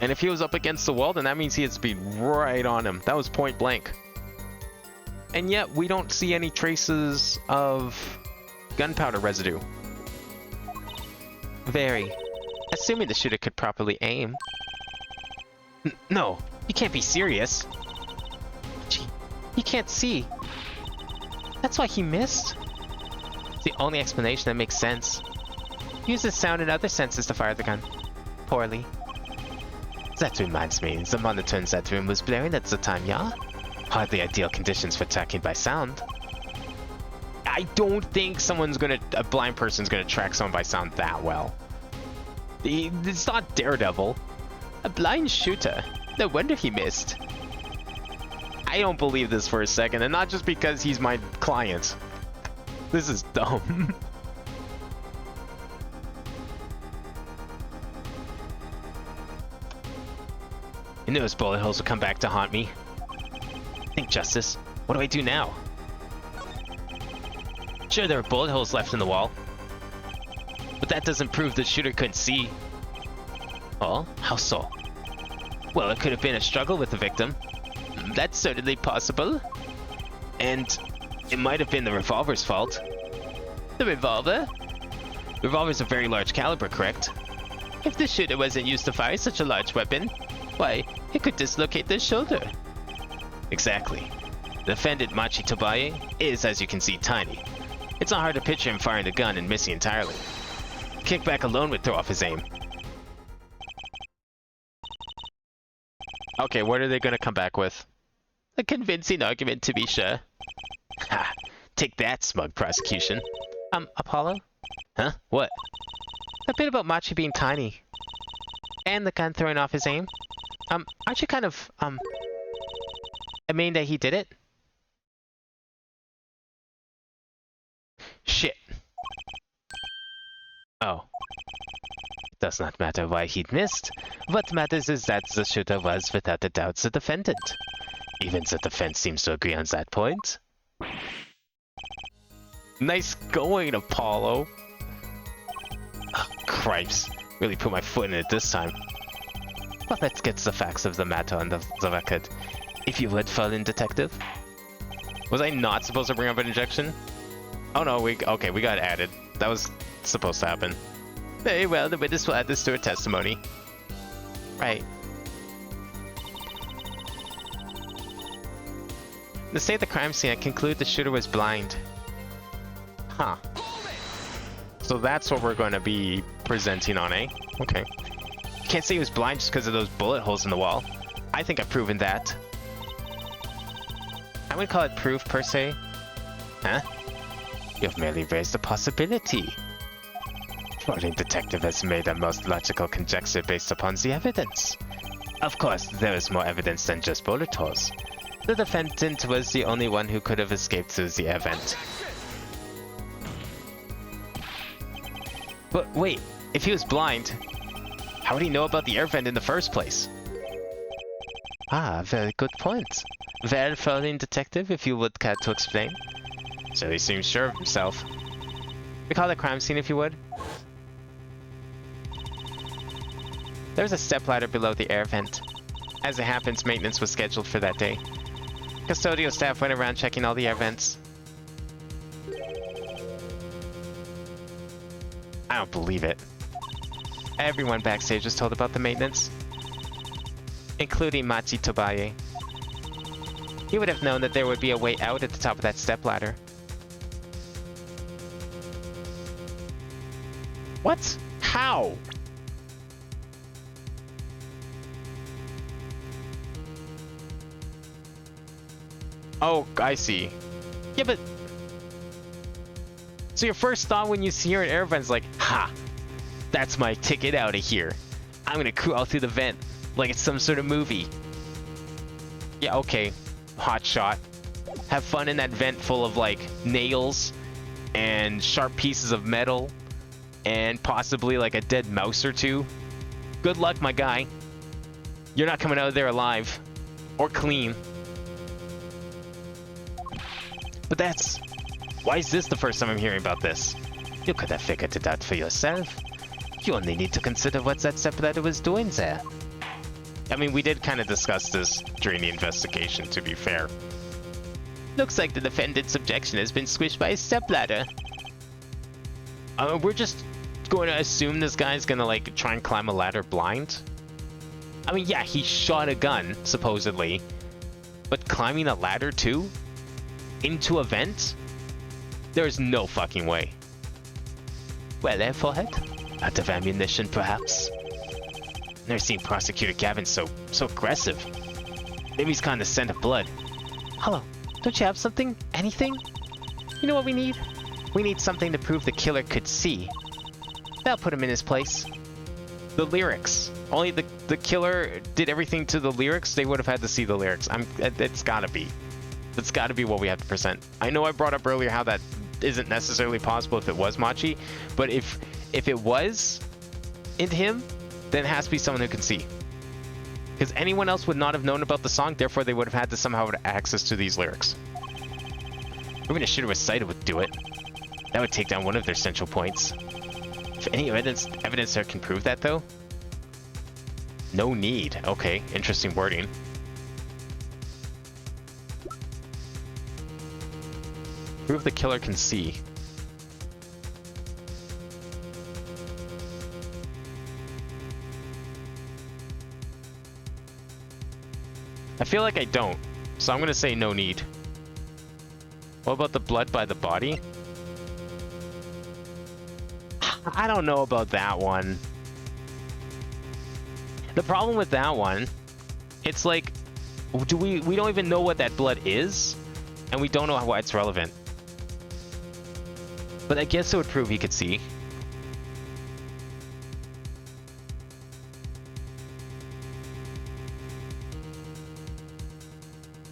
Speaker 1: And if he was up against the wall, then that means he had to be right on him. That was point blank. And yet, we don't see any traces of gunpowder residue. Very. Assuming the shooter could properly aim. No, you can't be serious. Gee, he can't see. That's why he missed? It's the only explanation that makes sense. He uses sound and other senses to fire the gun. Poorly. That reminds me, the monitor in that room was blaring at the time, yeah? Hardly ideal conditions for tracking by sound. I don't think a blind person's gonna track someone by sound that well. It's not Daredevil. A blind shooter. No wonder he missed. I don't believe this for a second, and not just because he's my client. This is dumb. I knew those bullet holes would come back to haunt me. Think, Justice. What do I do now? Sure, there are bullet holes left in the wall. But that doesn't prove the shooter couldn't see. Oh? How so? Well, it could have been a struggle with the victim. That's certainly possible. And it might have been the revolver's fault. The revolver? The revolver's a very large caliber, correct? If the shooter wasn't used to fire such a large weapon, why, it could dislocate the shoulder. Exactly. The defendant, Machi Tobaye, is, as you can see, tiny. It's not hard to picture him firing the gun and missing entirely. Kickback alone would throw off his aim. Okay, what are they gonna come back with? A convincing argument, to be sure. Ha! Take that, smug prosecution. Apollo? Huh? What?
Speaker 2: A bit about Machi being tiny. And the gun throwing off his aim. Aren't you kind of, I mean that he did it? Shit.
Speaker 3: Oh. It does not matter why he'd missed. What matters is that the shooter was without a doubt the defendant. Even the defense seems to agree on that point.
Speaker 1: Nice going, Apollo. Oh, cripes. Really put my foot in it this time.
Speaker 3: But let's get the facts of the matter on the record. If you would, Fallen Detective.
Speaker 1: Was I not supposed to bring up an injection? Oh no, we got added. That was supposed to happen.
Speaker 3: Very well, the witness will add this to her testimony.
Speaker 2: Right. The state of the crime scene, I conclude the shooter was blind.
Speaker 1: Huh. So that's what we're going to be presenting on, eh? Okay. Can't say he was blind just because of those bullet holes in the wall. I think I've proven that.
Speaker 2: I wouldn't call it proof, per se.
Speaker 3: Huh? You've merely raised a possibility. Fallen Detective has made a most logical conjecture based upon the evidence. Of course, there is more evidence than just bullet holes. The defendant was the only one who could have escaped through the air vent.
Speaker 1: But wait, if he was blind, how would he know about the air vent in the first place?
Speaker 3: Ah, very good point. Well, Fallen Detective, if you would care to explain.
Speaker 1: So he seems sure of himself.
Speaker 2: Recall the crime scene, if you would. There was a stepladder below the air vent. As it happens, maintenance was scheduled for that day. Custodial staff went around checking all the air vents.
Speaker 1: I don't believe it.
Speaker 2: Everyone backstage was told about the maintenance, including Machi Tobaye. He would have known that there would be a way out at the top of that stepladder.
Speaker 1: What? How? Oh, I see. Yeah, but... So your first thought when you see her in air vent is like, ha! That's my ticket out of here. I'm gonna crawl through the vent like it's some sort of movie. Yeah, okay. Hot shot. Have fun in that vent full of, like, nails and sharp pieces of metal and possibly, like, a dead mouse or two. Good luck, my guy. You're not coming out of there alive. Or clean. But that's... Why is this the first time I'm hearing about this?
Speaker 3: You could have figured it out for yourself. You only need to consider what that stepladder was doing there.
Speaker 1: I mean, we did kind of discuss this during the investigation, to be fair.
Speaker 3: Looks like the defendant's objection has been squished by a stepladder.
Speaker 1: We're just going to assume this guy's gonna, like, try and climb a ladder blind? I mean, yeah, he shot a gun, supposedly. But climbing a ladder, too? Into a vent? There's no fucking way.
Speaker 3: Well, there, forehead? Out of ammunition, perhaps?
Speaker 1: Never seen Prosecutor Gavin so aggressive. Maybe he's kind of scent of blood.
Speaker 2: Hello, don't you have something? Anything? You know what we need? We need something to prove the killer could see. That'll put him in his place.
Speaker 1: The lyrics. Only the killer did everything to the lyrics. They would have had to see the lyrics. It's gotta be. That's gotta be what we have to present. I know I brought up earlier how that isn't necessarily possible if it was Machi, but if it was in him, then it has to be someone who can see. Because anyone else would not have known about the song, therefore they would have had to somehow have access to these lyrics. Even a shooter with sighted would do it. That would take down one of their central points. If any evidence there can prove that, though? No need. Okay, interesting wording. Prove the killer can see. I feel like I don't, so I'm gonna say no need. What about the blood by the body? I don't know about that one. The problem with that one, it's like, we don't even know what that blood is, and we don't know why it's relevant. But I guess it would prove he could see.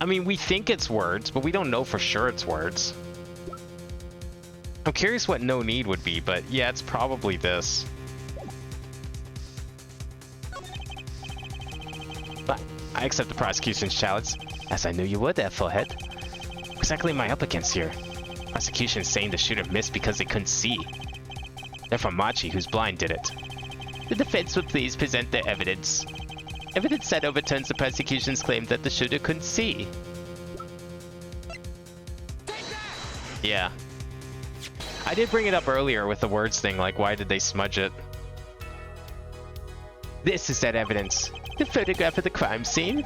Speaker 1: I mean, we think it's words, but we don't know for sure it's words. I'm curious what no need would be, but yeah, it's probably this. But I accept the prosecution's challenge, as I knew you would, that forehead. Exactly my up against here. Prosecution is saying the shooter missed because they couldn't see. Therefore Machi, who's blind, did it. The defense would please present their evidence. Evidence that overturns the prosecution's claim that the shooter couldn't see. Yeah. I did bring it up earlier with the words thing, like why did they smudge it? This is that evidence. The photograph of the crime scene.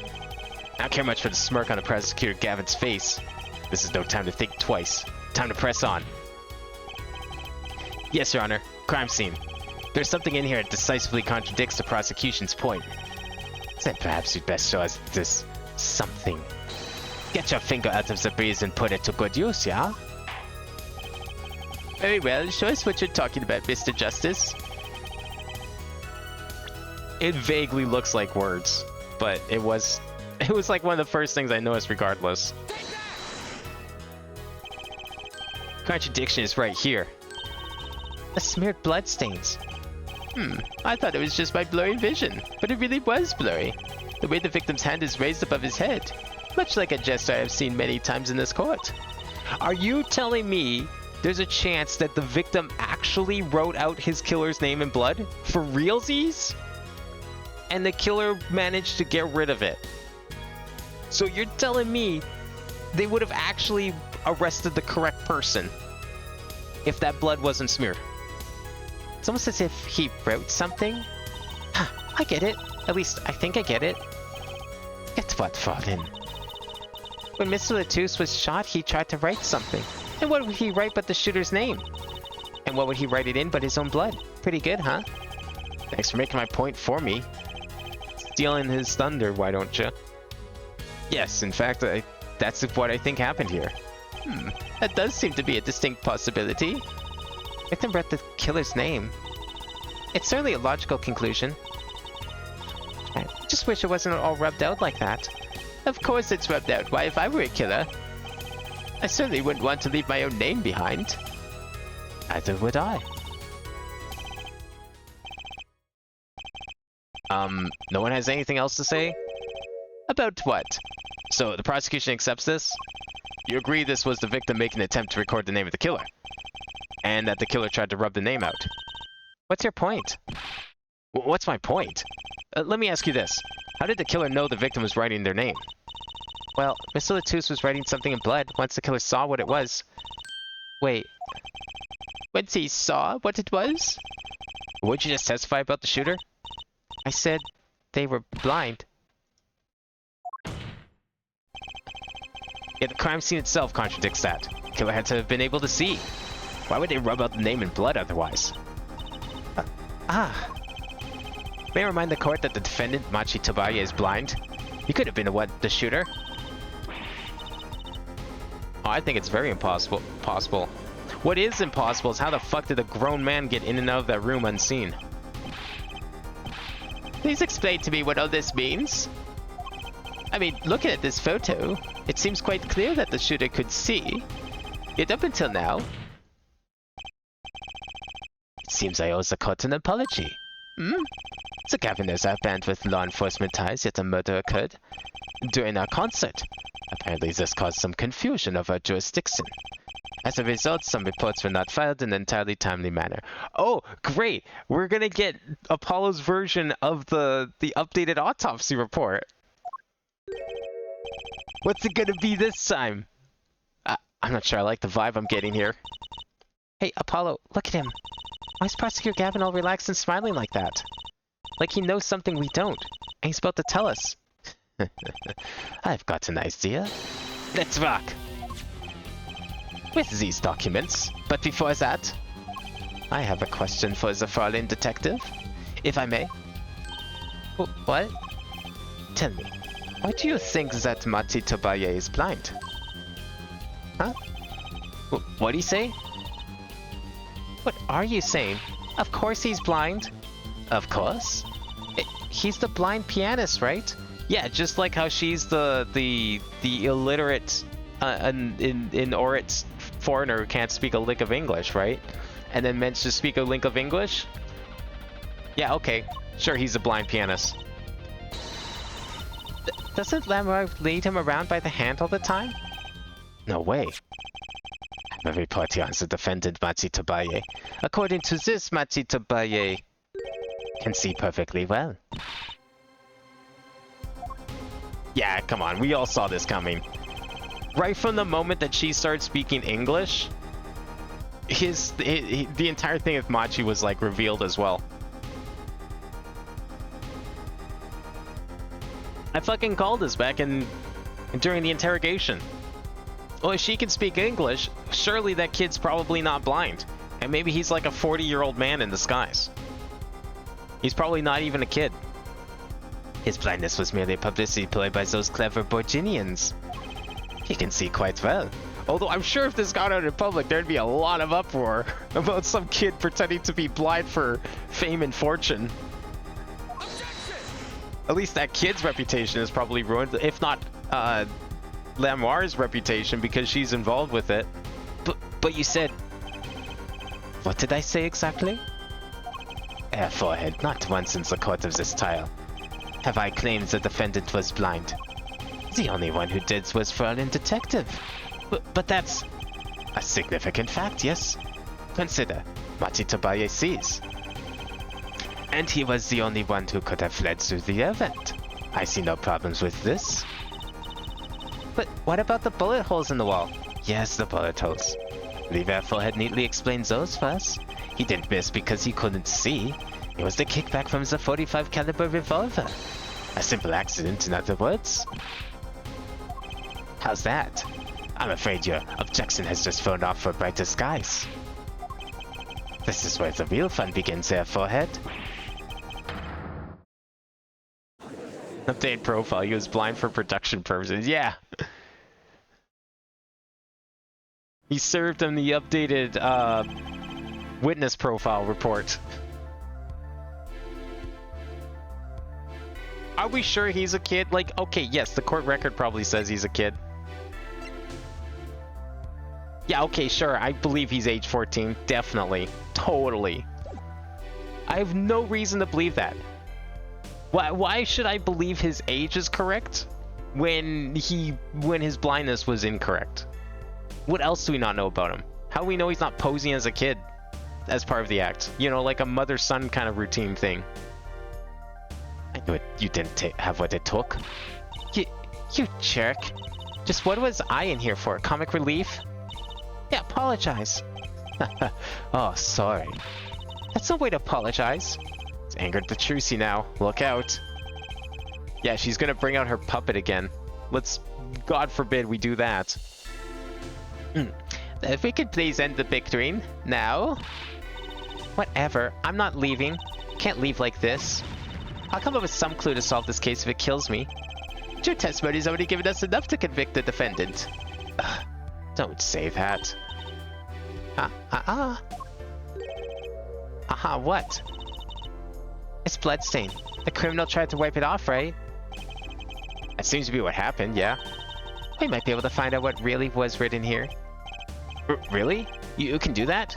Speaker 1: I don't care much for the smirk on the prosecutor Gavin's face. This is no time to think twice. Time to press on. Yes, Your Honor. Crime scene. There's something in here that decisively contradicts the prosecution's point. Then perhaps you'd best show us this something. Get your finger out of the breeze and put it to good use, yeah? Very well, show us what you're talking about, Mr. Justice. It vaguely looks like words, but it was like one of the first things I noticed regardless. Contradiction is right here. A smeared bloodstains. I thought it was just my blurry vision, but it really was blurry. The way the victim's hand is raised above his head, much like a gesture I have seen many times in this court. Are you telling me there's a chance that the victim actually wrote out his killer's name in blood? For realsies? And the killer managed to get rid of it. So you're telling me they would have actually arrested the correct person if that blood wasn't smeared? It's almost as if he wrote something. Huh, I get it. At least I think I get it. Get what, Fallen? When Mr. Latus was shot, he tried to write something. And what would he write but the shooter's name? And what would he write it in but his own blood? Pretty good, huh? Thanks for making my point for me. Stealing his thunder, why don't you? Yes, in fact, that's what I think happened here. That does seem to be a distinct possibility. Victim read the killer's name. It's certainly a logical conclusion. I just wish it wasn't all rubbed out like that. Of course it's rubbed out. Why, if I were a killer, I certainly wouldn't want to leave my own name behind. Neither would I. No one has anything else to say? About what? So, the prosecution accepts this? You agree this was the victim making an attempt to record the name of the killer? And that the killer tried to rub the name out? What's your point? What's my point? Let me ask you this. How did the killer know the victim was writing their name? Well, Mr. Latus was writing something in blood once the killer saw what it was. Wait. Once he saw what it was? Would you just testify about the shooter? I said they were blind. Yeah, the crime scene itself contradicts that. The killer had to have been able to see. Why would they rub out the name in blood otherwise? May I remind the court that the defendant, Machi Tobaya, is blind? He could have been the shooter. Oh, I think it's very possible. What is impossible is how the fuck did a grown man get in and out of that room unseen? Please explain to me what all this means. I mean, looking at this photo, it seems quite clear that the shooter could see. Yet up until now, it seems I owe the court an apology. The governors are banned with law enforcement ties, yet a murder occurred during our concert. Apparently this caused some confusion of our jurisdiction. As a result, some reports were not filed in an entirely timely manner. Oh, great! We're gonna get Apollo's version of the updated autopsy report. What's it gonna be this time? I'm not sure I like the vibe I'm getting here. Hey, Apollo, look at him. Why is Prosecutor Gavin all relaxed and smiling like that? Like he knows something we don't, and he's about to tell us. I've got an idea. Let's rock! With these documents, but before that, I have a question for the fallen detective, if I may. What? Tell me, why do you think that Machi Tobaya is blind? Huh? What'd he say? What are you saying? Of course he's blind. Of course. He's the blind pianist, right?
Speaker 2: Yeah, just like how she's the illiterate, in Orit's foreigner who can't speak a lick of English, right? And then meant to speak a lick of English? Yeah, okay. Sure, he's a blind pianist. Doesn't Lamar lead him around by the hand all the time?
Speaker 3: No way. The report here answered defendant Matsitabaye. According to this, Matsitabaye can see perfectly well.
Speaker 2: Yeah, come on, we all saw this coming. Right from the moment that she started speaking English, the entire thing with Machi was like revealed as well. I fucking called this back during the interrogation. Well, if she can speak English, surely that kid's probably not blind. And maybe he's like a 40-year-old man in disguise. He's probably not even a kid.
Speaker 3: His blindness was merely a publicity ploy by those clever Borginians. He can see quite well.
Speaker 2: Although I'm sure if this got out in public, there'd be a lot of uproar about some kid pretending to be blind for fame and fortune. At least that kid's reputation is probably ruined, if not Lamoire's reputation, because she's involved with it.
Speaker 3: But you said... What did I say exactly? Forehead, not once in the court of this trial have I claimed the defendant was blind. The only one who did was Fraulein Detective.
Speaker 2: But that's...
Speaker 3: a significant fact, yes. Consider, Matsitabaye sees. And he was the only one who could have fled through the event. I see no problems with this.
Speaker 2: But what about the bullet holes in the wall?
Speaker 3: Yes, the bullet holes. Lever Forehead neatly explains those first. He didn't miss because he couldn't see. It was the kickback from the 45 caliber revolver. A simple accident, in other words. How's that? I'm afraid your objection has just thrown off for brighter skies. This is where the real fun begins there, Forehead.
Speaker 2: Update profile, he was blind for production purposes. Yeah. He served him the updated witness profile report. Are we sure he's a kid? Like, okay, yes, the court record probably says he's a kid. Yeah, okay, sure, I believe he's age 14. Definitely. Totally. I have no reason to believe that. Why should I believe his age is correct when his blindness was incorrect? What else do we not know about him? How do we know he's not posing as a kid as part of the act? You know, like a mother-son kind of routine thing.
Speaker 3: I knew it. You didn't have what it took.
Speaker 2: You jerk. Just what was I in here for? Comic relief? Yeah, apologize.
Speaker 3: Oh, sorry.
Speaker 2: That's no way to apologize.
Speaker 3: It's angered the Trucy now. Look out.
Speaker 2: Yeah, she's gonna bring out her puppet again. Let's, God forbid we do that.
Speaker 3: If we could please end the picturing now.
Speaker 2: Whatever. I'm not leaving. Can't leave like this. I'll come up with some clue to solve this case if it kills me.
Speaker 3: Your testimony's already given us enough to convict the defendant. Don't say that.
Speaker 2: What? It's bloodstain. The criminal tried to wipe it off, right?
Speaker 3: That seems to be what happened, yeah.
Speaker 2: We might be able to find out what really was written here.
Speaker 3: Really? You can do that?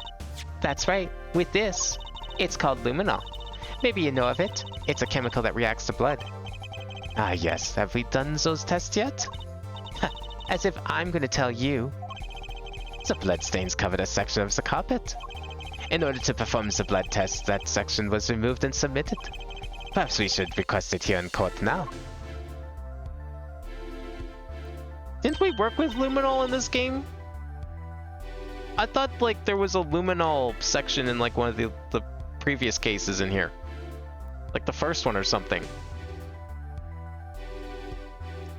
Speaker 2: That's right. With this. It's called luminol. Maybe you know of it. It's a chemical that reacts to blood.
Speaker 3: Ah, yes. Have we done those tests yet?
Speaker 2: As if I'm going to tell you.
Speaker 3: The bloodstains covered a section of the carpet. In order to perform the blood test, that section was removed and submitted. Perhaps we should request it here in court now.
Speaker 2: Didn't we work with luminol in this game? I thought like there was a luminol section in like one of the previous cases in here. Like the first one or something.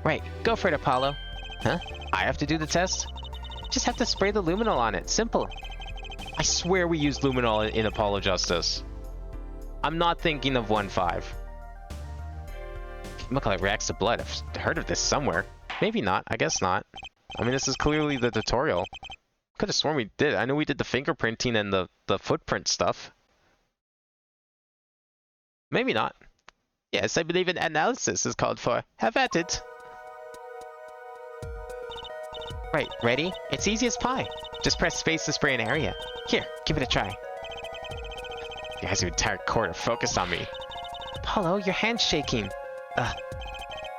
Speaker 2: Right, go for it, Apollo.
Speaker 3: Huh? I have to do the test?
Speaker 2: Just have to spray the luminol on it. Simple. I swear we used luminol in Apollo Justice. I'm not thinking of 1.5.
Speaker 3: Chemical that reacts to blood. I've heard of this somewhere.
Speaker 2: Maybe not. I guess not. I mean, this is clearly the tutorial. Could have sworn we did. I know we did the fingerprinting and the footprint stuff. Maybe not.
Speaker 3: Yes, I believe an analysis is called for. Have at it.
Speaker 2: Right, ready? It's easy as pie. Just press space to spray an area. Here, give it a try.
Speaker 3: He has your entire court focused on me.
Speaker 2: Apollo, your hand's shaking.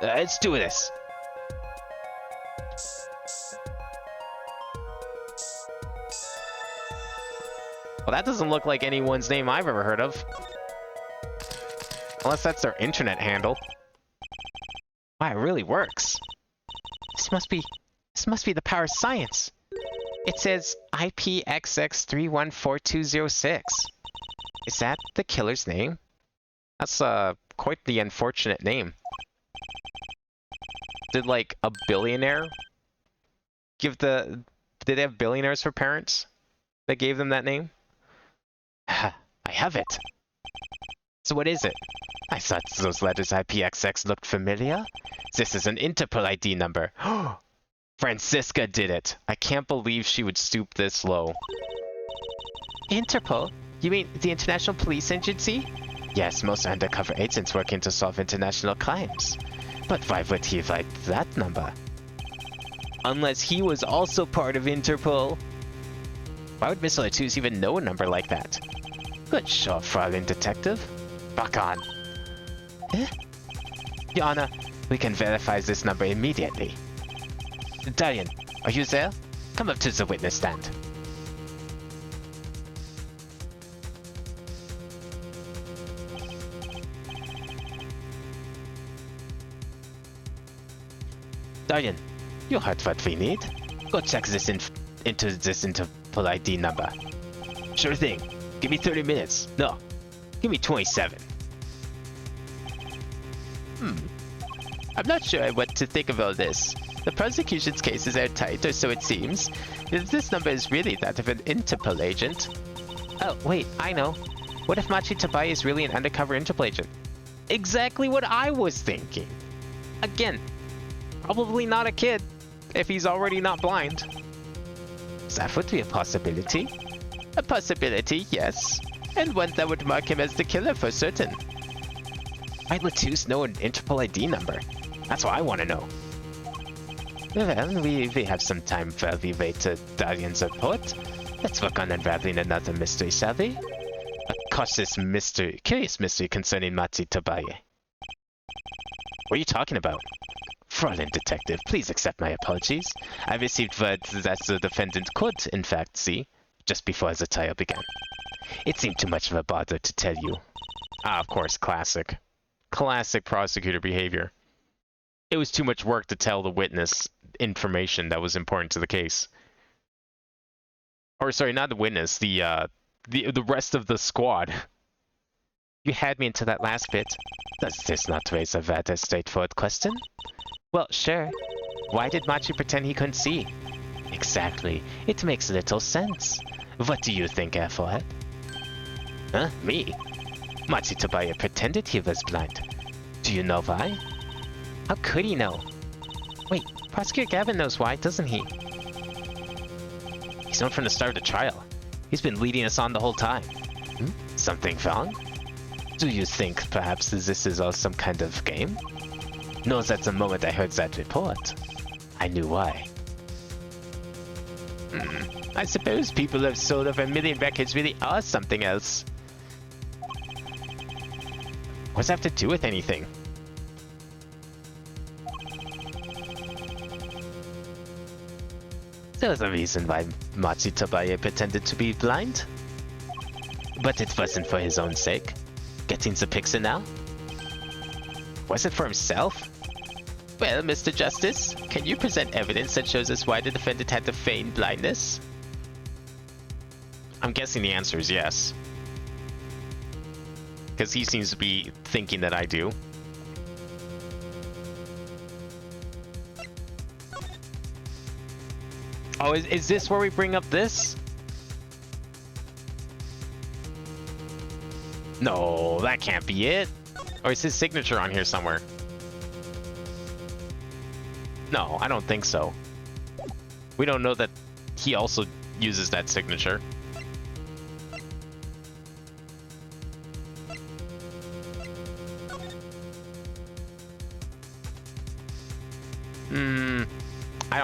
Speaker 3: Let's do this.
Speaker 1: Well, that doesn't look like anyone's name I've ever heard of. Unless that's their internet handle. Wow, it really works.
Speaker 2: This must be the power of science. It says IPXX314206. Is that the killer's name?
Speaker 1: That's quite the unfortunate name. Did like a billionaire give the... Did they have billionaires for parents that gave them that name?
Speaker 3: I have it.
Speaker 2: So what is it?
Speaker 3: I thought those letters IPXX looked familiar. This is an Interpol ID number. Francisca did it.
Speaker 1: I can't believe she would stoop this low.
Speaker 2: Interpol? You mean the International Police Agency?
Speaker 3: Yes, most undercover agents working to solve international crimes. But why would he write that number?
Speaker 1: Unless he was also part of Interpol.
Speaker 3: Why would Mr. Latouche even know a number like that? Good shot, Fraulein Detective. Back on.
Speaker 2: Eh?
Speaker 3: Your Honor, we can verify this number immediately. Darian, are you there? Come up to the witness stand. Darian, you heard what we need. Go check this into this Interpol ID number. Sure thing. Give me 30 minutes. No, give me 27. I'm not sure what to think of all this. The prosecution's case is airtight, or so it seems. If this number is really that of an Interpol agent...
Speaker 2: Oh, wait, I know. What if Machi Tabai is really an undercover Interpol agent?
Speaker 1: Exactly what I was thinking. Again, probably not a kid, if he's already not blind.
Speaker 3: That would be a possibility. A possibility, yes. And one that would mark him as the killer for certain.
Speaker 1: Why'd Latouche know an Interpol ID number? That's what I want to know.
Speaker 3: Well, we have some time while we wait to Darian's report. Let's work on unraveling another mystery, shall we? A curious mystery concerning Matsi Tobaye.
Speaker 1: What are you talking about?
Speaker 3: Fraulein Detective, please accept my apologies. I received word that the defendant could, in fact, see, just before the trial began. It seemed too much of a bother to tell you.
Speaker 1: Ah, of course, classic. Classic prosecutor behavior. It was too much work to tell the witness information that was important to the case. Or sorry, not the witness, the rest of the squad.
Speaker 2: You had me into that last bit.
Speaker 3: Does this not raise a rather straightforward question?
Speaker 2: Well, sure. Why did Machi pretend he couldn't see?
Speaker 3: Exactly. It makes little sense. What do you think, Airforehead? Huh? Me? Machi Tobaye pretended he was blind. Do you know why?
Speaker 2: How could he know? Wait, Prosecutor Gavin knows why, doesn't he?
Speaker 1: He's known from the start of the trial. He's been leading us on the whole time.
Speaker 3: Something wrong? Do you think perhaps this is all some kind of game? No, that the moment I heard that report, I knew why. I suppose people who have sold over 1 million records really are something else.
Speaker 1: What does that have to do with anything?
Speaker 3: There's a reason why Machi Tobaye pretended to be blind. But it wasn't for his own sake. Getting the picture now?
Speaker 1: Was it for himself?
Speaker 3: Well, Mr. Justice, can you present evidence that shows us why the defendant had to feign blindness?
Speaker 1: I'm guessing the answer is yes. Because he seems to be thinking that I do. Oh, is this where we bring up this? No, that can't be it. Or is his signature on here somewhere? No, I don't think so. We don't know that he also uses that signature.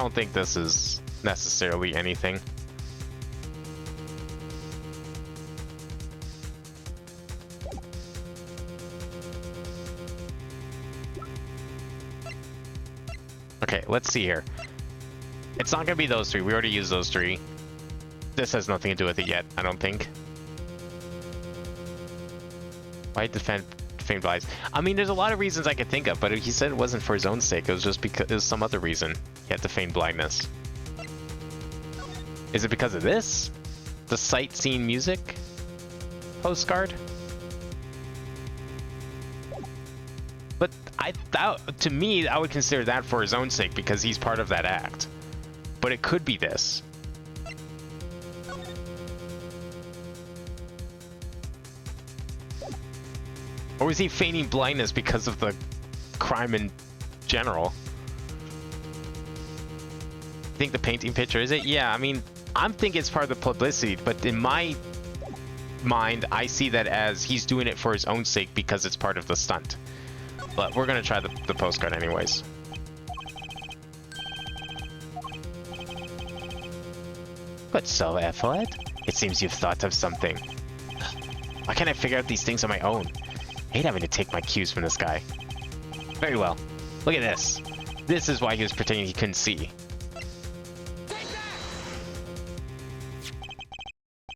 Speaker 1: don't think this is necessarily anything. Okay, let's see here. It's not gonna be those three. We already used those three. This has nothing to do with it yet, I don't think. Why defend famed lies? I mean, there's a lot of reasons I could think of, but he said it wasn't for his own sake. It was just because it was some other reason. He had to feign blindness. Is it because of this? The sightseeing music postcard? But to me, I would consider that for his own sake because he's part of that act. But it could be this. Or was he feigning blindness because of the crime in general? Think the painting picture is it? Yeah, I mean, I'm thinking it's part of the publicity, but in my mind, I see that as he's doing it for his own sake because it's part of the stunt. But we're gonna try the postcard anyways. Good so, Effort. It seems you've thought of something. Why can't I figure out these things on my own? I hate having to take my cues from this guy. Very well. Look at this. This is why he was pretending he couldn't see.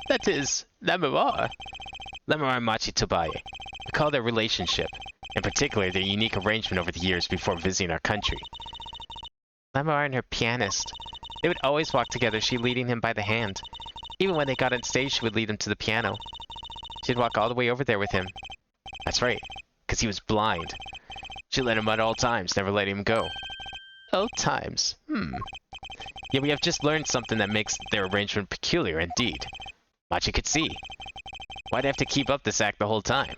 Speaker 1: That is Lamura. Lamura and Machi Tobaye. Recall their relationship, in particular their unique arrangement over the years before visiting our country. Lamura and her pianist. They would always walk together, she leading him by the hand. Even when they got on stage, she would lead him to the piano. She'd walk all the way over there with him. That's right, because he was blind. She led him at all times, never letting him go. All times? Yeah, we have just learned something that makes their arrangement peculiar indeed. Machi could see. Why'd I have to keep up this act the whole time?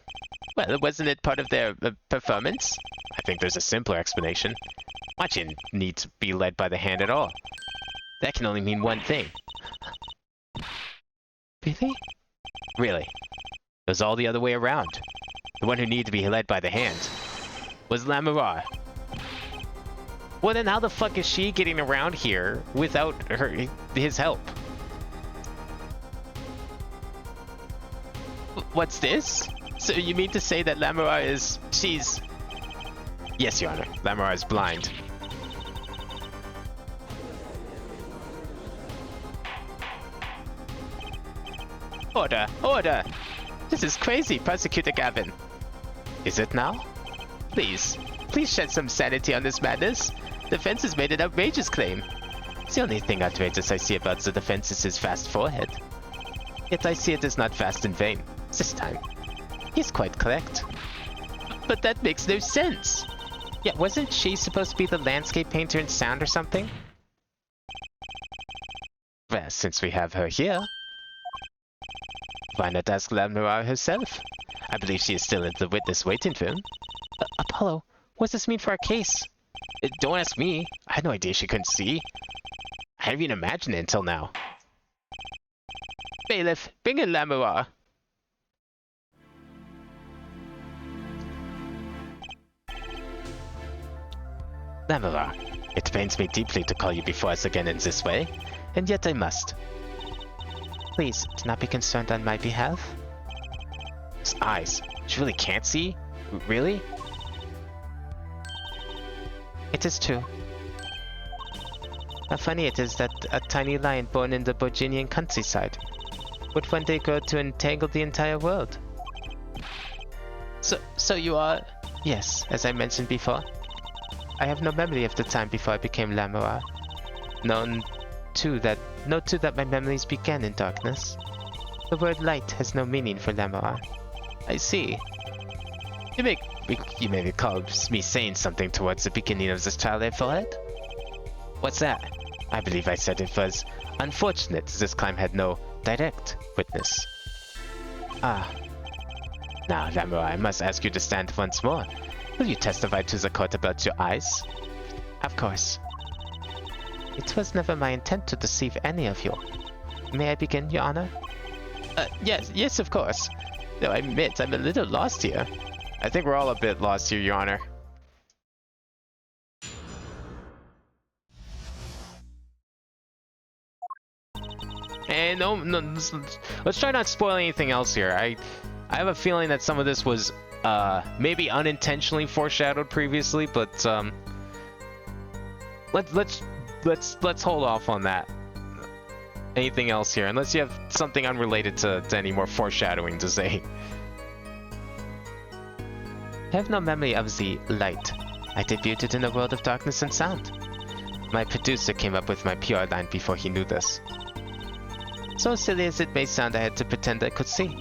Speaker 1: Well, wasn't it part of their performance? I think there's a simpler explanation. Machi didn't need to be led by the hand at all. That can only mean one thing. Really? Really. It was all the other way around. The one who needed to be led by the hand was Lamura. Well, then how the fuck is she getting around here without his help? What's this? So you mean to say that Lamura is... she's... Yes, Your Honor. Lamura is blind. Order! Order! This is crazy, Prosecutor Gavin. Is it now? Please shed some sanity on this madness. Defense has made an outrageous claim. The only thing outrageous I see about the defense is his fast forehead. Yet I see it is not fast in vain, this time. He's quite correct. But that makes no sense. Yeah, wasn't she supposed to be the landscape painter in sound or something? Well, since we have her here, why not ask Lamura herself? I believe she is still in the witness waiting room. Apollo, what does this mean for our case? Don't ask me. I had no idea she couldn't see. I hadn't even imagined it until now. Bailiff, bring in Lamura. Lamura, it pains me deeply to call you before us again in this way, and yet I must. Please, do not be concerned on my behalf. His eyes. She really can't see? Really? It is true. How funny it is that a tiny lion born in the Borginian countryside would one day grow to entangle the entire world. So you are... Yes, as I mentioned before. I have no memory of the time before I became Lamura. Note too that my memories began in darkness. The word light has no meaning for Lamura. I see. You may recall me saying something towards the beginning of this trial, Effort? What's that? I believe I said it was unfortunate this crime had no direct witness. Ah. Now, Lamura, I must ask you to stand once more. Will you testify to the court about your eyes? Of course. It was never my intent to deceive any of you. May I begin, Your Honor? Yes, of course. Though I admit I'm a little lost here. I think we're all a bit lost here, Your Honor. no, let's try not spoil anything else here. I have a feeling that some of this was maybe unintentionally foreshadowed previously, but let's hold off on that. Anything else here, unless you have something unrelated to any more foreshadowing to say.
Speaker 2: I have no memory of the light. I debuted in a world of darkness and sound. My producer came up with my PR line before he knew this. So silly as it may sound, I had to pretend I could see.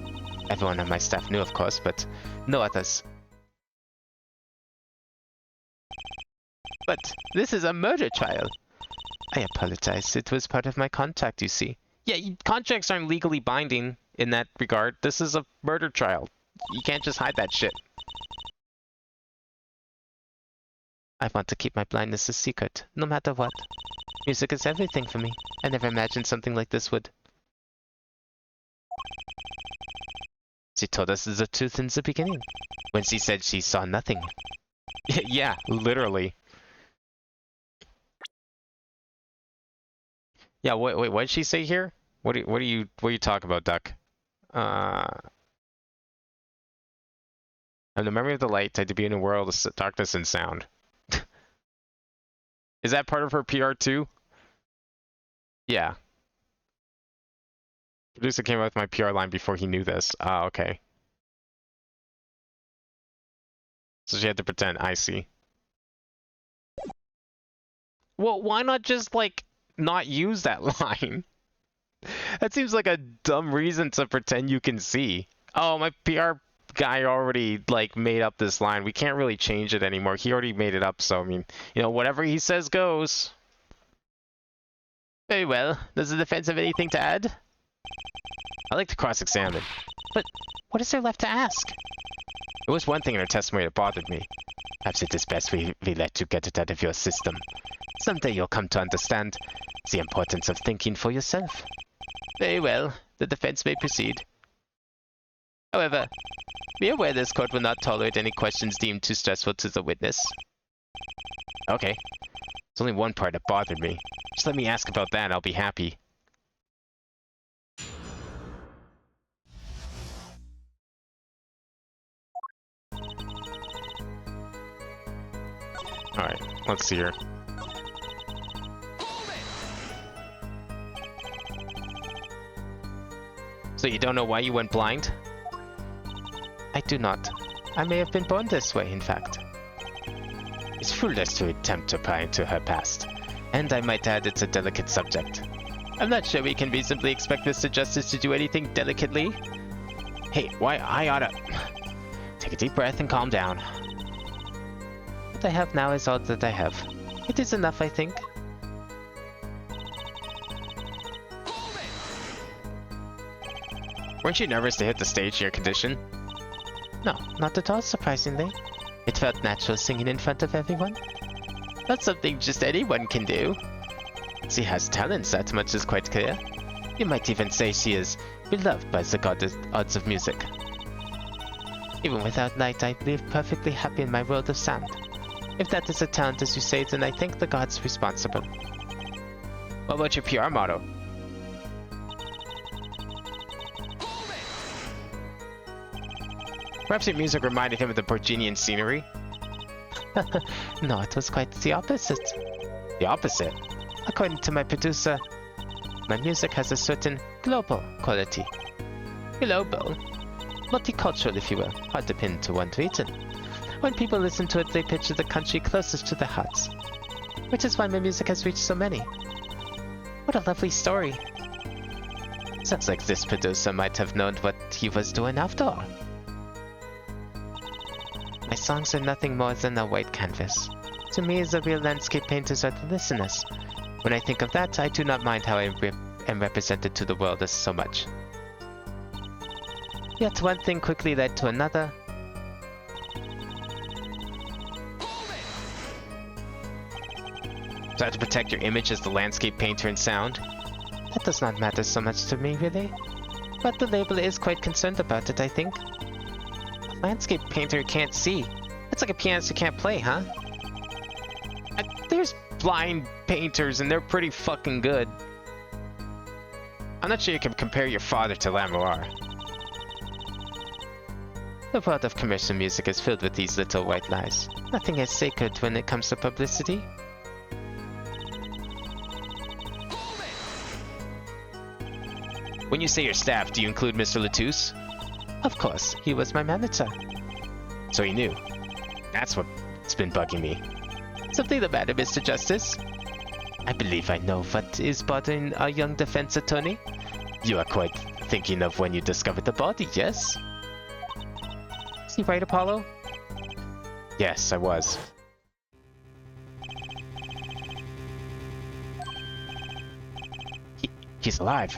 Speaker 2: Everyone on my staff knew, of course, but no others. But this is a murder trial. I apologize. It was part of my contract, you see.
Speaker 1: Yeah, contracts aren't legally binding in that regard. This is a murder trial. You can't just hide that shit.
Speaker 2: I want to keep my blindness a secret, no matter what. Music is everything for me. I never imagined something like this would. She told us the truth in the beginning, when she said she saw nothing.
Speaker 1: Yeah, literally. Yeah, wait, what did she say here? What are you talking about, Duck? I'm the memory of the light. I debut in a world of darkness and sound. Is that part of her PR too? Yeah. Producer came up with my PR line before he knew this. Ah, okay. So she had to pretend. I see. Well, why not just, like, not use that line? That seems like a dumb reason to pretend you can see. Oh, my PR guy already, like, made up this line. We can't really change it anymore. He already made it up, so, I mean, you know, whatever he says goes.
Speaker 2: Very well. Does the defense have anything to add?
Speaker 1: I like to cross-examine.
Speaker 2: But what is there left to ask?
Speaker 1: There was one thing in her testimony that bothered me.
Speaker 2: Perhaps it is best we let you get it out of your system. Someday you'll come to understand the importance of thinking for yourself. Very well. The defense may proceed. However, be aware this court will not tolerate any questions deemed too stressful to the witness.
Speaker 1: Okay. There's only one part that bothered me. Just let me ask about that and I'll be happy. Alright, let's see here. So you don't know why you went blind?
Speaker 2: I do not. I may have been born this way, in fact. It's foolish to attempt to pry into her past. And I might add it's a delicate subject. I'm not sure we can reasonably expect Mr. Justice to do anything delicately.
Speaker 1: Hey, why I oughta... Take a deep breath and calm down.
Speaker 2: What I have now is all that I have. It is enough, I think.
Speaker 1: Weren't you nervous to hit the stage in your condition?
Speaker 2: No, not at all, surprisingly. It felt natural singing in front of everyone. Not something just anyone can do. She has talents, that much is quite clear. You might even say she is beloved by the gods of music. Even without light, I live perfectly happy in my world of sound. If that is a talent as you say, then I thank the gods responsible.
Speaker 1: What about your PR motto? Perhaps your music reminded him of the Borginian scenery?
Speaker 2: No, it was quite the opposite.
Speaker 1: The opposite?
Speaker 2: According to my producer, my music has a certain global quality. Global? Multicultural, if you will, hard to pin to one region. When people listen to it, they picture the country closest to their hearts. Which is why my music has reached so many. What a lovely story. Sounds like this producer might have known what he was doing after all. My songs are nothing more than a white canvas. To me, the real landscape painters are the listeners. When I think of that, I do not mind how I am represented to the world as so much. Yet one thing quickly led to another.
Speaker 1: So I have to protect your image as the landscape painter in sound?
Speaker 2: That does not matter so much to me, really. But the label is quite concerned about it, I think.
Speaker 1: A landscape painter who can't see. It's like a pianist who can't play, huh? There's blind painters and they're pretty fucking good.
Speaker 2: I'm not sure you can compare your father to Lamoir. The world of commercial music is filled with these little white lies. Nothing is sacred when it comes to publicity. When you say your staff, do you include Mr. Latouche? Of course, he was my manager. So he knew. That's what's been bugging me. Something the matter, Mr. Justice? I believe I know what is bothering our young defense attorney. You are quite thinking of when you discovered the body, yes? Is he right, Apollo? Yes, I was. He's alive.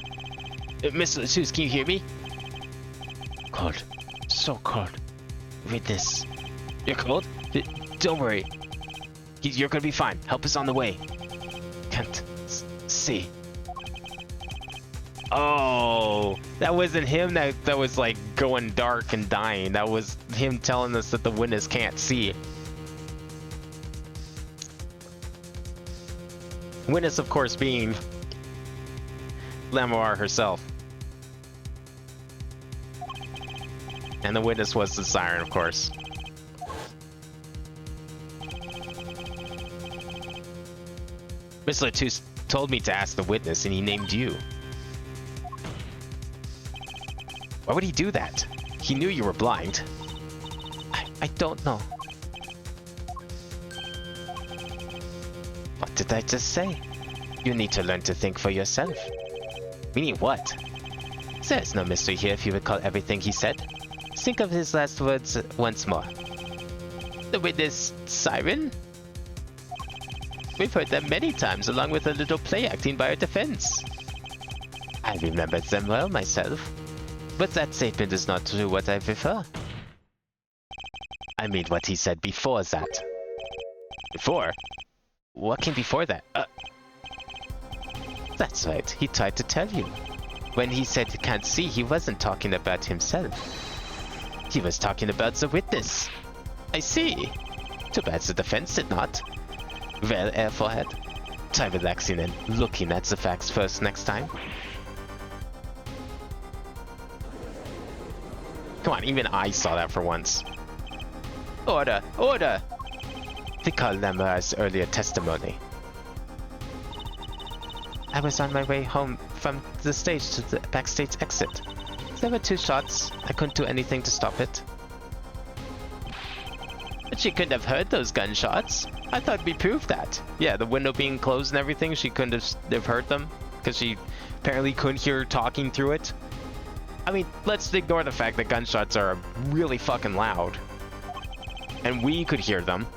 Speaker 2: Mr. Latouche, can you hear me? Cold. So cold. Read this. You're cold? Don't worry. You're gonna be fine. Help is on the way. Can't see. Oh, that wasn't him that was like going dark and dying. That was him telling us that the witness can't see. Witness, of course, being Lamoir herself. And the witness was the siren, of course. Miss Latouche told me to ask the witness, and he named you. Why would he do that? He knew you were blind. I don't know. What did I just say? You need to learn to think for yourself. Meaning what? There's no mystery here if you recall everything he said. Think of his last words once more. The witness siren? We've heard them many times, along with a little play acting by our defense. I remembered them well myself, but that statement is not to what I prefer. I mean what he said before that. Before? What came before that? That's right, he tried to tell you. When he said he can't see, he wasn't talking about himself. He was talking about the witness. I see. Too bad the defense did not. Well, Air Forehead, try relaxing and looking at the facts first next time. Come on, even I saw that for once. Order! Order! Recall Lamoir's earlier testimony. I was on my way home from the stage to the backstage exit. There were 2 shots. I couldn't do anything to stop it. But she couldn't have heard those gunshots. I thought we proved that. Yeah, the window being closed and everything, she couldn't have heard them. Because she apparently couldn't hear her talking through it. I mean, let's ignore the fact that gunshots are really fucking loud. And we could hear them.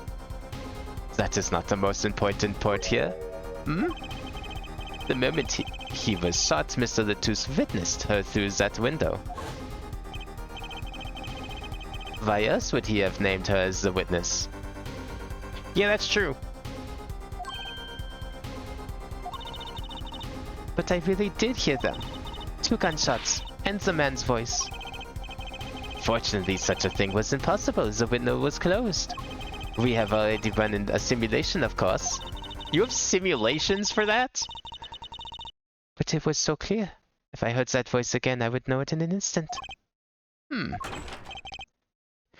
Speaker 2: That is not the most important part here. Hmm? The moment he was shot, Mr. Latouche witnessed her through that window. Why else would he have named her as the witness? Yeah, that's true. But I really did hear them. 2 gunshots, and the man's voice. Fortunately, such a thing was impossible. The window was closed. We have already run in a simulation, of course. You have simulations for that? But it was so clear. If I heard that voice again, I would know it in an instant.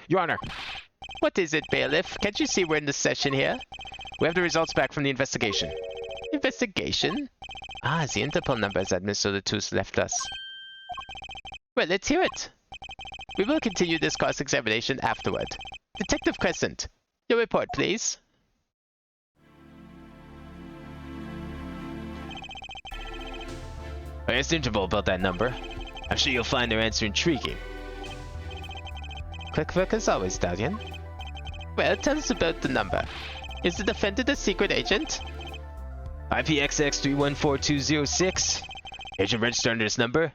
Speaker 2: Your Honor. What is it, bailiff? Can't you see we're in the session here? We have the results back from the investigation. Investigation? Ah, the Interpol numbers that Mr. Latouche left us. Well, let's hear it. We will continue this cross-examination afterward. Detective Crescent, your report, please. I asked Interpol about that number. I'm sure you'll find their answer intriguing. Quick work as always, Stallion. Well, tell us about the number. Is the defendant a secret agent? IPXX314206. Agent registered under this number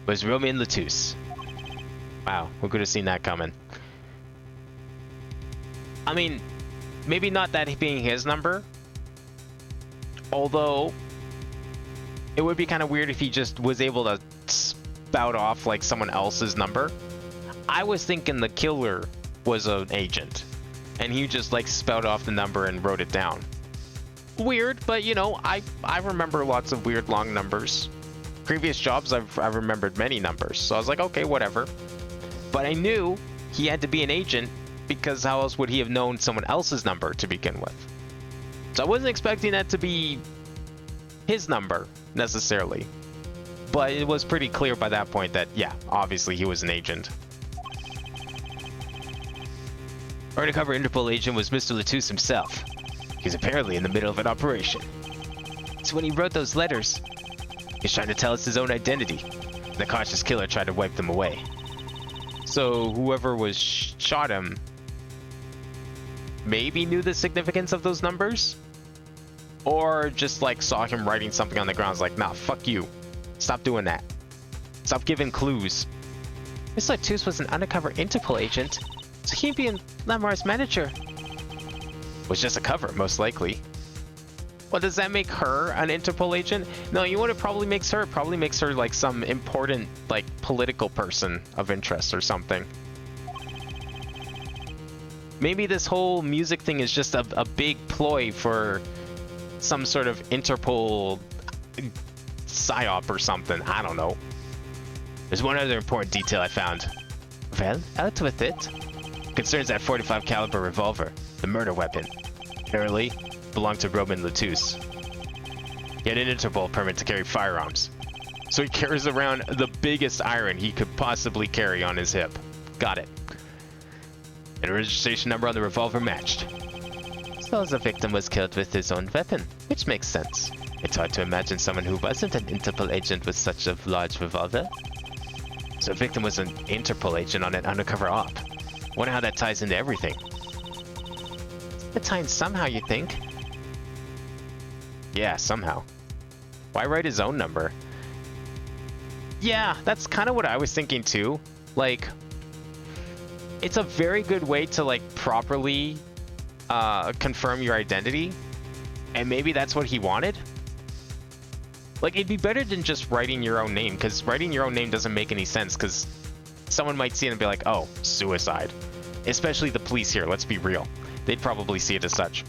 Speaker 2: was Romain Latouche. Wow, we could have seen that coming. I mean, maybe not that being his number. Although, it would be kind of weird if he just was able to spout off like someone else's number. I was thinking the killer was an agent, and he just like spout off the number and wrote it down.
Speaker 1: weird, but you know, I remember lots of weird long numbers. Previous jobs, I've remembered many numbers, so I was like, okay, whatever. But I knew he had to be an agent because how else would he have known someone else's number to begin with? So I wasn't expecting that to be his number necessarily, but it was pretty clear by that point that, yeah, obviously he was an agent. Our undercover Interpol agent was Mr. Latouche himself. He was apparently in the middle of an operation. So when he wrote those letters, he was trying to tell us his own identity. The cautious killer tried to wipe them away. So whoever was shot him maybe knew the significance of those numbers? Or just like saw him writing something on the ground, was like, nah, fuck you. Stop doing that. Stop giving clues.
Speaker 2: Mr. Latouche was an undercover Interpol agent, so he'd be Lamar's manager.
Speaker 1: Was just a cover, most likely. Well, does that make her an Interpol agent? No, you know what it probably makes her? It probably makes her like some important, like, political person of interest or something. Maybe this whole music thing is just a big ploy for some sort of Interpol psyop or something. I don't know. There's one other important detail I found.
Speaker 2: Well, out with it.
Speaker 1: Concerns that 45 caliber revolver, the murder weapon. Apparently, belonged to Roman Latouche. He had an Interpol permit to carry firearms. So he carries around the biggest iron he could possibly carry on his hip. Got it. And the registration number on the revolver matched.
Speaker 2: So the victim was killed with his own weapon, which makes sense. It's hard to imagine someone who wasn't an Interpol agent with such a large revolver.
Speaker 1: So the victim was an Interpol agent on an undercover op. Wonder how that ties into everything.
Speaker 2: The time somehow, you think?
Speaker 1: Yeah, somehow. Why write his own number? Yeah, that's kind of what I was thinking too. Like, it's a very good way to like properly confirm your identity, and maybe that's what he wanted. Like, it'd be better than just writing your own name, because writing your own name doesn't make any sense, because someone might see it and be like, oh, suicide. Especially the police here, let's be real. They'd probably see it as such.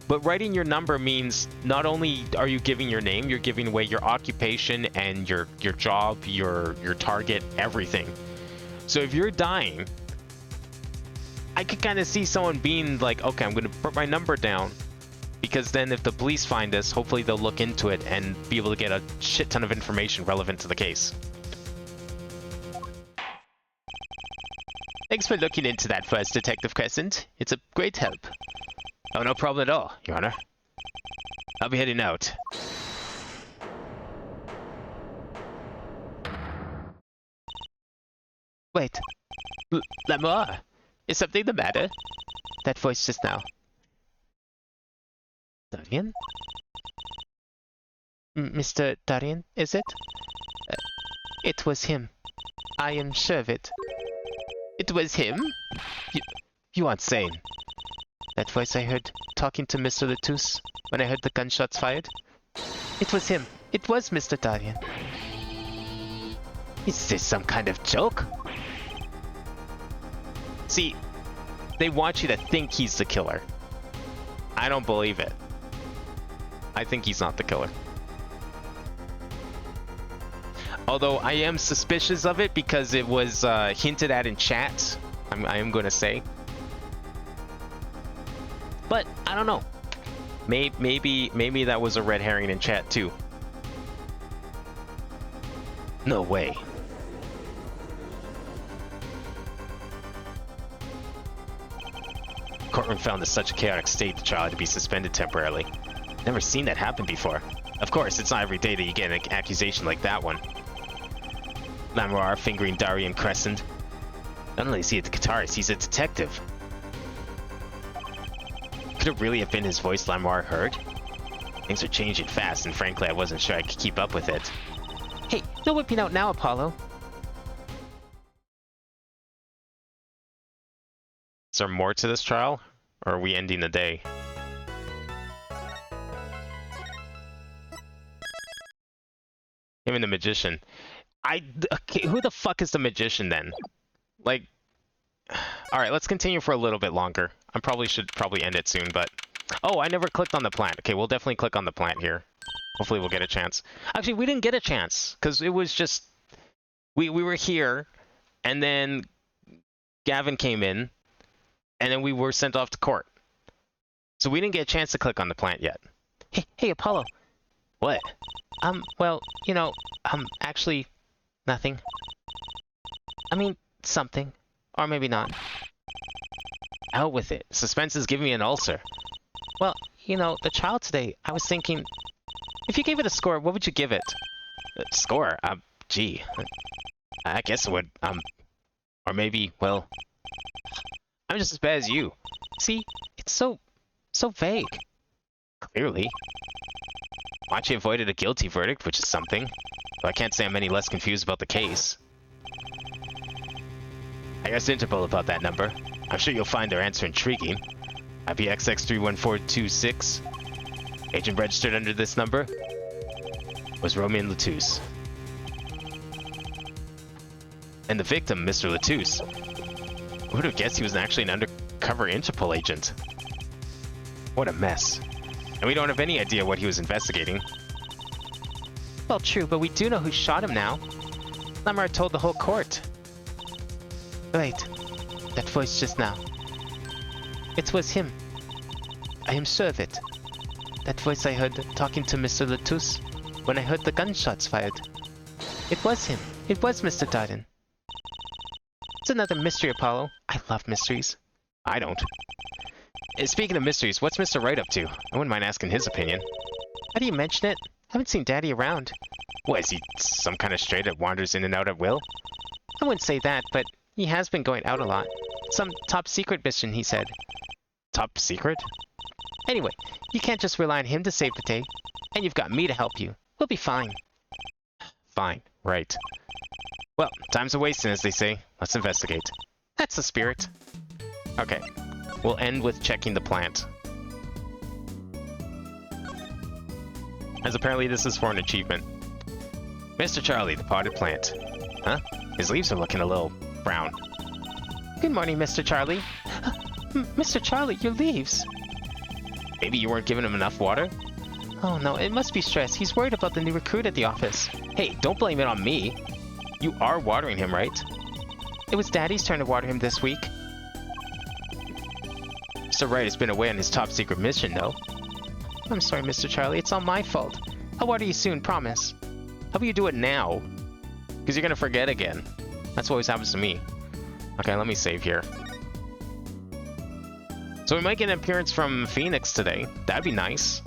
Speaker 1: But writing your number means not only are you giving your name, you're giving away your occupation and your job, your target, everything. So if you're dying, I could kind of see someone being like, okay, I'm going to put my number down, because then if the police find us, hopefully they'll look into it and be able to get a shit ton of information relevant to the case.
Speaker 3: Thanks for looking into that for us, Detective Crescent. It's a great help.
Speaker 1: Oh, no problem at all, Your Honor. I'll be heading out.
Speaker 2: Wait.
Speaker 3: Lamar, is something the matter?
Speaker 2: That voice just now. Darian? Mr. Darian, is it? It was him. I am sure of it.
Speaker 3: It was him?
Speaker 2: You aren't sane. That voice I heard talking to Mr. Latouche when I heard the gunshots fired? It was him. It was Mr. Darian.
Speaker 3: Is this some kind of joke?
Speaker 1: See, they want you to think he's the killer. I don't believe it. I think he's not the killer. Although I am suspicious of it because it was hinted at in chat, I am going to say. But I don't know. Maybe that was a red herring in chat too. No way. Courtroom found in such a chaotic state the trial had to be suspended temporarily. Never seen that happen before. Of course, it's not every day that you get an accusation like that one. Lamar fingering Darian Crescent. Not only is he a guitarist, he's a detective. Could it really have been his voice Lamar heard? Things are changing fast, and frankly, I wasn't sure I could keep up with it.
Speaker 2: Hey, no whipping out now, Apollo.
Speaker 1: Is there more to this trial, or are we ending the day? Him and the magician. Okay, who the fuck is the magician then? Like, all right, let's continue for a little bit longer. I should probably end it soon, but Oh, I never clicked on the plant. Okay, we'll definitely click on the plant here. Hopefully we'll get a chance. Actually, we didn't get a chance, because it was just... We were here, and then Gavin came in, and then we were sent off to court. So we didn't get a chance to click on the plant yet.
Speaker 2: Hey, Apollo.
Speaker 1: What?
Speaker 2: Well, actually, nothing. I mean, something. Or maybe not.
Speaker 1: Out with it. Suspense is giving me an ulcer.
Speaker 2: Well, the child today, I was thinking, if you gave it a score, what would you give it?
Speaker 1: Score? Gee. I guess it would, or maybe, well, I'm just as bad as you.
Speaker 2: See, it's so vague.
Speaker 1: Clearly. Machi avoided a guilty verdict, which is something. Though I can't say I'm any less confused about the case. I asked Interpol about that number. I'm sure you'll find their answer intriguing. IPXX31426. Agent registered under this number was Romain Latouche. And the victim, Mr. Latouche. Who would have guessed he was actually an undercover Interpol agent? What a mess. And we don't have any idea what he was investigating.
Speaker 2: Well, true, but we do know who shot him now. Lamar told the whole court. Wait, that voice just now. It was him. I am sure of it. That voice I heard talking to Mr. Latouche when I heard the gunshots fired. It was him. It was Mr. Darden. It's another mystery, Apollo. I love mysteries.
Speaker 1: I don't. Speaking of mysteries, what's Mr. Wright up to? I wouldn't mind asking his opinion.
Speaker 2: How do you mention it? I haven't seen Daddy around.
Speaker 1: What, is he some kind of stray that wanders in and out at will?
Speaker 2: I wouldn't say that, but he has been going out a lot. Some top secret mission, he said.
Speaker 1: Top secret?
Speaker 2: Anyway, you can't just rely on him to save the day. And you've got me to help you. We'll be fine.
Speaker 1: Fine, right. Well, time's a wasting, as they say. Let's investigate.
Speaker 2: That's the spirit.
Speaker 1: Okay. We'll end with checking the plant. As apparently this is for an achievement. Mr. Charlie, the potted plant. Huh? His leaves are looking a little brown.
Speaker 2: Good morning, Mr. Charlie. Mr. Charlie, your leaves.
Speaker 1: Maybe you weren't giving him enough water?
Speaker 2: Oh no, it must be stress. He's worried about the new recruit at the office.
Speaker 1: Hey, don't blame it on me. You are watering him, right?
Speaker 2: It was Daddy's turn to water him this week.
Speaker 1: Mr. Wright has been away on his top secret mission, though.
Speaker 2: I'm sorry, Mr. Charlie. It's all my fault. I'll water you soon, promise.
Speaker 1: How about you do it now? Because you're gonna forget again. That's what always happens to me. Okay, let me save here. So we might get an appearance from Phoenix today. That'd be nice.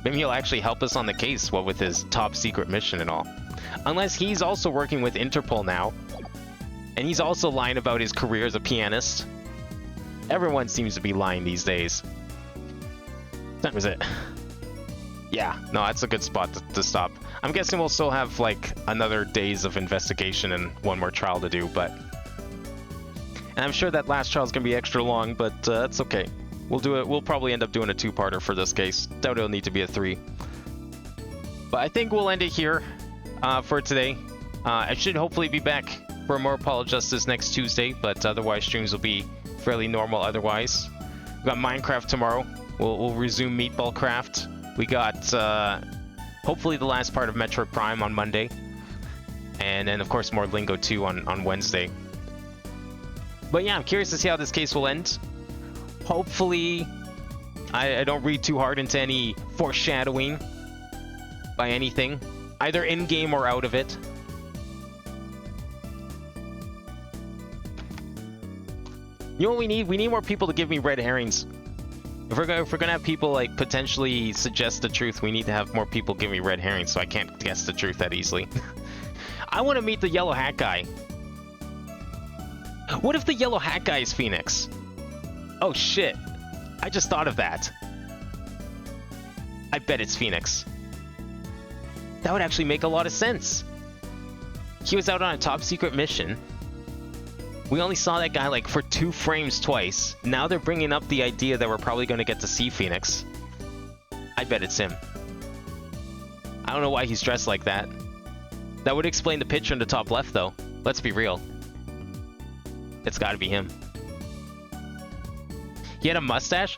Speaker 1: Maybe he'll actually help us on the case, what with his top secret mission and all. Unless he's also working with Interpol now. And he's also lying about his career as a pianist. Everyone seems to be lying these days. That was it. Yeah, no, that's a good spot to stop. I'm guessing we'll still have, like, another days of investigation and one more trial to do, but... And I'm sure that last trial's gonna be extra long, but that's okay. We'll do it. We'll probably end up doing a two-parter for this case. Doubt it'll need to be a three. But I think we'll end it here for today. I should hopefully be back for more Apollo Justice next Tuesday, but otherwise streams will be fairly normal otherwise. We got Minecraft tomorrow. We'll resume Meatball Craft. We got hopefully the last part of Metroid Prime on Monday. And then of course more Lingo 2 on Wednesday. But yeah, I'm curious to see how this case will end. Hopefully I don't read too hard into any foreshadowing by anything, either in-game or out of it. You know what we need? We need more people to give me red herrings. If we're gonna have people like potentially suggest the truth, we need to have more people give me red herrings so I can't guess the truth that easily. I want to meet the yellow hat guy. What if the yellow hat guy is Phoenix? Oh shit. I just thought of that. I bet it's Phoenix. That would actually make a lot of sense. He was out on a top secret mission. We only saw that guy like for 2 frames twice. Now they're bringing up the idea that we're probably going to get to see Phoenix. I bet it's him. I don't know why he's dressed like that. That would explain the picture in the top left though. Let's be real. It's got to be him. He had a mustache?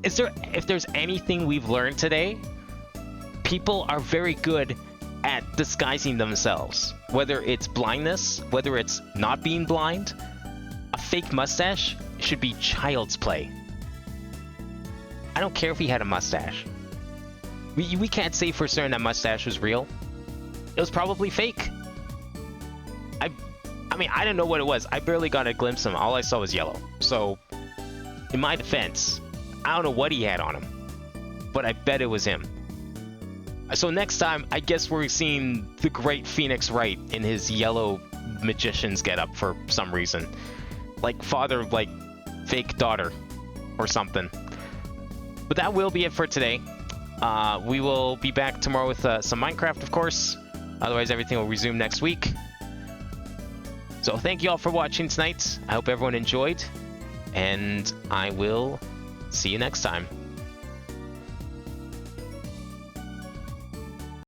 Speaker 1: If there's anything we've learned today, people are very good at disguising themselves. Whether it's blindness, whether it's not being blind, a fake mustache should be child's play. I don't care if he had a mustache. We can't say for certain that mustache was real. It was probably fake. I mean, I didn't know what it was. I barely got a glimpse of him. All I saw was yellow. So, in my defense, I don't know what he had on him, but I bet it was him. So next time, I guess we're seeing the great Phoenix Wright in his yellow magician's getup for some reason. Like father, like fake daughter or something. But that will be it for today. We will be back tomorrow with some Minecraft, of course. Otherwise, everything will resume next week. So thank you all for watching tonight. I hope everyone enjoyed, and I will see you next time.